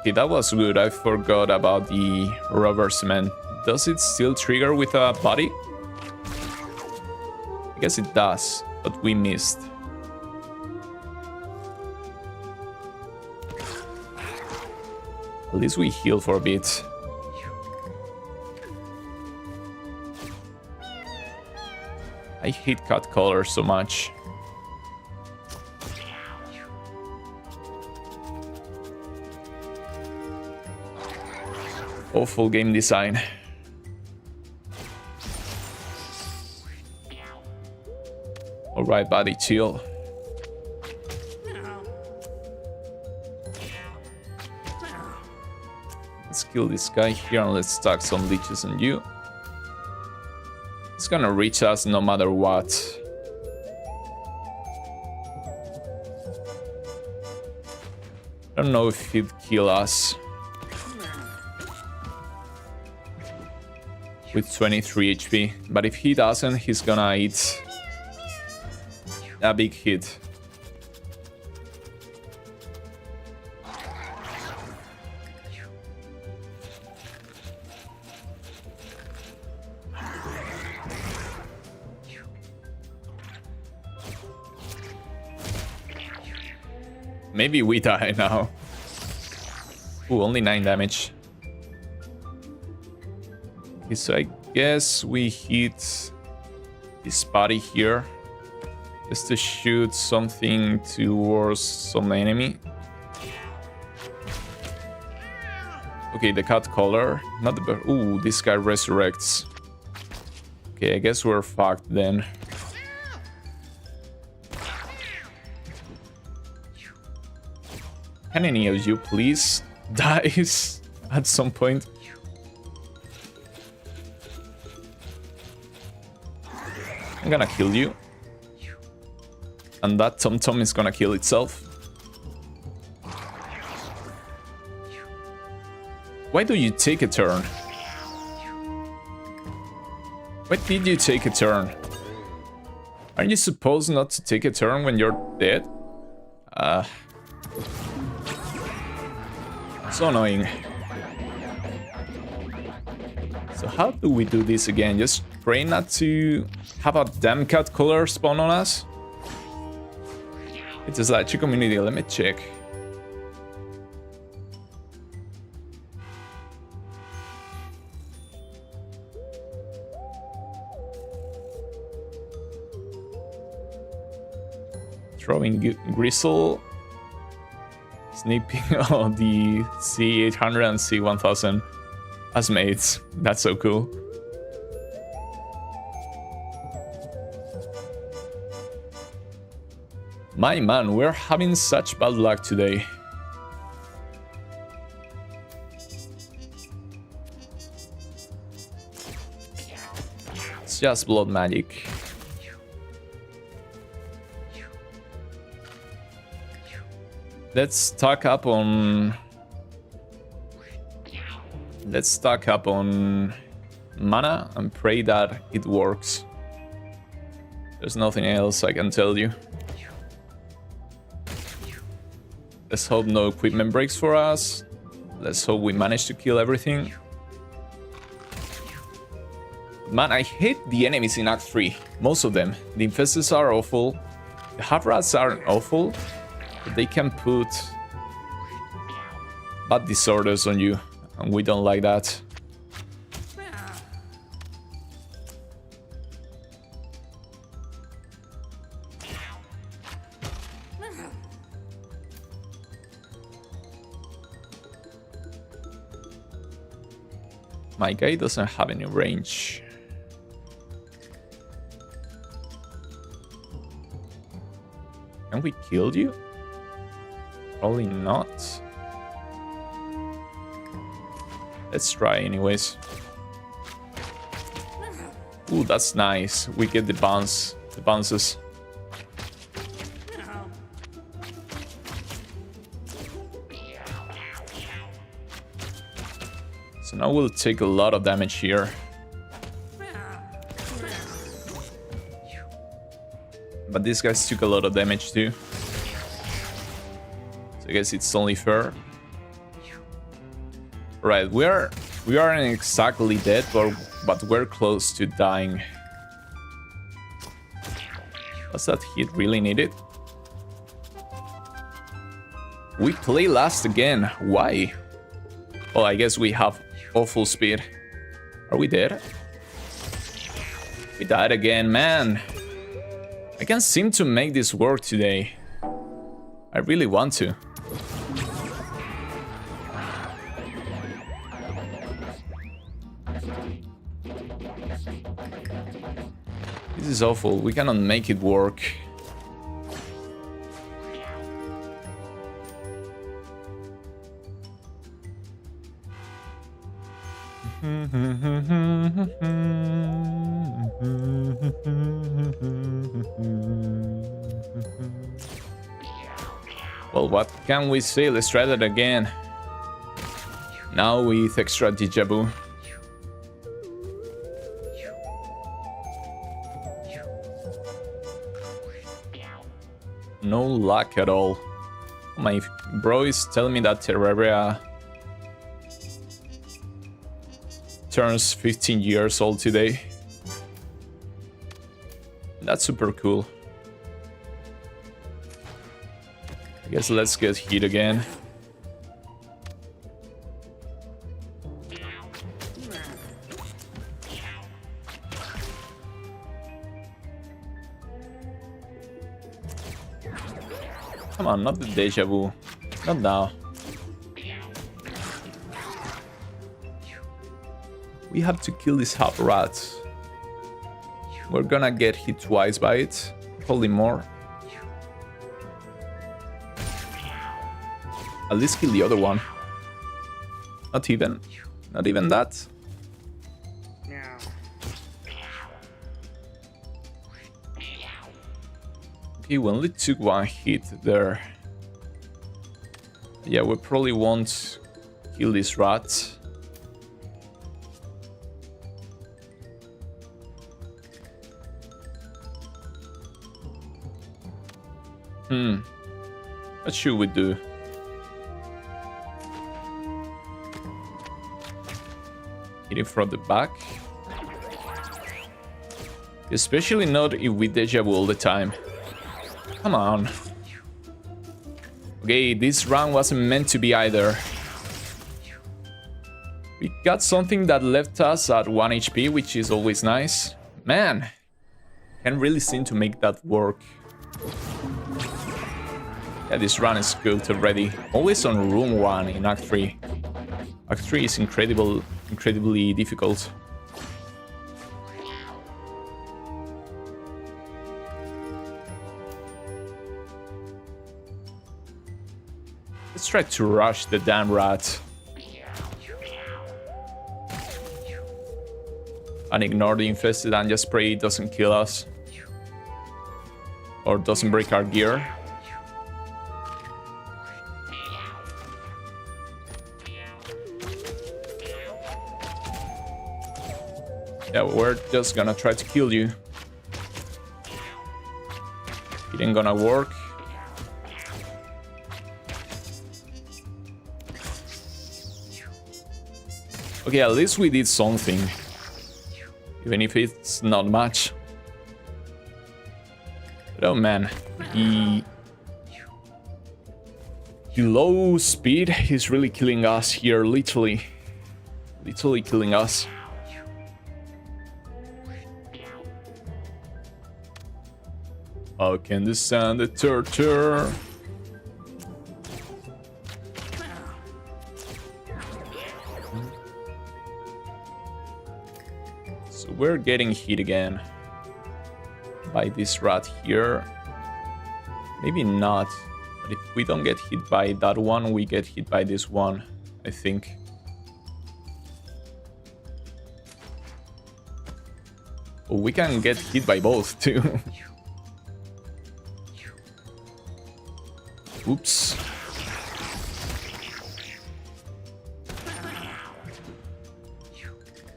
Okay, that was good. I forgot about the rubber cement. Does it still trigger with a body? I guess it does, but we missed. At least we heal for a bit. I hate cut color so much. Awful game design. Alright, buddy, chill. Let's kill this guy here and let's stack some leeches on you. It's gonna reach us no matter what. I don't know if he'd kill us. With 23 HP, but if he doesn't, he's gonna eat a big hit. Maybe we die now. Ooh, only 9 damage. Okay, so I guess we hit this body here. Just to shoot something towards some enemy. Okay, the cut color. Not the... Ooh, this guy resurrects. Okay, I guess we're fucked then. Can any of you please dies at some point? I'm gonna kill you. And that Tom is gonna kill itself. Why do you take a turn? Why did you take a turn? Aren't you supposed not to take a turn when you're dead? So annoying. So how do we do this again? Just pray not to have a damn cut color spawn on us? It is like community, let me check. Throwing Gristle. Snipping all the C800 and C1000 as mates. That's so cool. My man, we're having such bad luck today. It's just blood magic. Let's stock up on Let's stock up on mana and pray that it works. There's nothing else I can tell you. Let's hope no equipment breaks for us. Let's hope we manage to kill everything. Man, I hate the enemies in Act 3. Most of them. The infestors are awful. The half-rats aren't awful. But they can put bad disorders on you. And we don't like that. My guy doesn't have any range. Can we kill you? Probably not. Let's try anyways. Ooh, that's nice. We get the bounces. So now we'll take a lot of damage here. But these guys took a lot of damage too. So I guess it's only fair. Right, we aren't exactly dead, but we're close to dying. Was that hit really needed? We play last again. Why? Oh, I guess we have awful speed. Are we dead? We died again, man. I can't seem to make this work today. I really want to. This is awful. We cannot make it work. Well, what can we say? Let's try that again. Now with extra deja vu. No luck at all. My bro is telling me that Terraria turns 15 years old today. That's super cool. I guess let's get hit again. Come on, not the deja vu. Not now. We have to kill this half rat. We're gonna get hit twice by it. Probably more. At least kill the other one. Not even. Not even that. Okay, we only took one hit there. Yeah, we probably won't kill this rat. What should we do? Hit it from the back. Especially not if we deja vu all the time. Come on. Okay, this round wasn't meant to be either. We got something that left us at 1 HP, which is always nice. Man, can't really seem to make that work. Yeah, this run is good already. Always on room 1 in Act 3. Act 3 is incredibly difficult. Let's try to rush the damn rat. And ignore the infested and just pray it doesn't kill us. Or doesn't break our gear. Yeah, we're just gonna try to kill you. It ain't gonna work. Okay, at least we did something. Even if it's not much. But oh man, the low speed is really killing us here, literally killing us. How can the sand the torture? So we're getting hit again by this rat here. Maybe not, but if we don't get hit by that one, we get hit by this one, I think. Oh, we can get hit by both too. Oops.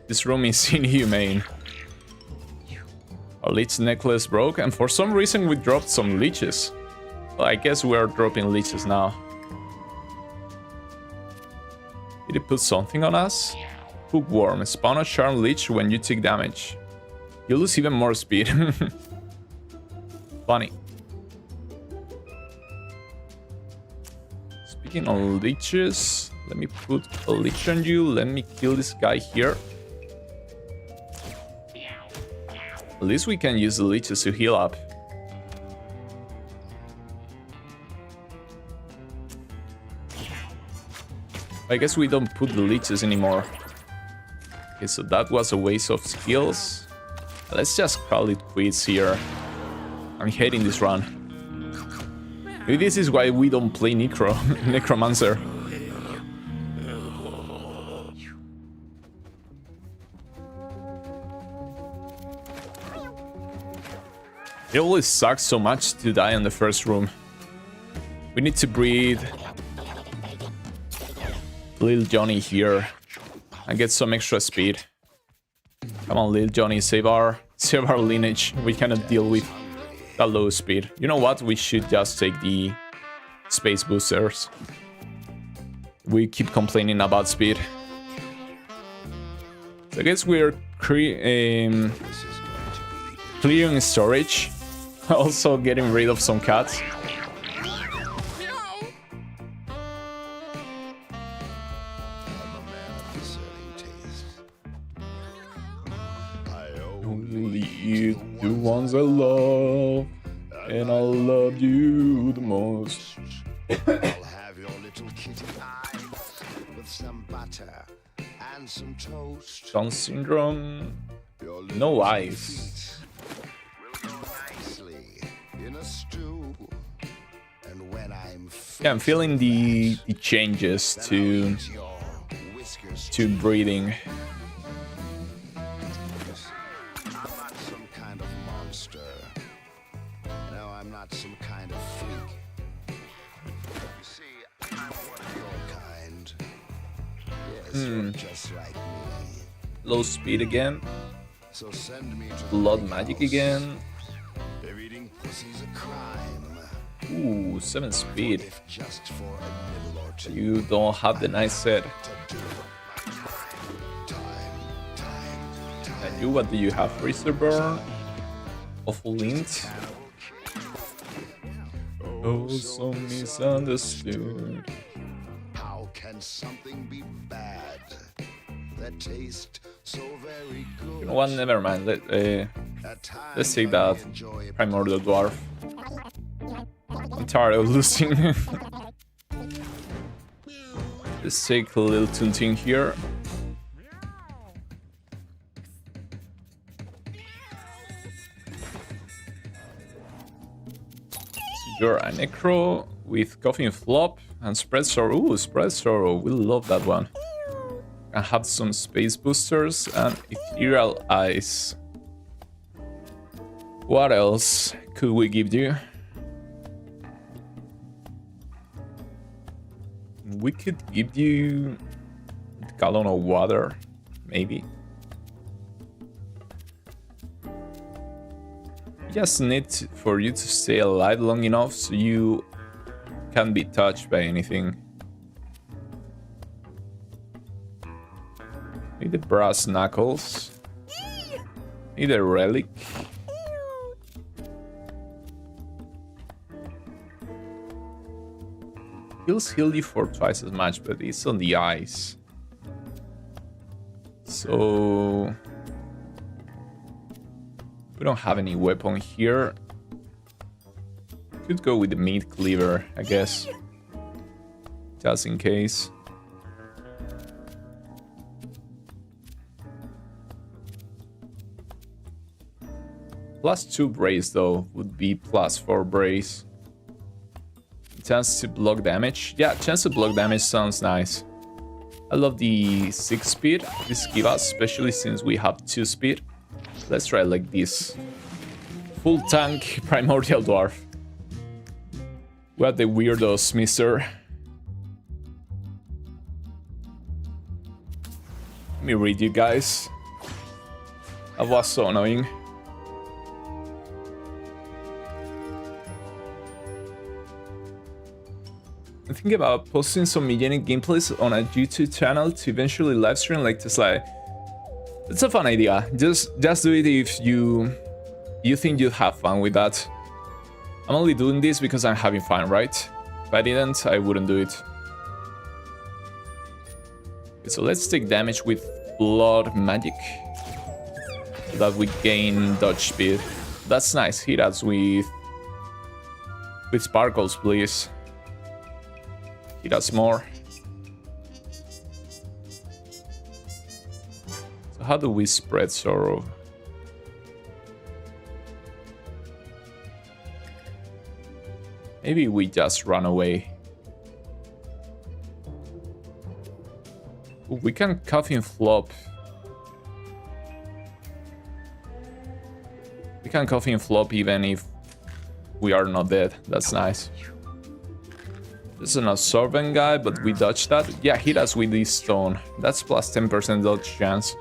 This room is inhumane. Our leech necklace broke, and for some reason we dropped some leeches. Well, I guess we are dropping leeches now. Did it put something on us? Hookworm. Spawn a charm leech when you take damage. You lose even more speed. Funny. Speaking of leeches, let me put a leech on you. Let me kill this guy here. At least we can use the leeches to heal up. I guess we don't put the leeches anymore. Okay, so that was a waste of skills. Let's just call it quits here. I'm hating this run. Maybe this is why we don't play Necromancer. It always sucks so much to die in the first room. We need to breed Lil Johnny here and get some extra speed. Come on, Lil Johnny, save our lineage. We cannot deal with that low speed. You know what? We should just take the space boosters. We keep complaining about speed. So I guess we're clearing storage. Also getting rid of some cats. Only eat the ones I love, and I love you the most. I'll have your little kitty eyes with some butter and some toast. Down syndrome. Your No little eyes. feet will go nicely in a stew. And when I'm Yeah, I'm feeling the changes I'll to eat your whiskers breathing. I'm not some kind of monster. No, I'm not some kind of freak. You see, I'm one of your kind. Yes, you're just like me. Low speed again. So send me to the Blood lake magic house. again. If eating pussy's a crime, Ooh, 7 speed. if just for a nibble or two, You don't have the nice set. to do my time. And you, what do you have? Razor Burn? Awful Lint? Oh, so misunderstood. How can something be bad that tastes so very good? You know what? Never mind. At Let's times take I that enjoy Primordial Dwarf. I'm tired of losing. Let's take a little Tunting here. So you're a Necro with Coffin Flop and Spread Sorrow. Ooh, Spread Sorrow. We love that one. I have some Space Boosters and Ethereal Eyes. What else could we give you? We could give you a gallon of water, maybe. just need for you to stay alive long enough so you can't be touched by anything. Need the brass knuckles. Need a relic. Heals heal you for twice as much, but it's on the ice. So we don't have any weapon here. Could go with the meat cleaver, I guess. Just in case. +2 brace though would be +4 brace. Chance to block damage. Yeah, chance to block damage sounds nice. I love the 6 speed this gives us, especially since we have 2 speed. Let's try like this. Full tank primordial dwarf. What the weirdos, mister. Let me read you guys. That was so annoying. I'm thinking about posting some Mewgenics gameplays on a YouTube channel to eventually livestream like Tesla. It's a fun idea. Just do it if you think you'd have fun with that. I'm only doing this because I'm having fun, right? If I didn't, I wouldn't do it. Okay, so let's take damage with blood magic. So that we gain dodge speed. That's nice. Hit us with sparkles, please. Hit us more. So how do we spread sorrow? Maybe we just run away. Ooh, we can coffin flop. We can coffin flop even if we are not dead. That's nice. This is an absorbent guy, but we dodged that. Yeah, hit us with this stone. That's plus 10% dodge chance.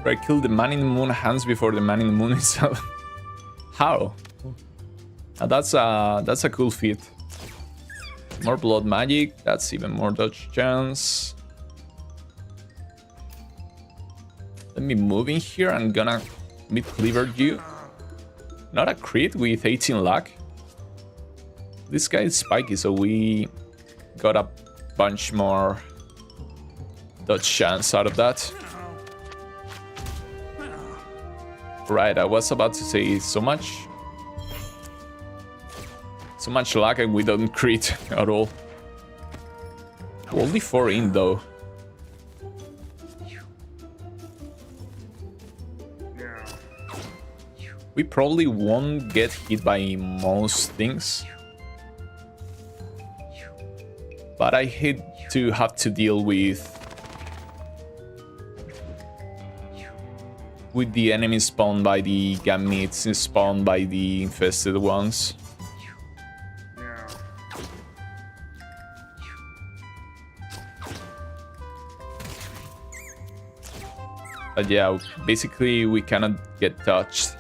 I killed the man in the moon hands before the man in the moon itself. How? That's a cool feat. More blood magic. That's even more dodge chance. Let me move in here. I'm gonna mid cleaver you. Not a crit with 18 luck. This guy is spiky, so we got a bunch more dodge chance out of that. Right, I was about to say so much luck and we don't crit at all. Only 4 in though. We probably won't get hit by most things. But I hate to have to deal with the enemies spawned by the gametes spawned by the infested ones. But yeah, basically we cannot get touched.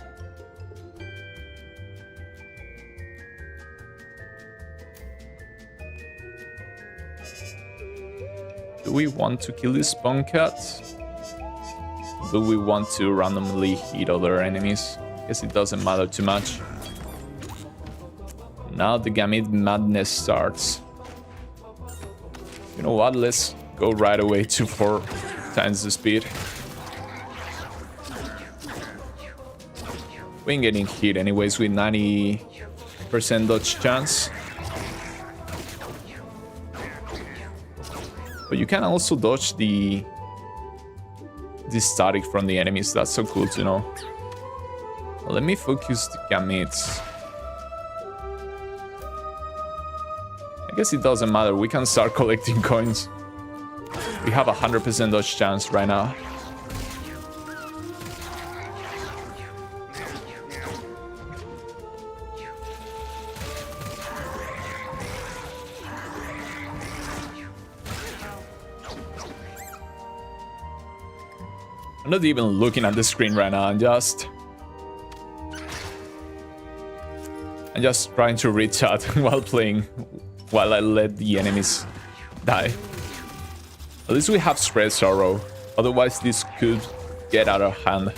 Do we want to kill this spawn cat? Do we want to randomly hit other enemies? Guess it doesn't matter too much. Now the gamete madness starts. You know what? Let's go right away to 4 times the speed. We ain't getting hit anyways with 90% dodge chance. But you can also dodge the static from the enemies. That's so cool to know. Well, let me focus the gametes. I guess it doesn't matter. We can start collecting coins. We have 100% dodge chance right now. I'm not even looking at the screen right now. I'm just trying to read chat while playing, while I let the enemies die. At least we have Spread Sorrow. Otherwise, this could get out of hand.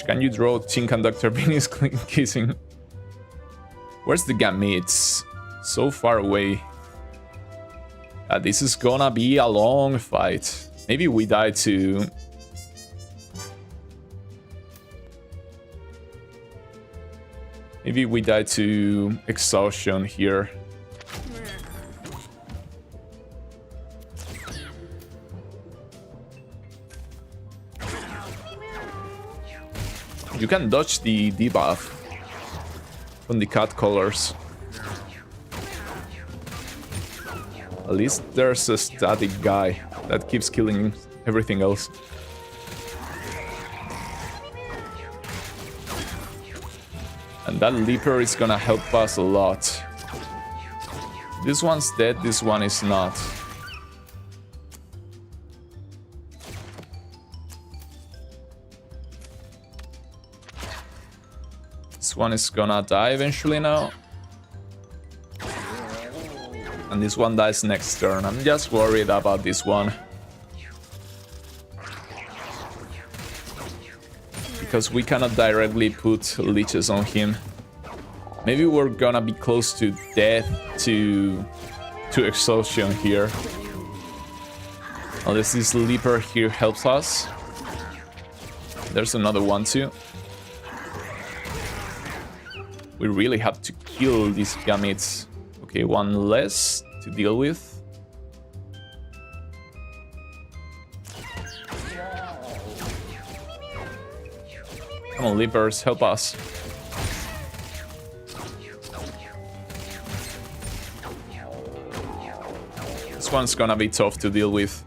Can you draw Tin Conductor penis kissing? Where's the gametes? So far away. This is gonna be a long fight. Maybe we die to... Maybe we die to exhaustion here. You can dodge the debuff from the cat colors. At least there's a static guy that keeps killing everything else. And that leaper is gonna help us a lot. This one's dead, this one is not. This one is gonna die eventually now. And this one dies next turn. I'm just worried about this one. Because we cannot directly put leeches on him. Maybe we're gonna be close to death to exhaustion here. Unless this leaper here helps us. There's another one too. We really have to kill these gametes. Okay, one less to deal with. Come on, leapers, help us. This one's gonna be tough to deal with.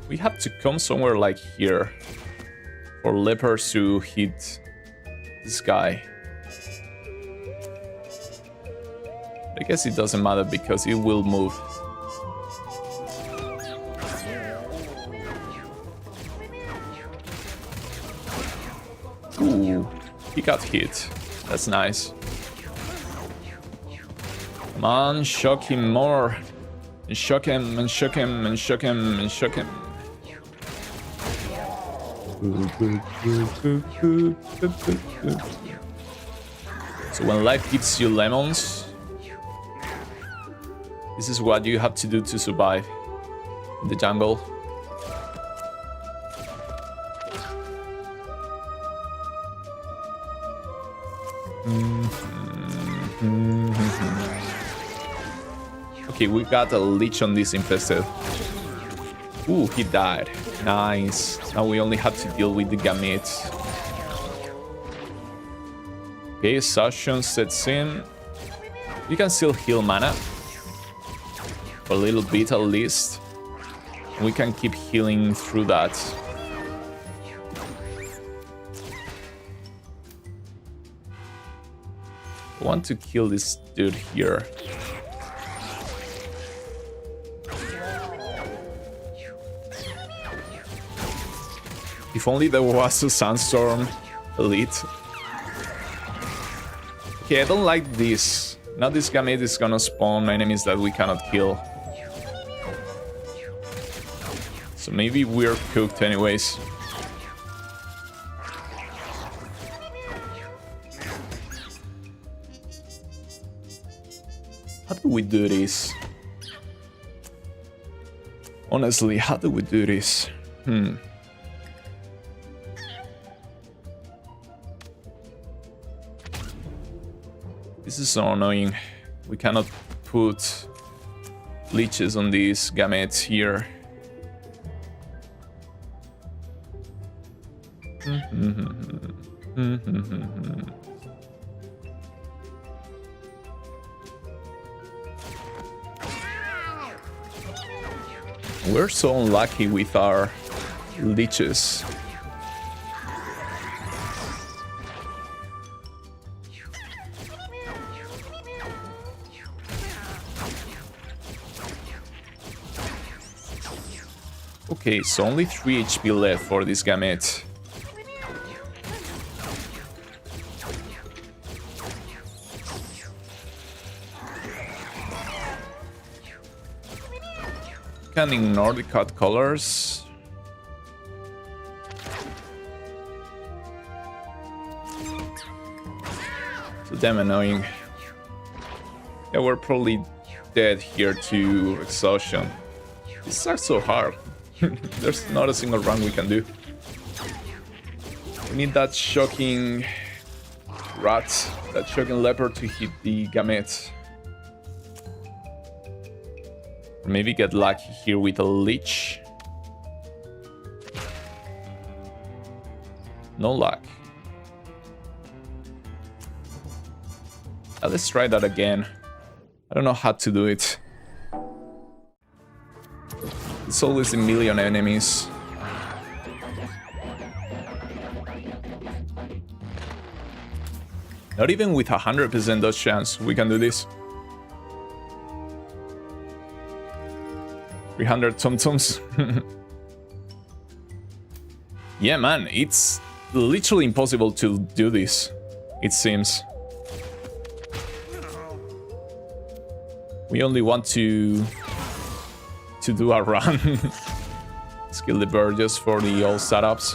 We have to come somewhere like here for lepers to hit this guy. I guess it doesn't matter because it will move. Ooh, he got hit. That's nice. Come on, shock him more. And shock him, and shock him, and shock him, and shock him. So when life gives you lemons, this is what you have to do to survive in the jungle. Okay, we got a leech on this infested. Ooh, he died. Nice. Now we only have to deal with the gametes. Okay, exhaustion sets in. You can still heal mana. For a little bit at least. We can keep healing through that. I want to kill this dude here. If only there was a Sandstorm Elite. Okay, I don't like this. Now this gamete is gonna spawn enemies that we cannot kill. So maybe we're cooked anyways. How do we do this? Honestly, how do we do this? This is so annoying. We cannot put leeches on these gametes here. We're so unlucky with our leeches. Okay, so only 3 HP left for this gamete. Can ignore the cut colors. So damn annoying. Yeah, we're probably dead here to exhaustion. This sucks so hard. There's not a single run we can do. We need that shocking rat, that shocking leopard to hit the gamete. Or maybe get lucky here with a leech. No luck. Let's try that again. I don't know how to do it. It's always a million enemies. Not even with 100% dodge chance we can do this. 300 tum-tums. Yeah, man, it's literally impossible to do this, it seems. We only want to do our run. Skill the bird just for the old setups.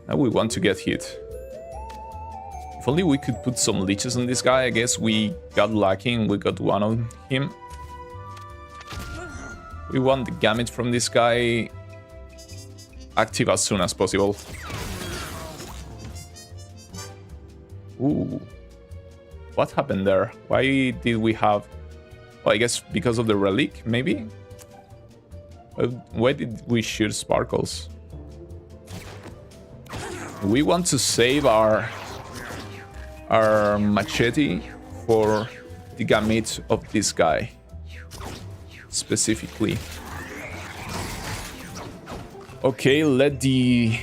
And we want to get hit. If only we could put some leeches on this guy. I guess we got lucky and we got one on him. We want the gamete from this guy active as soon as possible. Ooh. What happened there? Why did we have... Oh, I guess because of the relic, maybe? Why did we shoot sparkles? We want to save our machete for the gamete of this guy. Specifically. Okay, let the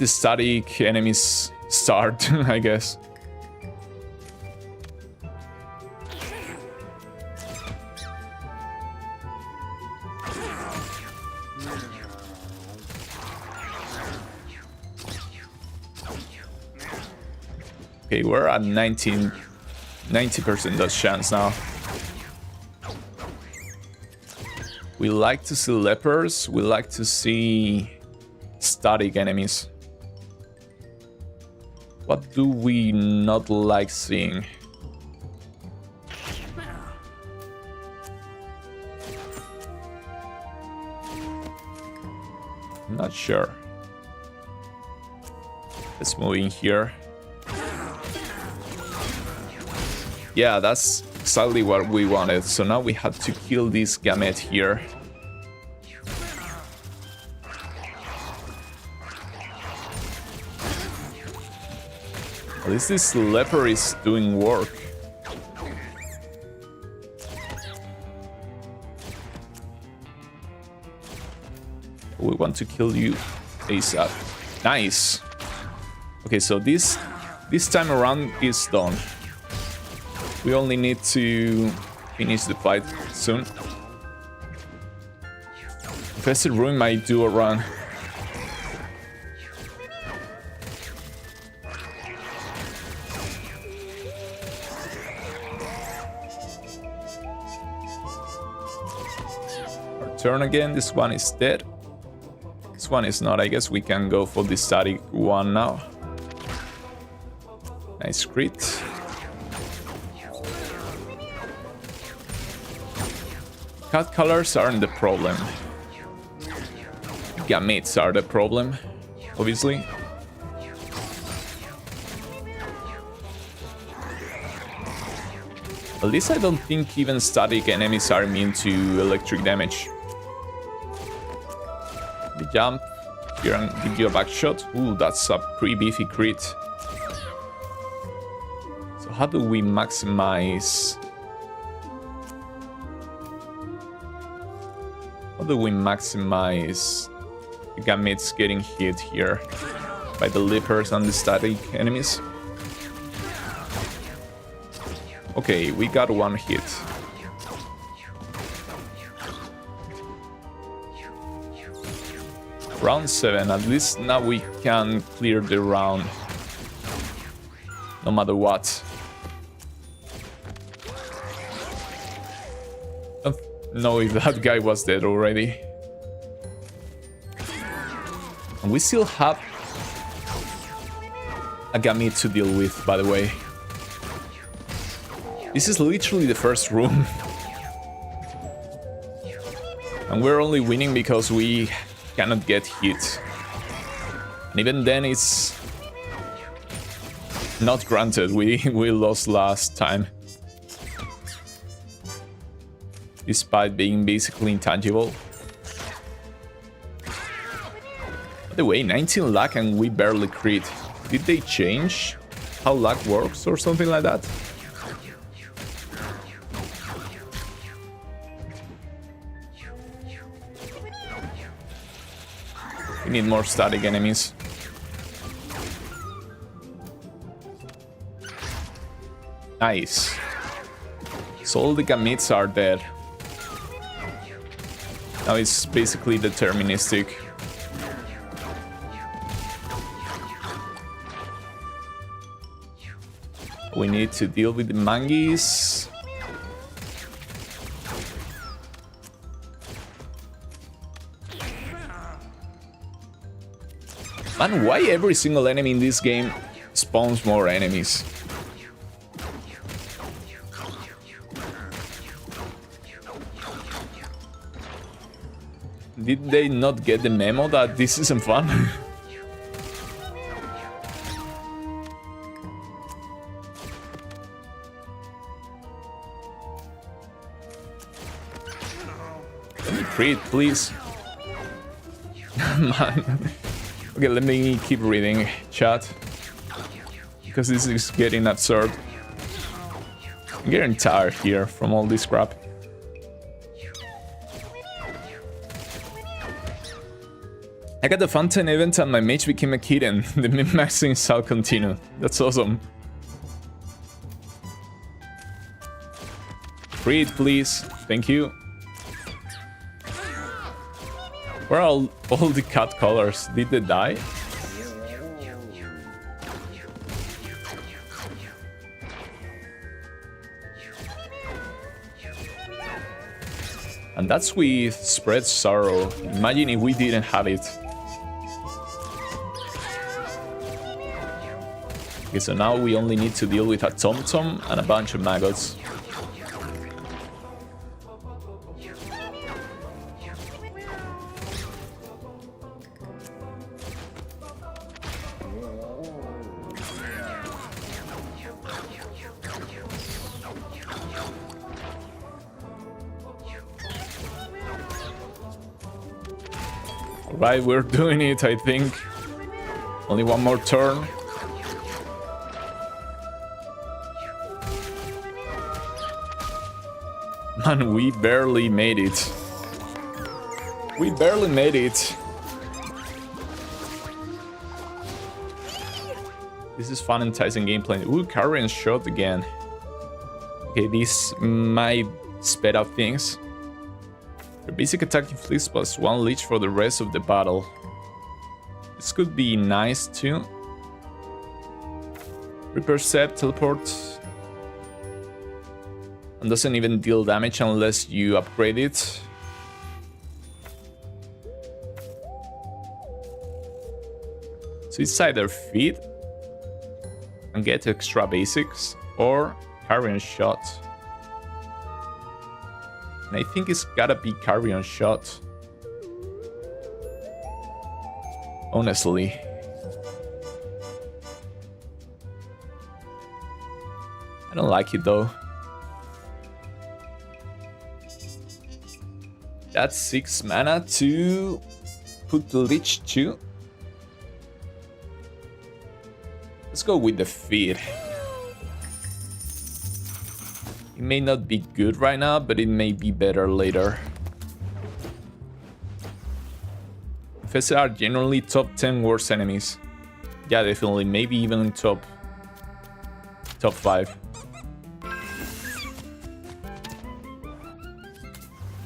static enemies start, I guess. Okay, we're at 90% dodge chance now. We like to see leopards, we like to see static enemies. What do we not like seeing? I'm not sure. Let's move in here. Yeah, that's exactly what we wanted. So now we have to kill this gamete here. At least this leopard is doing work. We want to kill you ASAP. Nice. Okay, so this time around is done. We only need to finish the fight soon. Infested Ruin might do a run. Our turn again. This one is dead. This one is not. I guess we can go for the static one now. Nice crit. Cut colors aren't the problem. Gametes are the problem, obviously. At least I don't think even static enemies are immune to electric damage. The jump here and give you a back shot. Ooh, that's a pretty beefy crit. So how do we maximize... How do we maximize the Gambits getting hit here by the Leapers and the static enemies? Okay, we got one hit. Round 7, at least now we can clear the round. No matter what. I don't know if that guy was dead already. And we still have a Gambit to deal with, by the way. This is literally the first room. And we're only winning because we cannot get hit. And even then it's not granted. We lost last time. Despite being basically intangible. By the way, 19 luck and we barely crit. Did they change how luck works or something like that? We need more static enemies. Nice. So all the Gambits are dead. Now it's basically deterministic. We need to deal with the Mangies. Man, why every single enemy in this game spawns more enemies? Did they not get the memo that this isn't fun? Let me crit, please. Man. Okay, let me keep reading chat. Because this is getting absurd. I'm getting tired here from all this crap. I got the Fountain event and my mage became a kitten. The min-maxing shall continue. That's awesome. Read, please. Thank you. Where are all the cat colors? Did they die? And that's with Spread Sorrow. Imagine if we didn't have it. Okay, so now we only need to deal with a Tom-Tom and a bunch of maggots. Right, we're doing it, I think. Only one more turn. Man, we barely made it. We barely made it. This is fun, enticing gameplay. Ooh, Carrion shot again. Okay, this might speed up things. Your basic attack inflicts +1 leech for the rest of the battle. This could be nice too. Repercept, teleport. And doesn't even deal damage unless you upgrade it. So it's either feed and get extra basics or Carrion shot. And I think it's gotta be Carrion shot. Honestly. I don't like it though. That's 6 mana to put the Lich to. Let's go with the feed. It may not be good right now, but it may be better later. Infested are generally top 10 worst enemies. Yeah, definitely. Maybe even top 5.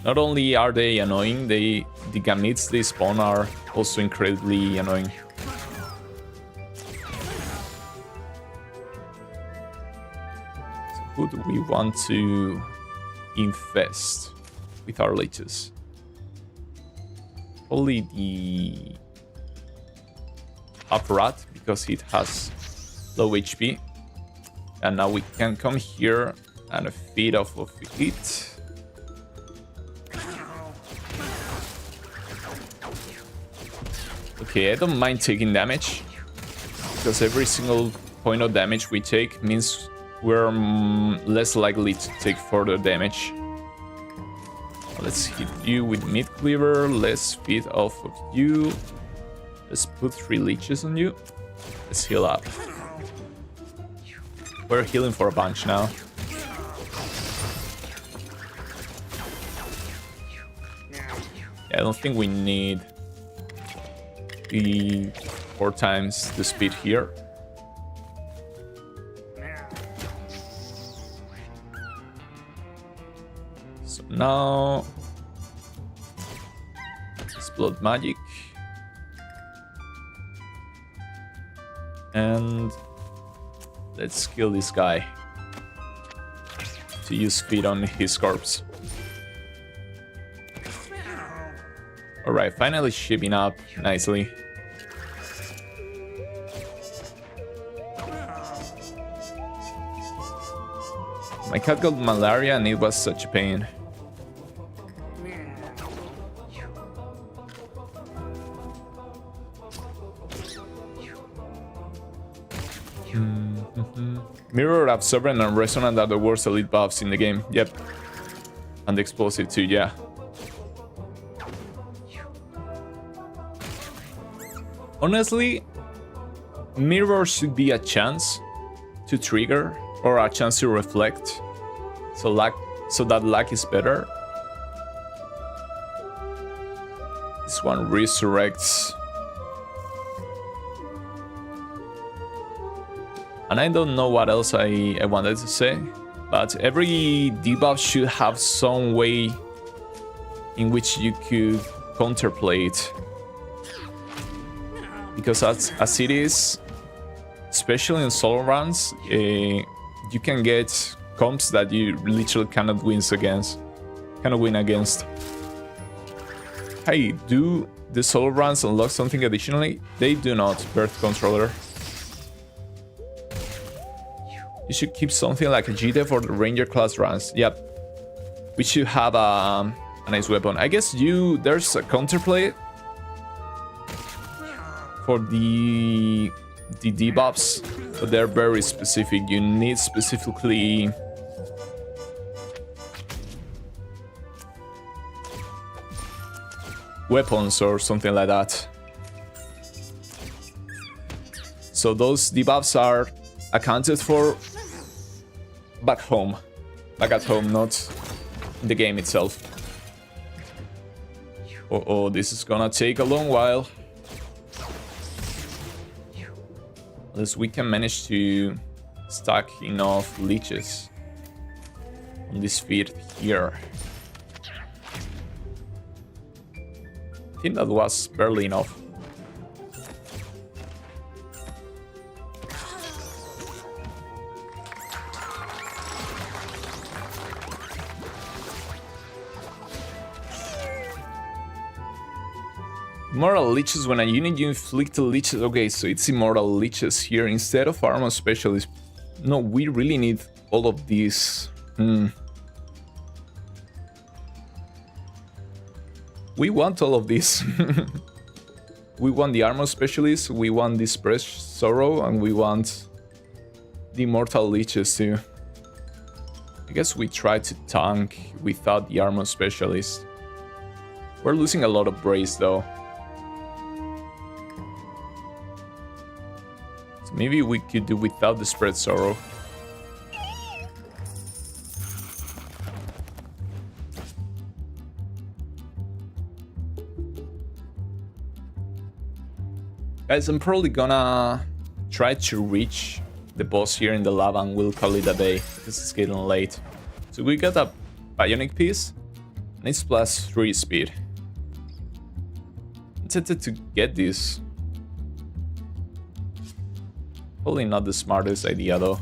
Not only are they annoying, the gamids they spawn are also incredibly annoying. So who do we want to infest with our leeches? Probably the half rat, because it has low HP. And now we can come here and feed off of it. Okay, I don't mind taking damage, because every single point of damage we take means we're less likely to take further damage. Let's hit you with mid cleaver, let's feed off of you. Let's put 3 leeches on you. Let's heal up. We're healing for a bunch now. Yeah, I don't think we need the 4 times the speed here. So now explode magic. And let's kill this guy to use speed on his corpse. Alright, finally shipping up nicely. My cat got malaria and it was such a pain. Mirror, Absorbent, and Resonant are the worst elite buffs in the game. Yep. And Explosive too, yeah. Honestly, Mirror should be a chance to trigger or a chance to reflect, so that luck is better. This one resurrects. And I don't know what else I wanted to say, but every debuff should have some way in which you could counterplay it. Because as it is, especially in solo runs, you can get comps that you literally cannot win against. Hey, do the solo runs unlock something additionally? They do not, Birth Controller. You should keep something like a GT for the Ranger class runs. Yep. We should have a nice weapon. I guess there's a counterplay for the debuffs, but they're very specific. You need specifically weapons or something like that. So those debuffs are accounted for back at home, not in the game itself. Oh, this is gonna take a long while. Unless we can manage to stack enough leeches on this feed here. I think that was barely enough. Immortal Leeches, when a unit you inflict leeches. Okay, so it's Immortal Leeches here instead of Armor Specialist. No, we really need all of these. We want all of this. We want the Armor Specialist, we want the Spread Sorrow, and we want the Immortal Leeches too. I guess we try to tank without the Armor Specialist. We're losing a lot of Brace though. Maybe we could do without the spread sorrow. Guys, I'm probably gonna try to reach the boss here in the lava and we'll call it a day because it's getting late. So we got a bionic piece and it's +3 speed. I'm tempted to get this. Probably not the smartest idea though.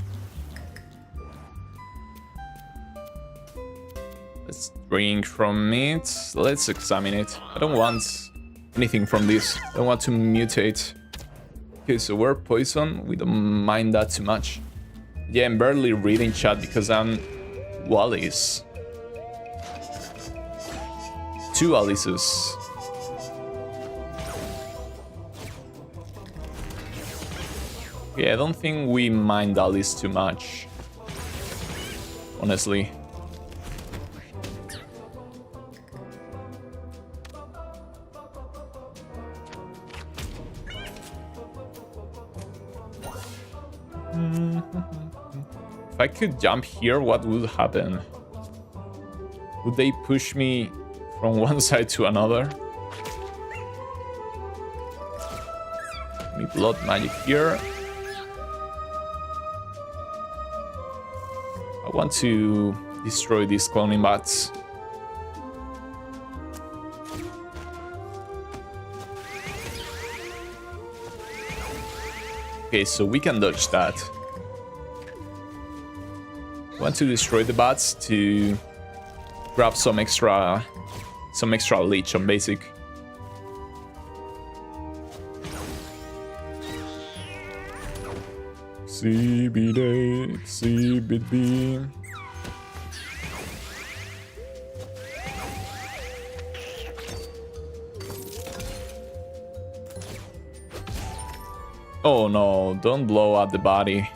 Let's drink from it. Let's examine it. I don't want anything from this. I don't want to mutate. Okay, so we're poison. We don't mind that too much. Yeah, I'm barely reading chat because I'm Wallis. 2 Alices. Yeah, I don't think we mind Alice too much. Honestly. If I could jump here, what would happen? Would they push me from one side to another? Let me blood magic here. I want to destroy these cloning bats. Okay, so we can dodge that. I want to destroy the bats to grab some extra leech on basic. CBD, CBD. Oh no, don't blow up the body.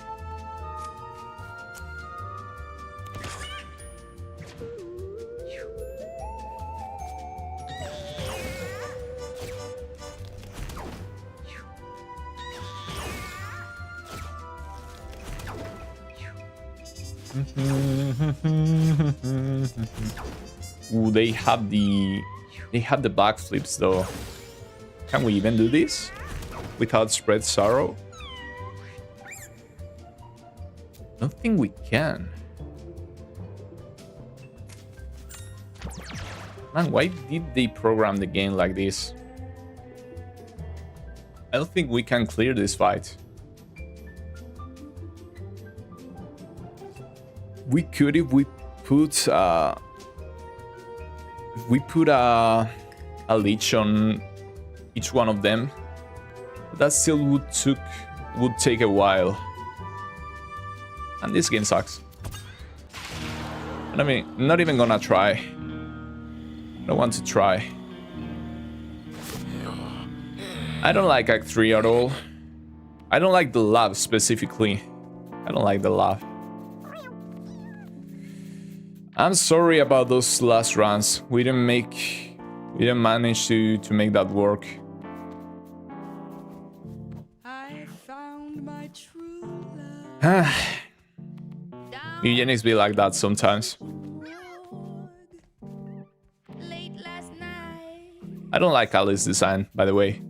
Ooh, they have the backflips though. Can we even do this without spread sorrow? I don't think we can. Man, why did they program the game like this? I don't think we can clear this fight. We could if we put a leech on each one of them. But that still would take a while. And this game sucks. And I mean, I'm not even gonna try. I don't want to try. I don't like Act 3 at all. I don't like the lab specifically. I don't like the lab. I'm sorry about those last runs. We didn't manage to make that work. I found my true love. Mewgenics be like that sometimes. Late last night, I don't like Alice's design, by the way.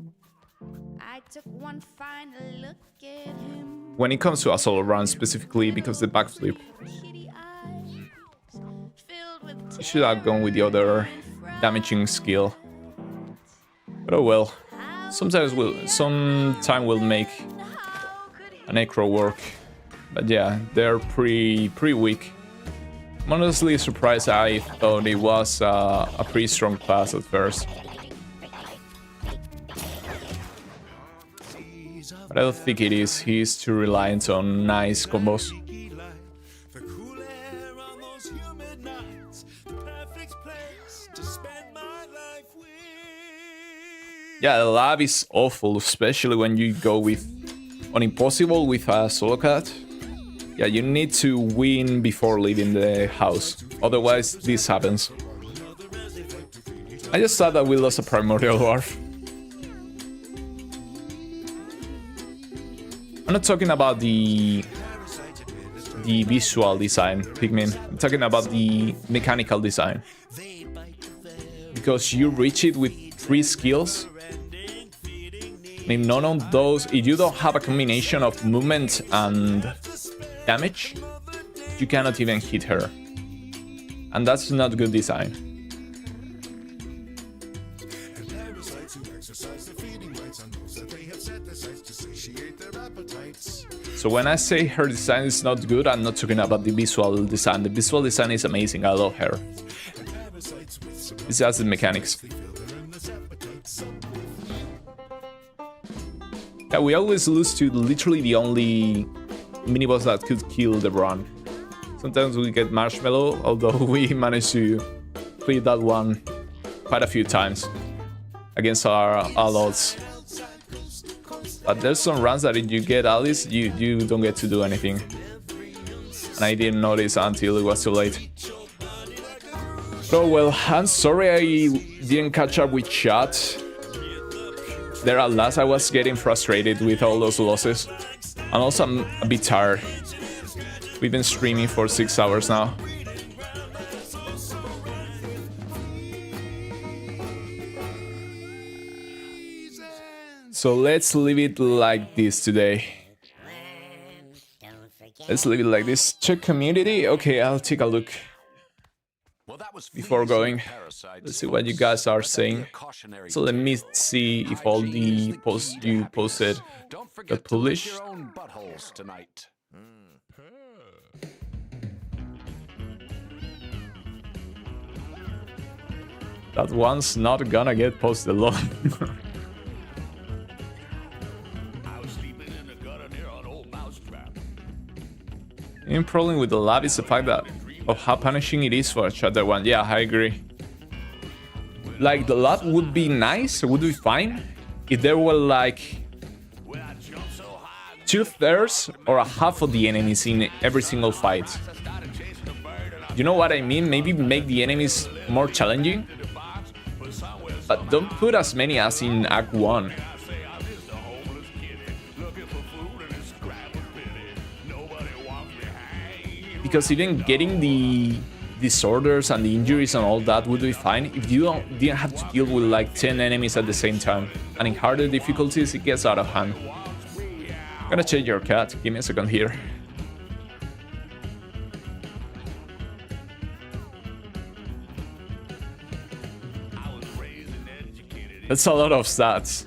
I took one final look at him. When it comes to a solo run, specifically because the backflip, Kitty eyes filled with I should have gone with the other damaging skill. But oh well. Some time we'll make a necro work. But yeah, they're pretty weak. I'm honestly surprised. I thought it was a pretty strong class at first. But I don't think it is. He's too reliant on nice combos. The cool air on those humid nights, the perfect place to spend my life with. Yeah, the lab is awful, especially when you go on impossible with a solo cat. Yeah, you need to win before leaving the house. Otherwise, this happens. I just thought that we lost a primordial dwarf. I'm not talking about the visual design, Pikmin. I'm talking about the mechanical design. Because you reach it with 3 skills. I mean, none of those, if you don't have a combination of movement and damage, you cannot even hit her. And that's not good design. So when I say her design is not good, I'm not talking about the visual design. The visual design is amazing, I love her. It's just the mechanics. Yeah, we always lose to literally the only mini-boss that could kill the run. Sometimes we get Marshmallow, although we managed to clear that one quite a few times against our odds. But there's some runs that if you get Alice, you don't get to do anything. And I didn't notice until it was too late. So well, I'm sorry I didn't catch up with chat. There at last I was getting frustrated with all those losses. And also I'm a bit tired. We've been streaming for 6 hours now. So let's leave it like this today. Let's leave it like this. Check community. Okay, I'll take a look before going. Let's see what you guys are saying. So let me see if all the posts you posted got published. That one's not gonna get posted long. The main problem with the lab is the fact that of how punishing it is for a shatter one. Yeah, I agree. Like, the lab would be nice, would be fine, if there were like 2/3 or a half of the enemies in every single fight. You know what I mean? Maybe make the enemies more challenging, but don't put as many as in Act 1. Because even getting the disorders and the injuries and all that would be fine if you didn't have to deal with like 10 enemies at the same time. And in harder difficulties, it gets out of hand. I'm gonna change your cat. Give me a second here. That's a lot of stats.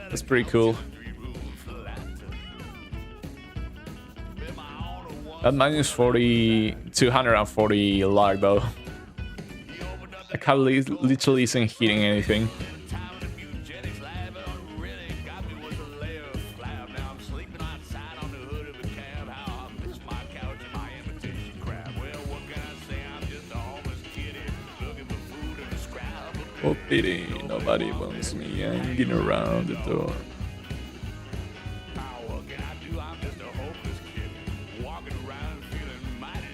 That's pretty cool. That minus 40, 240 lag though. I can't literally isn't hitting anything. Oh pity, nobody wants me hanging around the door.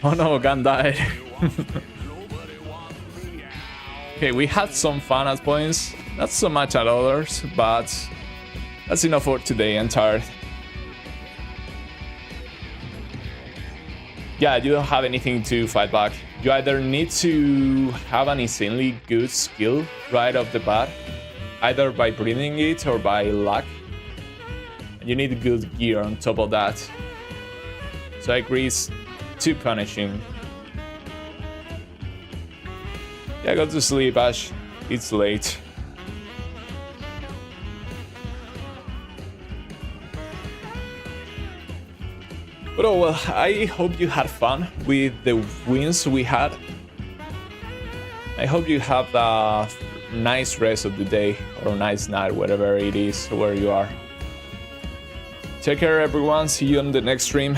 Oh no, Gun died. Okay, we had some fun at points, not so much at others, but that's enough for today. I'm tired. Yeah, you don't have anything to fight back. You either need to have an insanely good skill right off the bat, either by breathing it or by luck. And you need good gear on top of that. So I agree, it's too punishing. Yeah, go to sleep, Ash. It's late. But oh well, I hope you had fun with the wins we had. I hope you have a nice rest of the day or nice night, whatever it is where you are. Take care everyone, see you on the next stream.